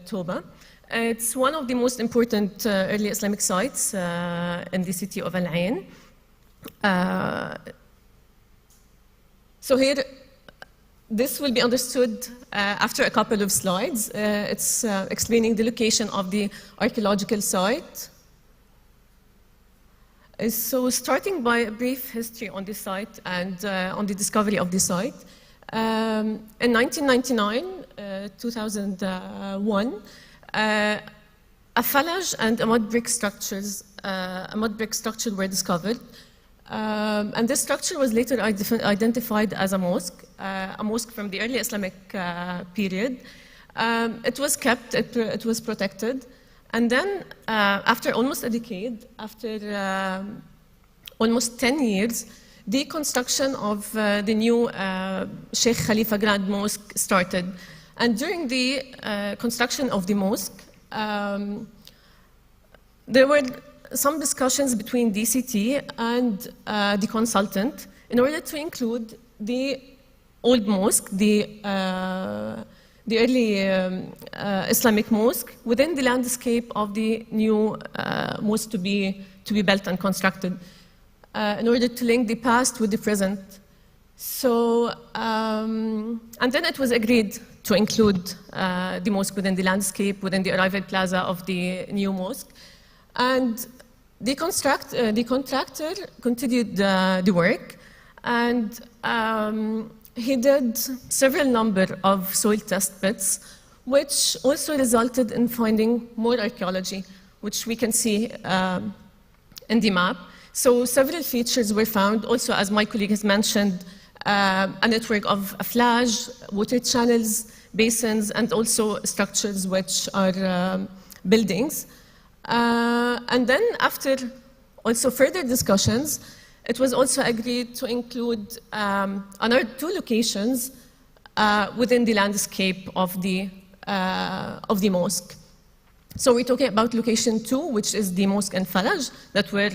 Toba. It's one of the most important early Islamic sites in the city of Al Ain. So here, this will be understood after a couple of slides. It's explaining the location of the archaeological site. So starting by a brief history on the site and on the discovery of the site. In 1999, 2001, a fallage and a mud brick structure were discovered. And this structure was later identified as a mosque from the early Islamic period. It was kept, it was protected. And then after almost a decade, after almost 10 years, the construction of the new Sheikh Khalifa Grand Mosque started. And during the construction of the mosque, there were some discussions between DCT and the consultant in order to include the old mosque, the early Islamic mosque, within the landscape of the new mosque to be built and constructed, in order to link the past with the present. So, and then it was agreed to include the mosque within the landscape, within the arrival plaza of the new mosque. And the contractor continued the work, and he did several number of soil test pits, which also resulted in finding more archaeology, which we can see in the map. So several features were found, also as my colleague has mentioned, a network of flage, water channels, basins, and also structures which are buildings. And then after also further discussions, it was also agreed to include another 2 locations within the landscape of the mosque. So we're talking about location 2, which is the mosque and Falaj that were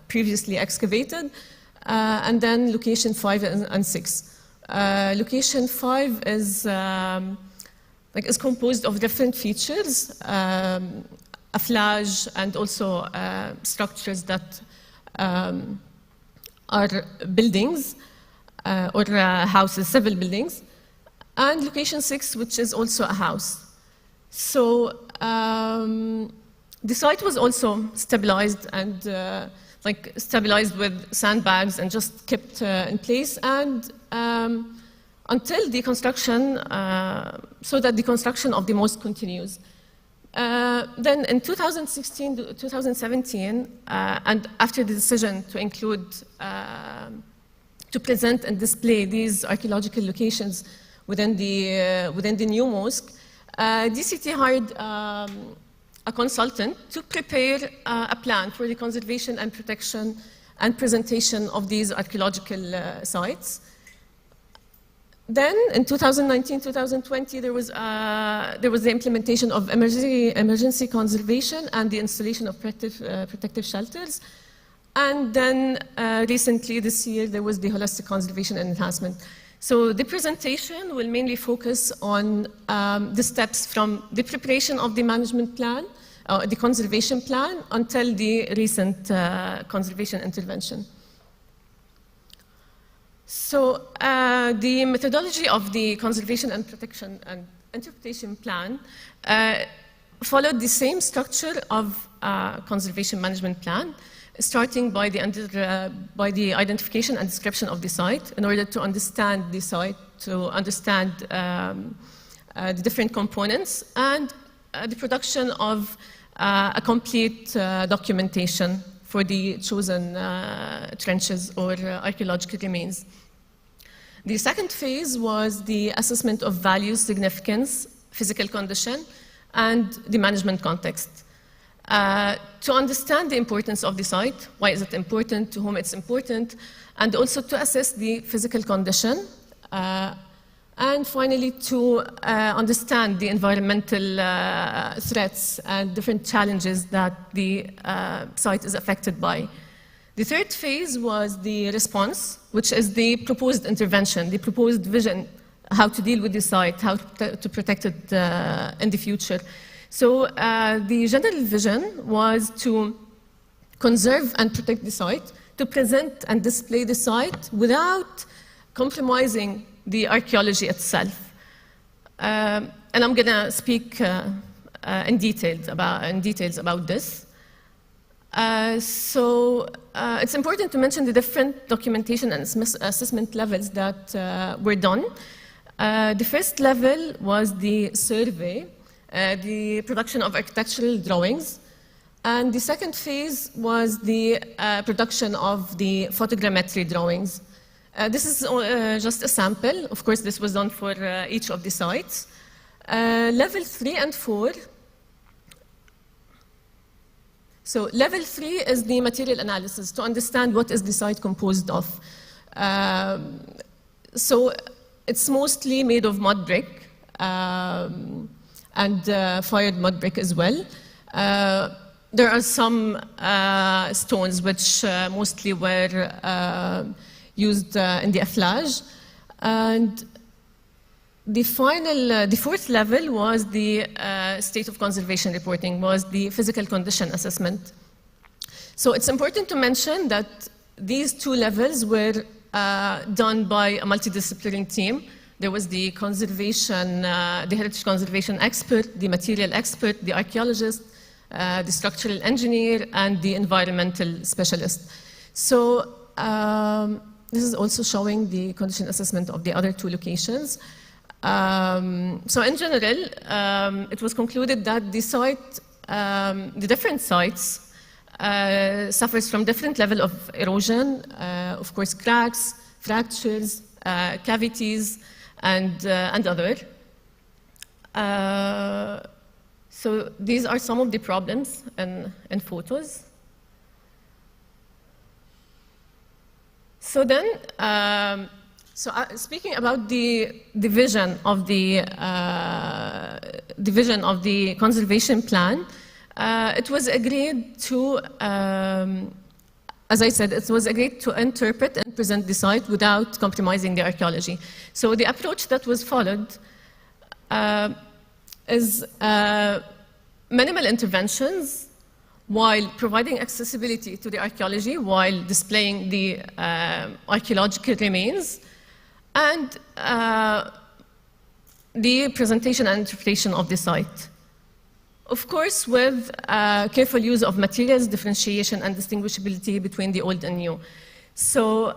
previously excavated, and then location 5 and 6. Location 5 is is composed of different features, a flage, and also structures that are buildings or houses, several buildings, and location 6, which is also a house. So The site was also stabilized and stabilized with sandbags and just kept in place, and until the construction, so that the construction of the mosque continues. Then in 2016 to 2017, and after the decision to include, to present and display these archaeological locations within the new mosque, DCT hired a consultant to prepare a plan for the conservation and protection and presentation of these archaeological sites. Then in 2019-2020, there was the implementation of emergency conservation and the installation of protective shelters. And then recently this year, there was the holistic conservation and enhancement. So the presentation will mainly focus on the steps from the preparation of the management plan, the conservation plan, until the recent conservation intervention. So the methodology of the conservation and protection and interpretation plan followed the same structure of conservation management plan, starting by the identification and description of the site in order to understand the site, to understand the different components, and the production of a complete documentation for the chosen trenches or archaeological remains. The second phase was the assessment of value, significance, physical condition, and the management context. To understand the importance of the site, why is it important, to whom it's important, and also to assess the physical condition, and finally to understand the environmental threats and different challenges that the site is affected by. The third phase was the response, which is the proposed intervention, the proposed vision, how to deal with the site, how to protect it in the future. So the general vision was to conserve and protect the site, to present and display the site without compromising the archaeology itself. And I'm going to speak in details about this. So it's important to mention the different documentation and assessment levels that were done. The first level was the survey, the production of architectural drawings. And the second phase was the production of the photogrammetry drawings. This is just a sample. Of course, this was done for each of the sites. Level 3 and 4. So level 3 is the material analysis, to understand what is the site composed of. So it's mostly made of mud brick and fired mud brick as well. There are some stones which mostly were used in the afflage. And the fourth level was the state of conservation reporting, was the physical condition assessment. So it's important to mention that these two levels were done by a multidisciplinary team. There was the conservation, the heritage conservation expert, the material expert, the archaeologist, the structural engineer, and the environmental specialist. So this is also showing the condition assessment of the other two locations. So in general, it was concluded that the site, the different sites, suffers from different level of erosion, of course, cracks, fractures, cavities, and other. So these are some of the problems in photos. So then, speaking about the vision of the conservation plan, it was agreed to, as I said, it was agreed to interpret and present the site without compromising the archaeology. So the approach that was followed is minimal interventions while providing accessibility to the archaeology, while displaying the archaeological remains, and the presentation and interpretation of the site. Of course, with careful use of materials, differentiation, and distinguishability between the old and new. So,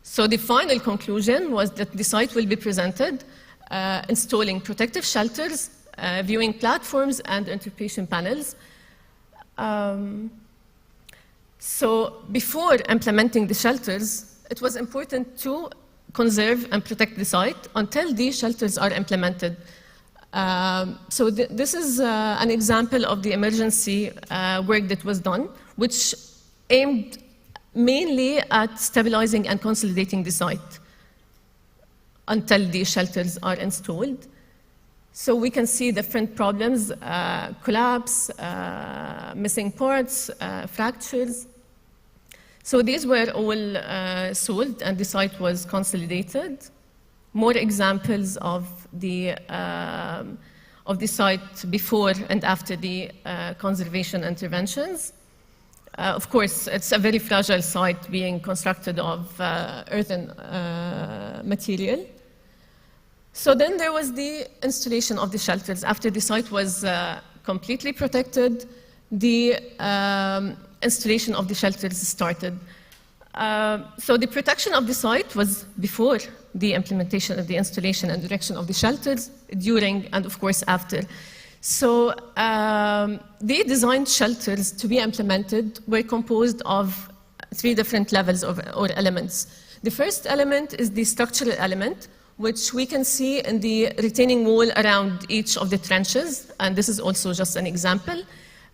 so the final conclusion was that the site will be presented, installing protective shelters, viewing platforms, and interpretation panels. So before implementing the shelters, it was important to conserve and protect the site until these shelters are implemented. So this is an example of the emergency work that was done, which aimed mainly at stabilizing and consolidating the site until the shelters are installed. So we can see different problems, collapse, missing parts, fractures. So these were all solved and the site was consolidated. More examples of the site before and after the conservation interventions. Of course, it's a very fragile site being constructed of earthen material. So then there was the installation of the shelters. After the site was completely protected, the installation of the shelters started. So the protection of the site was before the implementation of the installation and direction of the shelters, during, and of course after. So the designed shelters to be implemented were composed of 3 different levels or elements. The first element is the structural element, which we can see in the retaining wall around each of the trenches, and this is also just an example,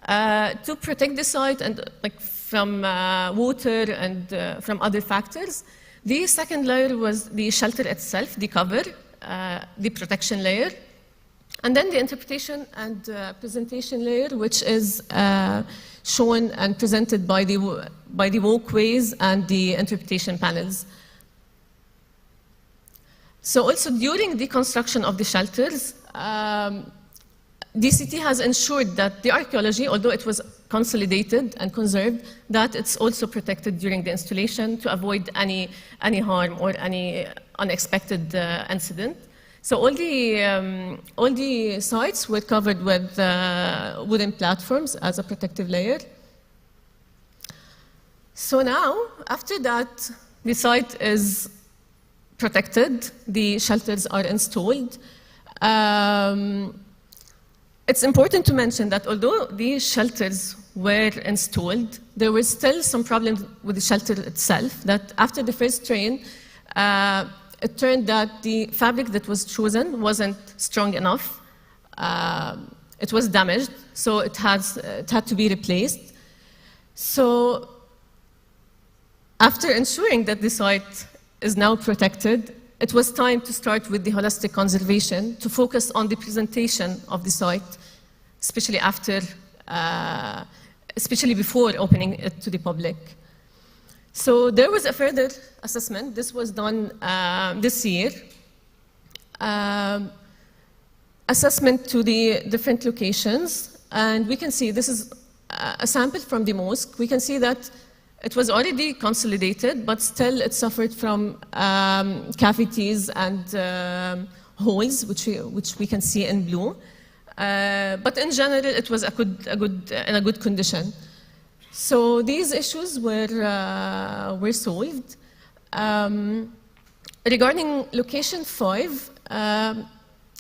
to protect the site and from water and from other factors. The second layer was the shelter itself, the cover, the protection layer, and then the interpretation and presentation layer, which is shown and presented by the walkways and the interpretation panels. So also during the construction of the shelters, DCT has ensured that the archaeology, although it was consolidated and conserved, that it's also protected during the installation to avoid any harm or any unexpected incident. So all the sites were covered with wooden platforms as a protective layer. So now, after that, the site is protected, the shelters are installed. It's important to mention that although these shelters were installed, there were still some problems with the shelter itself, that after the first rain, it turned that the fabric that was chosen wasn't strong enough. It was damaged, so it had to be replaced. So after ensuring that the site is now protected, it was time to start with the holistic conservation, to focus on the presentation of the site, especially before opening it to the public. So there was a further assessment. This was done this year. Assessment to the different locations, and we can see this is a sample from the mosque. We can see that it was already consolidated, but still it suffered from cavities and holes, which we can see in blue. But in general, it was in a good condition. So these issues were solved. Regarding location 5,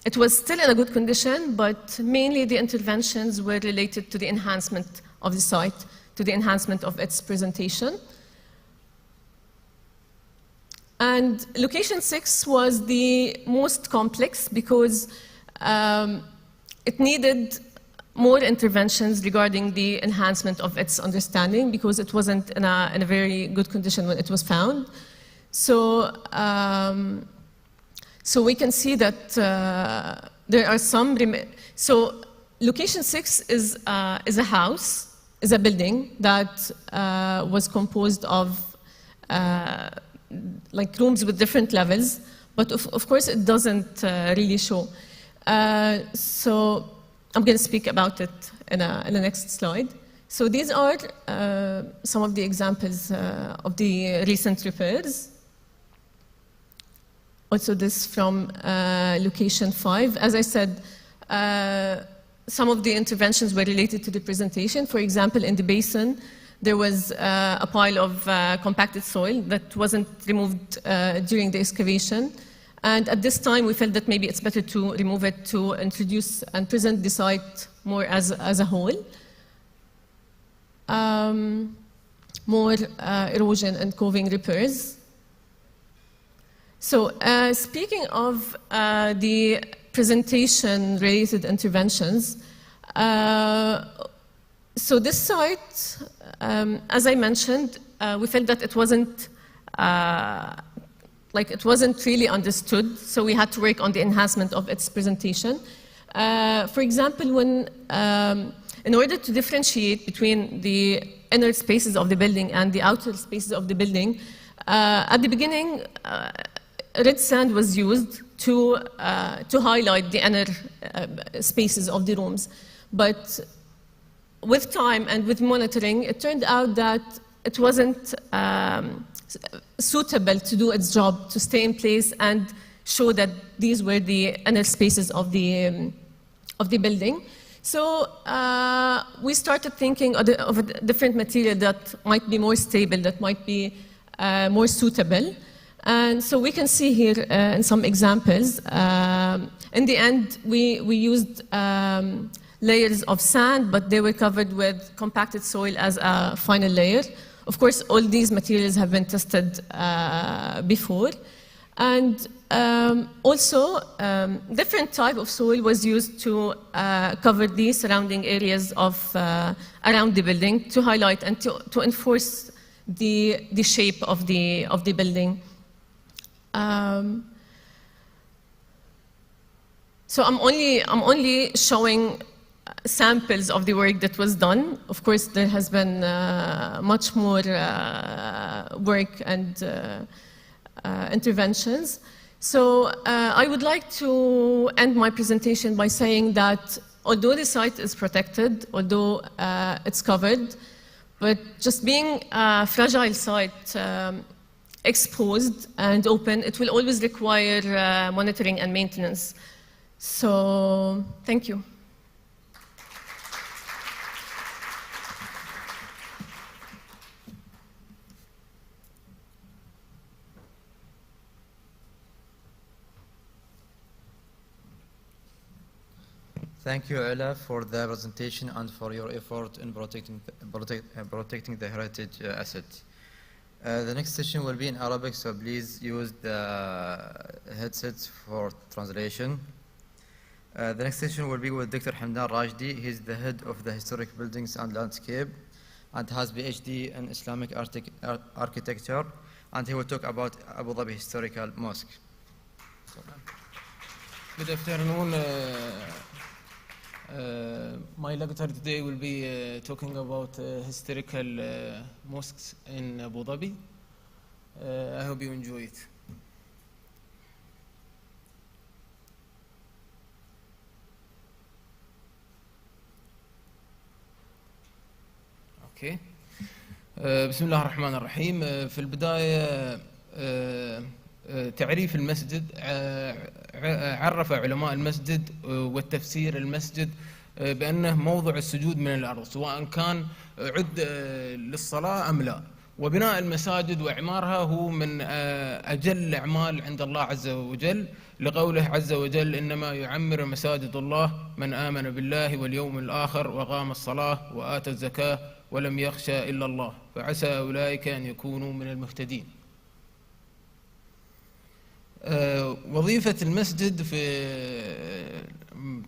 it was still in a good condition, but mainly the interventions were related to the enhancement of the site, to the enhancement of its presentation. And location 6 was the most complex because it needed more interventions regarding the enhancement of its understanding because it wasn't in a very good condition when it was found. So, so we can see that there are some. So location 6 is a house. Is a building that was composed of like rooms with different levels, but of course it doesn't really show. So I'm going to speak about it in the next slide. So these are some of the examples of the recent repairs. Also this from location 5. As I said, some of the interventions were related to the presentation. For example, in the basin, there was a pile of compacted soil that wasn't removed during the excavation. And at this time, we felt that maybe it's better to remove it to introduce and present the site more as a whole. More erosion and coving repairs. So speaking of the presentation-related interventions, so this site, as I mentioned, we felt that it wasn't really understood, so we had to work on the enhancement of its presentation. For example, when in order to differentiate between the inner spaces of the building and the outer spaces of the building, at the beginning, red sand was used to highlight the inner spaces of the rooms. But with time and with monitoring, it turned out that it wasn't suitable to do its job, to stay in place and show that these were the inner spaces of the building. So we started thinking of a different material that might be more stable, that might be more suitable. And so we can see here in some examples. In the end, we used layers of sand, but they were covered with compacted soil as a final layer. Of course, all these materials have been tested before. And also, different type of soil was used to cover the surrounding areas of around the building to highlight and to enforce the shape of the building. So I'm only showing samples of the work that was done. Of course, there has been much more work and interventions. So I would like to end my presentation by saying that although the site is protected, although it's covered, but just being a fragile site, exposed and open, it will always require monitoring and maintenance. So thank you. Thank you, Ella, for the presentation and for your effort in protecting the heritage asset. The next session will be in Arabic, so please use the headsets for translation. The next session will be with Dr. Hamdan Rajdi. He's the head of the Historic Buildings and Landscape and has PhD in Islamic architecture, and he will talk about Abu Dhabi Historical Mosque. Good afternoon. My lecture today will be talking about historical mosques in Abu Dhabi. I hope you enjoy it. Okay. بسم الله الرحمن الرحيم. في البداية تعريف المسجد. عرف علماء المسجد والتفسير المسجد بأنه موضع السجود من الأرض، سواء كان عد للصلاة أم لا. وبناء المساجد وإعمارها هو من أجل الأعمال عند الله عز وجل، لقوله عز وجل: إنما يعمر مساجد الله من آمن بالله واليوم الآخر وقام الصلاة وآتى الزكاة ولم يخشى إلا الله فعسى أولئك أن يكونوا من المهتدين. وظيفة المسجد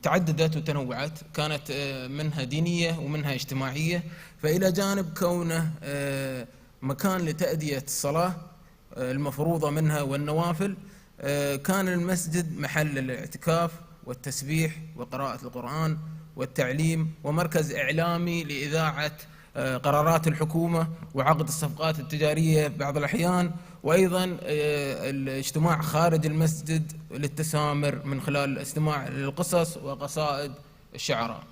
تعددت وتنوعت، كانت منها دينية ومنها اجتماعية. فإلى جانب كونه مكان لتأدية الصلاة المفروضة منها والنوافل، كان المسجد محل للاعتكاف والتسبيح وقراءة القرآن والتعليم، ومركز إعلامي لإذاعة قرارات الحكومة وعقد الصفقات التجارية بعض الأحيان، وأيضا الاجتماع خارج المسجد للتسامر من خلال الاستماع للقصص وقصائد الشعراء.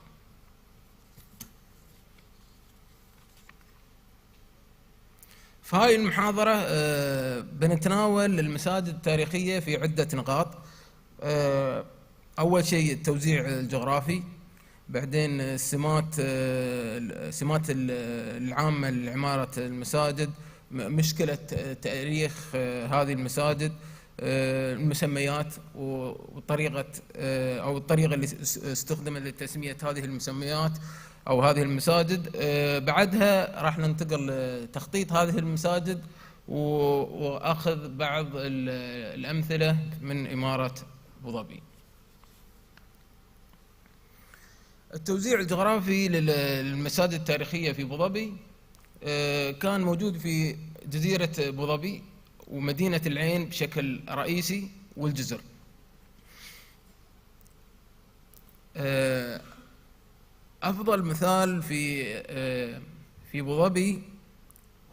في هاي المحاضرة بنتناول المساجد التاريخية في عدة نقاط. أول شيء التوزيع الجغرافي، بعدين السمات العامة لعمارة المساجد، مشكلة تاريخ هذه المساجد، المسميات وطريقة أو الطريقة اللي استخدمت لتسمية هذه المسميات أو هذه المساجد. بعدها راح ننتقل لتخطيط هذه المساجد وأخذ بعض الأمثلة من إمارة أبوظبي. التوزيع الجغرافي للمساجد التاريخية في أبوظبي كان موجود في جزيرة أبوظبي ومدينة العين بشكل رئيسي والجزر. أفضل مثال في أبوظبي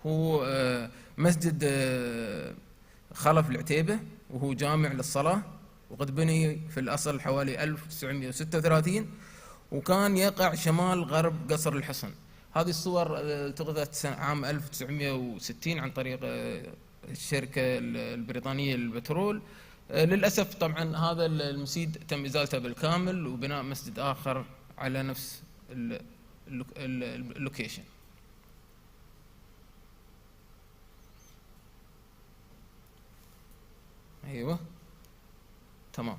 هو مسجد خلف العتيبة، وهو جامع للصلاة، وقد بني في الأصل حوالي 1936، وكان يقع شمال غرب قصر الحصن. هذه الصور التقطت عام 1960 عن طريق الشركة البريطانية للبترول. للأسف طبعا هذا المسجد تم إزالته بالكامل وبناء مسجد آخر على نفس اللوكيشن. أيوة تمام.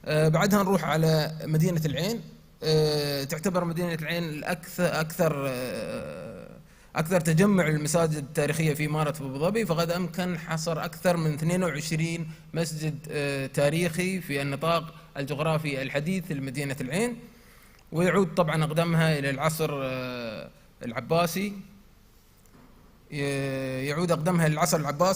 بعدها نروح على مدينة العين. تعتبر مدينة العين أكثر تجمع المساجد التاريخية في إمارة أبوظبي، فقد أمكن حصر أكثر من 22 مسجد تاريخي في النطاق الجغرافي الحديث لمدينة العين، ويعود طبعا أقدمها إلى العصر العباسي.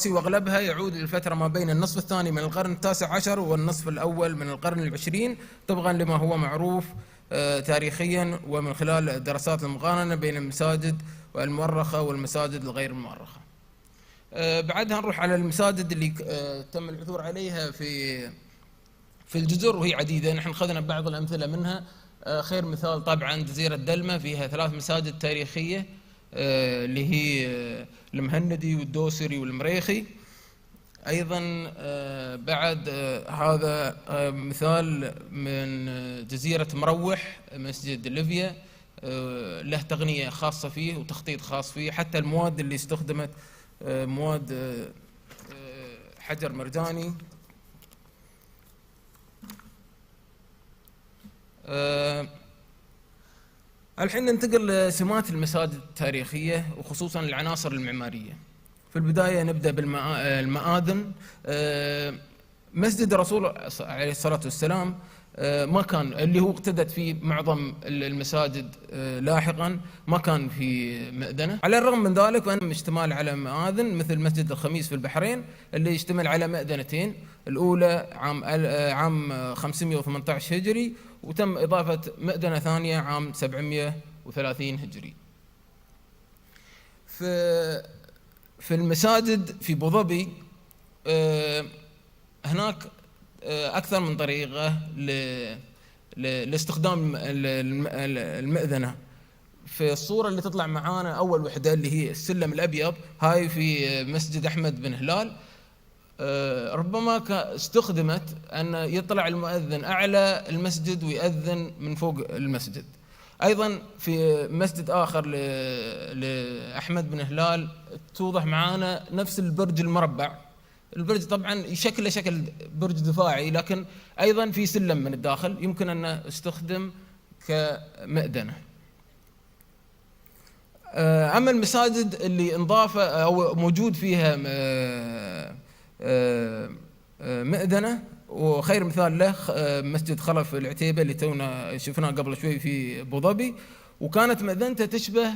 وأغلبها يعود للفترة ما بين النصف الثاني من القرن التاسع عشر والنصف الأول من القرن العشرين، طبقا لما هو معروف تاريخيا ومن خلال الدراسات المقارنة بين المساجد المؤرخة والمساجد الغير المؤرخة. بعدها نروح على المساجد اللي تم العثور عليها في الجزر، وهي عديدة. نحن أخذنا بعض الأمثلة منها. خير مثال طبعا جزيرة دلمة، فيها 3 مساجد تاريخية اللي هي المهندي والدوسري والمريخي. أيضا بعد هذا مثال من جزيرة مروح، مسجد ليبيا، له تقنية خاصة فيه وتخطيط خاص فيه، حتى المواد اللي استخدمت مواد حجر مرجاني. الحين ننتقل لسمات المساجد التاريخية وخصوصا العناصر المعمارية. في البداية نبدأ بالمآذن. مسجد الرسول عليه الصلاة والسلام ما كان، اللي هو اقتدت فيه معظم المساجد لاحقا، ما كان في مأذنة. على الرغم من ذلك فإنه اشتمال على مآذن مثل مسجد الخميس في البحرين اللي يشتمل على مأذنتين، الأولى عام 518 هجري، وتم إضافة مأذنة ثانية عام 730 هجري. في المساجد في أبوظبي هناك أكثر من طريقة لاستخدام المأذنة. في الصورة اللي تطلع معانا أول وحدة اللي هي السلم الأبيض، هاي في مسجد أحمد بن هلال. ربما استخدمت أن يطلع المؤذن أعلى المسجد ويؤذن من فوق المسجد. أيضا في مسجد آخر لأحمد بن هلال توضح معانا نفس البرج المربع. البرج طبعا شكله شكل برج دفاعي، لكن أيضا في سلم من الداخل يمكن أن استخدم كمأذنة. أما المساجد اللي انضاف أو موجود فيها مأذنة، وخير مثال له مسجد خلف العتيبة اللي تونا شفناه قبل شوي في أبوظبي، وكانت مأذنته تشبه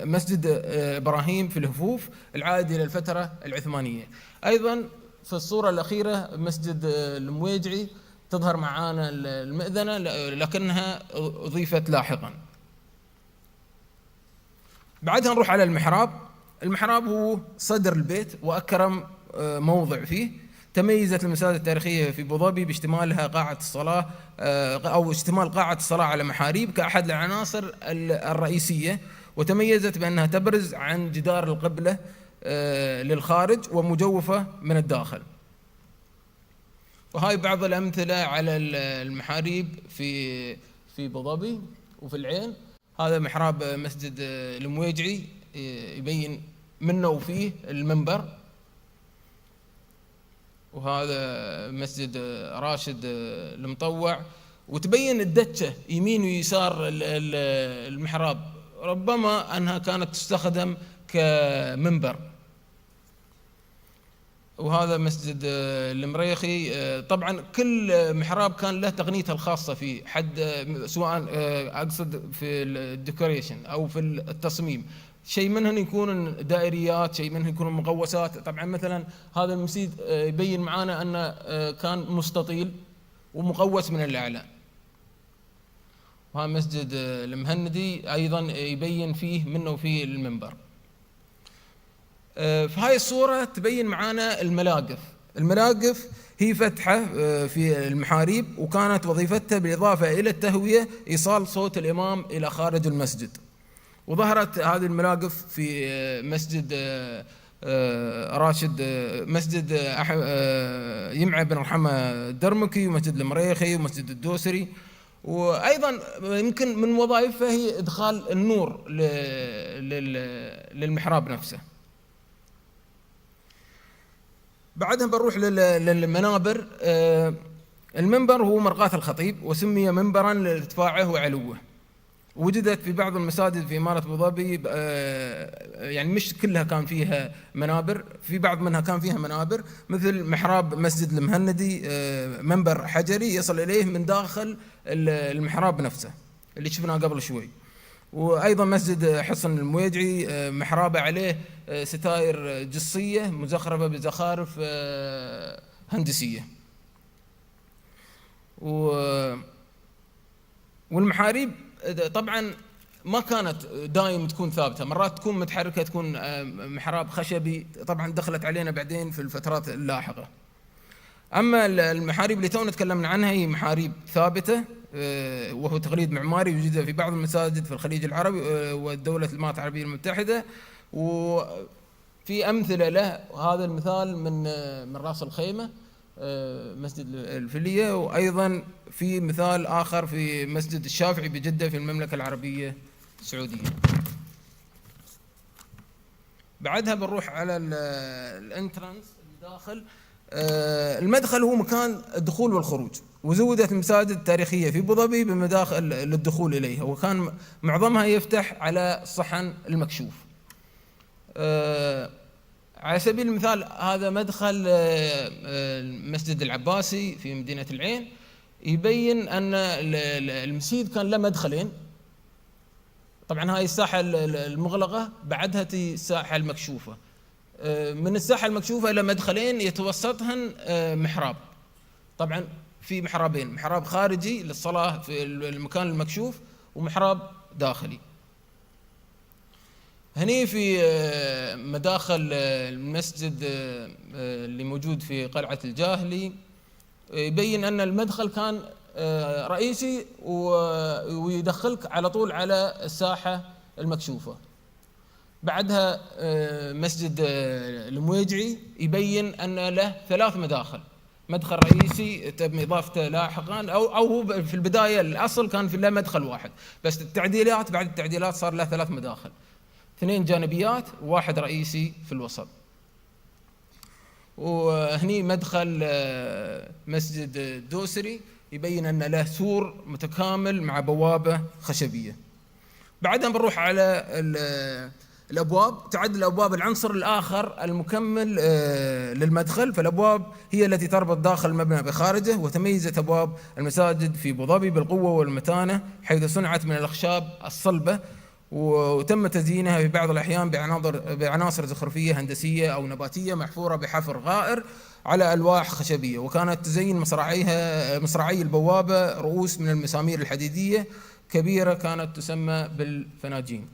مسجد إبراهيم في الهفوف العائد إلى الفترة العثمانية. أيضا في الصورة الأخيرة مسجد المويجعي تظهر معانا المأذنة لكنها أضيفت لاحقا. بعدها نروح على المحراب. المحراب هو صدر البيت وأكرم موضع فيه. تميزت المساجد التاريخية في أبوظبي باشتمالها قاعة الصلاة أو اشتمال قاعة الصلاة على محاريب كأحد العناصر الرئيسية، وتميزت بأنها تبرز عن جدار القبلة للخارج ومجوفة من الداخل. وهاي بعض الأمثلة على المحاريب في في أبوظبي وفي العين. هذا محراب مسجد المويجعي يبين منه وفيه المنبر. وهذا مسجد راشد المطوع، وتبين الدكة يمين ويسار المحراب، ربما أنها كانت تستخدم كمنبر. وهذا مسجد المريخي. طبعا كل محراب كان له تقنيته الخاصة فيه، حد سواء أقصد في الديكوريشن أو في التصميم. شيء منهم يكون دائريات، شيء منهم يكون مقوسات. طبعا مثلا هذا المسجد يبين معانا أنه كان مستطيل ومقوس من الأعلى. وهذا مسجد المهندي أيضا يبين فيه منه وفيه المنبر. في هاي الصورة تبين معانا الملاقف. الملاقف هي فتحة في المحاريب، وكانت وظيفتها بالإضافة إلى التهوية إيصال صوت الإمام إلى خارج المسجد. وظهرت هذه الملاقف في مسجد راشد، مسجد يمعة بن رحمة الدرمكي، ومسجد المريخي، ومسجد الدوسري. وأيضا يمكن من وظائفها هي إدخال النور للمحراب نفسه. بعدها بنروح للمنابر. المنبر هو مرقاة الخطيب، وسمي منبرا لارتفاعه وعلوه. وجدت في بعض المساجد في إمارة أبوظبي، يعني مش كلها كان فيها منابر، في بعض منها كان فيها منابر، مثل محراب مسجد المهندي، منبر حجري يصل إليه من داخل المحراب نفسه اللي شفناه قبل شوي. وأيضا مسجد حصن المويجعي محرابه عليه ستائر جصية مزخرفة بزخارف هندسية. والمحاريب طبعا ما كانت دائم تكون ثابتة، مرات تكون متحركة، تكون محراب خشبي، طبعا دخلت علينا بعدين في الفترات اللاحقة. أما المحاريب اللي تونا تكلمنا عنها هي محاريب ثابتة، وهو تقليد معماري يوجد في بعض المساجد في الخليج العربي والدولة الإمارات العربية المتحدة. وفي أمثلة له، هذا المثال من رأس الخيمة مسجد الفلية، وأيضا في مثال آخر في مسجد الشافعي بجدة في المملكة العربية السعودية. بعدها بنروح على الانترانس الداخل. المدخل هو مكان الدخول والخروج، وزودت المساجد التاريخية في أبوظبي بمداخل للدخول إليها، وكان معظمها يفتح على الصحن المكشوف. على سبيل المثال هذا مدخل المسجد العباسي في مدينة العين، يبين أن المسجد كان له مدخلين. طبعا هاي الساحة المغلقة، بعدها تي الساحة المكشوفة. من الساحة المكشوفة إلى مدخلين يتوسطهن محراب. طبعا في محرابين، محراب خارجي للصلاة في المكان المكشوف، ومحراب داخلي. هني في مداخل المسجد اللي موجود في قلعة الجاهلي يبين أن المدخل كان رئيسي ويدخلك على طول على الساحة المكشوفة. بعدها مسجد المويجعي يبين أن له 3 مداخل، مدخل رئيسي تم إضافته لاحقا، أو هو في البداية الأصل كان في له مدخل واحد، بس التعديلات بعد التعديلات صار له 3 مداخل، 2 جانبيات و1 رئيسي في الوسط. وهني مدخل مسجد الدوسري يبين أن له سور متكامل مع بوابة خشبية. بعدها بنروح على الأبواب. تعد الأبواب العنصر الآخر المكمل للمدخل، فالأبواب هي التي تربط داخل المبنى بخارجه. وتميزت أبواب المساجد في أبوظبي بالقوة والمتانة، حيث صنعت من الأخشاب الصلبة، وتم تزيينها في بعض الأحيان بعناصر زخرفية هندسية أو نباتية محفورة بحفر غائر على ألواح خشبية. وكانت تزين مصراعي البوابة رؤوس من المسامير الحديدية كبيرة كانت تسمى بالفناجين.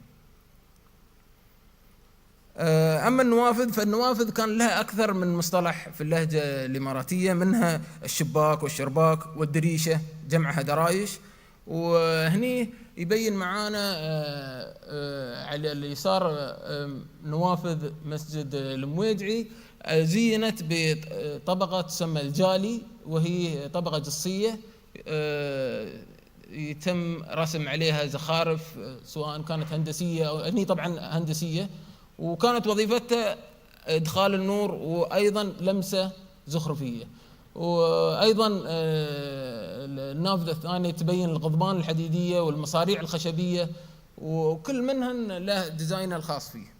أما النوافذ، فالنوافذ كان لها أكثر من مصطلح في اللهجة الإماراتية، منها الشباك والشرباك والدريشة جمعها درايش. وهني يبين معانا على اليسار نوافذ مسجد المويجعي زينت بطبقة تسمى الجالي، وهي طبقة جصية يتم رسم عليها زخارف سواء كانت هندسية أو هني طبعا هندسية، وكانت وظيفتها إدخال النور وأيضا لمسة زخرفية. وأيضا النافذة الثانية تبين القضبان الحديدية والمصاريع الخشبية، وكل منهن له ديزاينه الخاص فيه.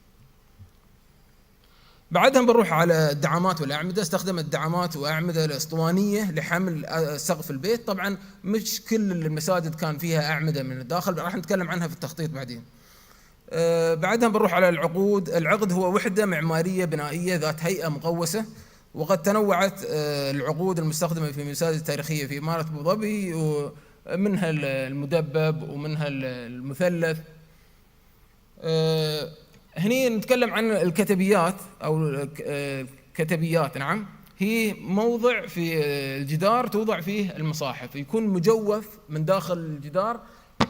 بعدها بنروح على الدعامات والأعمدة. استخدمت دعامات وأعمدة الأسطوانية لحمل سقف البيت. طبعا مش كل المساجد كان فيها أعمدة من الداخل، راح نتكلم عنها في التخطيط بعدين. بعدها بنروح على العقود. العقد هو وحدة معمارية بنائية ذات هيئة مقوسة، وقد تنوعت العقود المستخدمة في المساجد التاريخية في إمارة أبوظبي، ومنها المدبب ومنها المثلث. هني نتكلم عن الكتبيات أو الكتبيات. نعم، هي موضع في الجدار توضع فيه المصاحف، يكون مجوف من داخل الجدار،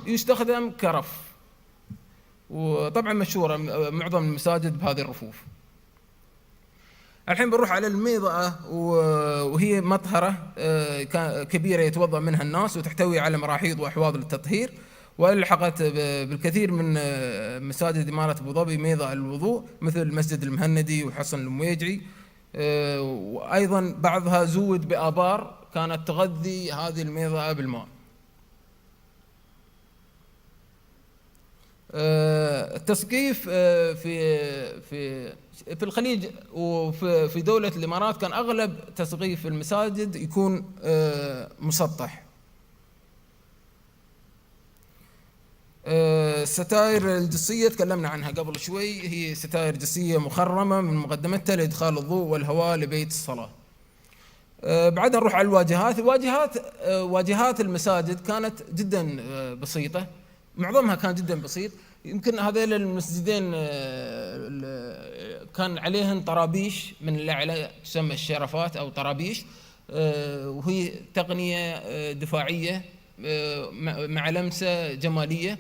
يستخدم كرف، وطبعا مشهورة معظم المساجد بهذه الرفوف. الحين بنروح على الميضأة، وهي مطهرة كبيرة يتوضأ منها الناس، وتحتوي على مراحيض وأحواض للتطهير. والحقت بالكثير من مساجد إمارة أبوظبي ميضأ الوضوء، مثل المسجد المهندي وحصن المويجعي، وأيضا بعضها زود بآبار كانت تغذي هذه الميضأة بالماء. التسقيف في الخليج وفي دولة الإمارات كان أغلب تسقيف المساجد يكون مسطح. الستائر الجصية تكلمنا عنها قبل شوي، هي ستائر جصية مخرمة من مقدمتها لإدخال الضوء والهواء لبيت الصلاة. بعدها نروح على الواجهات. واجهات المساجد كانت جدا بسيطة، معظمها كان جدا بسيط. يمكن هذيل المسجدين كان عليهن طرابيش من الأعلى تسمى الشرفات أو طرابيش، وهي تقنية دفاعية مع لمسة جمالية.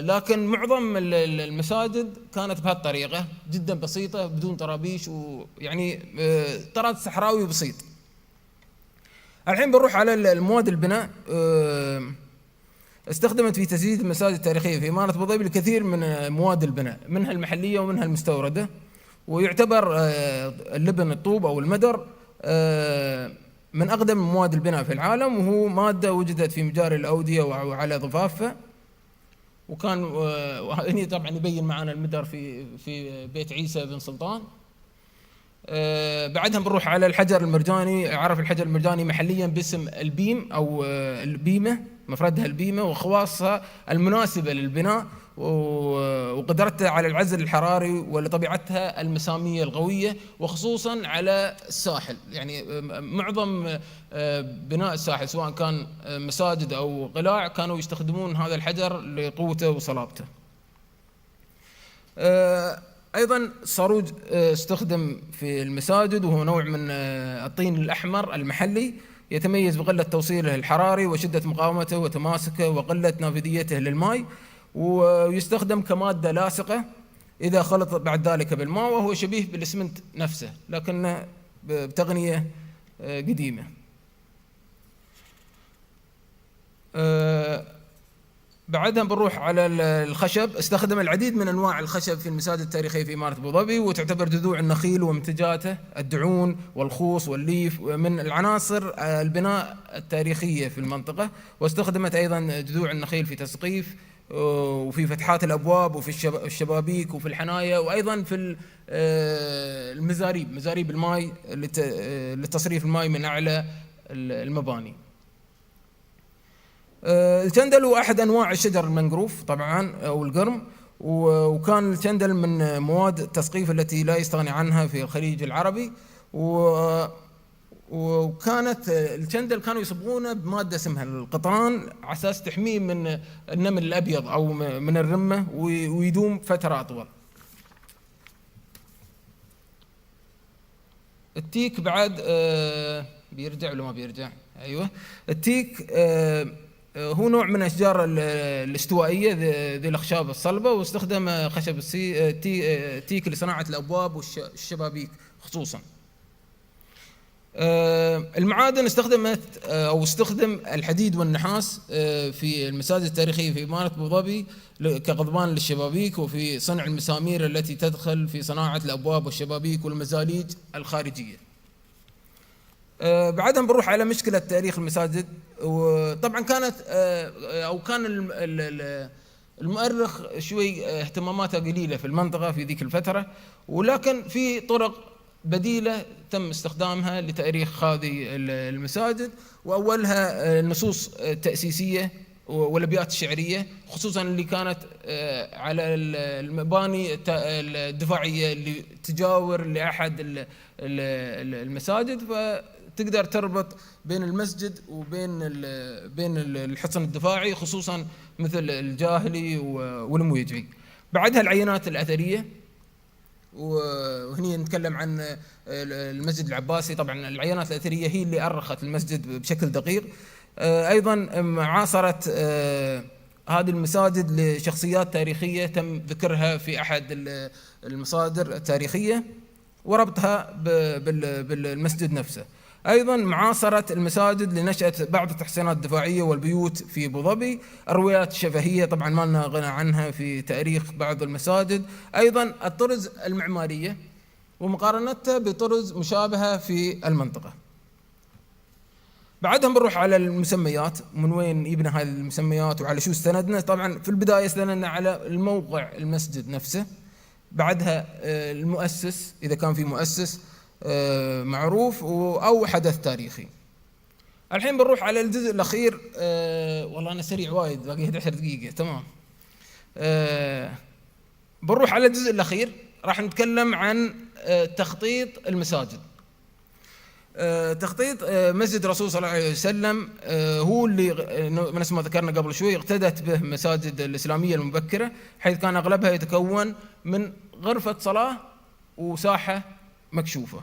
لكن معظم المساجد كانت بهالطريقة جدا بسيطة بدون طرابيش، ويعني طراز صحراوي بسيط. الحين بنروح على المواد البناء. استخدمت في تسديد المساجد التاريخية في إمارة أبوظبي الكثير من مواد البناء، منها المحلية ومنها المستوردة. ويعتبر اللبن الطوب أو المدر من أقدم مواد البناء في العالم، وهو مادة وجدت في مجاري الأودية وعلى ضفافها. وكان هنا طبعا يبين معنا المدر في بيت عيسى بن سلطان. بعدها بنروح على الحجر المرجاني. عرف الحجر المرجاني محليا باسم البيم أو البيمة، مفردها البيمة، وخواصها المناسبة للبناء وقدرتها على العزل الحراري ولطبيعتها المسامية القوية، وخصوصا على الساحل. يعني معظم بناء الساحل سواء كان مساجد أو قلاع كانوا يستخدمون هذا الحجر لقوته وصلابته. أيضا الصاروج استخدم في المساجد، وهو نوع من الطين الأحمر المحلي، يتميز بقلة توصيله الحراري وشدة مقاومته وتماسكه وقلة نافذيته للماء، ويستخدم كمادة لاصقة إذا خلط بعد ذلك بالماء، وهو شبيه بالإسمنت نفسه لكنه بتقنية قديمة. بعدها بنروح على الخشب. استخدم العديد من أنواع الخشب في المساجد التاريخية في إمارة أبوظبي، وتعتبر جذوع النخيل ومنتجاته الدعون والخوص والليف من العناصر البناء التاريخية في المنطقة. واستخدمت أيضا جذوع النخيل في تسقيف وفي فتحات الأبواب وفي الشبابيك وفي الحنايا، وأيضا في المزاريب، مزاريب الماء لتصريف الماء من أعلى المباني. الجندل هو أحد أنواع الشجر المنقروف طبعا أو القرم، وكان الجندل من مواد التسقيف التي لا يستغني عنها في الخليج العربي. وكانت الجندل كانوا يصبغونه بمادة اسمها القطران على أساس تحميه من النمل الأبيض أو من الرمة، ويدوم فترة أطول. التيك بعد بيرجع ولا ما بيرجع؟ أيوة، التيك هو نوع من أشجار الاستوائية ذي الأخشاب الصلبة، واستخدم خشب التيك لصناعة الأبواب والشبابيك خصوصا. المعادن استخدم الحديد والنحاس في المساجد التاريخية في إمارة أبوظبي كقضبان للشبابيك، وفي صنع المسامير التي تدخل في صناعة الأبواب والشبابيك والمزاليج الخارجية. بعدها بنروح على مشكلة تاريخ المساجد. وطبعا كانت كان المؤرخ شوي اهتماماته قليلة في المنطقة في ذيك الفترة، ولكن في طرق بديلة تم استخدامها لتاريخ هذه المساجد، وأولها النصوص التأسيسية والأبيات الشعرية، خصوصا اللي كانت على المباني الدفاعية اللي تجاور لأحد المساجد، فتقدر تربط بين المسجد وبين بين الحصن الدفاعي، خصوصا مثل الجاهلي والمويجعي. بعدها العينات الأثرية، وهني نتكلم عن المسجد العباسي. طبعا العينات الأثرية هي اللي أرخت المسجد بشكل دقيق. أيضا عاصرت هذه المساجد لشخصيات تاريخية تم ذكرها في أحد المصادر التاريخية وربطها بالمسجد نفسه. أيضا معاصرة المساجد لنشأة بعض التحسينات الدفاعية والبيوت في أبوظبي، الروايات الشفهية طبعا ما لنا غنى عنها في تاريخ بعض المساجد. أيضا الطرز المعمارية ومقارنتها بطرز مشابهة في المنطقة. بعدها بنروح على المسميات، من وين يبنى هذه المسميات وعلى شو استندنا. طبعا في البداية استندنا على الموقع المسجد نفسه، بعدها المؤسس إذا كان في مؤسس معروف أو حدث تاريخي. الحين بنروح على الجزء الأخير. والله أنا سريع وايد، باقي 11 دقيقة. تمام. بنروح على الجزء الأخير، راح نتكلم عن تخطيط المساجد. تخطيط مسجد الرسول صلى الله عليه وسلم هو اللي نفس ما ذكرنا قبل شوي اقتدت به مساجد الإسلامية المبكرة، حيث كان أغلبها يتكون من غرفة صلاة وساحة مكشوفة.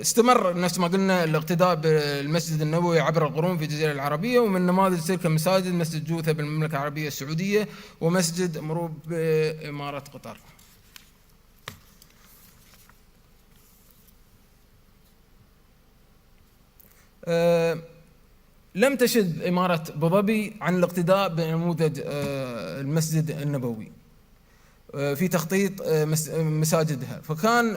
استمر نفس ما قلنا الاقتداء بالمسجد النبوي عبر القرون في الجزيرة العربية، ومن نماذج تلك المساجد مسجد جوثة بالمملكة العربية السعودية، ومسجد مروب بإمارة قطر. لم تشد إمارة أبوظبي عن الاقتداء بنموذج المسجد النبوي في تخطيط مساجدها، فكان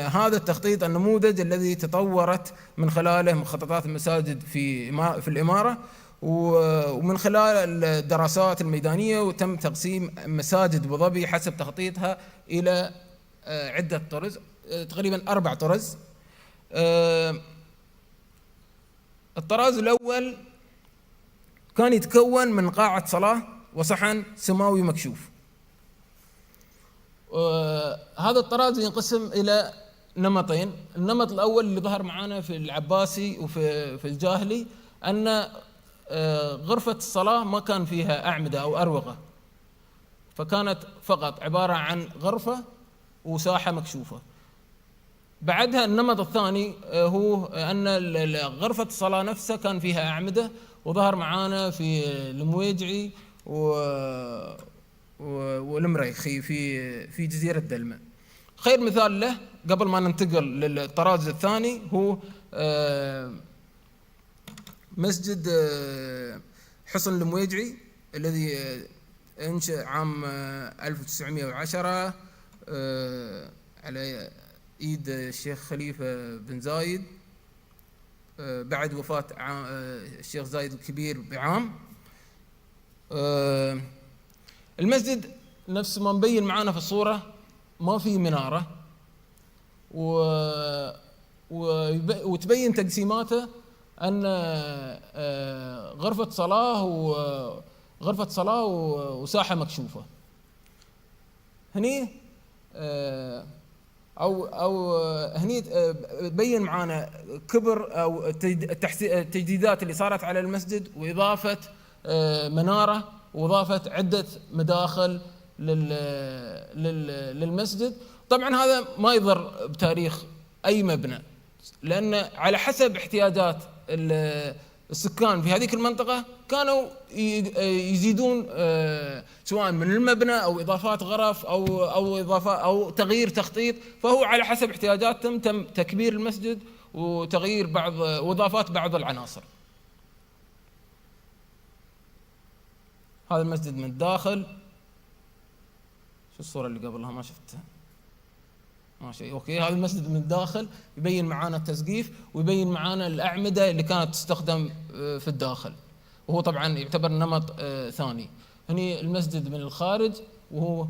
هذا التخطيط النموذج الذي تطورت من خلاله مخططات المساجد في الإمارة، ومن خلال الدراسات الميدانية، وتم تقسيم مساجد أبوظبي حسب تخطيطها إلى عدة طرز، تقريبا 4 طرز. الطراز الأول كان يتكون من قاعة صلاة وصحن سماوي مكشوف. هذا الطراز ينقسم إلى نمطين. النمط الأول اللي ظهر معنا في العباسي وفي الجاهلي، أن غرفة الصلاة ما كان فيها أعمدة أو أروقة، فكانت فقط عبارة عن غرفة وساحة مكشوفة. بعدها النمط الثاني هو أن غرفة الصلاة نفسها كان فيها أعمدة، وظهر معانا في المويجعي والمريخي في جزيرة دلمة. خير مثال له قبل ما ننتقل للطراز الثاني هو مسجد حصن المويجعي الذي انشأ عام 1910 على ايد الشيخ خليفة بن زايد بعد وفاة الشيخ زايد الكبير بعام. المسجد نفس ما مبين معانا في الصورة ما في منارة، وتبين تقسيماته أن غرفة صلاة وساحة مكشوفة. هني هني بين معانا كبر أو التجديدات اللي صارت على المسجد، وإضافة منارة، وإضافة عدة مداخل للمسجد. طبعا هذا ما يضر بتاريخ أي مبنى، لأن على حسب احتياجات السكان في هذيك المنطقة كانوا يزيدون سواء من المبنى أو إضافات غرف أو إضافات أو تغيير تخطيط، فهو على حسب احتياجاتهم تم تكبير المسجد وتغيير بعض وإضافات بعض العناصر. هذا المسجد من الداخل. شو الصورة اللي قبلها ما شفتها؟ ماشي اوكي. هذا المسجد من الداخل يبين معانا التسقيف ويبين معانا الأعمدة اللي كانت تستخدم في الداخل، وهو طبعا يعتبر نمط ثاني. هني المسجد من الخارج وهو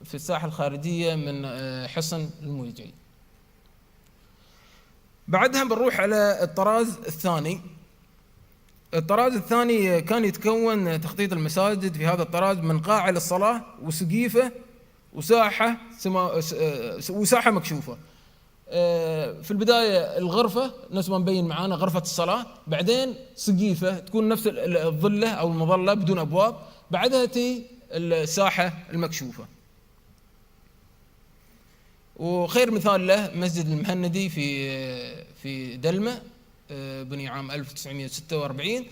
في الساحة الخارجية من حصن المويجي. بعدها بنروح على الطراز الثاني. الطراز الثاني كان يتكون تخطيط المساجد في هذا الطراز من قاعة للصلاة وسقيفة وساحة وساحة مكشوفة. في البداية الغرفة نفس ما مبين معانا غرفة الصلاة، بعدين سقيفة تكون نفس الظلة أو المظلة بدون أبواب، بعدها تي الساحة المكشوفة. وخير مثال له مسجد المهندي في دلمة، بني عام 1946.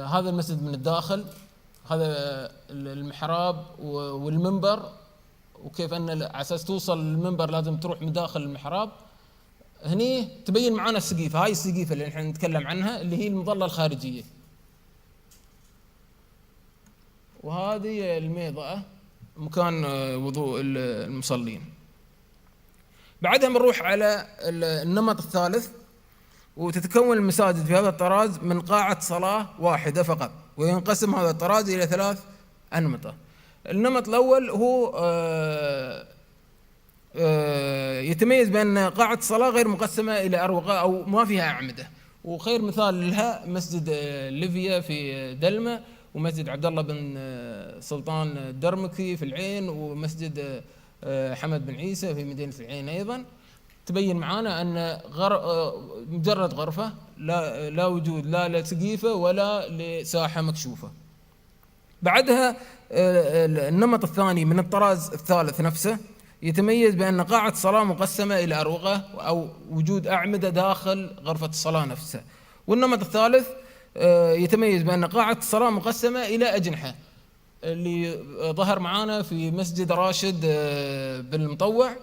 هذا المسجد من الداخل، هذا المحراب والمنبر، وكيف أن على أساس توصل للمنبر لازم تروح من داخل المحراب. هني تبين معنا السقيفة، هاي السقيفة اللي نحن نتكلم عنها اللي هي المظلة الخارجية، وهذه الميضأة مكان وضوء المصلين. بعدها بنروح على النمط الثالث، وتتكون المساجد في هذا الطراز من قاعة صلاة واحدة فقط، وينقسم هذا الطراز إلى 3 أنمطة. النمط الأول هو يتميز بأن قاعة الصلاة غير مقسمة إلى أروقة أو ما فيها أعمدة، وخير مثال لها مسجد ليبيا في دلمة، ومسجد عبد الله بن سلطان الدرمكي في العين، ومسجد حمد بن عيسى في مدينة العين أيضا. تبين معانا أن مجرد غرفة، لا وجود لا لسقيفة ولا لساحة مكشوفة. بعدها النمط الثاني من الطراز الثالث نفسه يتميز بأن قاعة الصلاة مقسمة إلى أروقة أو وجود أعمدة داخل غرفة الصلاة نفسها. والنمط الثالث يتميز بأن قاعة الصلاة مقسمة إلى أجنحة، اللي ظهر معانا في مسجد راشد بن المطوع.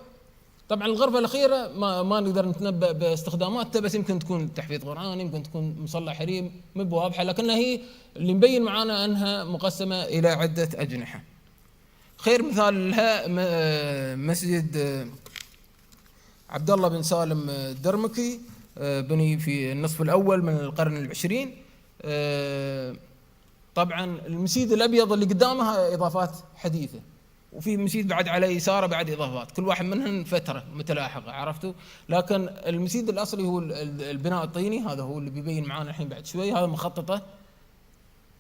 طبعا الغرفة الأخيرة ما نقدر نتنبأ باستخداماتها، بس يمكن تكون تحفيظ قرآن، يمكن تكون مصلى حريم، مو بواضحة، لكنها هي اللي مبين معانا أنها مقسمة إلى عدة أجنحة. خير مثال لها مسجد عبد الله بن سالم الدرمكي، بني في النصف الأول من القرن العشرين. طبعا المسجد الأبيض اللي قدامها إضافات حديثة، وفي مسجد بعد على يساره بعد إضافات، كل واحد منهم فترة متلاحقة، عرفتوا؟ لكن المسجد الأصلي هو البناء الطيني، هذا هو اللي بيبين معانا الحين بعد شوي. هذا مخططة،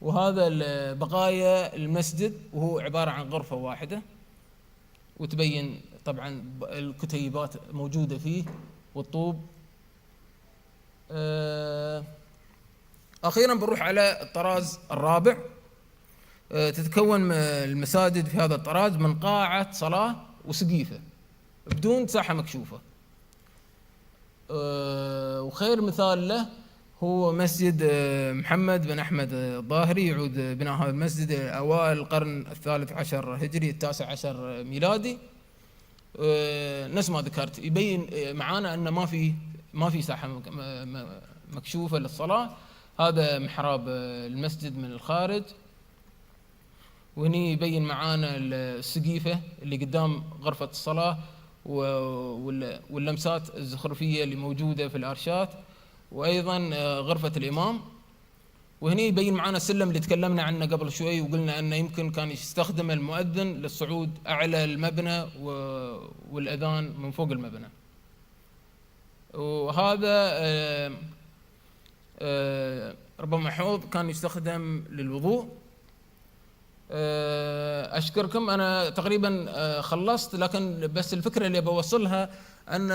وهذا بقايا المسجد، وهو عبارة عن غرفة واحدة، وتبين طبعا الكتيبات موجودة فيه والطوب. أخيرا بنروح على الطراز الرابع. تتكون المساجد في هذا الطراز من قاعة صلاة وسقيفة بدون ساحة مكشوفة. وخير مثال له هو مسجد محمد بن أحمد الظاهري، يعود بناء هذا المسجد أوائل القرن الثالث عشر هجري، 19 ميلادي. نفس ما ذكرت يبين معانا أن ما في ساحة مكشوفة للصلاة. هذا محراب المسجد من الخارج، وهني يبين معانا السقيفة اللي قدام غرفة الصلاة واللمسات الزخرفية اللي موجودة في الأرشات، وأيضا غرفة الإمام. وهني يبين معانا السلم اللي تكلمنا عنه قبل شوي، وقلنا أنه يمكن كان يستخدم المؤذن للصعود أعلى المبنى والأذان من فوق المبنى. وهذا ربما حوض كان يستخدم للوضوء. أشكركم، أنا تقريبا خلصت، لكن بس الفكرة اللي بوصلها أن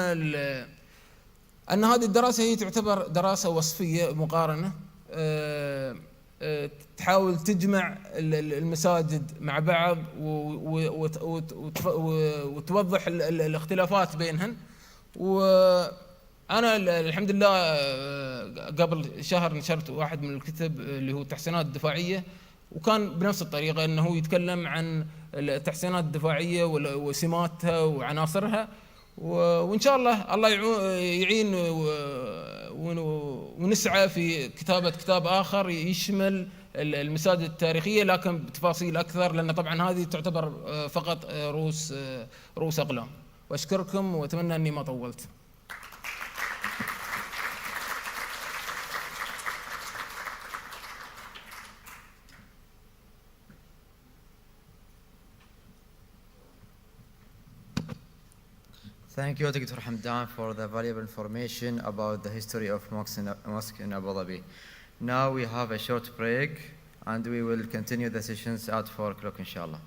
هذه الدراسة هي تعتبر دراسة وصفية مقارنة، تحاول تجمع المساجد مع بعض وتوضح الاختلافات بينهن، أنا الحمد لله قبل شهر نشرت واحد من الكتب اللي هو التحسينات الدفاعية، وكان بنفس الطريقة أنه يتكلم عن التحسينات الدفاعية وسماتها وعناصرها، وإن شاء الله الله يعين ونسعى في كتابة كتاب آخر يشمل المساجد التاريخية لكن بتفاصيل أكثر، لأن طبعا هذه تعتبر فقط رؤوس أقلام. وأشكركم وأتمنى أني ما طولت. Thank you, Dr. Hamdan, for the valuable information about the history of mosque in Abu Dhabi. Now we have a short break, and we will continue the sessions at 4 o'clock, inshallah.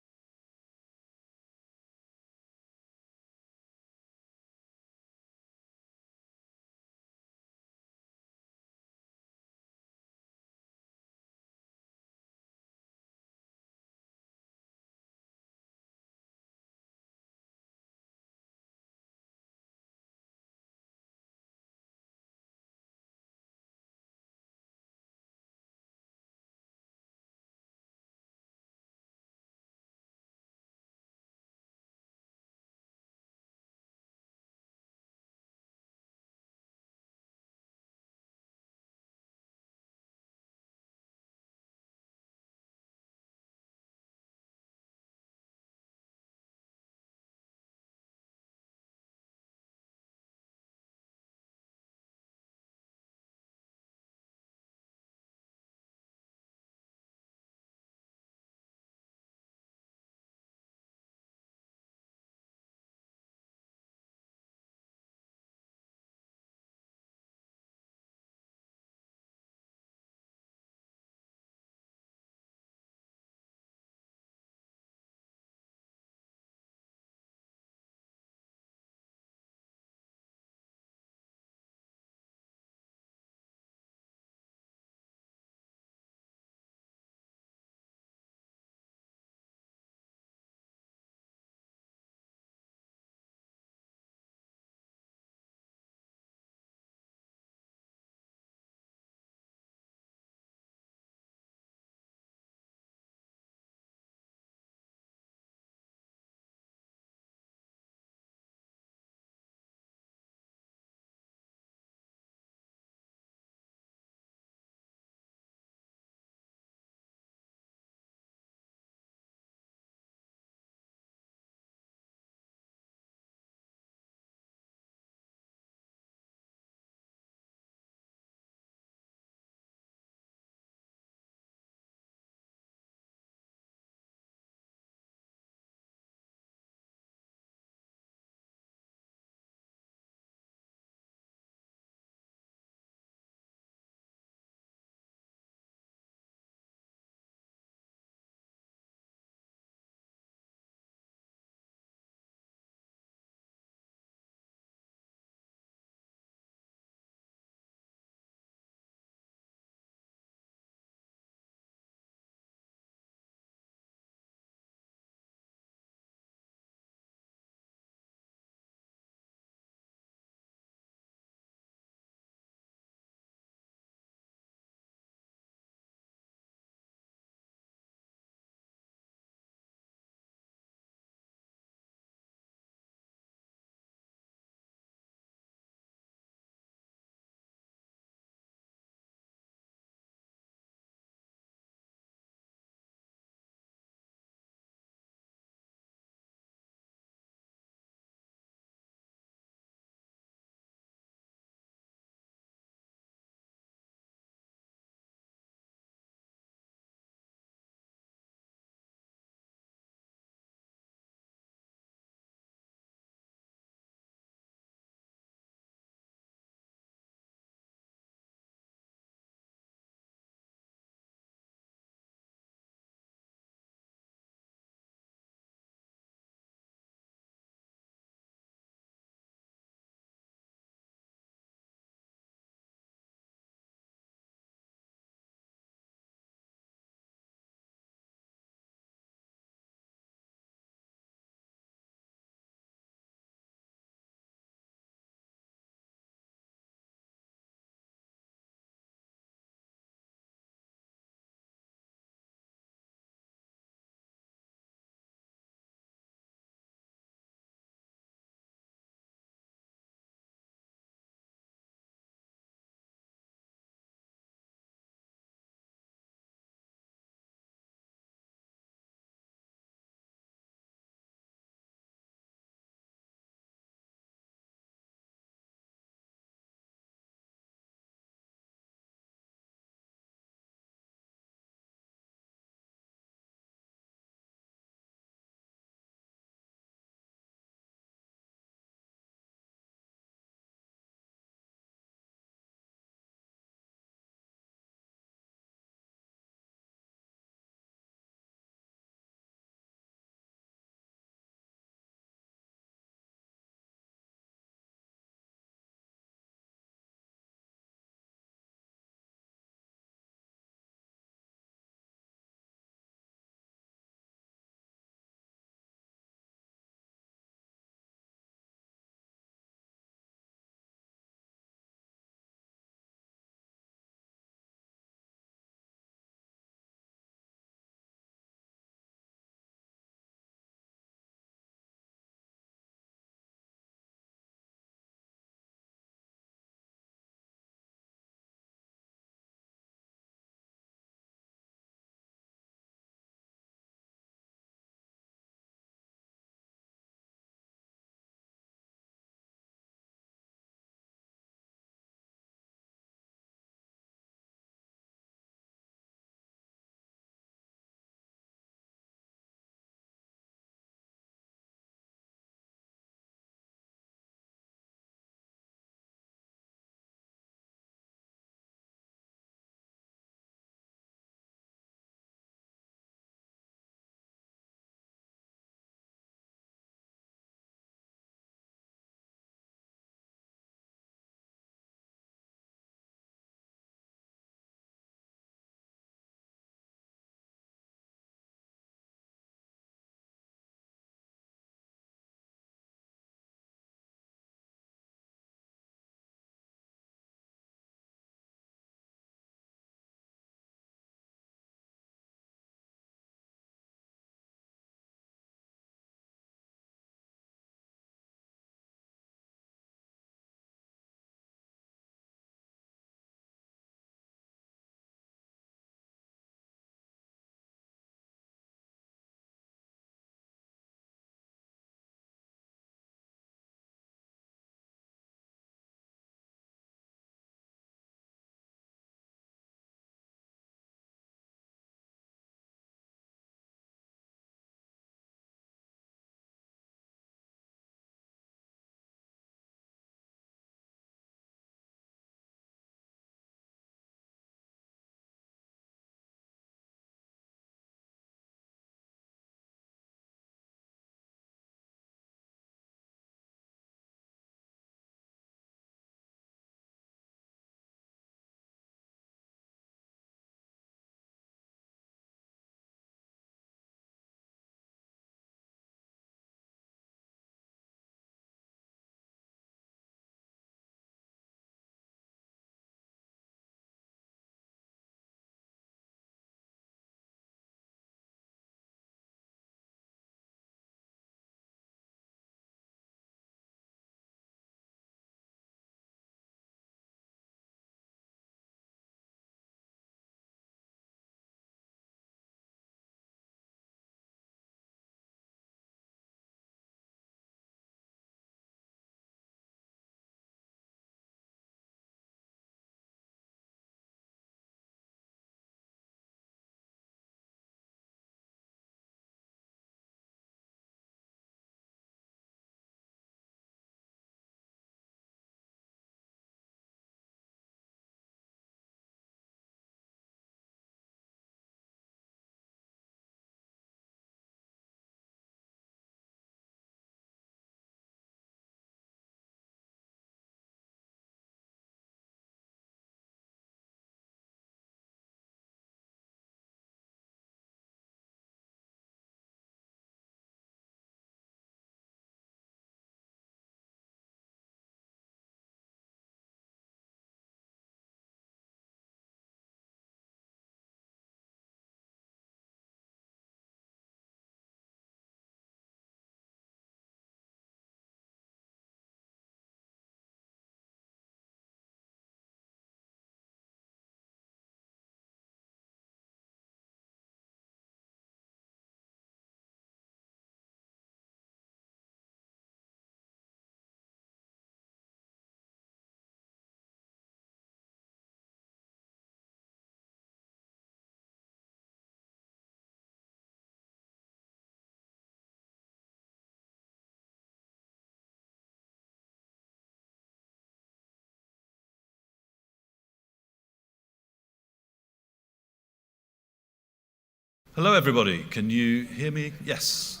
Hello, everybody. Can you hear me? Yes.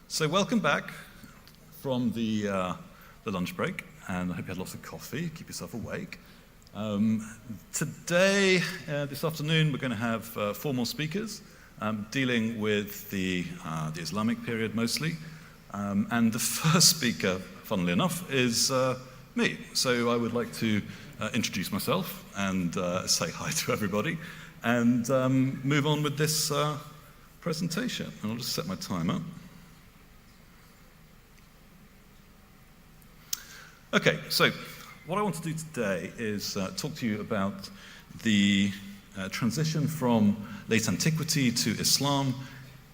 So welcome back from the lunch break, and I hope you had lots of coffee. Keep yourself awake. Today, this afternoon, we're going to have 4 more speakers dealing with the Islamic period mostly. And the first speaker, funnily enough, is me. So I would like to introduce myself and say hi to everybody and move on with this presentation. And I'll just set my timer. Okay, so what I want to do today is talk to you about the transition from late antiquity to Islam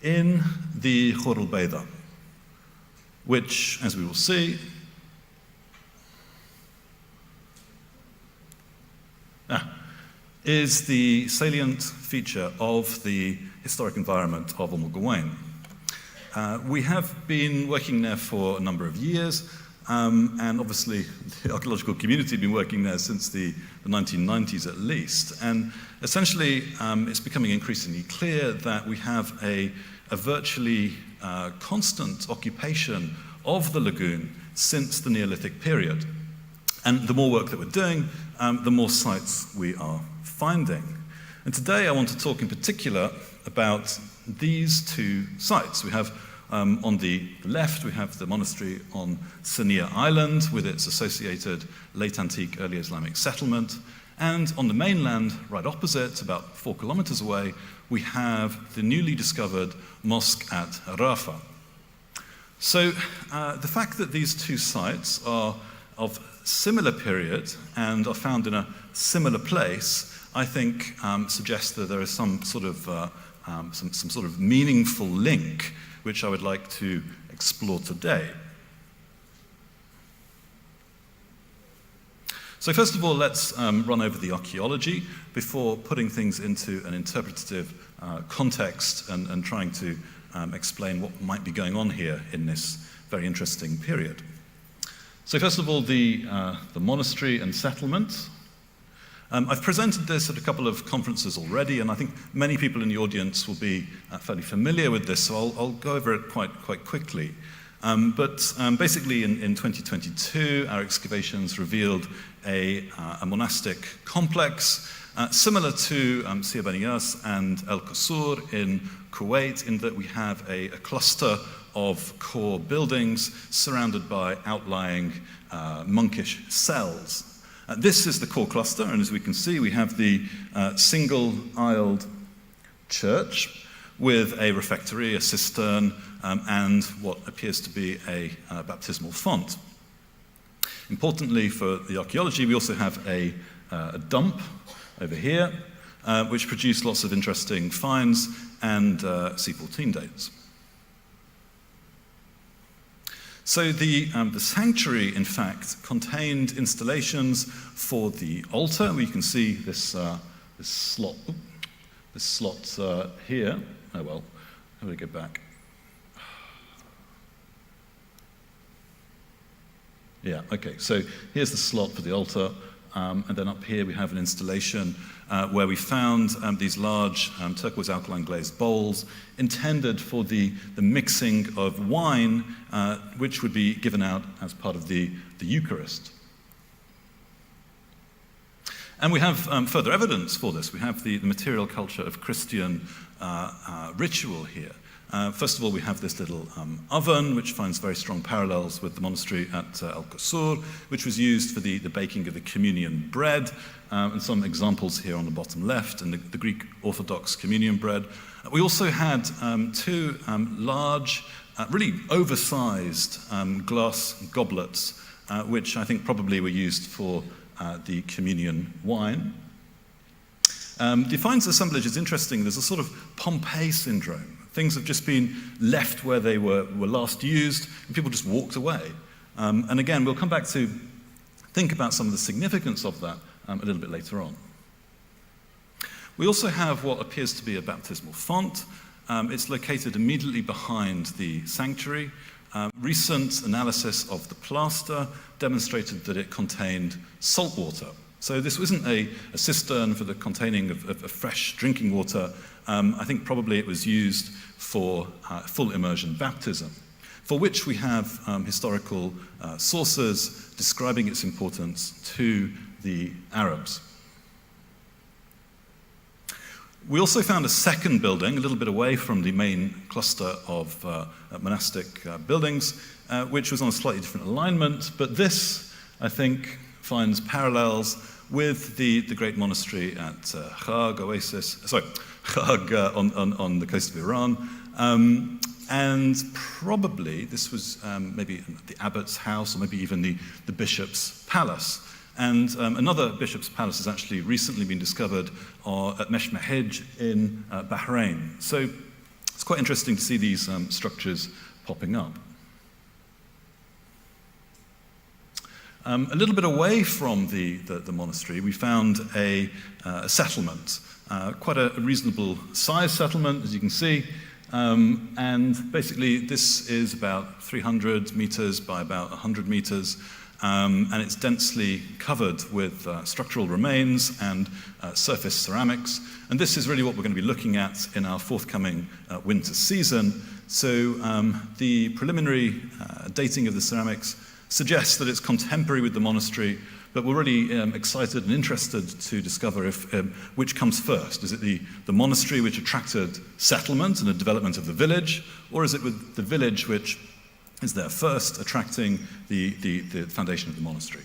in the Khor al-Bayda, which, as we will see, is the salient feature of the historic environment of Qawain. We have been working there for a number of years, and obviously the archaeological community has been working there since the 1990s at least. And essentially, it's becoming increasingly clear that we have a virtually constant occupation of the lagoon since the Neolithic period. And the more work that we're doing, the more sites we are finding. And today I want to talk in particular about these 2 sites. We have on the left, we have the monastery on Yas Island with its associated late antique, early Islamic settlement. And on the mainland, right opposite, about 4 kilometers away, we have the newly discovered mosque at Rafah. So the fact that these 2 sites are of similar period and are found in a similar place, I think suggests that there is some sort of meaningful link which I would like to explore today. So first of all, let's run over the archaeology before putting things into an interpretative context and trying to explain what might be going on here in this very interesting period. So first of all, the monastery and settlement. I've presented this at a couple of conferences already, and I think many people in the audience will be fairly familiar with this, so I'll go over it quite quickly. But basically in 2022, our excavations revealed a monastic complex similar to Sir Bani Yas and El Qasur in Kuwait, in that we have a cluster of core buildings surrounded by outlying monkish cells. This is the core cluster, and as we can see, we have the single-aisled church with a refectory, a cistern, and what appears to be a baptismal font. Importantly for the archaeology, we also have a dump over here, which produced lots of interesting finds and C14 dates. So the sanctuary, in fact, contained installations for the altar. We can see this slot here. Oh well, how do we go back? Yeah, okay, so here's the slot for the altar, and then up here we have an installation where we found these large turquoise alkaline glazed bowls intended for the mixing of wine, which would be given out as part of the Eucharist. And we have further evidence for this. We have the material culture of Christian ritual here. First of all, we have this little oven, which finds very strong parallels with the monastery at El Qasur, which was used for the baking of the communion bread, and some examples here on the bottom left, and the Greek Orthodox communion bread. We also had 2 large, really oversized glass goblets, which I think probably were used for the communion wine. The finds assemblage is interesting. There's a sort of Pompeii syndrome. Things have just been left where they were last used, and people just walked away. And again, we'll come back to think about some of the significance of that a little bit later on. We also have what appears to be a baptismal font. It's located immediately behind the sanctuary. Recent analysis of the plaster demonstrated that it contained salt water. So this wasn't a cistern for the containing of fresh drinking water. I think probably it was used for full immersion baptism, for which we have historical sources describing its importance to the Arabs. We also found a second building, a little bit away from the main cluster of monastic buildings, which was on a slightly different alignment, but this, I think, finds parallels with the great monastery at Khag on the coast of Iran. And probably this was maybe the abbot's house, or maybe even the bishop's palace. And another bishop's palace has actually recently been discovered at Meshmehij in Bahrain. So it's quite interesting to see these structures popping up. A little bit away from the monastery, we found a settlement, quite a reasonable size settlement, as you can see. And basically, this is about 300 meters by about 100 meters. And it's densely covered with structural remains and surface ceramics. And this is really what we're going to be looking at in our forthcoming winter season. So the preliminary dating of the ceramics suggests that it's contemporary with the monastery, but we're really excited and interested to discover which comes first. Is it the monastery which attracted settlement and the development of the village, or is it with the village which is there first, attracting the foundation of the monastery?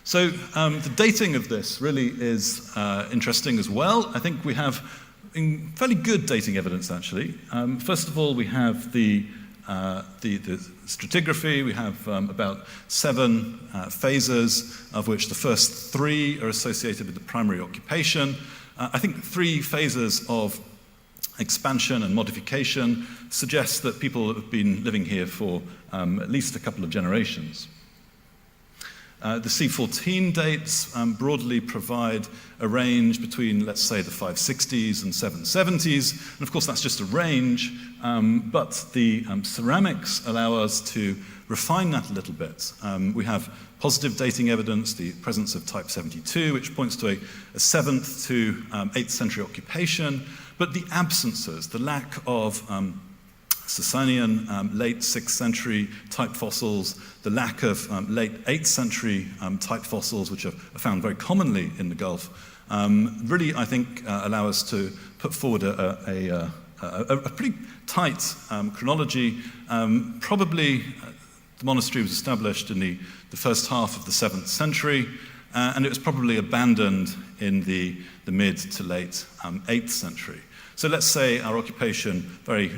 So the dating of this really is interesting as well. I think we have fairly good dating evidence, actually. First of all, we have the stratigraphy. We have about 7 phases, of which the first 3 are associated with the primary occupation. I think 3 phases of expansion and modification suggests that people have been living here for at least a couple of generations. The C14 dates broadly provide a range between, let's say, the 560s and 770s. And of course, that's just a range, but the ceramics allow us to refine that a little bit. We have positive dating evidence, the presence of type 72, which points to a 7th to 8th century occupation. But the absences, the lack of Sasanian late 6th century type fossils, the lack of late 8th century type fossils, which are found very commonly in the Gulf, really, I think, allow us to put forward a pretty tight chronology. Probably the monastery was established in the first half of the 7th century, and it was probably abandoned in the mid to late 8th century. So let's say our occupation, very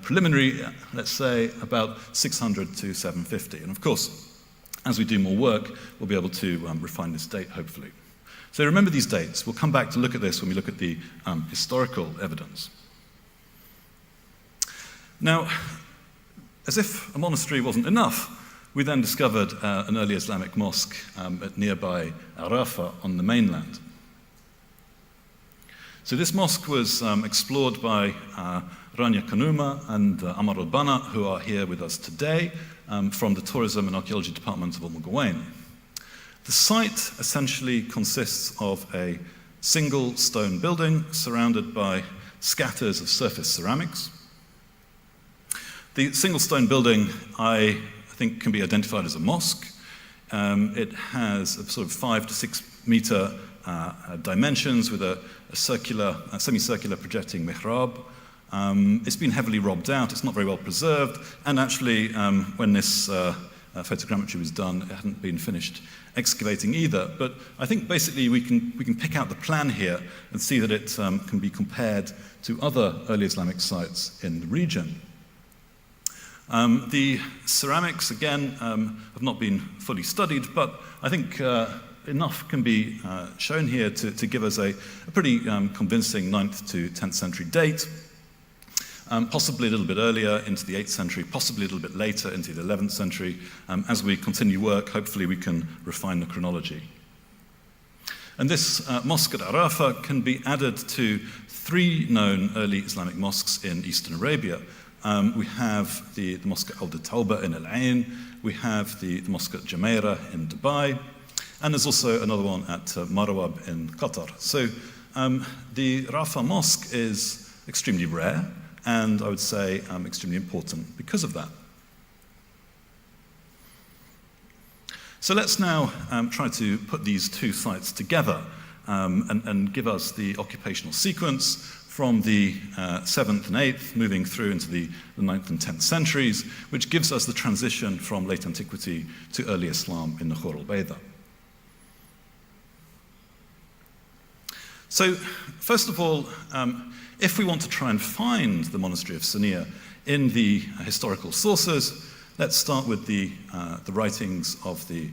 preliminary, let's say about 600 to 750. And of course, as we do more work, we'll be able to refine this date, hopefully. So remember these dates. We'll come back to look at this when we look at the historical evidence. Now, as if a monastery wasn't enough, we then discovered an early Islamic mosque at nearby Arafah on the mainland. So this mosque was explored by Rania Kanuma and Amar al-Bana, who are here with us today from the Tourism and Archaeology Department of Al-Mugawain. The site essentially consists of a single stone building surrounded by scatters of surface ceramics. The single stone building, I think, can be identified as a mosque. It has a sort of 5 to 6 meter dimensions with a semicircular projecting mihrab. It's been heavily robbed out, it's not very well preserved, and actually when this photogrammetry was done, it hadn't been finished excavating either. But I think basically we can pick out the plan here and see that it can be compared to other early Islamic sites in the region. The ceramics, again, have not been fully studied, but I think enough can be shown here to give us a pretty convincing 9th to 10th century date, possibly a little bit earlier into the 8th century, possibly a little bit later into the 11th century. As we continue work, hopefully we can refine the chronology. And this mosque at Arafah can be added to 3 known early Islamic mosques in Eastern Arabia. We have the mosque at Al-Tawbah in Al-Ain, we have the mosque at Jumeirah in Dubai, And there's also another one at Marwab in Qatar. So the Rafah Mosque is extremely rare, and I would say extremely important because of that. So let's now try to put these two sites together and give us the occupational sequence from the 7th and 8th, moving through into the 9th and 10th centuries, which gives us the transition from late antiquity to early Islam in the Khor al-Bayda. So, first of all, if we want to try and find the monastery of Sania in the historical sources, let's start with the writings of the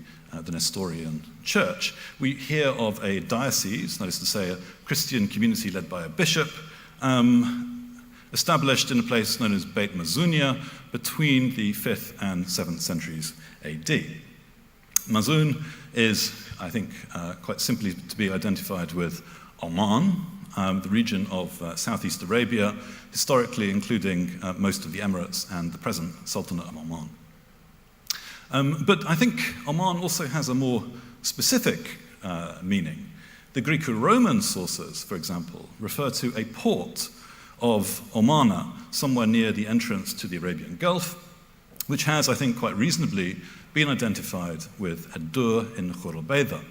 Nestorian Church. We hear of a diocese, that is to say a Christian community led by a bishop, established in a place known as Beit Mazunia between the 5th and 7th centuries AD. Mazun is, I think, quite simply to be identified with Oman, the region of southeast Arabia, historically including most of the Emirates and the present Sultanate of Oman. But I think Oman also has a more specific meaning. The Greco-Roman sources, for example, refer to a port of Omana, somewhere near the entrance to the Arabian Gulf, which has, I think, quite reasonably been identified with Ad-Dur in Khor al-Bayda.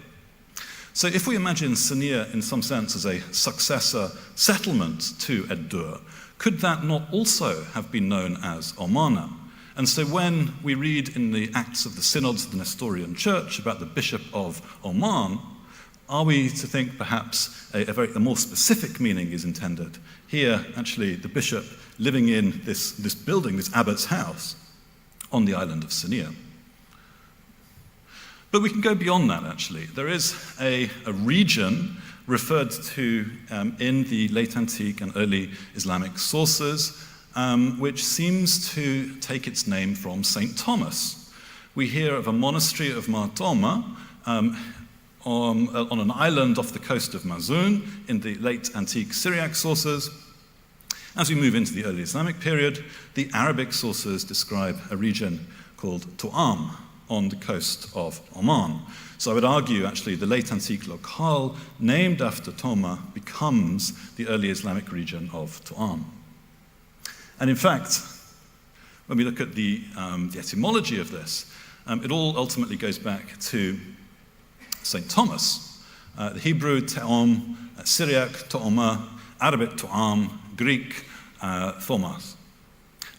So if we imagine Sania in some sense as a successor settlement to Ad-Dur, could that not also have been known as Omana? And so when we read in the Acts of the Synods of the Nestorian Church about the Bishop of Oman, are we to think perhaps a more specific meaning is intended? Here, actually, the bishop living in this building, this abbot's house, on the island of Sania. But we can go beyond that, actually. There is a region referred to in the late antique and early Islamic sources, which seems to take its name from St. Thomas. We hear of a monastery of Mar Thoma on an island off the coast of Mazun in the late antique Syriac sources. As we move into the early Islamic period, the Arabic sources describe a region called Tu'am on the coast of Oman. So I would argue, actually, the late antique locale named after Thoma becomes the early Islamic region of Tu'am. And in fact, when we look at the etymology of this, it all ultimately goes back to St. Thomas. The Hebrew Te'om, Syriac To'oma, Arabic Tu'am, Greek Thomas.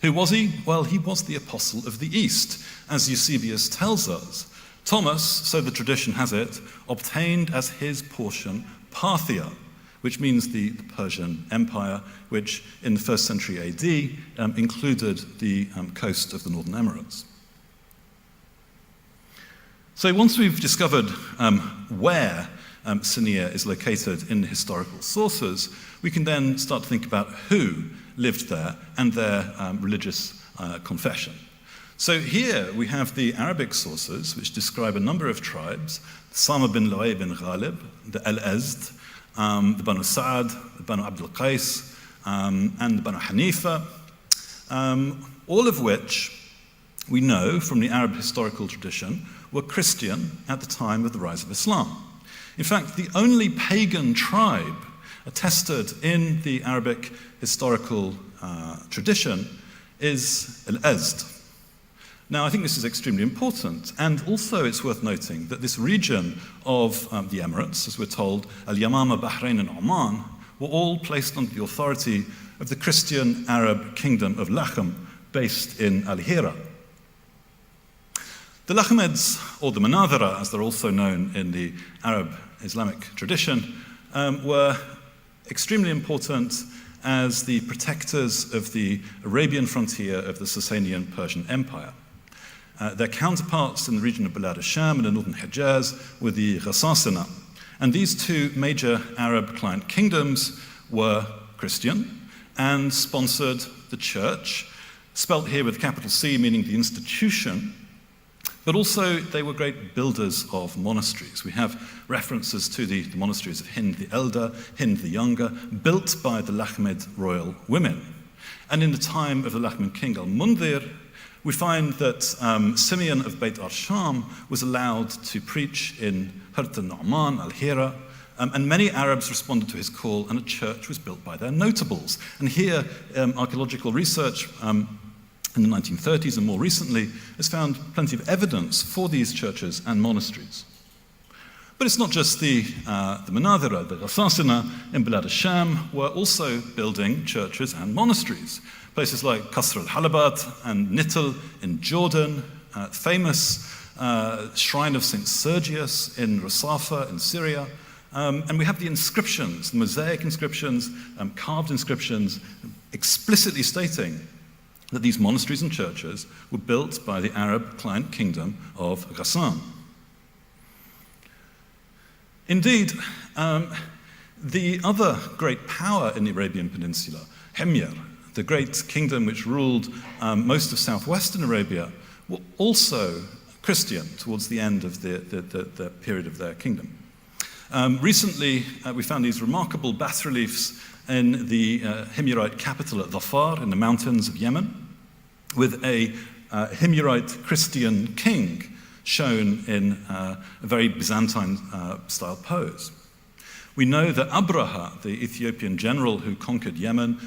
Who was he? Well, he was the apostle of the East, as Eusebius tells us. Thomas, so the tradition has it, obtained as his portion Parthia, which means the Persian Empire, which in the 1st century AD included the coast of the Northern Emirates. So once we've discovered where Sania is located in the historical sources, we can then start to think about who lived there and their religious confession. So here we have the Arabic sources, which describe a number of tribes: the Sama bin Lu'ay bin Ghalib, the Al-Azd, the Banu Sa'ad, the Banu Abdul Qais, and the Banu Hanifa, all of which we know from the Arab historical tradition were Christian at the time of the rise of Islam. In fact, the only pagan tribe attested in the Arabic historical tradition is Al-Azd. Now, I think this is extremely important, and also it's worth noting that this region of the Emirates, as we're told, Al-Yamama, Bahrain, and Oman, were all placed under the authority of the Christian Arab kingdom of Lachem, based in Al-Hira. The Lachemids, or the Manadhara, as they're also known in the Arab Islamic tradition, were extremely important as the protectors of the Arabian frontier of the Sasanian Persian Empire. Their counterparts in the region of Bilad al-Sham and the northern Hijaz were the Ghasasana. And these two major Arab client kingdoms were Christian and sponsored the church, spelt here with capital C, meaning the institution, but also they were great builders of monasteries. We have references to the monasteries of Hind the Elder, Hind the Younger, built by the Lachemid royal women. And in the time of the Lachemid king Al-Mundhir, we find that Simeon of Beit Arsham was allowed to preach in Hilton al-Hira, and many Arabs responded to his call, and a church was built by their notables. And here, archaeological research in the 1930s and more recently has found plenty of evidence for these churches and monasteries. But it's not just the Manadhira, the Ghassasina in Bilad al-Sham were also building churches and monasteries. Places like Qasr al-Halabat and Nitl in Jordan, famous shrine of St. Sergius in Rasafa in Syria. And we have the inscriptions, the mosaic inscriptions, carved inscriptions, explicitly stating that these monasteries and churches were built by the Arab client kingdom of Ghassan. Indeed, the other great power in the Arabian Peninsula, Himyar, the great kingdom which ruled most of southwestern Arabia, were also Christian towards the end of the period of their kingdom. Recently, we found these remarkable bas-reliefs in the Himyarite capital at Dhafar in the mountains of Yemen, with a Himyarite Christian king shown in a very Byzantine-style pose. We know that Abraha, the Ethiopian general who conquered Yemen,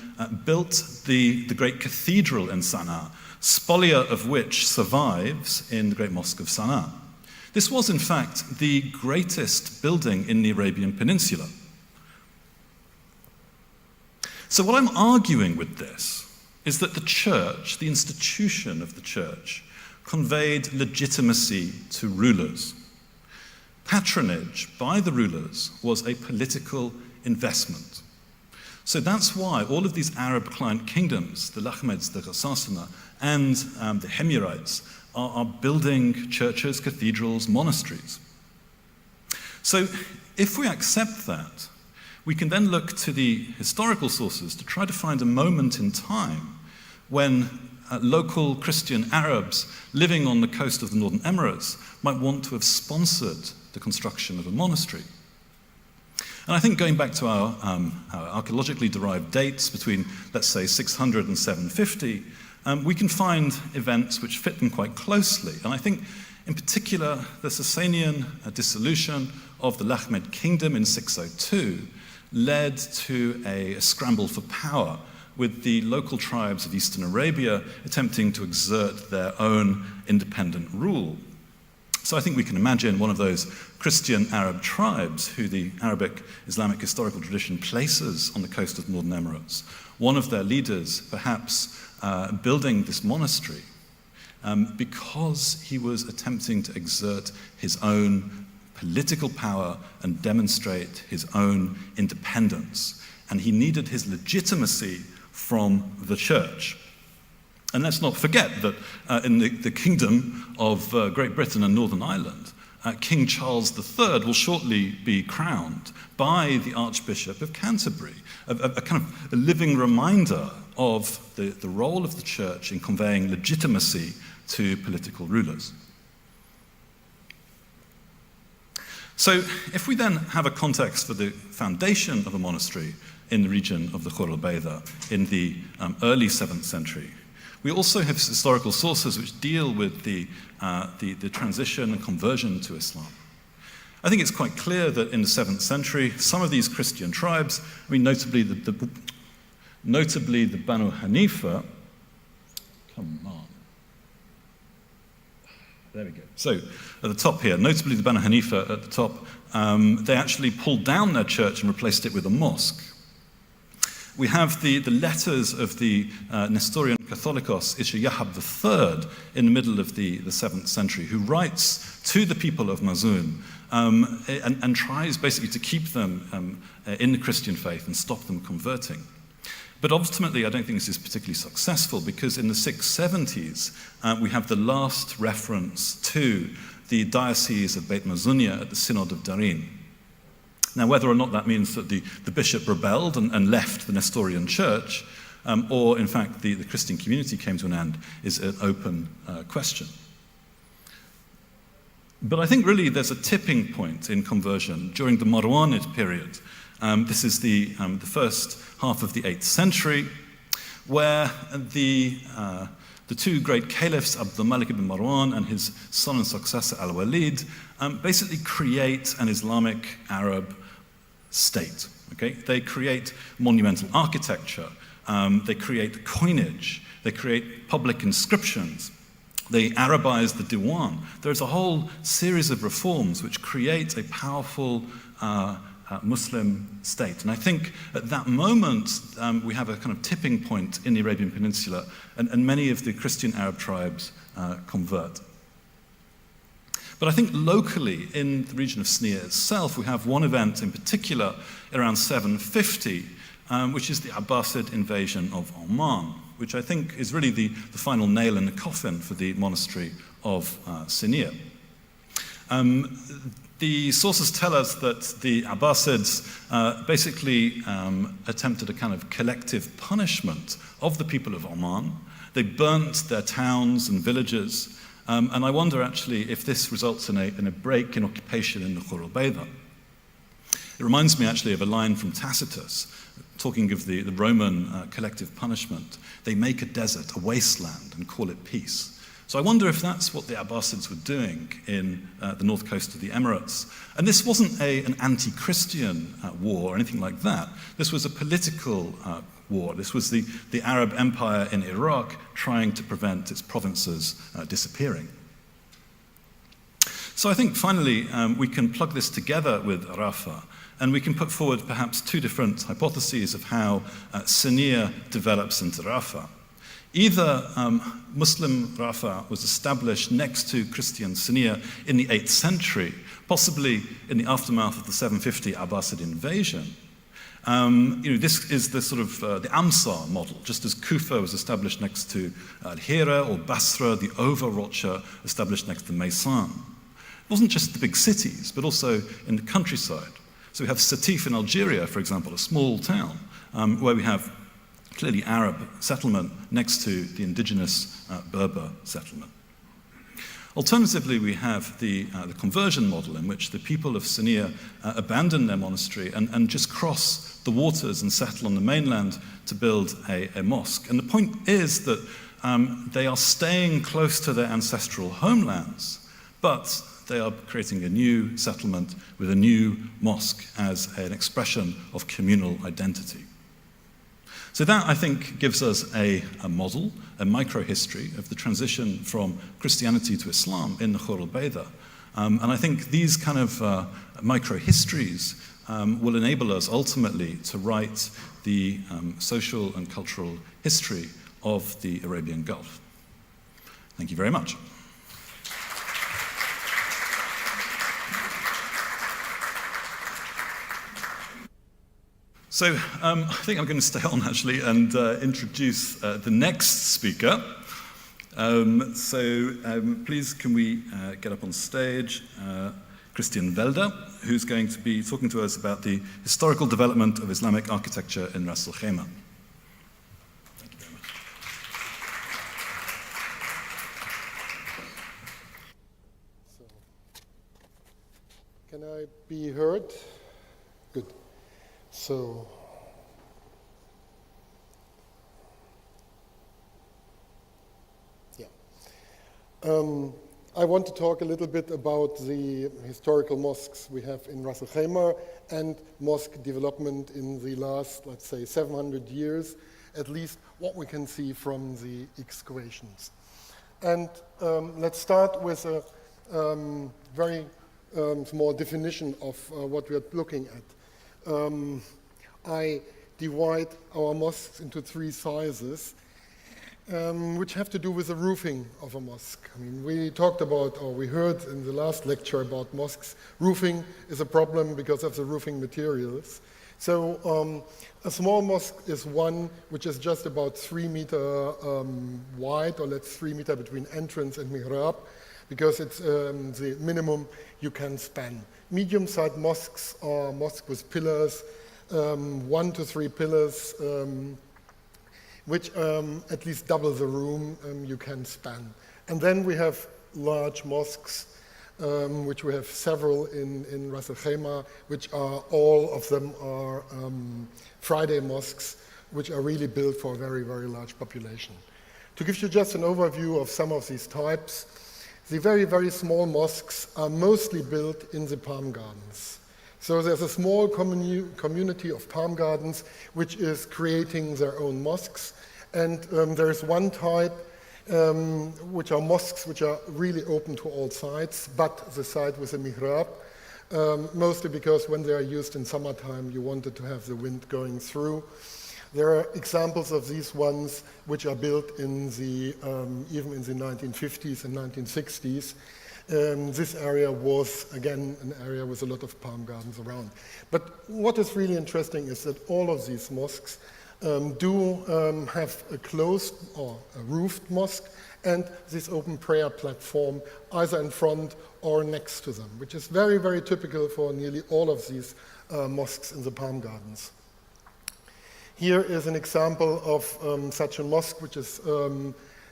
built the great cathedral in Sana'a, spolia of which survives in the great mosque of Sana'a. This was, in fact, the greatest building in the Arabian Peninsula. So what I'm arguing with this is that the church, the institution of the church, conveyed legitimacy to rulers. Patronage by the rulers was a political investment. So that's why all of these Arab client kingdoms, the Lakhmids, the Ghassasina, and the Himyarites, are building churches, cathedrals, monasteries. So if we accept that, we can then look to the historical sources to try to find a moment in time when local Christian Arabs living on the coast of the Northern Emirates might want to have sponsored the construction of a monastery. And I think going back to our archaeologically derived dates between, let's say, 600 and 750, we can find events which fit them quite closely. And I think, in particular, the Sasanian dissolution of the Lakhmid kingdom in 602 led to a scramble for power, with the local tribes of Eastern Arabia attempting to exert their own independent rule. So I think we can imagine one of those Christian Arab tribes who the Arabic Islamic historical tradition places on the coast of the Northern Emirates, one of their leaders perhaps building this monastery because he was attempting to exert his own political power and demonstrate his own independence. And he needed his legitimacy from the church. And let's not forget that in the kingdom of Great Britain and Northern Ireland, King Charles III will shortly be crowned by the Archbishop of Canterbury, a kind of a living reminder of the role of the church in conveying legitimacy to political rulers. So if we then have a context for the foundation of a monastery in the region of the Khor al-Bayda in the early 7th century, we also have historical sources which deal with the transition and conversion to Islam. I think it's quite clear that in the 7th century, some of these Christian tribes, I mean, notably the Banu Hanifa, come on, there we go. So at the top here, notably the Banu Hanifa at the top, they actually pulled down their church and replaced it with a mosque. We have the letters of the Nestorian Catholicos Ishayahab III in the middle of the 7th century, who writes to the people of Mazun and tries basically to keep them in the Christian faith and stop them converting. But ultimately, I don't think this is particularly successful, because in the 670s, we have the last reference to the diocese of Beit Mazunia at the Synod of Darin. Now, whether or not that means that the bishop rebelled and left the Nestorian church, or in fact the Christian community came to an end, is an open question. But I think really there's a tipping point in conversion during the Marwanid period. This is the first half of the 8th century, where the The two great caliphs, Abdul Malik ibn Marwan and his son and successor Al-Walid, basically create an Islamic Arab state. Okay? They create monumental architecture, they create coinage, they create public inscriptions, they Arabize the Diwan. There's a whole series of reforms which create a powerful Muslim state. And I think at that moment we have a kind of tipping point in the Arabian Peninsula, and many of the Christian Arab tribes convert. But I think locally in the region of Snia itself, we have one event in particular around 750, which is the Abbasid invasion of Oman, which I think is really the final nail in the coffin for the monastery of Snia. The sources tell us that the Abbasids basically attempted a kind of collective punishment of the people of Oman. They burnt their towns and villages, and I wonder actually if this results in a break in occupation in the Khor al-Bayda. It reminds me actually of a line from Tacitus, talking of the Roman collective punishment. They make a desert, a wasteland, and call it peace. So I wonder if that's what the Abbasids were doing in the north coast of the Emirates. And this wasn't an anti-Christian war or anything like that. This was a political war. This was the Arab Empire in Iraq trying to prevent its provinces disappearing. So I think finally we can plug this together with Rafah, and we can put forward perhaps two different hypotheses of how Sania develops into Rafah. Either Muslim Rafah was established next to Christian Sania in the 8th century, possibly in the aftermath of the 750 Abbasid invasion. This is the sort of the Amsar model, just as Kufa was established next to Al-Hira, or Basra, the Over-Rocha, established next to Maysan. It wasn't just the big cities, but also in the countryside. So we have Sétif in Algeria, for example, a small town, where we have clearly Arab settlement next to the indigenous Berber settlement. Alternatively, we have the conversion model in which the people of Sania abandon their monastery and just cross the waters and settle on the mainland to build a mosque. And the point is that they are staying close to their ancestral homelands, but they are creating a new settlement with a new mosque as an expression of communal identity. So that, I think, gives us a model, a micro-history of the transition from Christianity to Islam in the Khor al-Bayda. And I think these kind of micro-histories will enable us ultimately to write the social and cultural history of the Arabian Gulf. Thank you very much. So I think I'm going to stay on actually and introduce the next speaker. Please can we get up on stage Christian Welder, who's going to be talking to us about the historical development of Islamic architecture in Ras Al Khaimah. Thank you very much. Can I be heard? Good. So, yeah. I want to talk a little bit about the historical mosques we have in Ras Al Khaimah and mosque development in the last, let's say, 700 years, at least what we can see from the excavations. And let's start with a very small definition of what we are looking at. I divide our mosques into three sizes, which have to do with the roofing of a mosque. I mean, we talked about, or we heard in the last lecture about mosques, roofing is a problem because of the roofing materials. So a small mosque is one which is just about 3 meters wide, or let's 3 meters between entrance and mihrab, because it's the minimum you can span. Medium-sized mosques are mosques with pillars, 1 to 3 pillars, which at least double the room you can span. And then we have large mosques, which we have several in Ras Al Khaimah, which are, all of them are Friday mosques, which are really built for a very, very large population. To give you just an overview of some of these types, the very, very small mosques are mostly built in the palm gardens. So there's a small community of palm gardens which is creating their own mosques. And there is one type which are mosques which are really open to all sides, but the side with a mihrab, mostly because when they are used in summertime, you wanted to have the wind going through. There are examples of these ones which are built in the, even in the 1950s and 1960s. This area was, again, an area with a lot of palm gardens around. But what is really interesting is that all of these mosques do have a closed or a roofed mosque and this open prayer platform either in front or next to them, which is very, very typical for nearly all of these mosques in the palm gardens. Here is an example of such a mosque which is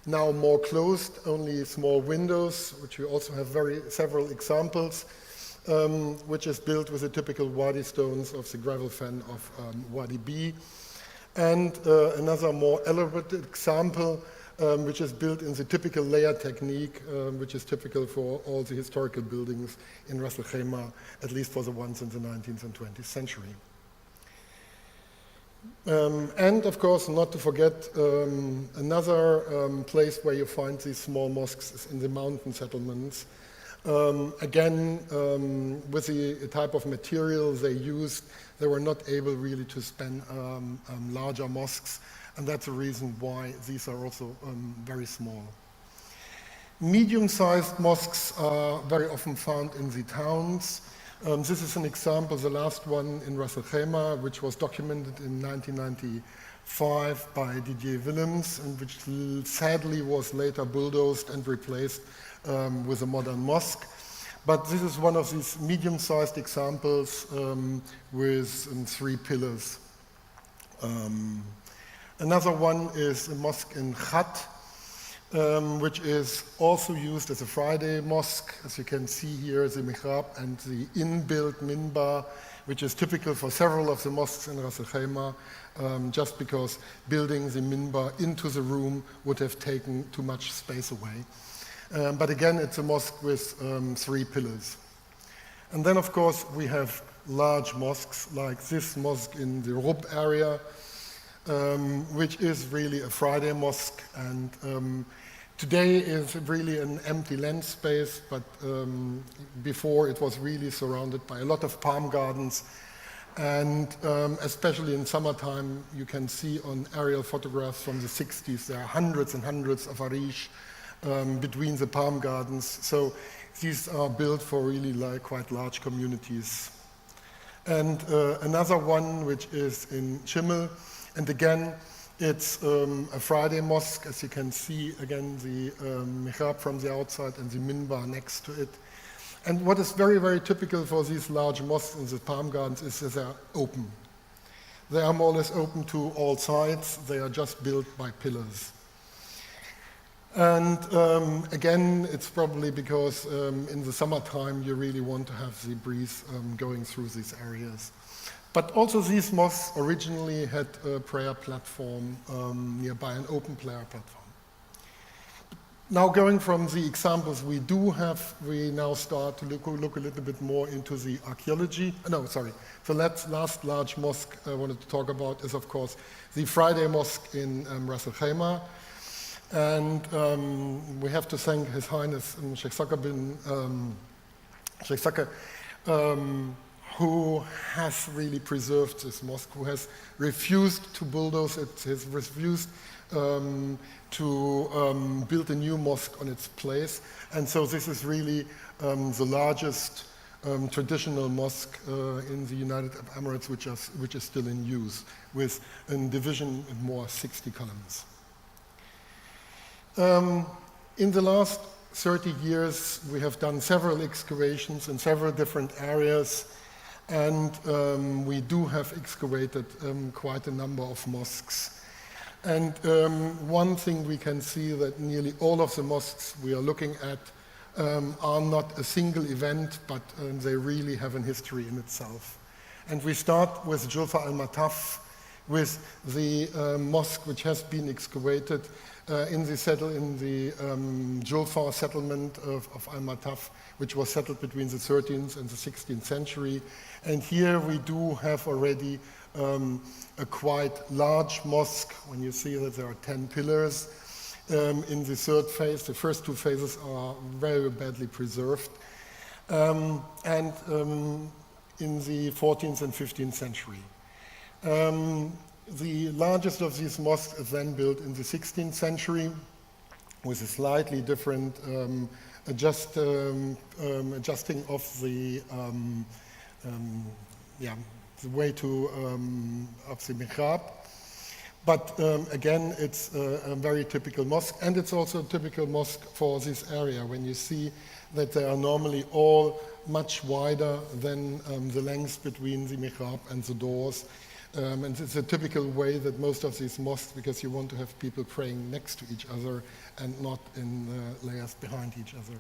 now more closed, only small windows, which we also have several examples, which is built with the typical wadi stones of the gravel fen of Wadi B. And another more elaborate example, which is built in the typical layer technique, which is typical for all the historical buildings in Ras Al Khaimah, at least for the ones in the 19th and 20th century. And of course, not to forget, another place where you find these small mosques is in the mountain settlements. Again, with the type of material they used, they were not able really to spend larger mosques, and that's the reason why these are also very small. Medium-sized mosques are very often found in the towns. This is an example, the last one in Ras Al Khaimah, which was documented in 1995 by Didier Willems, and which sadly was later bulldozed and replaced with a modern mosque. But this is one of these medium-sized examples with 3 pillars. Another one is a mosque in Khat, which is also used as a Friday mosque. As you can see here, the mihrab and the inbuilt minbar, which is typical for several of the mosques in Ras Al Khaimah, just because building the minbar into the room would have taken too much space away. But again, it's a mosque with 3 pillars. And then, of course, we have large mosques like this mosque in the Rub area, which is really a Friday mosque, and today is really an empty land space, but before it was really surrounded by a lot of palm gardens, and especially in summertime you can see on aerial photographs from the 60s there are hundreds and hundreds of arish between the palm gardens, so these are built for really quite large communities. And another one which is in Chimmel, and again, it's a Friday mosque, as you can see, again, the mihrab from the outside and the minbar next to it. And what is very, very typical for these large mosques in the palm gardens is that they are open. They are more or less open to all sides. They are just built by pillars. And again, it's probably because in the summertime you really want to have the breeze going through these areas. But also these mosques originally had a prayer platform nearby, an open prayer platform. Now going from the examples we do have, we now start to look a little bit more into the archaeology. No, sorry. The last large mosque I wanted to talk about is, of course, the Friday Mosque in Ras Al Khaimah. And we have to thank His Highness Sheikh Saka bin Sheikh Saka, who has really preserved this mosque, who has refused to bulldoze it, has refused to build a new mosque on its place. And so this is really the largest traditional mosque in the United Arab Emirates, which is still in use, with a division of more 60 columns. In the last 30 years, we have done several excavations in several different areas, and we do have excavated quite a number of mosques. And one thing we can see that nearly all of the mosques we are looking at are not a single event, but they really have a history in itself. And we start with Julfa al-Mataf, with the mosque which has been excavated in the Julfa settlement of Al-Mataf, which was settled between the 13th and the 16th century. And here we do have already a quite large mosque, when you see that there are 10 pillars in the third phase. The first two phases are very badly preserved. And in the 14th and 15th century. The largest of these mosques is then built in the 16th century with a slightly different adjusting of the way to of the mihrab. But again, it's a very typical mosque, and it's also a typical mosque for this area when you see that they are normally all much wider than the length between the mihrab and the doors. And it's a typical way that most of these mosques, because you want to have people praying next to each other and not in layers behind each other.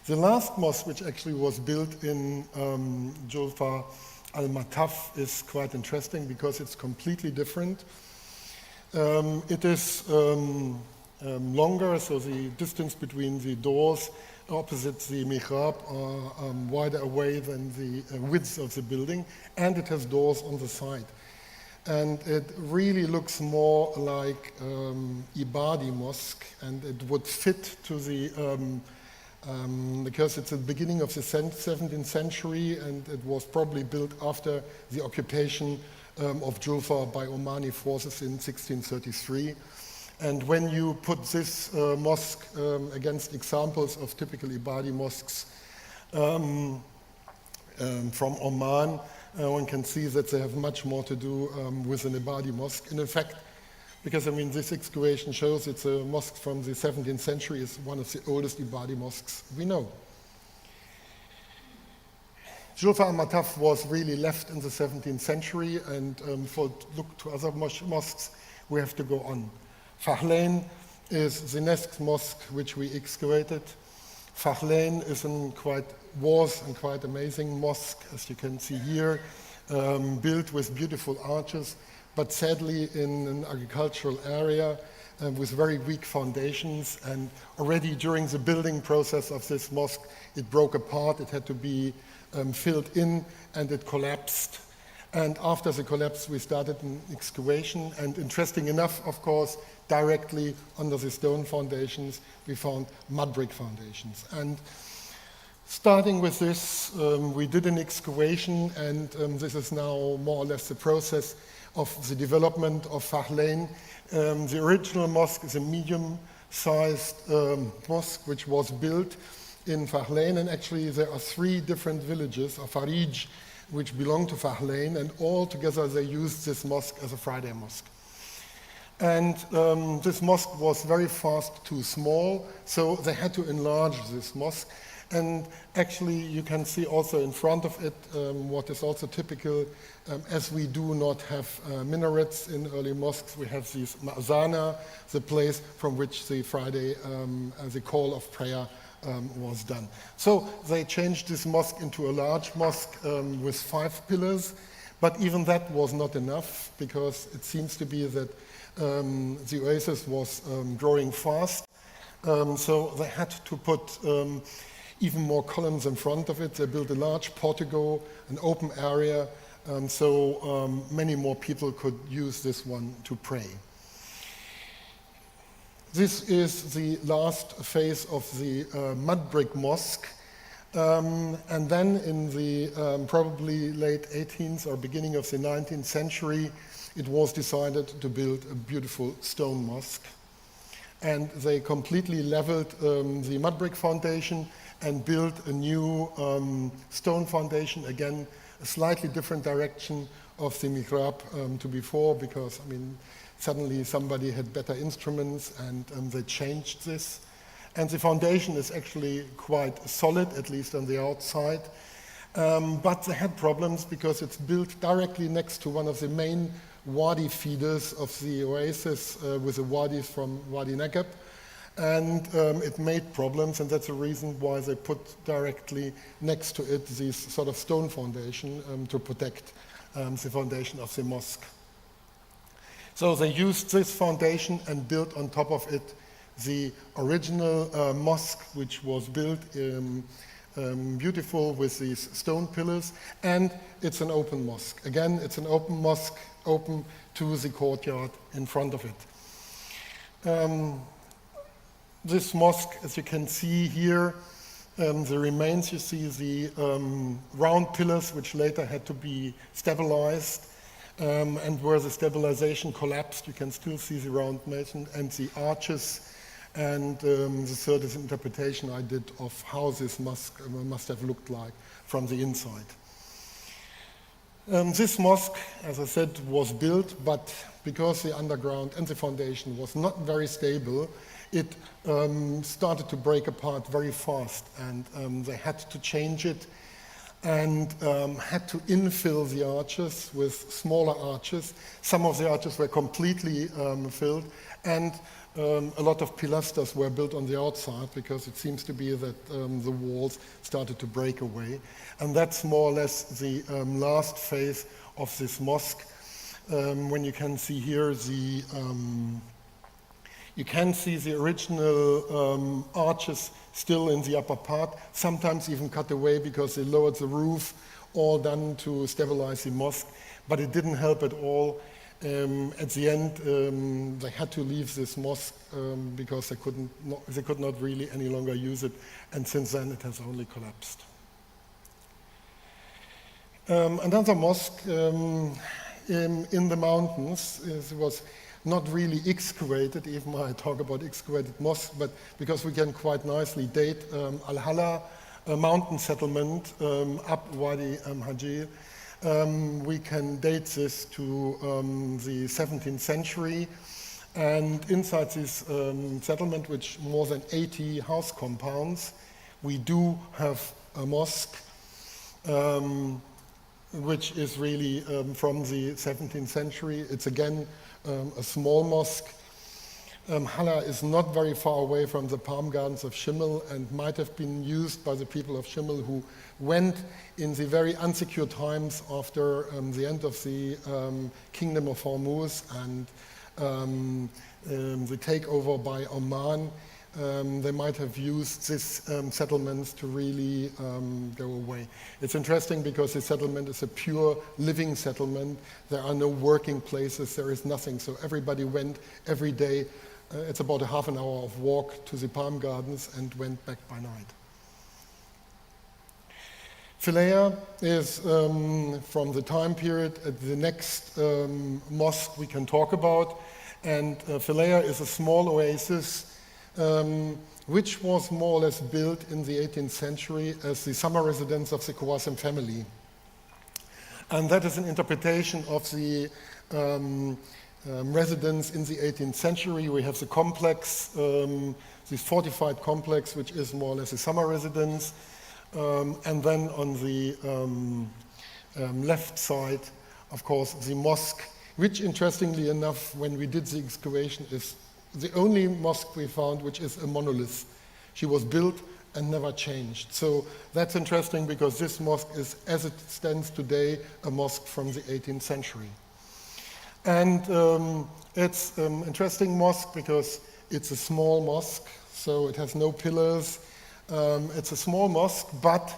The last mosque, which actually was built in Julfa Al-Mataf, is quite interesting because it's completely different. It is longer, so the distance between the doors opposite the mihrab are wider away than the width of the building, and it has doors on the side. And it really looks more like Ibadi Mosque, and it would fit to the, because it's at the beginning of the 17th century, and it was probably built after the occupation of Julfa by Omani forces in 1633. And when you put this mosque against examples of typical Ibadi mosques from Oman, one can see that they have much more to do with an Ibadi mosque. And in fact, because I mean this excavation shows it's a mosque from the 17th century, is one of the oldest Ibadi mosques we know. Julfa al-Mataf was really left in the 17th century, and for look to other mosques, we have to go on. Fahlain is the next mosque which we excavated. Fahlain was a quite amazing mosque, as you can see here, built with beautiful arches, but sadly in an agricultural area with very weak foundations. And already during the building process of this mosque, it broke apart. It had to be filled in, and it collapsed. And after the collapse, we started an excavation. And interesting enough, of course, directly under the stone foundations, we found mud brick foundations. And starting with this, we did an excavation, and this is now more or less the process of the development of Fahlain. The original mosque is a medium-sized mosque which was built in Fahlain, and actually there are 3 different villages of Farij which belong to Fahlain, and all together they used this mosque as a Friday mosque. And this mosque was very fast too small, so they had to enlarge this mosque. And actually you can see also in front of it what is also typical, as we do not have minarets in early mosques, we have these ma'zana, the place from which the Friday, the call of prayer was done. So they changed this mosque into a large mosque with 5 pillars, but even that was not enough, because it seems to be that the oasis was growing fast, so they had to put even more columns in front of it. They built a large portico, an open area, so many more people could use this one to pray. This is the last phase of the mud brick mosque. And then in the probably late 18th or beginning of the 19th century, it was decided to build a beautiful stone mosque. And they completely leveled the mud brick foundation and built a new stone foundation, again, a slightly different direction of the mihrab to before, because, I mean, suddenly somebody had better instruments, and they changed this. And the foundation is actually quite solid, at least on the outside. But they had problems because it's built directly next to one of the main wadi feeders of the oasis with the wadis from Wadi Nakab. And it made problems, and that's the reason why they put directly next to it this sort of stone foundation to protect the foundation of the mosque. So they used this foundation and built on top of it the original mosque, which was built beautiful with these stone pillars, and it's an open mosque. Again, it's an open mosque, open to the courtyard in front of it. This mosque, as you can see here, the remains, you see the round pillars which later had to be stabilized, and where the stabilization collapsed, you can still see the round mason and the arches. And the third is interpretation I did of how this mosque must have looked like from the inside. This mosque, as I said, was built, but because the underground and the foundation was not very stable, it started to break apart very fast, and they had to change it and had to infill the arches with smaller arches. Some of the arches were completely filled, and a lot of pilasters were built on the outside because it seems to be that the walls started to break away. And that's more or less the last phase of this mosque. When you can see here you can see the original arches still in the upper part, sometimes even cut away because they lowered the roof, all done to stabilize the mosque, but it didn't help at all. At the end, they had to leave this mosque because they could not really any longer use it, and since then it has only collapsed. Another mosque in the mountains was not really excavated, even when I talk about excavated mosques, but because we can quite nicely date Al-Hala, a mountain settlement up Wadi Hajir. We can date this to the 17th century, and inside this settlement, which more than 80 house compounds, we do have a mosque, which is really from the 17th century. It's again a small mosque. Hala is not very far away from the palm gardens of Shimel and might have been used by the people of Shimel who went in the very unsecure times after the end of the kingdom of Hormuz and the takeover by Oman. They might have used these settlements to really go away. It's interesting because this settlement is a pure living settlement. There are no working places, there is nothing. So everybody went every day. It's about a half an hour of walk to the palm gardens and went back by night. Philaea is from the time period at the next mosque we can talk about. And Philaea is a small oasis which was more or less built in the 18th century as the summer residence of the Qawasim family. And that is an interpretation of the residence in the 18th century. We have the complex, this fortified complex, which is more or less a summer residence. And then on the left side, of course, the mosque, which interestingly enough, when we did the excavation, is the only mosque we found which is a monolith. She was built and never changed. So that's interesting because this mosque is, as it stands today, a mosque from the 18th century. And it's an interesting mosque because it's a small mosque, so it has no pillars. It's a small mosque, but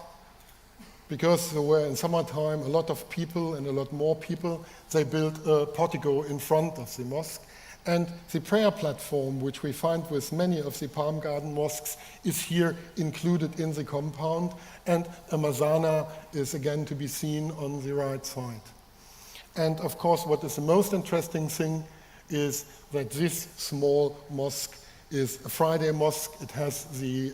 because there were in summertime a lot of people and a lot more people, they built a portico in front of the mosque. And the prayer platform, which we find with many of the palm garden mosques, is here included in the compound. And a mazana is again to be seen on the right side. And of course, what is the most interesting thing is that this small mosque is a Friday mosque. It has the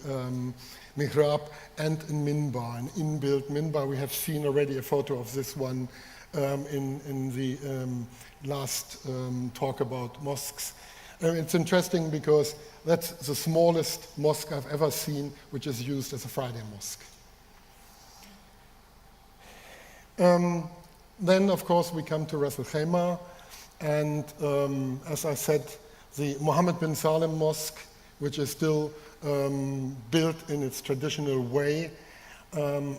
mihrab and a minbar, an inbuilt minbar. We have seen already a photo of this one in the last talk about mosques. It's interesting because that's the smallest mosque I've ever seen which is used as a Friday mosque. Then, of course, we come to Ras Al Khaimah, and as I said, the Mohammed bin Salem Mosque, which is still built in its traditional way,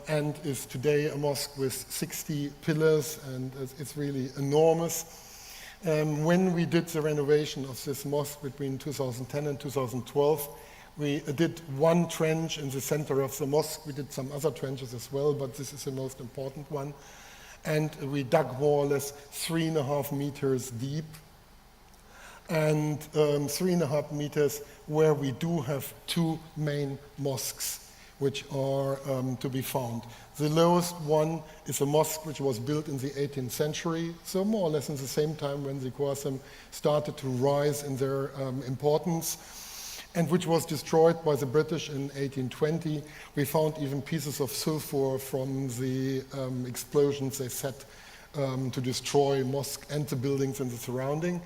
and is today a mosque with 60 pillars, and it's really enormous. When we did the renovation of this mosque between 2010 and 2012, we did one trench in the center of the mosque. We did some other trenches as well, but this is the most important one. And we dug more or less 3.5 meters deep, and 3.5 meters where we do have two main mosques which are to be found. The lowest one is a mosque which was built in the 18th century, so more or less in the same time when the Qasim started to rise in their importance, and which was destroyed by the British in 1820. We found even pieces of sulfur from the explosions they set to destroy mosque and the buildings in the surrounding.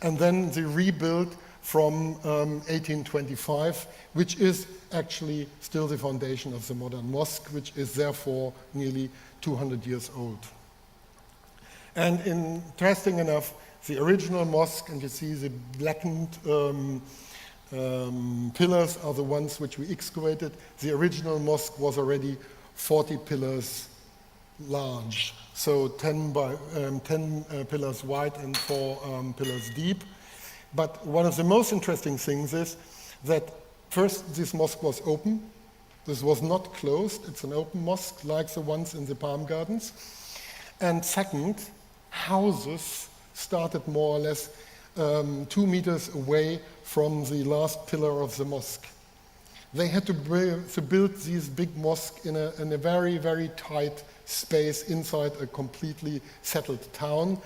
And then the rebuild from 1825, which is actually still the foundation of the modern mosque, which is therefore nearly 200 years old. And interesting enough, the original mosque, and you see the blackened pillars are the ones which we excavated. The original mosque was already 40 pillars large, so 10 pillars wide and 4 pillars deep. But one of the most interesting things is that first, this mosque was open. This was not closed. It's an open mosque like the ones in the Palm Gardens. And second, houses started more or less 2 meters away from the last pillar of the mosque. They had to build these big mosques in a very, very tight space inside a completely settled town,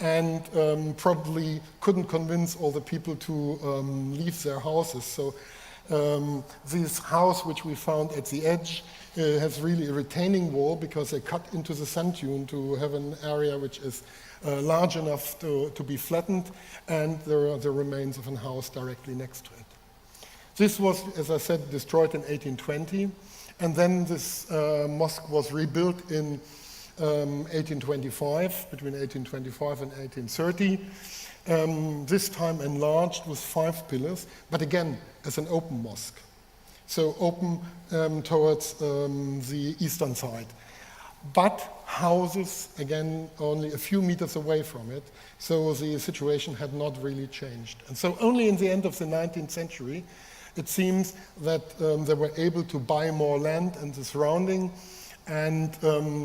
and probably couldn't convince all the people to leave their houses. So this house which we found at the edge has really a retaining wall because they cut into the sand dune to have an area which is large enough to be flattened, and there are the remains of a house directly next to it. This was, as I said, destroyed in 1820, and then this mosque was rebuilt in 1825, between 1825 and 1830, this time enlarged with 5 pillars, but again, as an open mosque. So open towards the eastern side. But houses, again, only a few meters away from it, so the situation had not really changed. And so only in the end of the 19th century, it seems that they were able to buy more land and the surrounding, and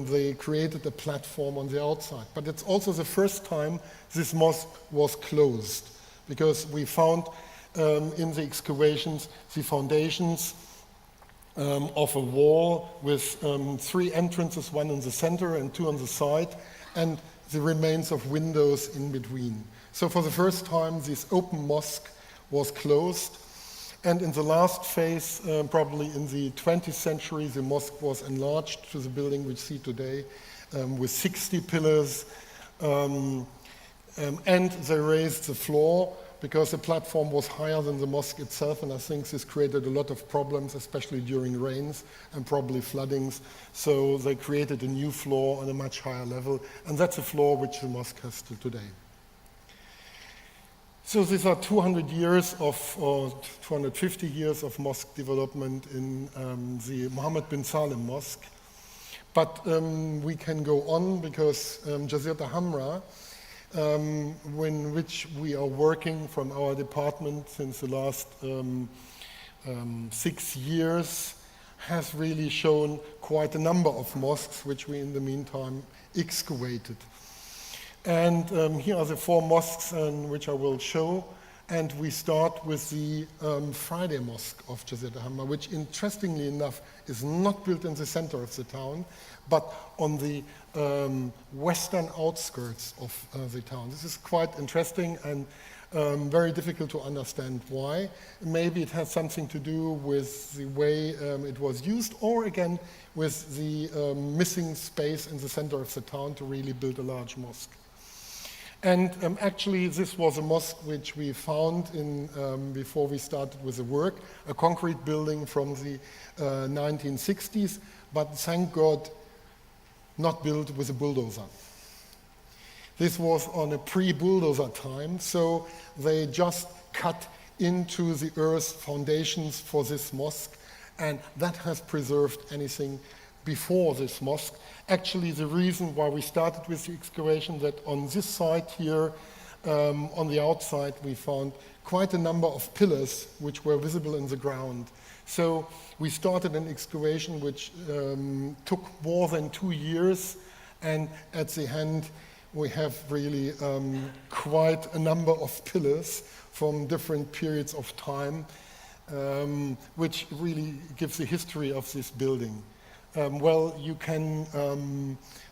they created a platform on the outside. But it's also the first time this mosque was closed, because we found in the excavations the foundations of a wall with 3 entrances, 1 in the center and 2 on the side, and the remains of windows in between. So for the first time, this open mosque was closed. And in the last phase, probably in the 20th century, the mosque was enlarged to the building we see today with 60 pillars. And they raised the floor because the platform was higher than the mosque itself, and I think this created a lot of problems, especially during rains and probably floodings. So they created a new floor on a much higher level, and that's a floor which the mosque has till today. So these are 200 years of, or 250 years of mosque development in the Mohammed bin Salem Mosque. But we can go on because Jazirah Hamra, in which we are working from our department since the last 6 years, has really shown quite a number of mosques which we in the meantime excavated. And here are the 4 mosques which I will show. And we start with the Friday Mosque of Jazirah Hamra, which interestingly enough is not built in the center of the town, but on the western outskirts of the town. This is quite interesting and very difficult to understand why. Maybe it has something to do with the way it was used, or again with the missing space in the center of the town to really build a large mosque. And actually, this was a mosque which we found in, before we started with the work, a concrete building from the 1960s, but thank God, not built with a bulldozer. This was on a pre-bulldozer time, so they just cut into the earth foundations for this mosque, and that has preserved anything before this mosque. Actually, the reason why we started with the excavation that on this side here, on the outside we found quite a number of pillars which were visible in the ground. So we started an excavation which took more than 2 years, and at the end we have really quite a number of pillars from different periods of time, which really gives the history of this building. Well, you can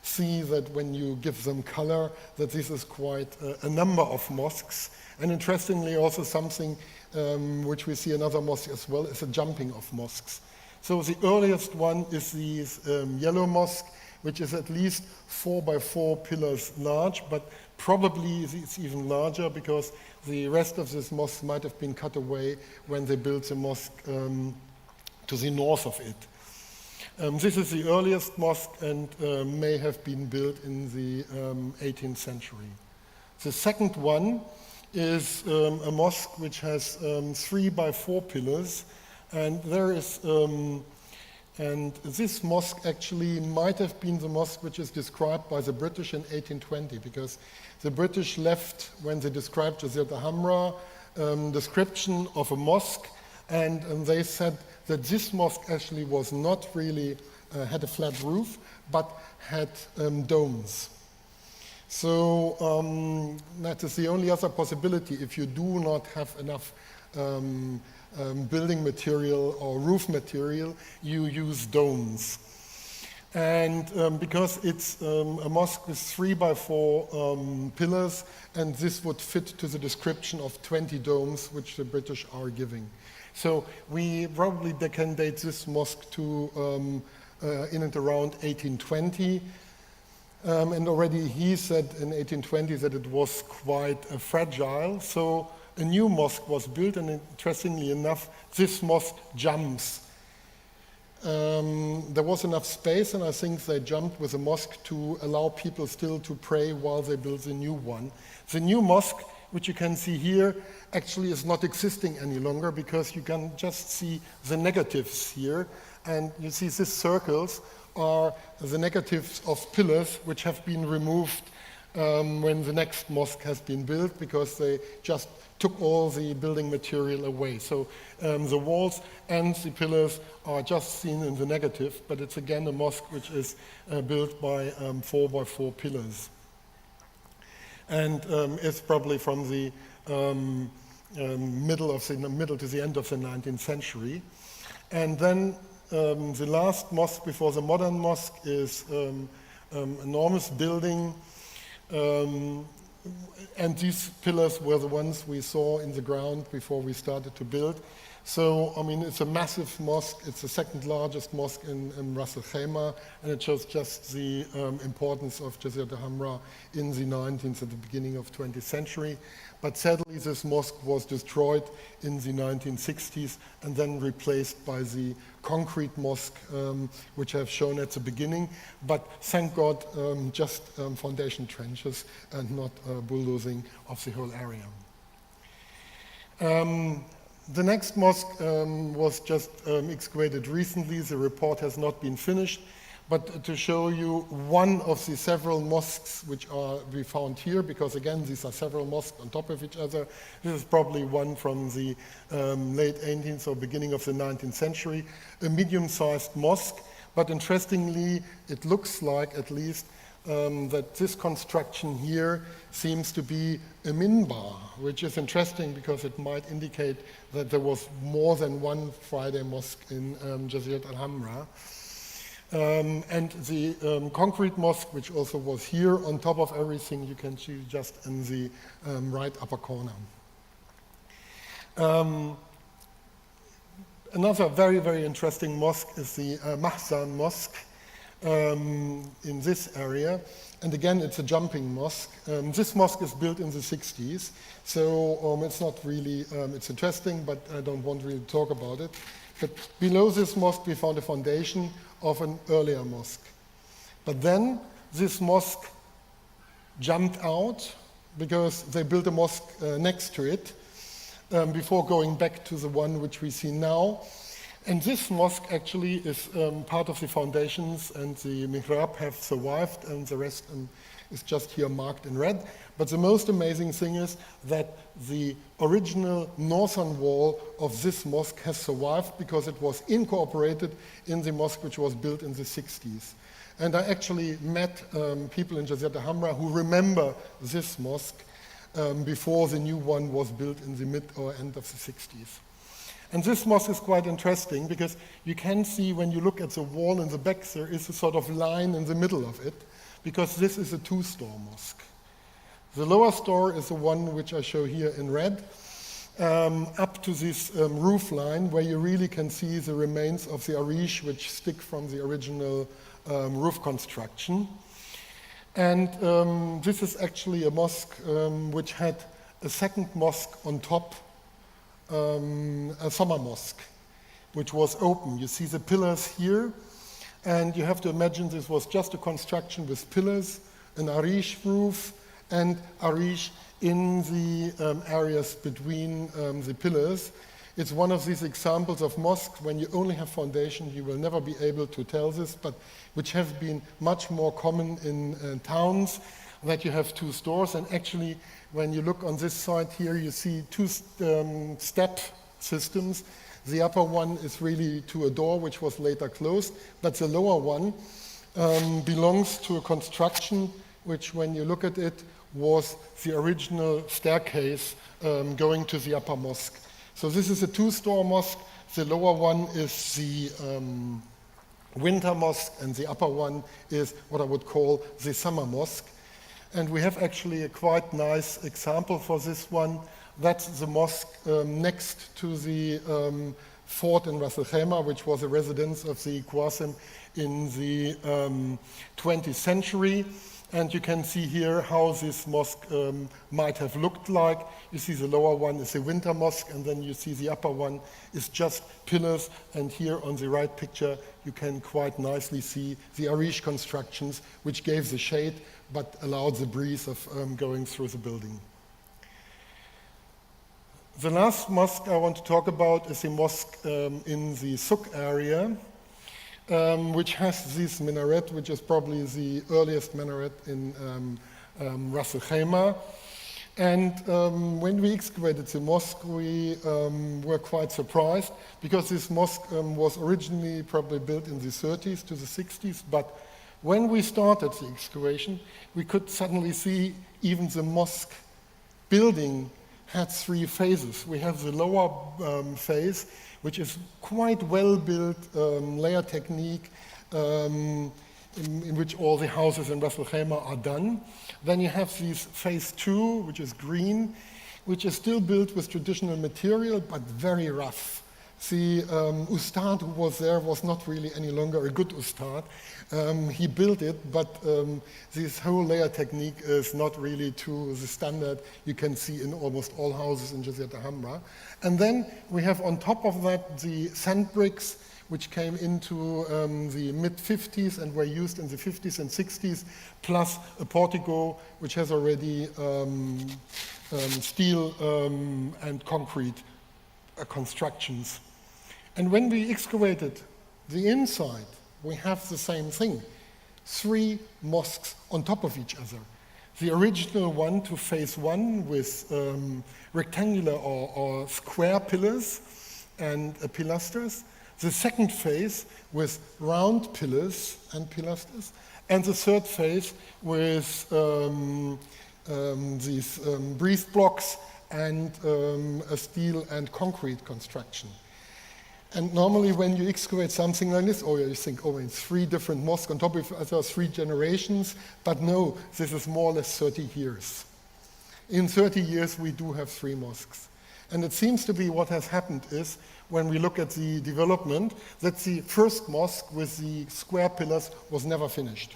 see that when you give them color, that this is quite a number of mosques. And interestingly, also something which we see in other mosques as well is a jumping of mosques. So the earliest one is the yellow mosque, which is at least 4 by 4 pillars large, but probably it's even larger because the rest of this mosque might have been cut away when they built the mosque to the north of it. This is the earliest mosque and may have been built in the 18th century. The second one is a mosque which has 3 by 4 pillars, and there is and this mosque actually might have been the mosque which is described by the British in 1820, because the British left, when they described Jazirah al-Hamra, description of a mosque, and they said that this mosque actually was not really, had a flat roof, but had domes. So that is the only other possibility. If you do not have enough building material or roof material, you use domes. And because it's a mosque with 3 by 4 pillars, and this would fit to the description of 20 domes which the British are giving. So we probably can date this mosque to in and around 1820. And already he said in 1820 that it was quite fragile. So a new mosque was built, and interestingly enough, this mosque jumps. There was enough space, and I think they jumped with the mosque to allow people still to pray while they build the new one. The new mosque, which you can see here, actually is not existing any longer, because you can just see the negatives here, and you see these circles are the negatives of pillars which have been removed when the next mosque has been built, because they just took all the building material away. So the walls and the pillars are just seen in the negative, but it's again a mosque which is built by 4 by 4 pillars. And it's probably from the middle to the end of the 19th century. And then the last mosque before the modern mosque is enormous building. And these pillars were the ones we saw in the ground before we started to build. So, I mean, it's a massive mosque. It's the second largest mosque in Ras Al Khaimah, and it shows just the importance of Jazirah al-Hamra in the 19th and the beginning of 20th century. But sadly, this mosque was destroyed in the 1960s and then replaced by the concrete mosque, which I've shown at the beginning. But thank God, just foundation trenches and not bulldozing of the whole area. The next mosque was just excavated recently. The report has not been finished, but to show you one of the several mosques which we found here, because again, these are several mosques on top of each other. This is probably one from the late 18th or beginning of the 19th century, a medium-sized mosque, but interestingly, it looks like, at least, that this construction here seems to be a minbar, which is interesting because it might indicate that there was more than one Friday mosque in Jazirah al-Hamra. And the concrete mosque, which also was here on top of everything, you can see just in the right upper corner. Another very, very interesting mosque is the Mahzan Mosque in this area. And again, it's a jumping mosque. This mosque is built in the 60s, so it's not really, it's interesting, but I don't want really to talk about it. But below this mosque, we found a foundation of an earlier mosque. But then this mosque jumped out because they built a mosque next to it before going back to the one which we see now. And this mosque actually is part of the foundations, and the mihrab have survived, and the rest is just here marked in red. But the most amazing thing is that the original northern wall of this mosque has survived because it was incorporated in the mosque which was built in the 60s. And I actually met people in Jazirah Hamra who remember this mosque before the new one was built in the mid or end of the 60s. And this mosque is quite interesting because you can see when you look at the wall in the back, there is a sort of line in the middle of it, because this is a two-store mosque. The lower store is the one which I show here in red, up to this roof line where you really can see the remains of the arish which stick from the original roof construction. And this is actually a mosque which had a second mosque on top, a summer mosque, which was open. You see the pillars here, and you have to imagine this was just a construction with pillars, an arish roof, and arish in the areas between the pillars. It's one of these examples of mosques when you only have foundation, you will never be able to tell this, but which have been much more common in towns, that you have two stores. And actually, when you look on this side here, you see two step systems. The upper one is really to a door, which was later closed, but the lower one belongs to a construction which, when you look at it, was the original staircase going to the upper mosque. So this is a two-store mosque. The lower one is the winter mosque, and the upper one is what I would call the summer mosque. And we have actually a quite nice example for this one. That's the mosque next to the fort in Ras Al Khaimah, which was a residence of the Qasim in the 20th century. And you can see here how this mosque might have looked like. You see the lower one is the winter mosque, and then you see the upper one is just pillars. And here on the right picture, you can quite nicely see the arish constructions, which gave the shade, but allowed the breeze of going through the building. The last mosque I want to talk about is a mosque in the Souk area, which has this minaret, which is probably the earliest minaret in Ras Al Khaimah. And when we excavated the mosque, we were quite surprised, because this mosque was originally probably built in the 30s to the 60s, but when we started the excavation, we could suddenly see even the mosque building had three phases. We have the lower phase, which is quite well built layer technique in which all the houses in Ras Al Khaimah are done. Then you have this phase 2, which is green, which is still built with traditional material, but very rough. The ustad who was there was not really any longer a good ustad. He built it, but this whole layer technique is not really to the standard you can see in almost all houses in Jazirah Hamra. And then we have on top of that the sand bricks, which came into the mid-50s and were used in the 50s and 60s, plus a portico, which has already steel and concrete constructions. And when we excavated the inside, we have the same thing. 3 mosques on top of each other. The original one to phase 1 with rectangular or square pillars and pilasters. The second phase with round pillars and pilasters. And the third phase with these breeze blocks and a steel and concrete construction. And normally when you excavate something like this, you think, it's 3 different mosques on top of other 3 generations, but no, this is more or less 30 years. In 30 years, we do have 3 mosques. And it seems to be what has happened is, when we look at the development, that the first mosque with the square pillars was never finished.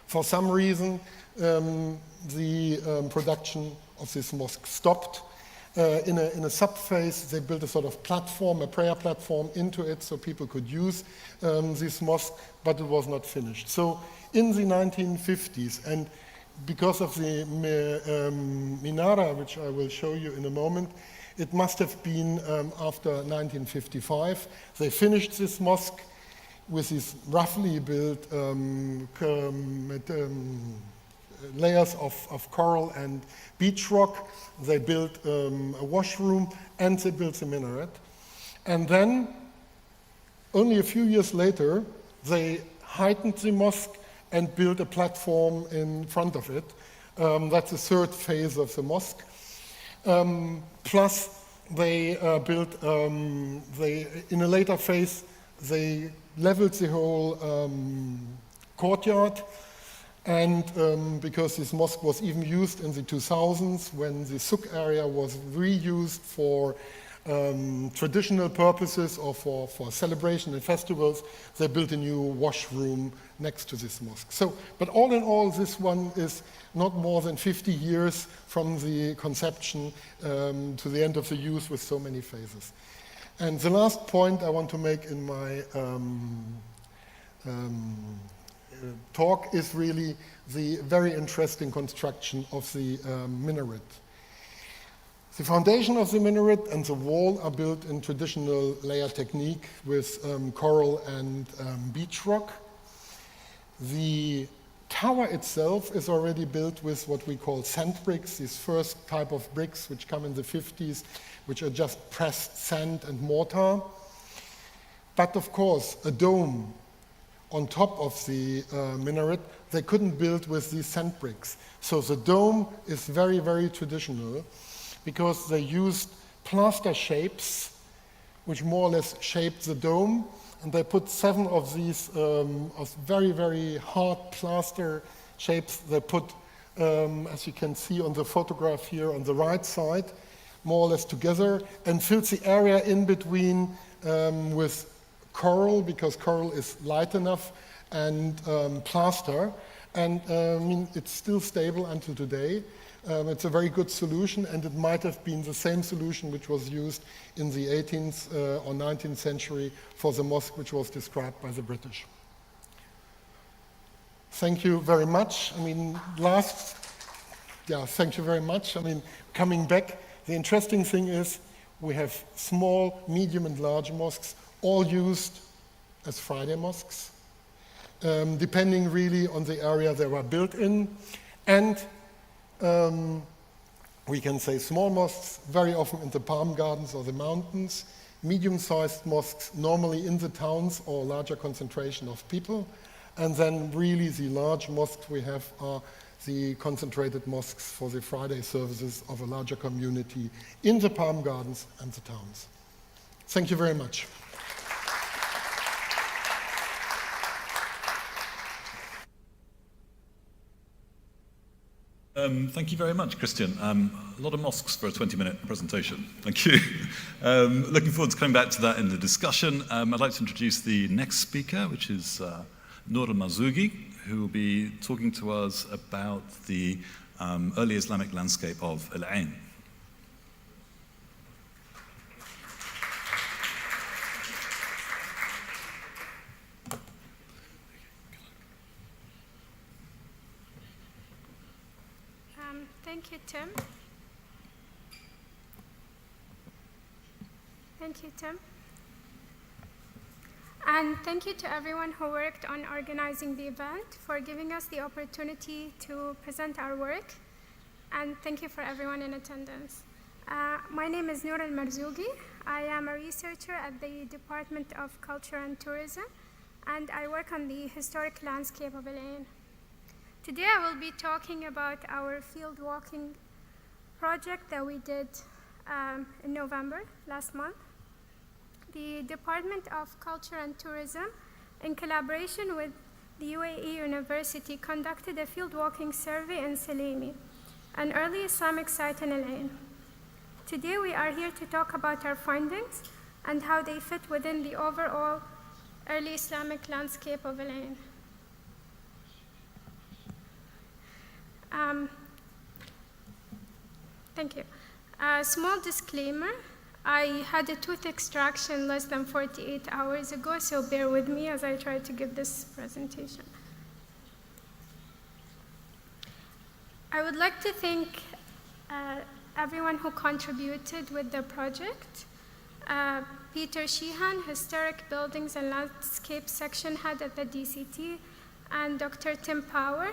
For some reason, the production of this mosque stopped. In a sub-phase, they built a sort of platform, a prayer platform into it so people could use this mosque, but it was not finished. So in the 1950s, and because of the minara, which I will show you in a moment, it must have been after 1955, they finished this mosque. with these roughly built layers of coral and beach rock. They built a washroom and they built the minaret. And then, only a few years later, they heightened the mosque and built a platform in front of it. That's the third phase of the mosque. Plus, they built, in a later phase, they leveled the whole courtyard. And because this mosque was even used in the 2000s, when the souk area was reused for traditional purposes or for celebration and festivals, they built a new washroom next to this mosque. So, but all in all, this one is not more than 50 years from the conception to the end of the use with so many phases. And the last point I want to make in my talk is really the very interesting construction of the minaret. The foundation of the minaret and the wall are built in traditional layer technique with coral and beach rock. The tower itself is already built with what we call sand bricks, these first type of bricks which come in the 50s, which are just pressed sand and mortar. But of course, a dome on top of the minaret, they couldn't build with these sand bricks. So the dome is very, very traditional, because they used plaster shapes, which more or less shaped the dome, and they put 7 of these very, very hard plaster shapes. They put, as you can see on the photograph here on the right side, more or less together, and filled the area in between with coral, because coral is light enough, and plaster. And I mean, it's still stable until today. It's a very good solution, and it might have been the same solution which was used in the 18th or 19th century for the mosque which was described by the British. Thank you very much. I mean, thank you very much. I mean, coming back, the interesting thing is we have small, medium, and large mosques, all used as Friday mosques, depending really on the area they were built in. And we can say small mosques, very often in the palm gardens or the mountains, medium-sized mosques, normally in the towns or larger concentration of people, and then really the large mosques we have are the concentrated mosques for the Friday services of a larger community in the palm gardens and the towns. Thank you very much. Thank you very much, Christian. A lot of mosques for a 20-minute presentation. Thank you. Looking forward to coming back to that in the discussion. I'd like to introduce the next speaker, which is Noor al-Marzougi, who will be talking to us about the early Islamic landscape of Al Ain. Thank you, Tim. Thank you, Tim. And thank you to everyone who worked on organizing the event, for giving us the opportunity to present our work. And thank you for everyone in attendance. My name is Noor al-Marzougi. I am a researcher at the Department of Culture and Tourism, and I work on the historic landscape of Al Ain. Today I will be talking about our field walking project that we did in November last month. The Department of Culture and Tourism, in collaboration with the UAE University, conducted a field walking survey in Salimi, an early Islamic site in Al Ain. Today we are here to talk about our findings and how they fit within the overall early Islamic landscape of Al Ain. Thank you. A small disclaimer, I had a tooth extraction less than 48 hours ago, so bear with me as I try to give this presentation. I would like to thank everyone who contributed with the project. Peter Sheehan, Historic Buildings and Landscape Section Head at the DCT, and Dr. Tim Power.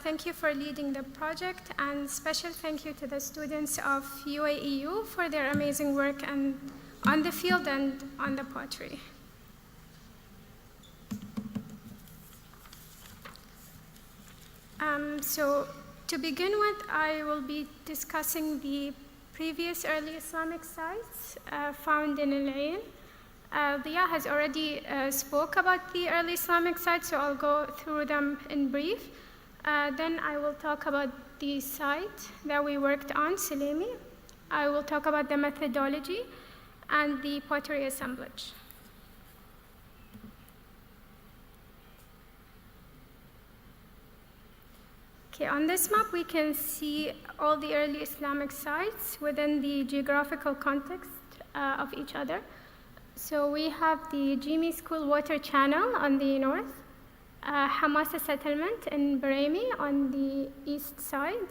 Thank you for leading the project, and special thank you to the students of UAEU for their amazing work and on the field and on the pottery. So to begin with, I will be discussing the previous early Islamic sites found in Al-Ain. Dia has already spoke about the early Islamic sites, so I'll go through them in brief. Then I will talk about the site that we worked on, Salemi. I will talk about the methodology and the pottery assemblage. Okay, on this map we can see all the early Islamic sites within the geographical context of each other. So we have the Jimmy School Water Channel on the north, Hamasa Settlement in Baremi on the east side,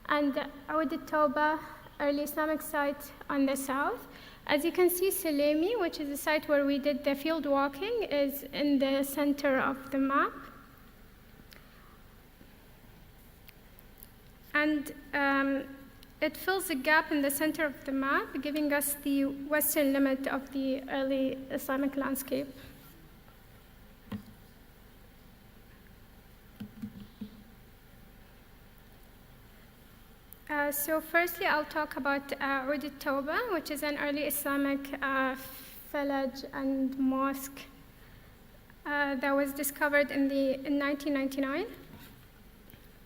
and Oud al-Tawbah early Islamic site on the south. As you can see, Salemi, which is the site where we did the field walking, is in the center of the map. And it fills a gap in the center of the map, giving us the western limit of the early Islamic landscape. So firstly, I'll talk about Oud al-Tawbah, which is an early Islamic village and mosque that was discovered in 1999.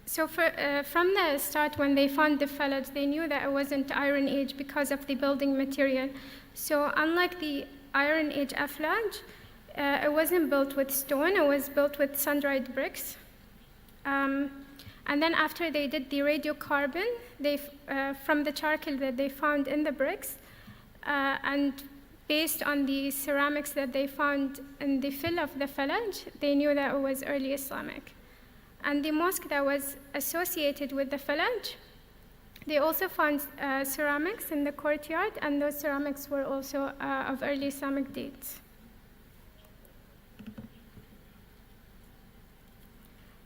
So from the start, when they found the village, they knew that it wasn't Iron Age because of the building material. So unlike the Iron Age village, it wasn't built with stone, it was built with sun-dried bricks. And then after they did the radiocarbon, from the charcoal that they found in the bricks, and based on the ceramics that they found in the fill of the village, they knew that it was early Islamic. And the mosque that was associated with the village, they also found ceramics in the courtyard, and those ceramics were also of early Islamic dates.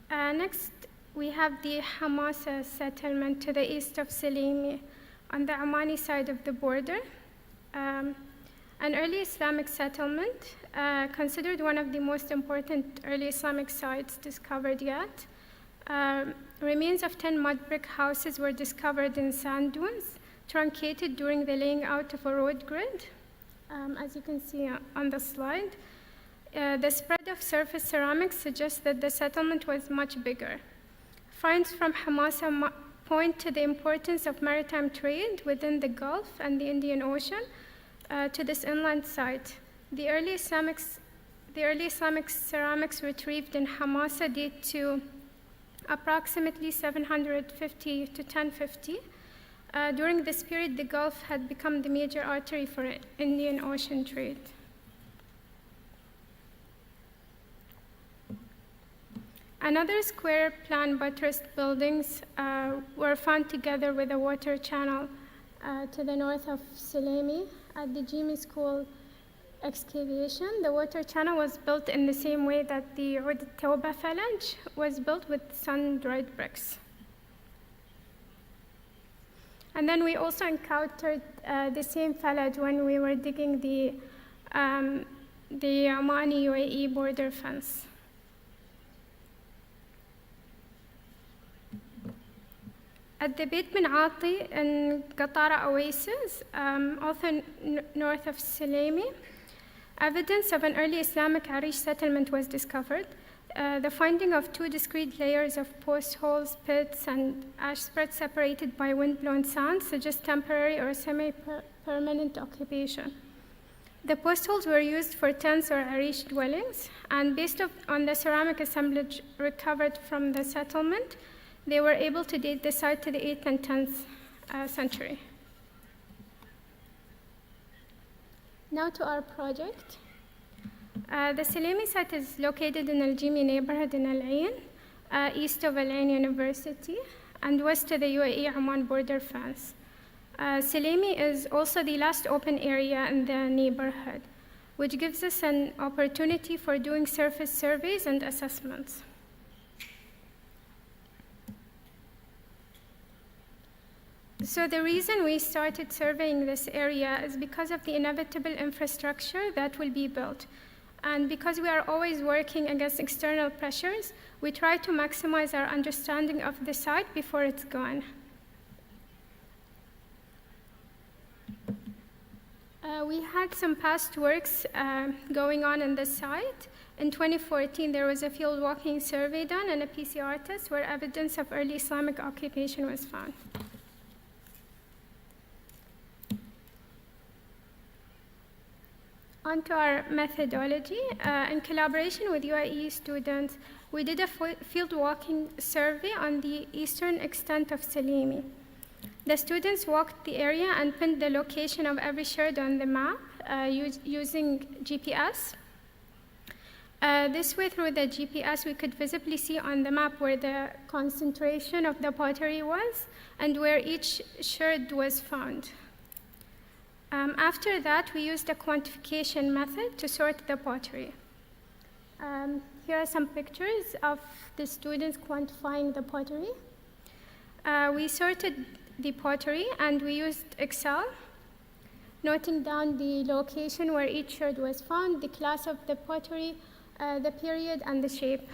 Next, we have the Hamasa settlement to the east of Salemi on the Omani side of the border. An early Islamic settlement, considered one of the most important early Islamic sites discovered yet. Remains of 10 mud brick houses were discovered in sand dunes, truncated during the laying out of a road grid, as you can see on the slide. The spread of surface ceramics suggests that the settlement was much bigger. Finds from Hamasa point to the importance of maritime trade within the Gulf and the Indian Ocean to this inland site. The early Islamic ceramics retrieved in Hamasa date to approximately 750 to 1050. During this period, the Gulf had become the major artery for Indian Ocean trade. Another square plan buttressed buildings were found together with a water channel to the north of Salemi at the Jimmy School excavation. The water channel was built in the same way that the Oud al-Tawbah village was built with sun-dried bricks. And then we also encountered the same village when we were digging the Omani UAE border fence. At the Beit bin Ati in Qatara Oasis, also north of Salemi, evidence of an early Islamic Arish settlement was discovered. The finding of 2 discrete layers of post holes, pits, and ash spreads separated by wind-blown sand suggest temporary or semi-permanent occupation. The post holes were used for tents or Arish dwellings, and based on the ceramic assemblage recovered from the settlement, they were able to date the site to the 8th and 10th century. Now to our project. The Salemi site is located in Al-Jimi neighborhood in Al-Ain, east of Al-Ain University, and west of the UAE Oman border fence. Salemi is also the last open area in the neighborhood, which gives us an opportunity for doing surface surveys and assessments. So the reason we started surveying this area is because of the inevitable infrastructure that will be built. And because we are always working against external pressures, we try to maximize our understanding of the site before it's gone. We had some past works going on in this site. In 2014, there was a field walking survey done and a PCR test where evidence of early Islamic occupation was found. On to our methodology. In collaboration with UAE students, we did a field walking survey on the eastern extent of Salemi. The students walked the area and pinned the location of every sherd on the map using GPS. This way, through the GPS, we could visibly see on the map where the concentration of the pottery was and where each sherd was found. After that, we used a quantification method to sort the pottery. Here are some pictures of the students quantifying the pottery. We sorted the pottery and we used Excel, noting down the location where each sherd was found, the class of the pottery, the period, and the shape.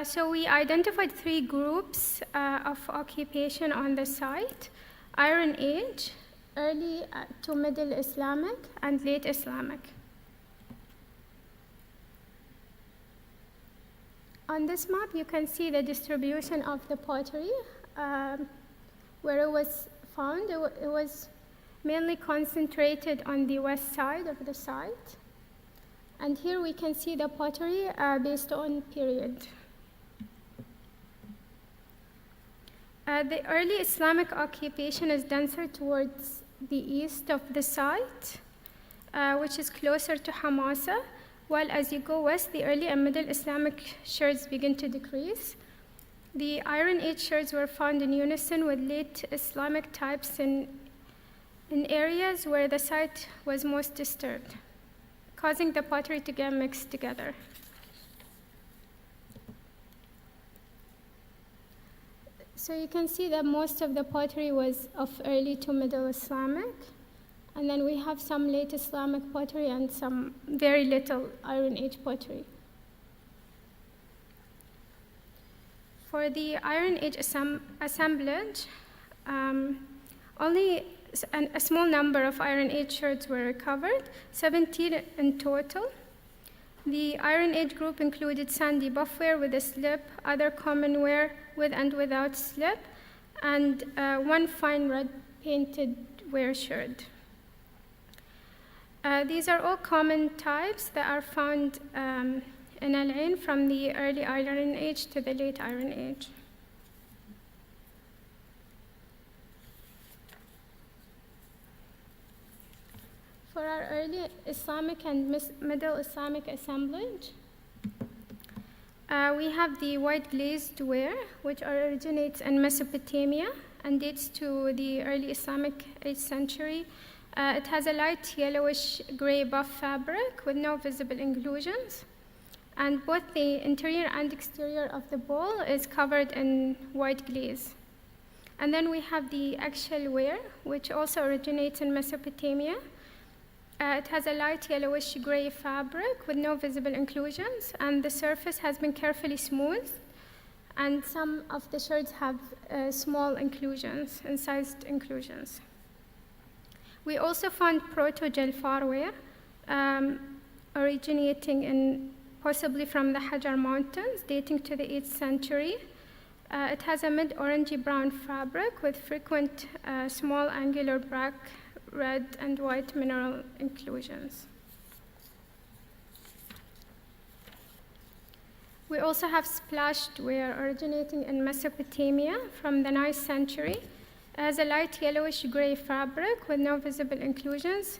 So we identified 3 groups of occupation on the site: Iron Age, early to Middle Islamic, and late Islamic. On this map, you can see the distribution of the pottery, where it was found. It was mainly concentrated on the west side of the site. And here we can see the pottery based on period. The early Islamic occupation is denser towards the east of the site, which is closer to Hamasa, while as you go west, the early and middle Islamic sherds begin to decrease. The Iron Age sherds were found in unison with late Islamic types in areas where the site was most disturbed, causing the pottery to get mixed together. So you can see that most of the pottery was of early to middle Islamic, and then we have some late Islamic pottery and some very little Iron Age pottery. For the Iron Age assemblage, only a small number of Iron Age sherds were recovered, 17 in total. The Iron Age group included sandy buffware with a slip, other common ware with and without slip, and 1 fine red painted ware sherd. These are all common types that are found in Al Ain from the early Iron Age to the late Iron Age. For our early Islamic and middle Islamic assemblage, we have the white glazed ware, which originates in Mesopotamia and dates to the early Islamic 8th century. It has a light yellowish gray buff fabric with no visible inclusions, and both the interior and exterior of the bowl is covered in white glaze. And then we have the eggshell ware, which also originates in Mesopotamia. It has a light yellowish gray fabric with no visible inclusions, and the surface has been carefully smoothed, and some of the sherds have small inclusions, incised inclusions. We also found proto-Jalfar ware originating possibly from the Hajar Mountains, dating to the 8th century. It has a mid-orangey brown fabric with frequent small angular black, red, and white mineral inclusions. We also have splashed ware originating in Mesopotamia from the 9th century. It has a light yellowish gray fabric with no visible inclusions.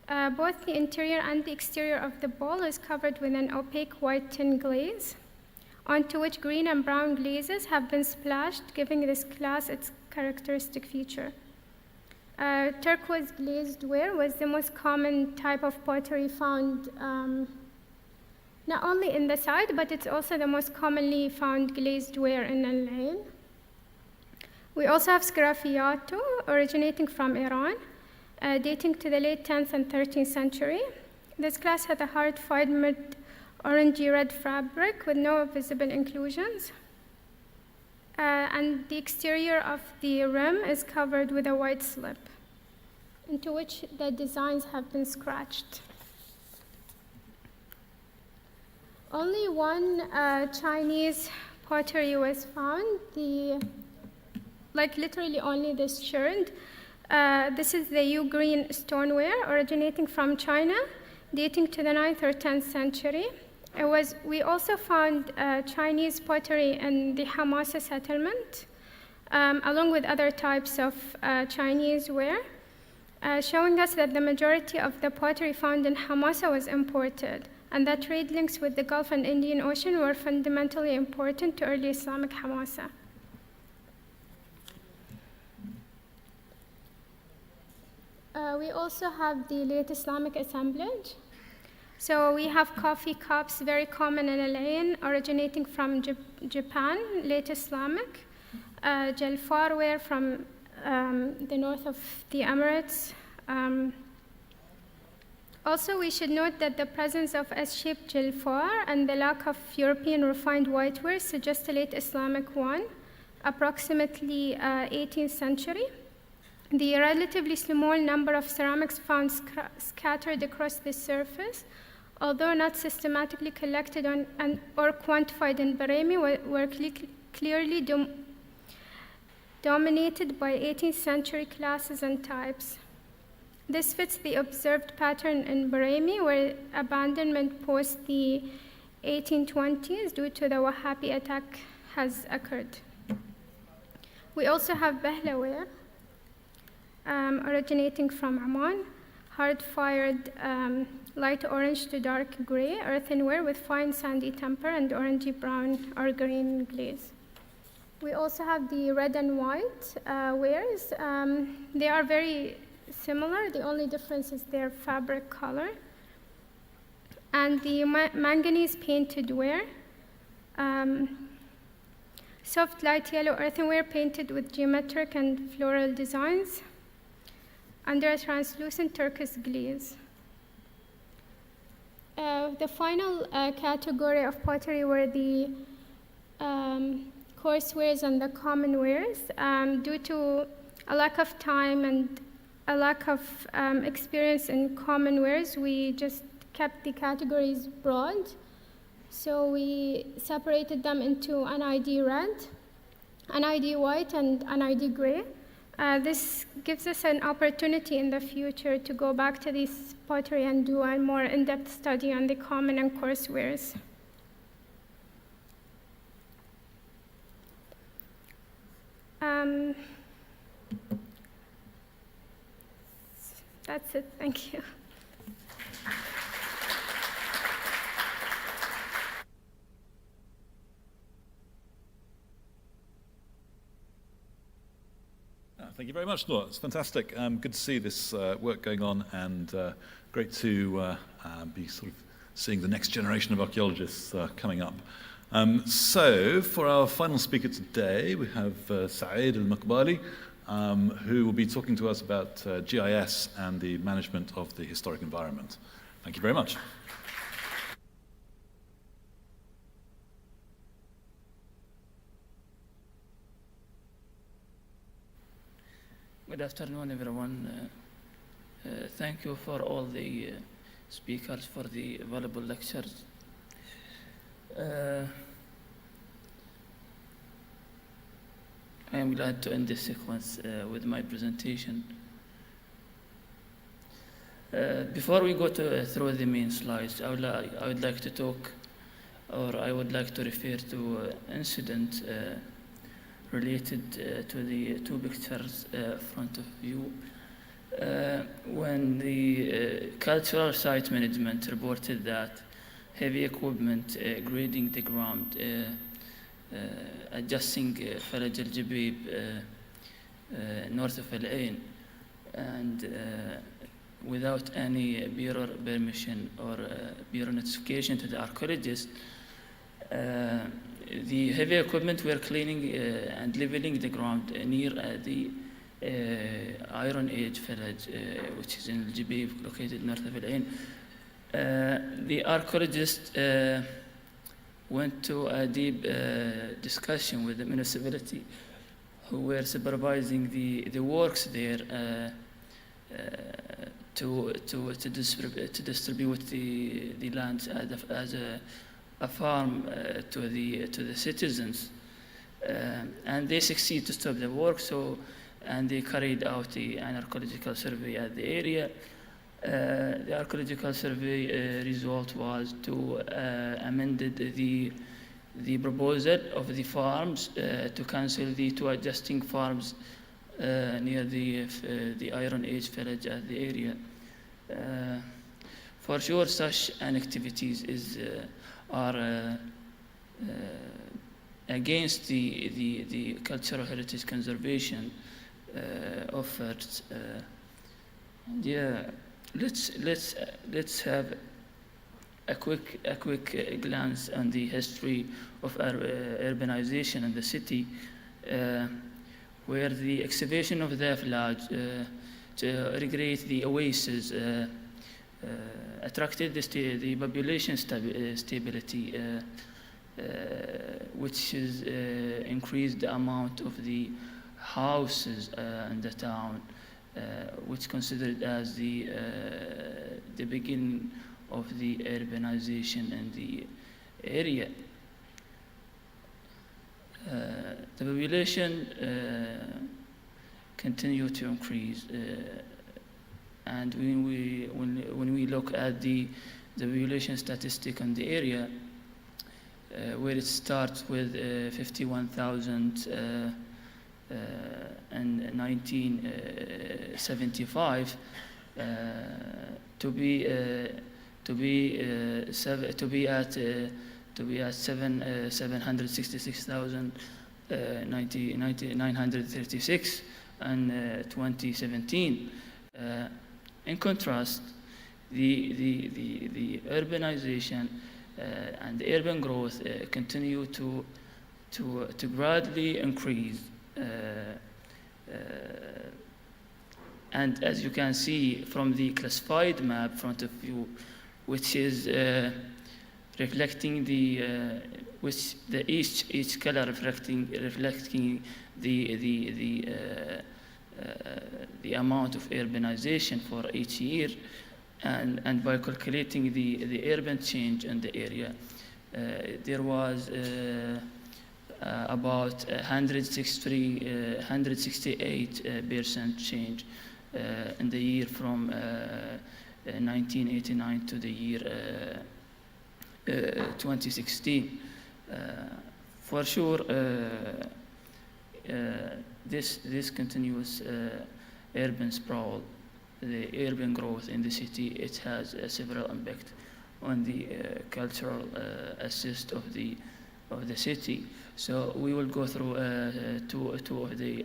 Both the interior and the exterior of the bowl is covered with an opaque white tin glaze, onto which green and brown glazes have been splashed, giving this glass its characteristic feature. Turquoise glazed ware was the most common type of pottery found not only in the site, but it's also the most commonly found glazed ware in Al Ain. We also have sgraffiato, originating from Iran, dating to the late 10th and 13th century. This glass had a hard fibered orangey red fabric with no visible inclusions. And the exterior of the rim is covered with a white slip, into which the designs have been scratched. Only one Chinese pottery was found, literally only this sherd. This is the Yu green stoneware originating from China, dating to the 9th or 10th century. We also found Chinese pottery in the Hamasa settlement, along with other types of Chinese ware, showing us that the majority of the pottery found in Hamasa was imported, and that trade links with the Gulf and Indian Ocean were fundamentally important to early Islamic Hamasa. We also have the late Islamic assemblage. So we have coffee cups, very common in Al Ain, originating from Japan, late Islamic. Jalfar ware from the north of the Emirates. Also, we should note that the presence of S-shaped jalfar and the lack of European refined whiteware suggest a late Islamic one, approximately 18th century. The relatively small number of ceramics found scattered across the surface, although not systematically collected or quantified in Baremi, were clearly dominated by 18th century classes and types. This fits the observed pattern in Baremi, where abandonment post the 1820s due to the Wahhabi attack has occurred. We also have Bahla ware, originating from Oman, hard-fired light orange to dark gray earthenware with fine sandy temper and orangey brown or green glaze. We also have the red and white wares. They are very similar. The only difference is their fabric color. And the manganese painted ware. Soft light yellow earthenware painted with geometric and floral designs under a translucent turquoise glaze. The final category of pottery were the coarse wares and the common wares. Due to a lack of time and a lack of experience in common wares, we just kept the categories broad. So we separated them into an ID red, an ID white, and an ID gray. This gives us an opportunity in the future to go back to this pottery and do a more in-depth study on the common and coarse wares. That's it, thank you. Thank you very much, Noor. It's fantastic. Good to see this work going on, and great to be sort of seeing the next generation of archaeologists coming up. So, for our final speaker today, we have Saeed Al-Maqbali, who will be talking to us about GIS and the management of the historic environment. Thank you very much. Good afternoon, everyone. Thank you for all the speakers for the valuable lectures. I am glad to end this sequence with my presentation. Before we go through the main slides, I would like to talk, or I would like to refer to an incident related to the two pictures front of you. when the cultural site management reported that heavy equipment grading the ground, adjusting Faraj al-Jabib north of Al-Ain, and without any bureau permission or bureau notification to the archaeologists, the heavy equipment were cleaning and leveling the ground near the Iron Age village, which is in Al-Jabib, located north of Al-Ain. The archaeologists went to a deep discussion with the municipality who were supervising the works there to distribute the land as a farm to the citizens, and they succeeded to stop the work. And they carried out an archaeological survey at the area. The archaeological survey result was to amend the proposal of the farms to cancel the two adjusting farms near the Iron Age village at the area. For sure, such activities are against the cultural heritage conservation efforts. Yeah, let's have a quick glance on the history of urbanization in the city, where the excavation of the village to recreate the oasis attracted the population stability, which is increased the amount of the houses in the town, which considered as the beginning of the urbanization in the area. The population continued to increase, and when we look at the population statistic in the area, where it starts with 51,000 in 1975 to be at 766,936 in 2017. In contrast, the urbanization and the urban growth continue to gradually increase. And as you can see from the classified map in front of you, which is reflecting each color reflecting the amount of urbanization for each year, and by calculating the urban change in the area, there was about 168% change in the year from 1989 to the year 2016. For sure, this continuous urban sprawl, the urban growth in the city, it has several impacts on the cultural assist of the city. So we will go through two of the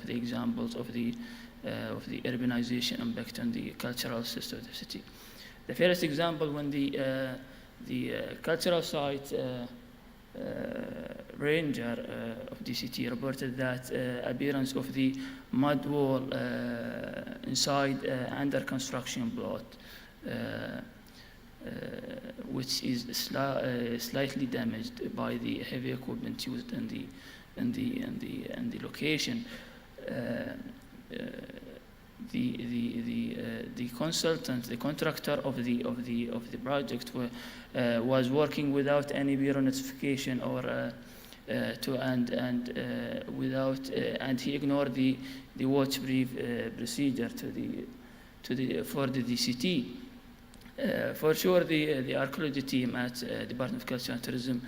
examples of the urbanization impact on the cultural system of the city. The first example, when the cultural site ranger of DCT reported that appearance of the mud wall inside under construction plot, which is slightly damaged by the heavy equipment used in the location. The consultant, the contractor of the project was working without any bureau notification or and he ignored the watch brief procedure for the DCT. For sure, the archaeology team at Department of Culture and Tourism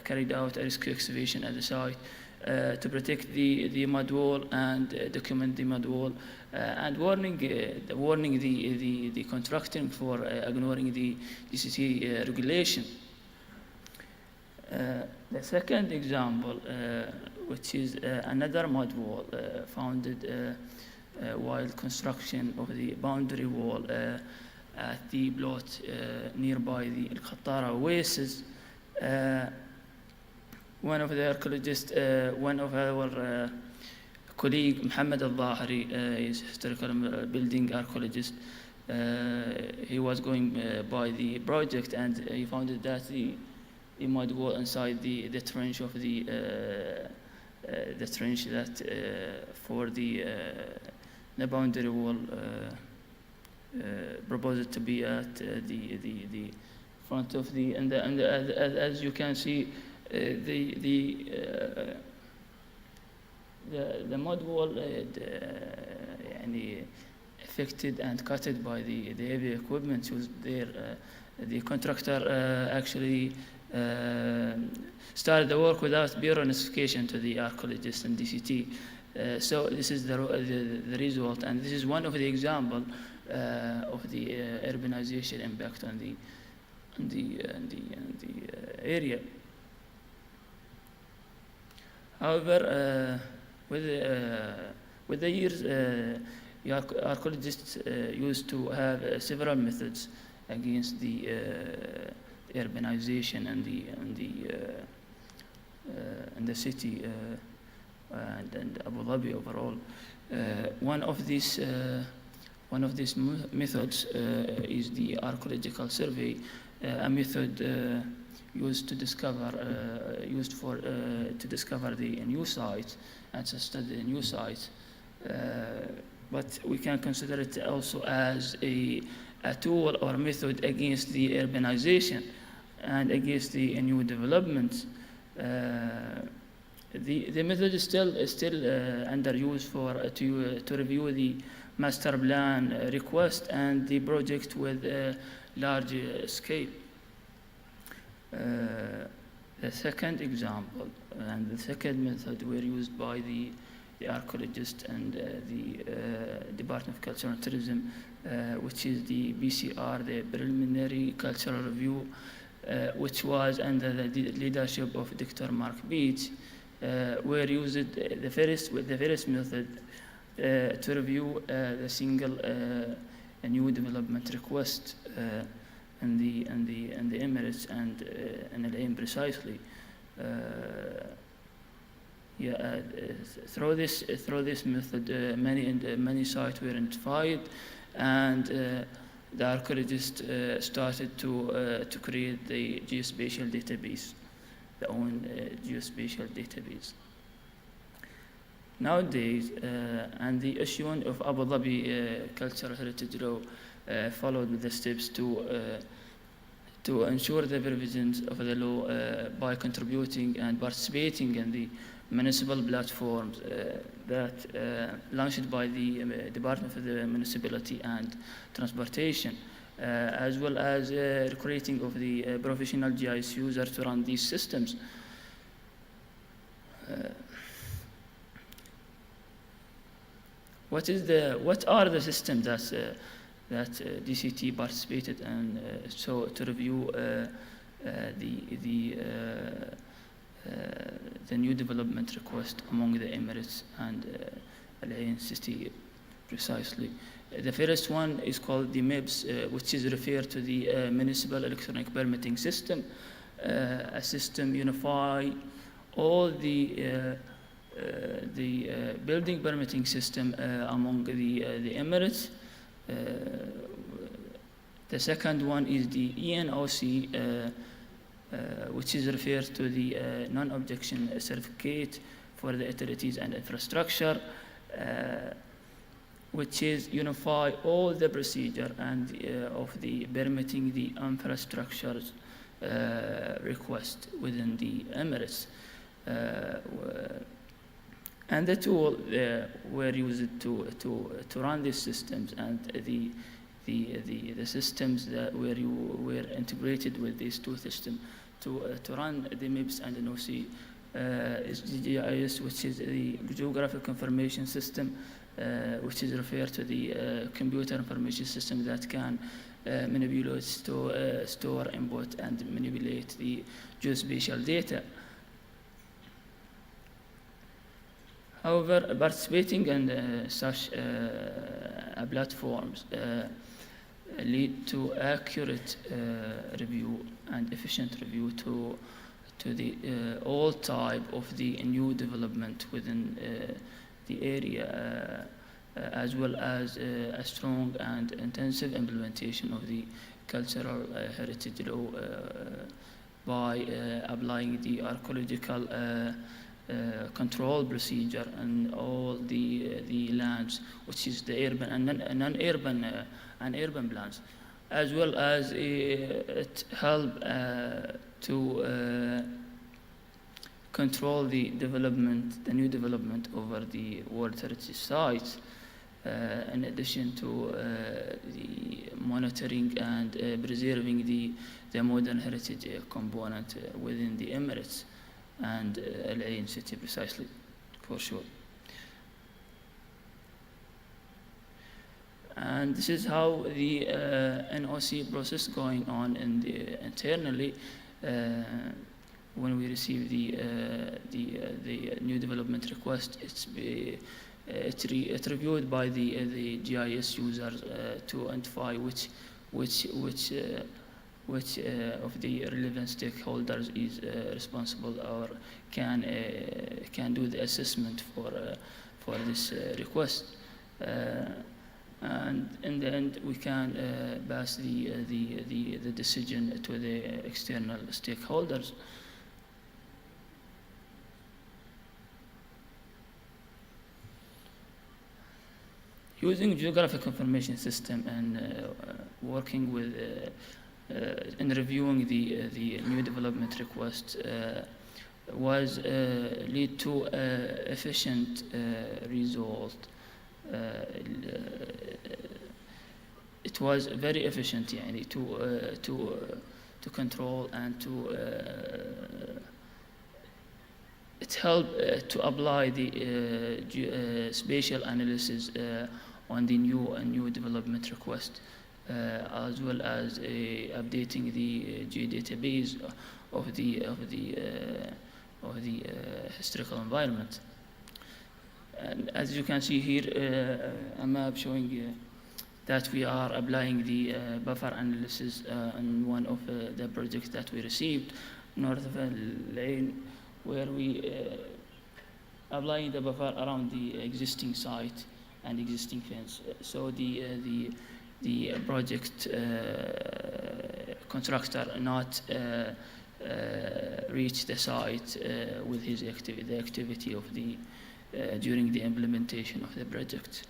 carried out a rescue excavation at the site to protect the mud wall and document the mud wall, and warning the contractor for ignoring the DCT regulation. The second example, which is another mud wall founded while construction of the boundary wall at the plot nearby the Al-Khattara Oasis. One of the archaeologists, one of our colleague, Muhammad al-Dhahri, is historical building archaeologist. He was going by the project, and he found that the mud wall inside the trench of the trench that for the boundary wall proposed to be at the front of the, and as you can see, the mud wall affected and cut by the heavy equipment used there. The contractor actually started the work without bureau notification to the archaeologist and DCT. So this is the result, and this is one of the examples of the urbanization impact on the area. However, with the years, archaeologists used to have several methods against the urbanization and the city and Abu Dhabi overall. One of these methods is the archaeological survey, a method used to discover the new sites and to study the new sites. But we can consider it also as a tool or method against the urbanization and against the new developments. The method is still under use to review the master plan request and the project with a large scale. The second example and the second method were used by the archaeologists and the Department of Culture and Tourism, which is the BCR, the Preliminary Cultural Review, which was under the leadership of Dr. Mark Beach, were used the first method to review the single new development request in the Emirates and in Al-Ain precisely. Through this method, many sites were identified, and the archaeologists started to create the geospatial database, their own geospatial database. Nowadays, and the issuance of Abu Dhabi Cultural Heritage Law followed with the steps to ensure the provisions of the law by contributing and participating in the municipal platforms that launched by the Department of the Municipality and Transportation, as well as recruiting of the professional GIS users to run these systems. What are the systems that DCT participated in so to review the new development request among the Emirates and Al-Ain city precisely? The first one is called the MIPS, which is referred to the Municipal Electronic Permitting System, a system unify all the building permitting system among the Emirates. The second one is the ENOC, which is referred to the non-objection certificate for the utilities and infrastructure, which is unify all the procedure and of the permitting the infrastructure request within the Emirates. And the tool were used to run these systems, and the systems that were integrated with these two systems to run the MIPS and the NOC is the GIS, which is the Geographic Information System, which is referred to the computer information system that can manipulate, store, input, and manipulate the geospatial data. However, participating in such platforms lead to accurate review and efficient review to the all type of the new development within the area, as well as a strong and intensive implementation of the cultural heritage law by applying the archaeological control procedure and all the lands, which is the urban and non-urban and urban plans, as well as it help to control the development, the new development over the World Heritage sites, in addition to the monitoring and preserving the modern heritage component within the Emirates and Al Ain city precisely, for sure. And this is how the NOC process going on internally. When we receive the new development request, it's reviewed by the GIS users to identify which of the relevant stakeholders is responsible or can do the assessment for this request. And in the end, we can pass the decision to the external stakeholders. Using geographic information system and working with in reviewing the new development request was lead to efficient result. It was very efficient, يعني, to control and to it helped to apply the spatial analysis on the new development request, as well as updating the geodatabase of the historical environment. And as you can see here, a map showing that we are applying the buffer analysis on one of the projects that we received, north of Al Ain, where we applying the buffer around the existing site and existing fence. So the project constructor not reach the site with his the activity of the during the implementation of the project.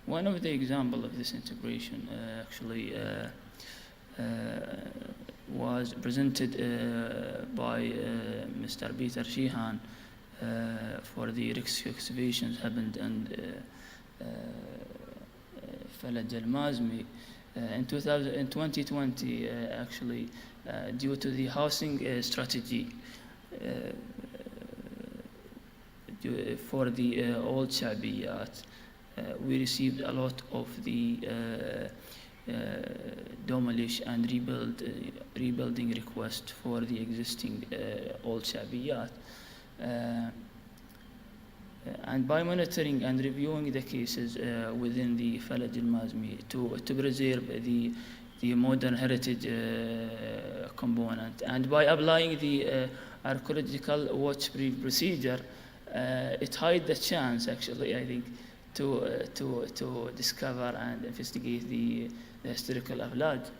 One of the examples of this integration actually was presented by Mr. Peter Sheehan for the excavations happened in Falaj al-Mazmi in 2020 actually due to the housing strategy for the old Shabiyat. We received a lot of the demolish and rebuilding requests for the existing old Shabiyat. And by monitoring and reviewing the cases within the Falaj al-Mazmi to preserve the modern heritage component, and by applying the archaeological watch procedure, it hides the chance, actually, I think, to discover and investigate the historical aflaj.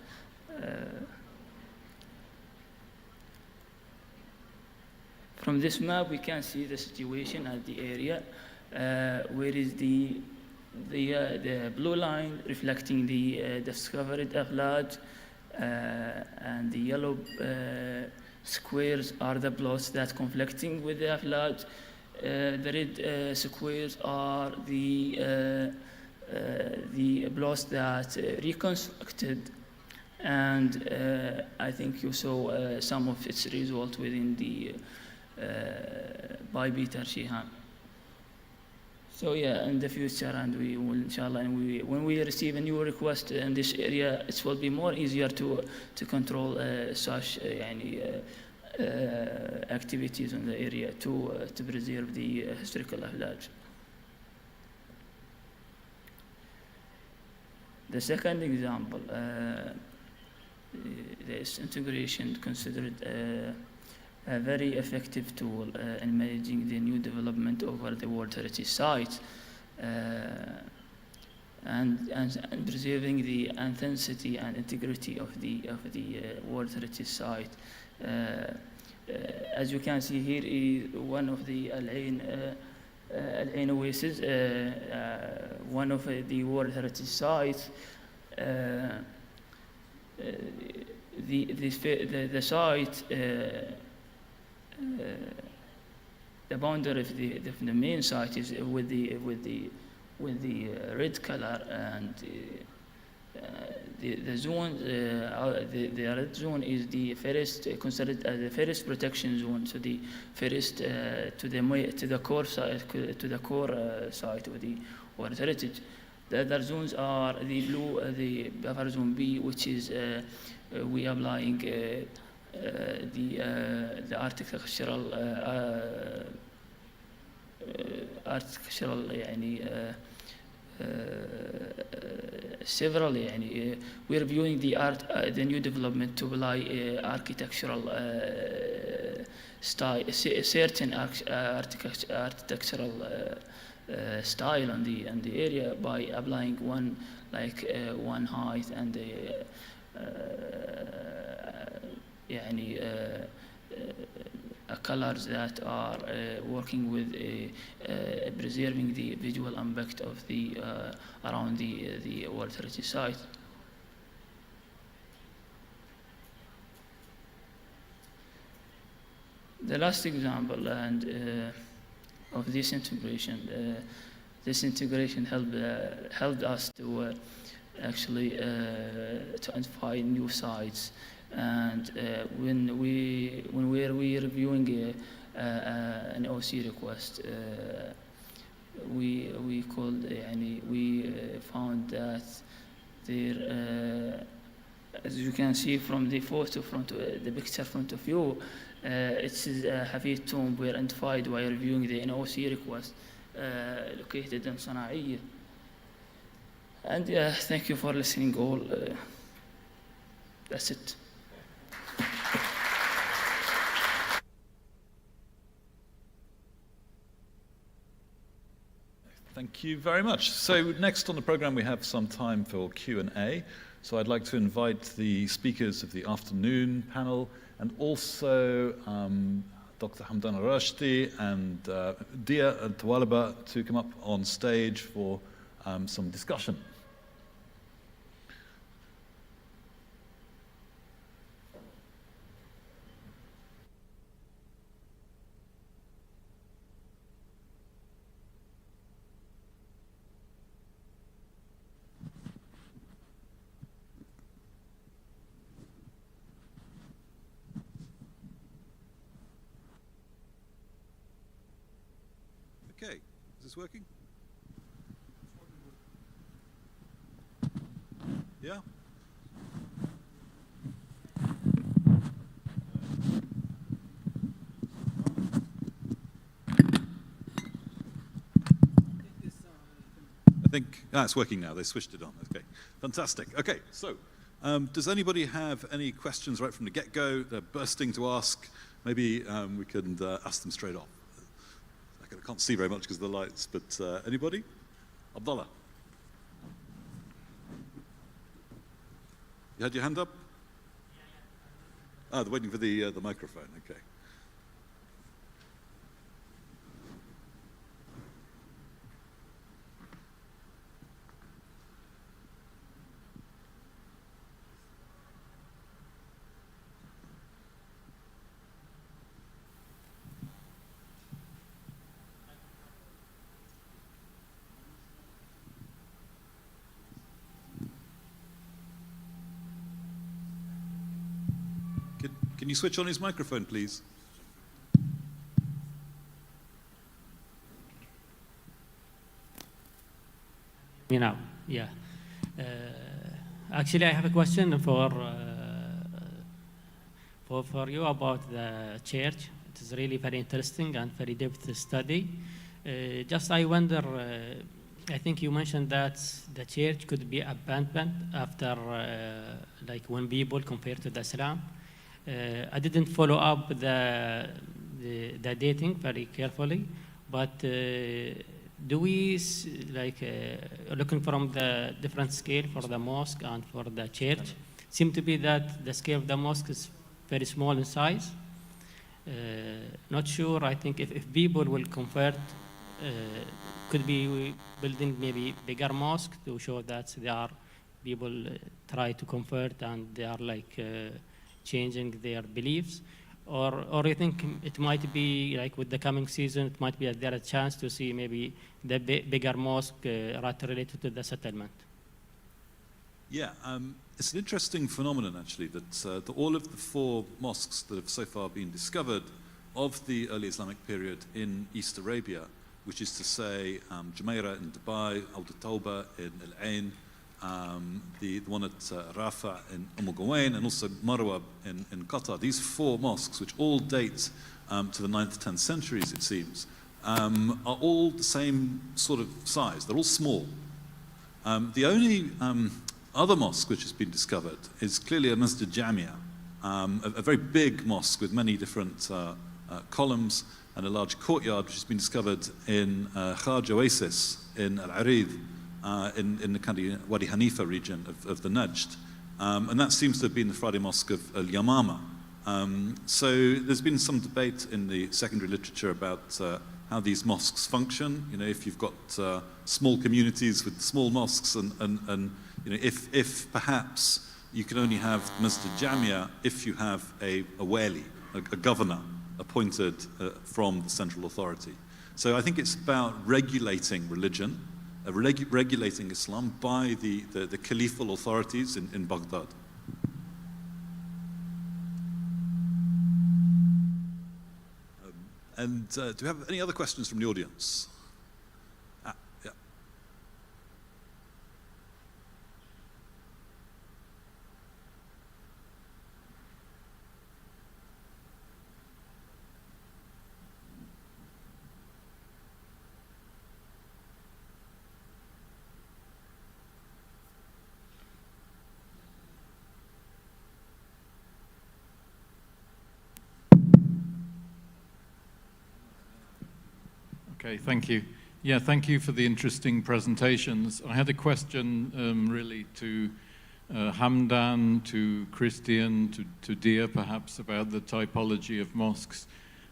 From this map, we can see the situation at the area, where is the blue line reflecting the discovered aflaj, and the yellow squares are the plots that conflicting with the aflaj. The red squares are the the blocks that reconstructed, and I think you saw some of its result within the by Peter Sheehan. So yeah, in the future, and we will, inshallah, and when we receive a new request in this area, it will be more easier to control such activities in the area to preserve the historical ahlaj. The second example, this integration considered a very effective tool in managing the new development over the World Heritage Site and preserving the authenticity and integrity of the World Heritage Site. As you can see here is one of the Al-Ain Oasis, one of the World Heritage Sites. The site, the boundary of the main site is with the red color, and the zone, the red zone is the first considered as the first protection zone. So the first to the core site, site of the World Heritage. The other zones are the blue, the buffer zone B, which is we applying the architectural several we're viewing the new development to apply architectural style, certain architectural style on the area by applying one height and colors that are working with preserving the visual impact of the around the World Heritage Site. The last example of this integration helped us to actually to identify new sites. And when we were reviewing an OC request, we found that there, as you can see from the photo the picture front of you, it's Hafid tomb were identified while reviewing the NOC request located in Sana'iyya. And thank you for listening all. That's it. Thank you very much. So next on the program we have some time for Q&A. So I'd like to invite the speakers of the afternoon panel and also Dr. Hamdan Rashdi and Dia Al-Tawalaba to come up on stage for some discussion. Okay, is this working? Yeah? I think it's working now. They switched it on. Okay, fantastic. Okay, so does anybody have any questions right from the get-go? They're bursting to ask. Maybe we can ask them straight off. I can't see very much because of the lights, but anybody? Abdullah? You had your hand up? Ah, they're waiting for the microphone, okay. Can you switch on his microphone, please? Me now, yeah. Actually, I have a question for you about the church. It is really very interesting and very depth study. Just I wonder, I think you mentioned that the church could be abandoned after, like when people compare to the Islam. I didn't follow up the dating very carefully, but do we, looking from the different scale for the mosque and for the church, seem to be that the scale of the mosque is very small in size? Not sure, I think if people will convert, could be building maybe bigger mosque to show that there are people try to convert and they are changing their beliefs. Or you think it might be like with the coming season, it might be there a chance to see maybe the bigger mosque related to the settlement? Yeah, it's an interesting phenomenon actually that all of the 4 mosques that have so far been discovered of the early Islamic period in East Arabia, which is to say Jumeirah in Dubai, Al-Tawbah in Al-Ain, the one at Rafa in Gawain, and also Marwa in Qatar. These 4 mosques, which all date to the 9th to 10th centuries, it seems, are all the same sort of size. They're all small. The only other mosque which has been discovered is clearly a Masjid Jamia, a very big mosque with many different columns and a large courtyard, which has been discovered in Kharj Oasis in Al-Arid, in the kind of Wadi Hanifa region of the Najd. And that seems to have been the Friday Mosque of Al-Yamama. So there's been some debate in the secondary literature about how these mosques function. You know, if you've got small communities with small mosques, and you know, if perhaps you can only have Masjid Jamia if you have a wali, a governor appointed from the central authority. So I think it's about regulating religion, regulating Islam by the caliphal authorities in Baghdad. And do we have any other questions from the audience? Yeah. Okay, thank you. Yeah, thank you for the interesting presentations. I had a question really to Hamdan, to Christian, to Dia perhaps, about the typology of mosques.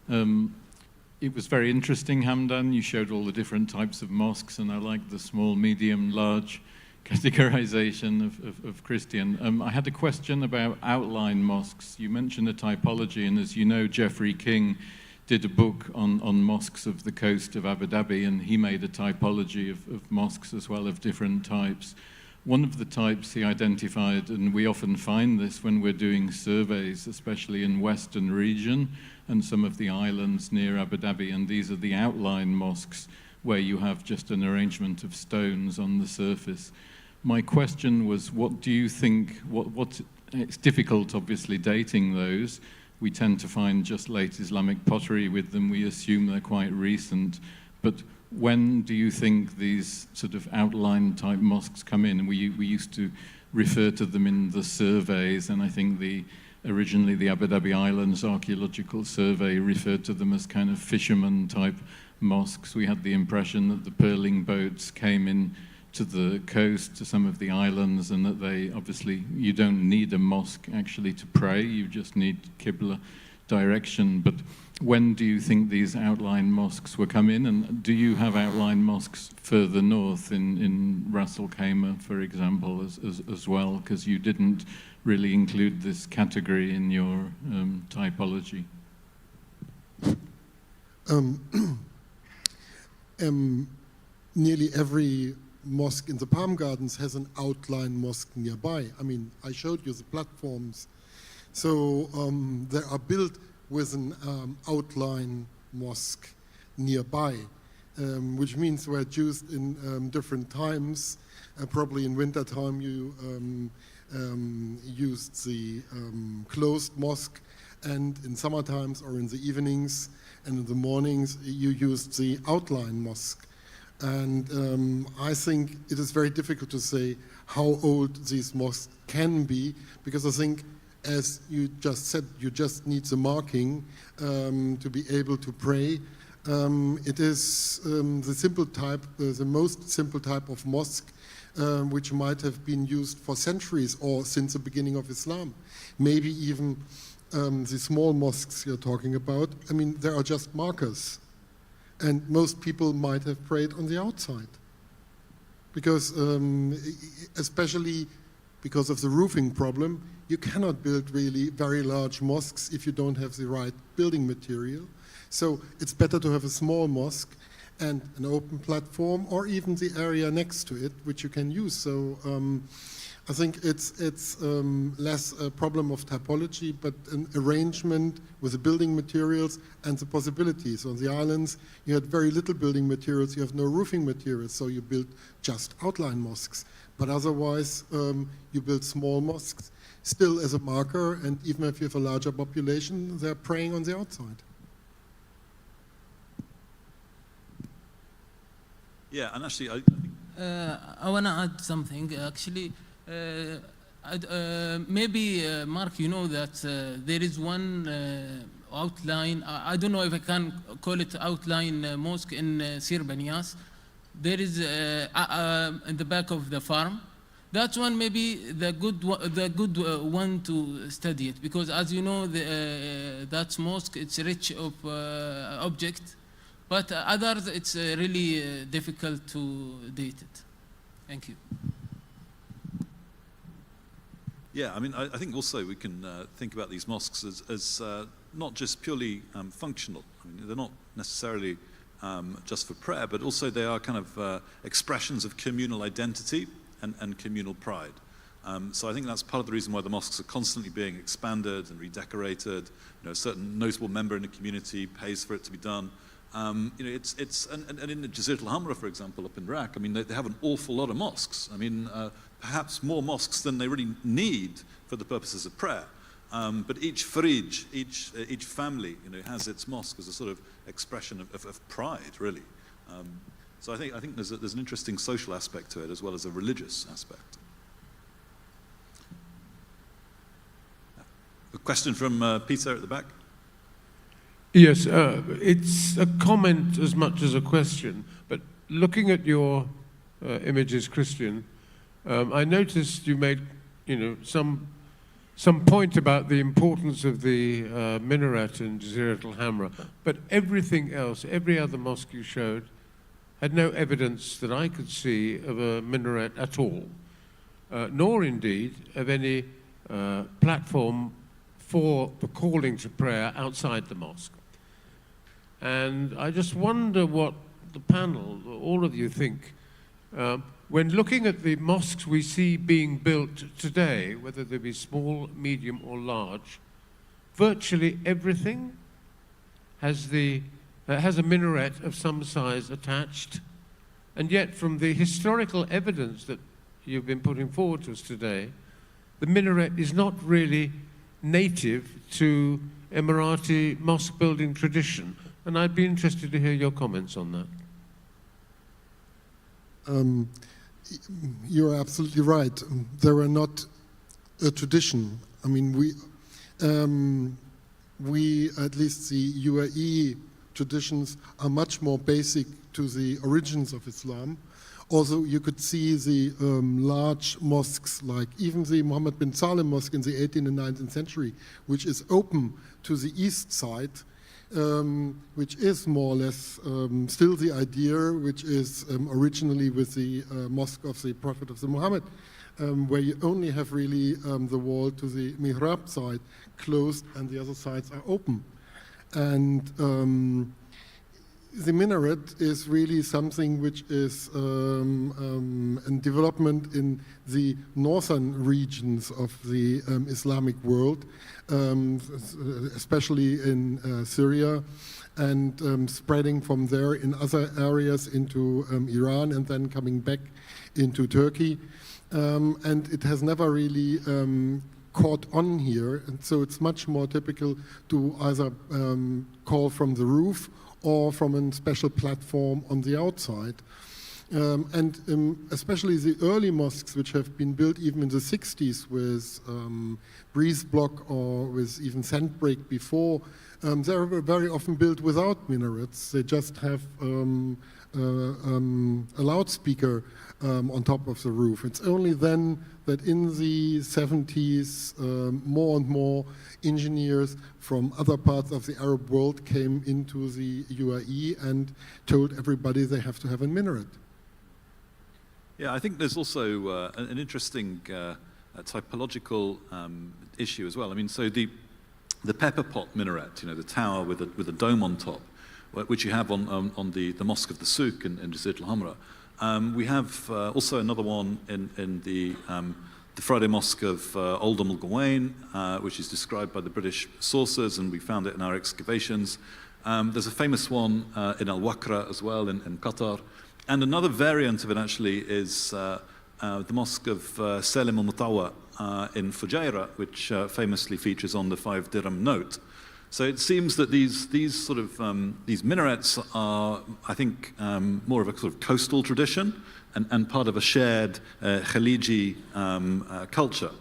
It was very interesting, Hamdan. You showed all the different types of mosques, and I like the small, medium, large categorization of Christian. I had a question about outline mosques. You mentioned a typology, and as you know, Geoffrey King did a book on mosques of the coast of Abu Dhabi, and he made a typology of mosques as well, of different types. One of the types he identified, and we often find this when we're doing surveys, especially in Western region and some of the islands near Abu Dhabi, and these are the outline mosques where you have just an arrangement of stones on the surface. My question was, what do you think, it's difficult obviously dating those. We tend to find just late Islamic pottery with them. We assume they're quite recent. But when do you think these sort of outline type mosques come in? And we used to refer to them in the surveys, and I think originally the Abu Dhabi Islands Archaeological Survey referred to them as kind of fisherman type mosques. We had the impression that the pearling boats came in to the coast, to some of the islands, and that they obviously, you don't need a mosque actually to pray, you just need Qibla direction. But when do you think these outline mosques will come in, and do you have outline mosques further north in Ras Al Khaimah, for example, as well, because you didn't really include this category in your typology? Nearly every mosque in the Palm Gardens has an outline mosque nearby. I mean, I showed you the platforms So they are built with an outline mosque nearby, which means were used in different times. Probably in winter time you used the closed mosque, and in summer times or in the evenings and in the mornings you used the outline mosque. And I think it is very difficult to say how old these mosques can be, because I think, as you just said, you just need the marking to be able to pray. It is the simple type, the most simple type of mosque, which might have been used for centuries or since the beginning of Islam. Maybe even the small mosques you're talking about, I mean, they are just markers. And most people might have prayed on the outside. Because, especially because of the roofing problem, you cannot build really very large mosques if you don't have the right building material. So it's better to have a small mosque and an open platform, or even the area next to it, which you can use. So I think it's less a problem of typology, but an arrangement with the building materials and the possibilities. On the islands, you had very little building materials, you have no roofing materials, so you built just outline mosques. But otherwise, you build small mosques, still as a marker, and even if you have a larger population, they're praying on the outside. Yeah, and actually, I want to add something. Actually, maybe, Mark, you know that there is one outline, I don't know if I can call it outline mosque in Sir Banias. There is in the back of the farm. That one maybe the good one to study it, because as you know, that mosque, it's rich of objects. But others, it's really difficult to date it. Thank you. Yeah, I mean, I think also we can think about these mosques as not just purely functional. I mean, they're not necessarily just for prayer, but also they are kind of expressions of communal identity and communal pride. So I think that's part of the reason why the mosques are constantly being expanded and redecorated. You know, a certain notable member in the community pays for it to be done. You know, and in the Jazirah al-Hamra, for example, up in Iraq, I mean, they have an awful lot of mosques. I mean, perhaps more mosques than they really need for the purposes of prayer. But each farij, each family, you know, has its mosque as a sort of expression of pride, really. So I think there's an interesting social aspect to it as well as a religious aspect. A question from Peter at the back. Yes, it's a comment as much as a question, but looking at your images, Christian, I noticed you made, you know, some point about the importance of the minaret in Jazirah al-Hamra, but everything else, every other mosque you showed, had no evidence that I could see of a minaret at all, nor indeed of any platform for the calling to prayer outside the mosque. And I just wonder what the panel, all of you think, when looking at the mosques we see being built today, whether they be small, medium or large, virtually everything has a minaret of some size attached. And yet from the historical evidence that you've been putting forward to us today, the minaret is not really native to Emirati mosque building tradition. And I'd be interested to hear your comments on that. You're absolutely right. There are not a tradition. I mean, we, at least the UAE traditions, are much more basic to the origins of Islam. Also, you could see the large mosques, like even the Mohammed bin Salem mosque in the 18th and 19th century, which is open to the east side, which is more or less still the idea, which is originally with the mosque of the Prophet of the Muhammad, where you only have really the wall to the mihrab side closed and the other sides are open. And the minaret is really something which is in development in the northern regions of the Islamic world, especially in Syria, and spreading from there in other areas into Iran and then coming back into Turkey. And it has never really caught on here, and so it's much more typical to either call from the roof or from a special platform on the outside. Especially the early mosques, which have been built even in the 60s with breeze block or with even sand break before, they're very often built without minarets. They just have a loudspeaker on top of the roof. It's only then that in the 70s, more and more engineers from other parts of the Arab world came into the UAE and told everybody they have to have a minaret. Yeah, I think there's also an interesting typological issue as well. I mean, so the pepper pot minaret, you know, the tower with a dome on top, which you have on the Mosque of the Souk in Jazirah al-Hamra. We have also another one in the Friday Mosque of Old Al Gawain, which is described by the British sources, and we found it in our excavations. There's a famous one in Al Wakra as well in Qatar. And another variant of it actually is the Mosque of Salim al-Mutawa in Fujairah, which famously features on the 5 dirham note. So it seems that these sort of these minarets are, I think, more of a sort of coastal tradition and part of a shared Khaliji culture.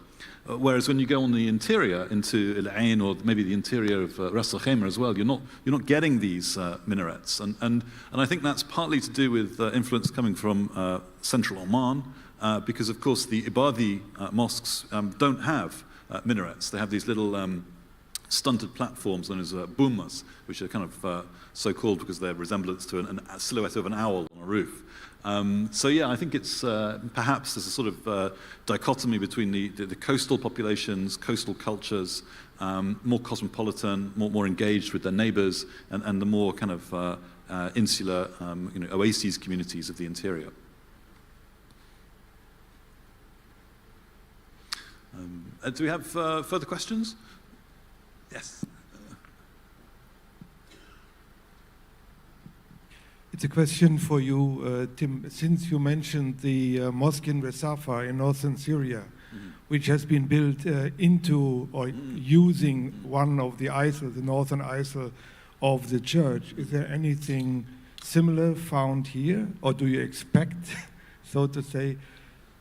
Whereas when you go on the interior into Al Ain or maybe the interior of Ras Al Khaimah as well, you're not getting these minarets, and I think that's partly to do with influence coming from central Oman, because of course the Ibadi mosques don't have minarets. They have these little stunted platforms known as bummas, which are kind of so called because they're resemblance to a silhouette of an owl on a roof. So yeah, I think it's perhaps there's a sort of dichotomy between the coastal populations, coastal cultures, more cosmopolitan, more engaged with their neighbours, and the more kind of insular, oases communities of the interior. Do we have further questions? Yes. It's a question for you, Tim. Since you mentioned the mosque in Resafa in northern Syria, which has been built into or using one of the aisles, the northern aisle of the church, is there anything similar found here, or do you expect, so to say,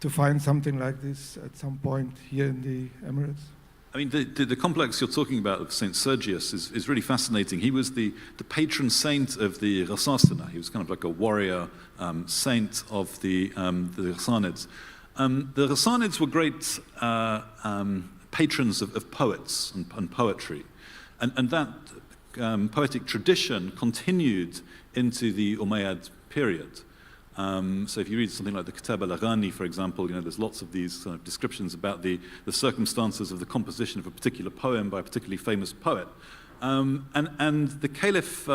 to find something like this at some point here in the Emirates? I mean, the complex you're talking about of St. Sergius is really fascinating. He was the patron saint of the Ghasasana. He was kind of like a warrior saint of the Ghassanids. The Ghassanids were great patrons of poets and poetry. And that poetic tradition continued into the Umayyad period. So if you read something like the Kitab al-Aghani, for example, there's lots of these kind of descriptions about the circumstances of the composition of a particular poem by a particularly famous poet. And the Caliph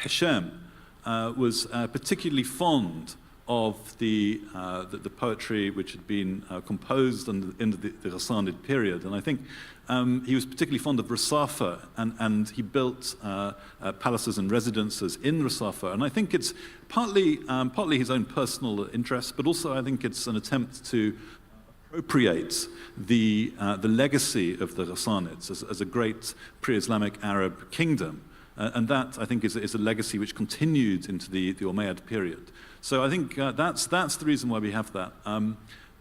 Hisham was particularly fond of the poetry which had been composed in the Ghassanid period. And I think he was particularly fond of Resafa, and he built palaces and residences in Resafa. And I think it's partly his own personal interest, but also I think it's an attempt to appropriate the legacy of the Ghassanids as a great pre-Islamic Arab kingdom. And that, I think, is a legacy which continued into the Umayyad period. So I think that's the reason why we have that.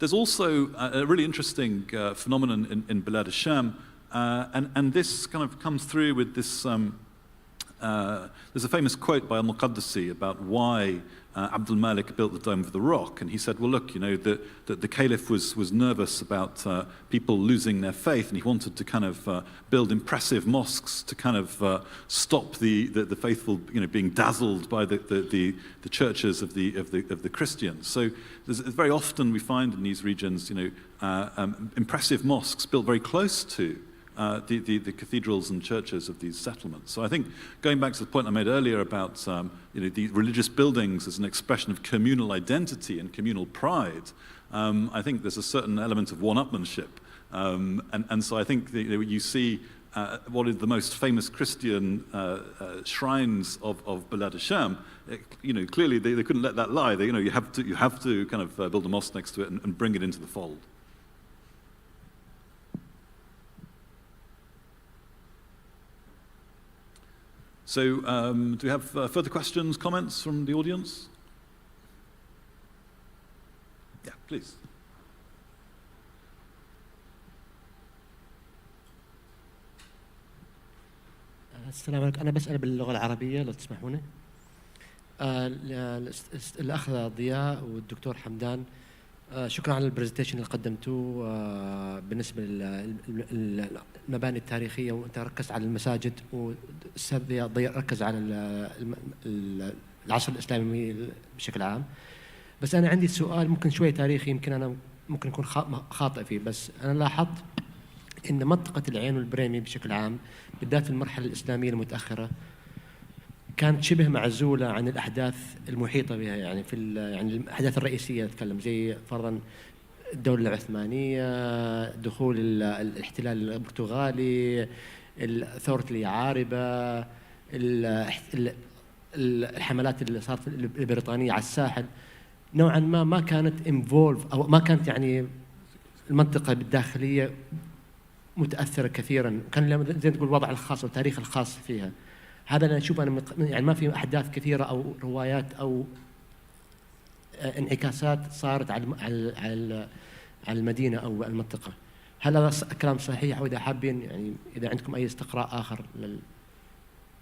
There's also a really interesting phenomenon in Bilad al-Sham, and this kind of comes through with this. There's a famous quote by al-Muqaddasi about why Abdul Malik built the Dome of the Rock, and he said, well, look, the Caliph was nervous about people losing their faith, and he wanted to kind of build impressive mosques to kind of stop the faithful, being dazzled by the churches of the Christians. So very often we find in these regions, impressive mosques built very close to the cathedrals and churches of these settlements. So I think going back to the point I made earlier about the religious buildings as an expression of communal identity and communal pride, I think there's a certain element of one-upmanship. And so I think you see what is the most famous Christian shrines of Balad Hasham. Clearly they couldn't let that lie. You have to kind of build a mosque next to it and bring it into the fold. So, do we have further questions, comments from the audience? Yeah, please. السلام عليكم. أنا بسأل باللغة العربية لو تسمحوني. الأخ ضياء والدكتور حمدان، شكرا على البرزنتيشن اللي قدمتوه بالنسبة للمباني التاريخية، وأنت ركزت على المساجد، والأستاذ ضياء ركز على العصر الإسلامي بشكل عام. بس أنا عندي سؤال ممكن شوية تاريخي، يمكن أنا ممكن أكون خاطئ فيه، بس أنا لاحظت إن منطقة العين والبريمي بشكل عام بالذات في المرحلة الإسلامية المتأخرة كانت شبه معزولة عن الأحداث المحيطة بها، يعني يعني الأحداث الرئيسية أتكلم، زي فرضاً الدولة العثمانية، دخول الاحتلال البرتغالي، ثورة اليعاربة، الحملات اللي صارت البريطانية على الساحل، نوعاً ما كانت involved أو ما كانت يعني المنطقة بالداخلية متأثرة كثيراً، كان زي تقول الوضع الخاص والتاريخ الخاص فيها. هذا أنا أشوف أنا يعني ما في أحداث كثيرة أو روايات أو انعكاسات صارت على المدينة أو المنطقة. هل هذا كلام صحيح، أو إذا حابين يعني إذا عندكم أي استقراء آخر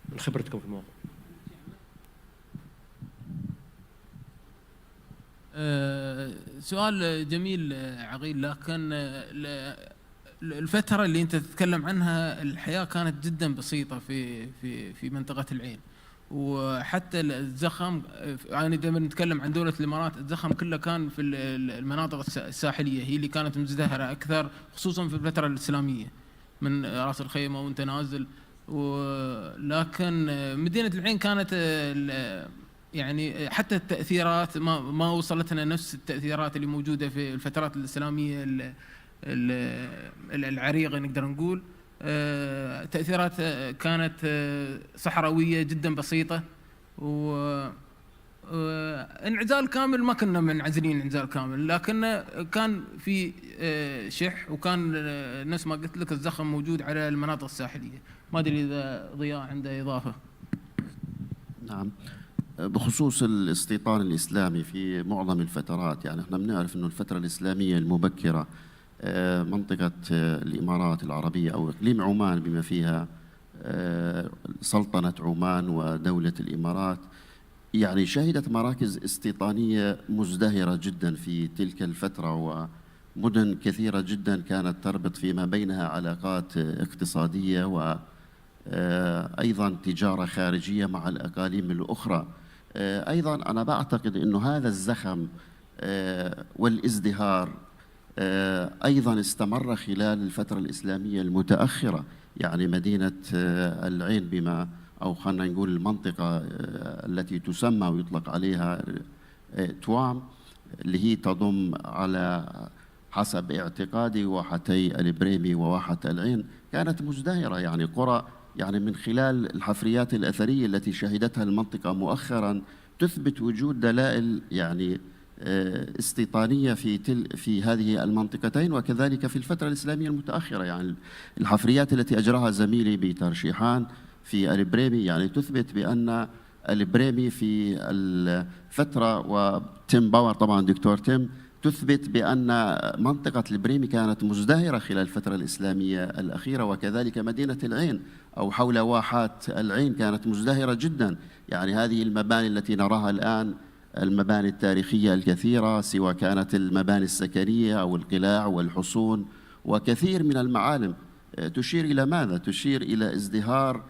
من خبرتكم في الموضوع؟ سؤال جميل عقيل، لكن الفترة اللي أنت تتكلم عنها الحياة كانت جدا بسيطة في منطقة العين، وحتى الزخم يعني لما نتكلم عن دولة الإمارات الزخم كله كان في المناطق الساحلية، هي اللي كانت مزدهرة أكثر خصوصا في الفترة الإسلامية من رأس الخيمة وأنت نازل. ولكن مدينة العين كانت يعني حتى التأثيرات ما وصلتنا نفس التأثيرات اللي موجودة في الفترات الإسلامية العريقة نقدر نقول. تأثيرات كانت صحراوية جدا بسيطة، وانعزال كامل ما كنا منعزلين انعزال كامل، لكن كان في شح، وكان نفس ما قلت لك الزخم موجود على المناطق الساحلية. ما أدري إذا ضياء عنده إضافة. نعم، بخصوص الاستيطان الإسلامي في معظم الفترات، يعني احنا بنعرف إنه الفترة الإسلامية المبكرة منطقة الإمارات العربية أو إقليم عمان بما فيها سلطنة عمان ودولة الإمارات، يعني شهدت مراكز استيطانية مزدهرة جدا في تلك الفترة، ومدن كثيرة جدا كانت تربط فيما بينها علاقات اقتصادية وأيضا تجارة خارجية مع الأقاليم الأخرى. أيضا أنا بعتقد أنه هذا الزخم والازدهار أيضا استمر خلال الفترة الإسلامية المتأخرة، يعني مدينة العين بما أو خلينا نقول المنطقة التي تسمى ويطلق عليها توام، اللي هي تضم على حسب اعتقادي واحتي البريمي وواحة العين، كانت مزدهرة، يعني قرى، يعني من خلال الحفريات الأثرية التي شهدتها المنطقة مؤخرا تثبت وجود دلائل يعني استيطانية في هذه المنطقتين، وكذلك في الفترة الإسلامية المتأخرة. يعني الحفريات التي أجراها زميلي بترشيحان في البريمي يعني تثبت بأن البريمي في الفترة، وتيم باور طبعا دكتور تيم، تثبت بأن منطقة البريمي كانت مزدهرة خلال الفترة الإسلامية الأخيرة، وكذلك مدينة العين أو حول واحات العين كانت مزدهرة جدا. يعني هذه المباني التي نراها الآن، المباني التاريخية الكثيرة، سواء كانت المباني السكنية أو القلاع والحصون وكثير من المعالم، تشير إلى ماذا؟ تشير إلى ازدهار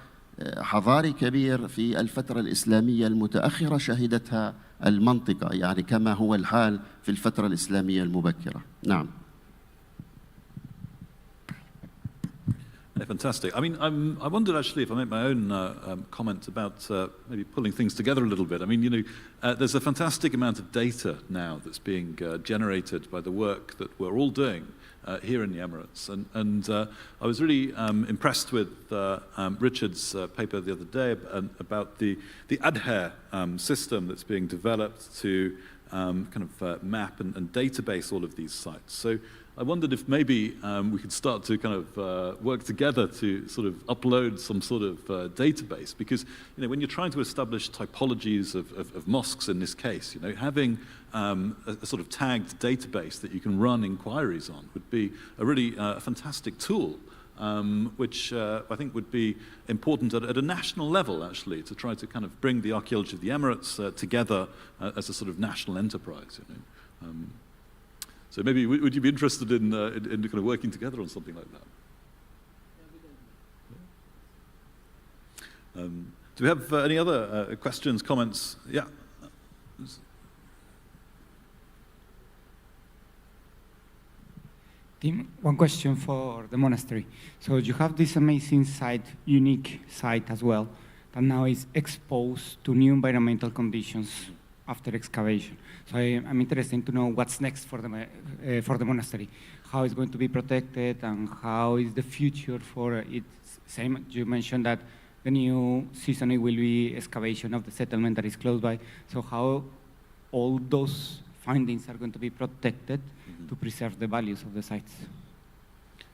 حضاري كبير في الفترة الإسلامية المتأخرة شهدتها المنطقة، يعني كما هو الحال في الفترة الإسلامية المبكرة. نعم. Yeah, fantastic. I mean, I wondered actually if I make my own comment about maybe pulling things together a little bit. I mean, you know, there's a fantastic amount of data now that's being generated by the work that we're all doing here in the Emirates. And I was really impressed with Richard's paper the other day about the ADHER system that's being developed to kind of map and database all of these sites. So I wondered if maybe we could start to kind of work together to sort of upload some sort of database, because you know, when you're trying to establish typologies of mosques in this case, you know, having a sort of tagged database that you can run inquiries on would be a really fantastic tool, which I think would be important at a national level, actually, to try to kind of bring the archaeology of the Emirates together as a sort of national enterprise. You know. So maybe would you be interested in kind of working together on something like that? Do we have any other questions, comments? Yeah. Tim, one question for the monastery. So you have this amazing site, unique site as well, that now is exposed to new environmental conditions after excavation. So I'm interested to know what's next for the monastery, how it's going to be protected, and how is the future for it. Same, you mentioned that the new season will be excavation of the settlement that is close by. So how all those findings are going to be protected to preserve the values of the sites?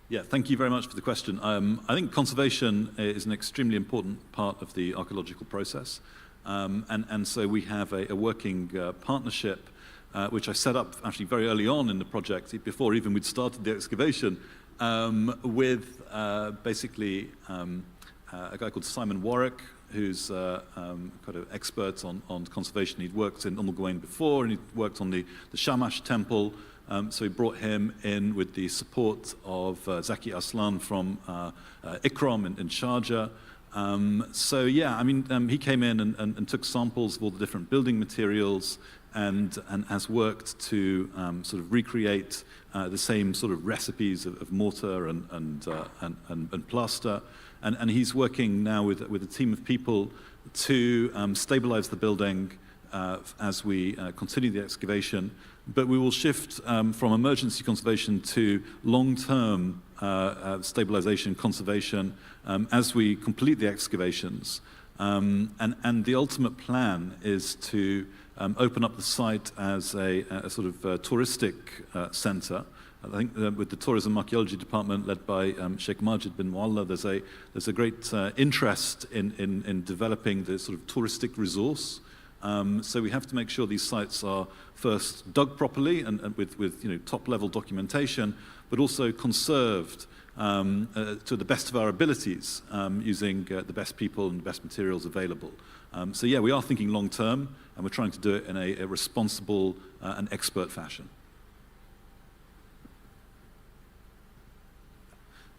Yeah, thank you very much for the question. I think conservation is an extremely important part of the archaeological process. And so we have a working partnership, which I set up actually very early on in the project, before even we'd started the excavation, with basically a guy called Simon Warwick, who's kind of expert on conservation. He'd worked in Umm al-Quwain before, and he'd worked on the Shamash temple. So we brought him in with the support of Zaki Aslan from Ikram in Sharjah. So yeah, I mean, he came in and took samples of all the different building materials and has worked to sort of recreate the same sort of recipes of mortar and plaster. And he's working now with a team of people to stabilize the building as we continue the excavation. But we will shift from emergency conservation to long-term stabilization, conservation, as we complete the excavations. And the ultimate plan is to open up the site as a sort of touristic center. I think with the Tourism Archaeology Department led by Sheikh Majid bin Mualla, there's a great interest in developing the sort of touristic resource. So we have to make sure these sites are first dug properly and with you know, top-level documentation, but also conserved to the best of our abilities, using the best people and the best materials available. So yeah, we are thinking long-term, and we're trying to do it in a responsible and expert fashion.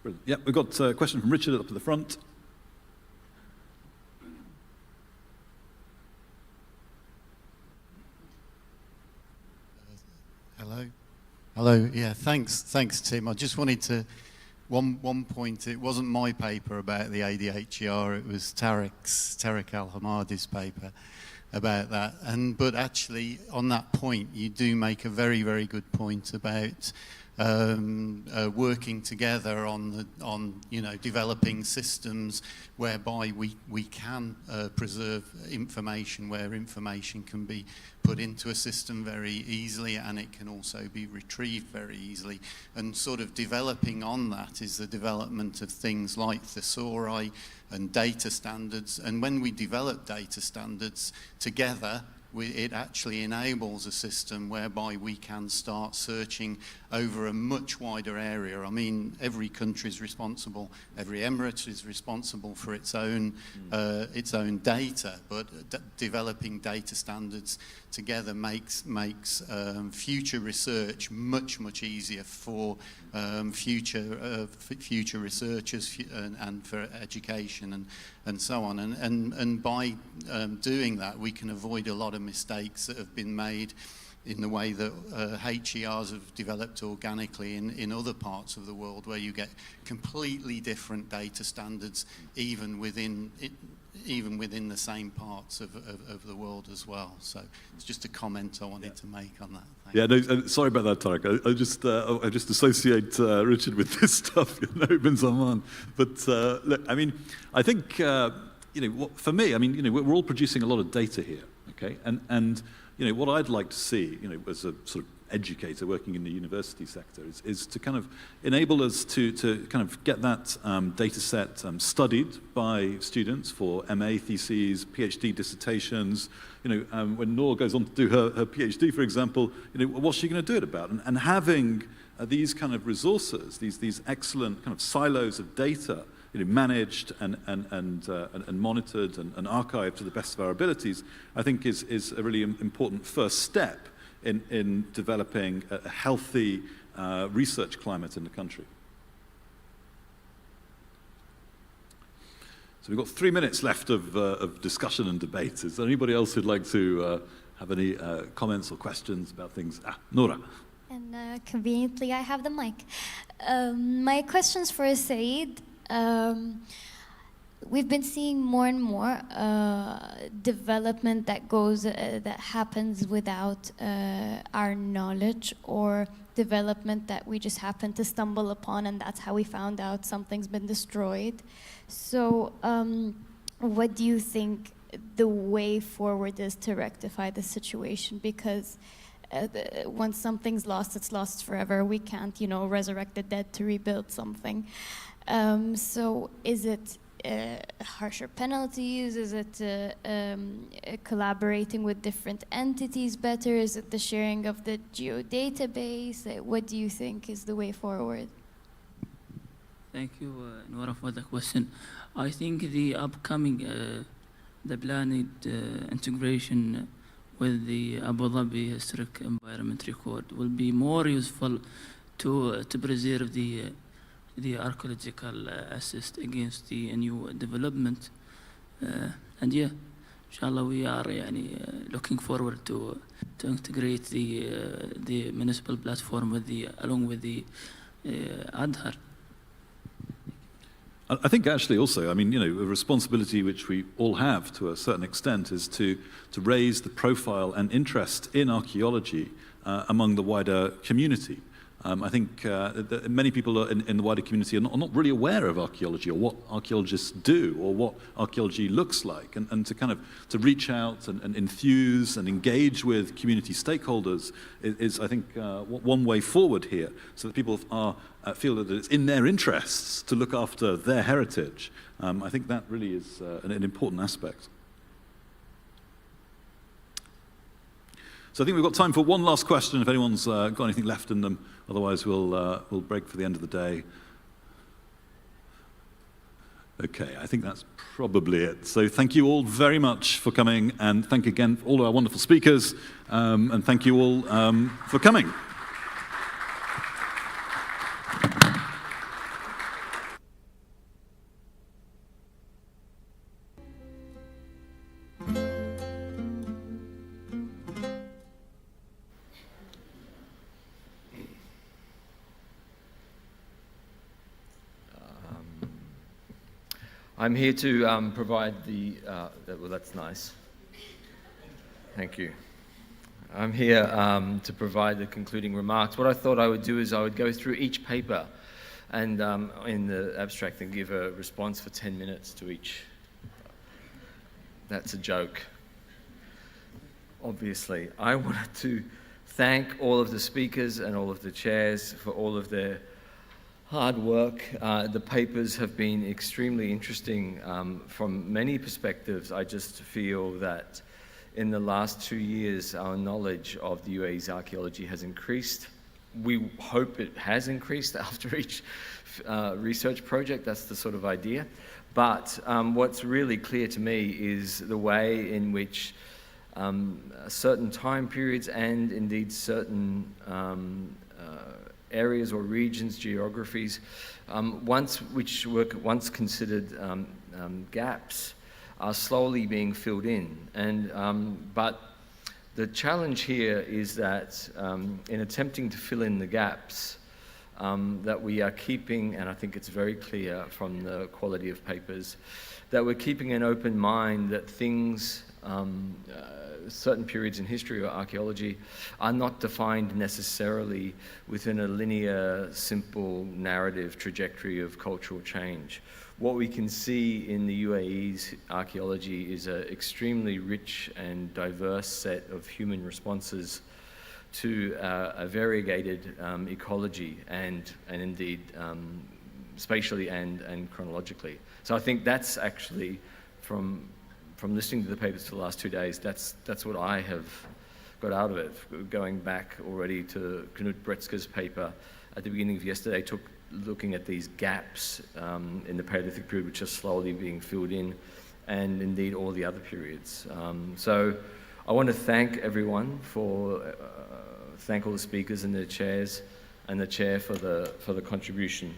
Brilliant. Yeah, we've got a question from Richard up at the front. Hello. Hello. Yeah, thanks, Tim. I just wanted to, one point, it wasn't my paper about the ADHER, it was Tariq Al-Hamadi's paper about that. But actually, on that point, you do make a very, very good point about working together on you know, developing systems whereby we can preserve information, where information can be put into a system very easily and it can also be retrieved very easily. And sort of developing on that is the development of things like thesauri and data standards. And when we develop data standards together, it actually enables a system whereby we can start searching over a much wider area. I mean, every country is responsible, every emirate is responsible for its own data, but developing data standards together makes future research much easier for future researchers and for education and so on. And by doing that, we can avoid a lot of mistakes that have been made in the way that HERs have developed organically in other parts of the world, where you get completely different data standards, even within the same parts of the world as well. So it's just a comment I wanted to make on that. Yeah, no, sorry about that, Tarek. I just associate Richard with this stuff, Ibn Zaman. But look, I mean, I think for me, I mean, we're all producing a lot of data here, okay, and what I'd like to see, as a sort of educator working in the university sector, is to kind of enable us to kind of get that data set studied by students for MA theses, PhD dissertations. When Noor goes on to do her PhD, for example, what's she going to do it about? And having these kind of resources, these excellent kind of silos of data, managed and monitored and archived to the best of our abilities, I think is a really important first step in developing a healthy research climate in the country. So we've got 3 minutes left of discussion and debate. Is there anybody else who'd like to have any comments or questions about things? Noura. And conveniently, I have the mic. My question's for Saeed. We've been seeing more and more development that happens without our knowledge, or development that we just happen to stumble upon, and that's how we found out something's been destroyed. So what do you think the way forward is to rectify the situation? Because once something's lost, it's lost forever. We can't, resurrect the dead to rebuild something. So is it harsher penalties? Is it collaborating with different entities better? Is it the sharing of the geodatabase? What do you think is the way forward? Thank you, Noura, for the question. I think the upcoming, the planned integration with the Abu Dhabi Historic Environment Record will be more useful to preserve the archaeological assist against the new development. And yeah, inshallah, we are looking forward to integrate the municipal platform along with the Adhar. I think actually also, I mean, a responsibility which we all have to a certain extent is to raise the profile and interest in archaeology among the wider community. I think that many people in the wider community are not really aware of archaeology, or what archaeologists do, or what archaeology looks like, and to reach out and enthuse and engage with community stakeholders is I think one way forward here, so that people feel that it's in their interests to look after their heritage. I think that really is an important aspect. So I think we've got time for one last question, if anyone's got anything left in them. Otherwise, we'll break for the end of the day. Okay, I think that's probably it. So thank you all very much for coming, and thank you again for all our wonderful speakers, and thank you all for coming. I'm here to provide well, that's nice. Thank you. I'm here to provide the concluding remarks. What I thought I would do is I would go through each paper and in the abstract and give a response for 10 minutes to each. That's a joke. Obviously, I wanted to thank all of the speakers and all of the chairs for all of their hard work. The papers have been extremely interesting from many perspectives. I just feel that in the last 2 years, our knowledge of the UAE's archaeology has increased. We hope it has increased after each research project. That's the sort of idea. But what's really clear to me is the way in which certain time periods and indeed certain areas or regions, geographies, which were once considered gaps, are slowly being filled in. And but The challenge here is that in attempting to fill in the gaps, that we are keeping, and I think it's very clear from the quality of papers, that we're keeping an open mind that things, certain periods in history or archaeology, are not defined necessarily within a linear, simple narrative trajectory of cultural change. What we can see in the UAE's archaeology is an extremely rich and diverse set of human responses to a variegated ecology and indeed spatially and chronologically. So I think that's actually, from listening to the papers for the last 2 days, that's what I have got out of it. Going back already to Knut Bretzke's paper at the beginning of yesterday, looking at these gaps in the Paleolithic period, which are slowly being filled in, and indeed all the other periods. So I want to thank everyone thank all the speakers and their chairs, and the chair for the contribution.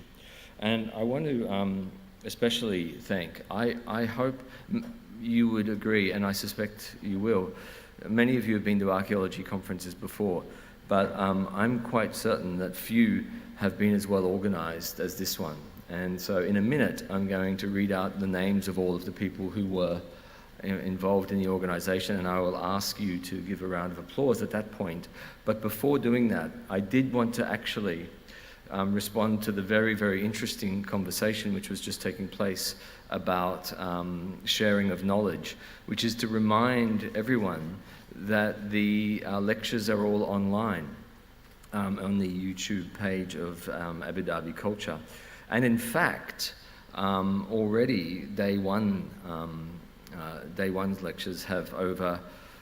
And I want to especially thank, I hope you would agree, and I suspect you will, many of you have been to archaeology conferences before, but I'm quite certain that few have been as well organized as this one. And so in a minute, I'm going to read out the names of all of the people who were involved in the organization, and I will ask you to give a round of applause at that point. But before doing that, I did want to actually respond to the very, very interesting conversation which was just taking place about sharing of knowledge, which is to remind everyone that the lectures are all online on the YouTube page of Abu Dhabi Culture. And in fact, already day one's lectures have over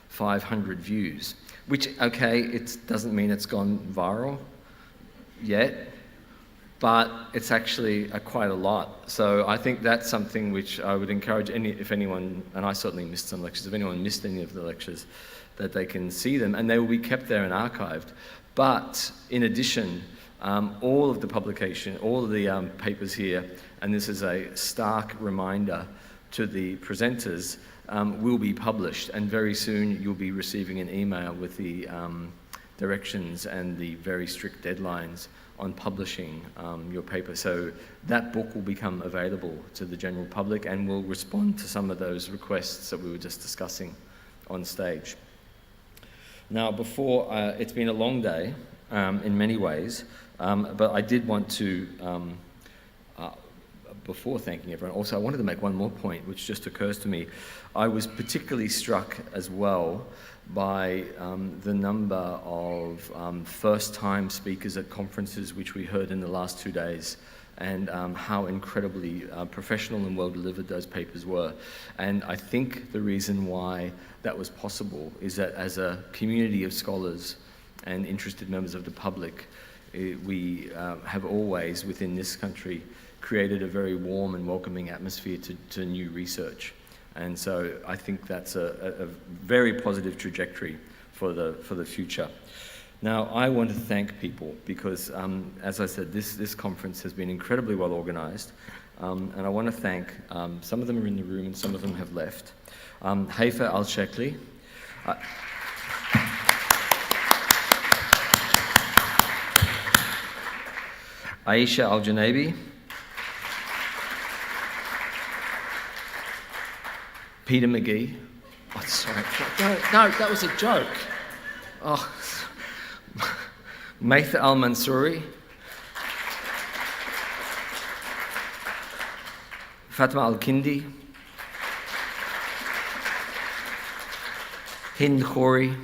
500 views, which, okay, it doesn't mean it's gone viral yet, but it's actually quite a lot. So I think that's something which I would encourage if anyone, and I certainly missed some lectures, if anyone missed any of the lectures, that they can see them, and they will be kept there and archived. But in addition, all of the publication, all of the papers here, and this is a stark reminder to the presenters, will be published, and very soon you'll be receiving an email with the directions and the very strict deadlines on publishing your paper. So that book will become available to the general public and will respond to some of those requests that we were just discussing on stage. Now, before, it's been a long day in many ways, but I did want to, before thanking everyone, also I wanted to make one more point which just occurs to me. I was particularly struck as well by the number of first-time speakers at conferences which we heard in the last 2 days, and how incredibly professional and well-delivered those papers were. And I think the reason why that was possible is that as a community of scholars and interested members of the public, we have always, within this country, created a very warm and welcoming atmosphere to new research. And so I think that's a very positive trajectory for the future. Now, I want to thank people because, as I said, this conference has been incredibly well organized. And I want to thank, some of them are in the room and some of them have left. Haifa Al-Shekli. Aisha Al-Junabi. Peter McGee. Oh, sorry. No, that was a joke. Oh. Maitha Al-Mansouri. Fatma Al-Kindi. Hind Khoury.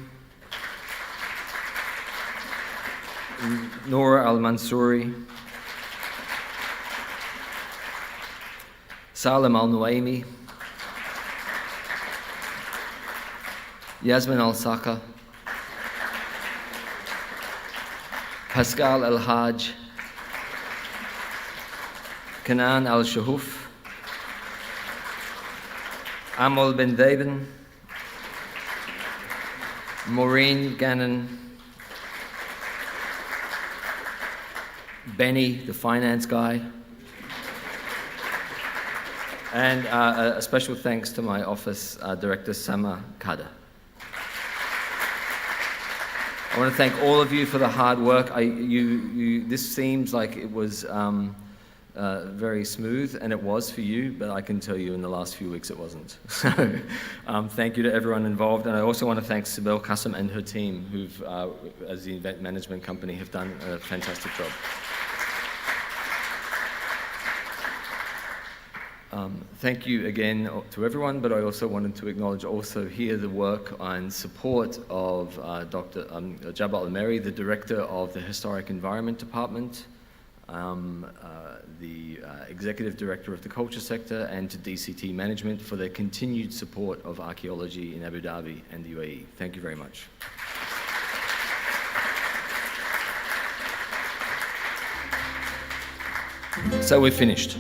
Nora Al-Mansouri. Salim Al-Nuaimi. Yasmin Al-Saka. Pascal Al-Haj. Kanan Al-Shahuf. Amol Ben Daben. Maureen Gannon. Benny, the finance guy. And a special thanks to my office director, Sama Kada. I want to thank all of you for the hard work. This seems like it was very smooth, and it was for you, but I can tell you in the last few weeks it wasn't. So thank you to everyone involved, and I also want to thank Sibel Qasim and her team, who've, as the event management company, have done a fantastic job. Thank you again to everyone, but I also wanted to acknowledge also here the work and support of Dr. Jabal Al-Meri, the Director of the Historic Environment Department, the Executive Director of the Culture Sector, and to DCT Management for their continued support of archaeology in Abu Dhabi and the UAE. Thank you very much. So we're finished.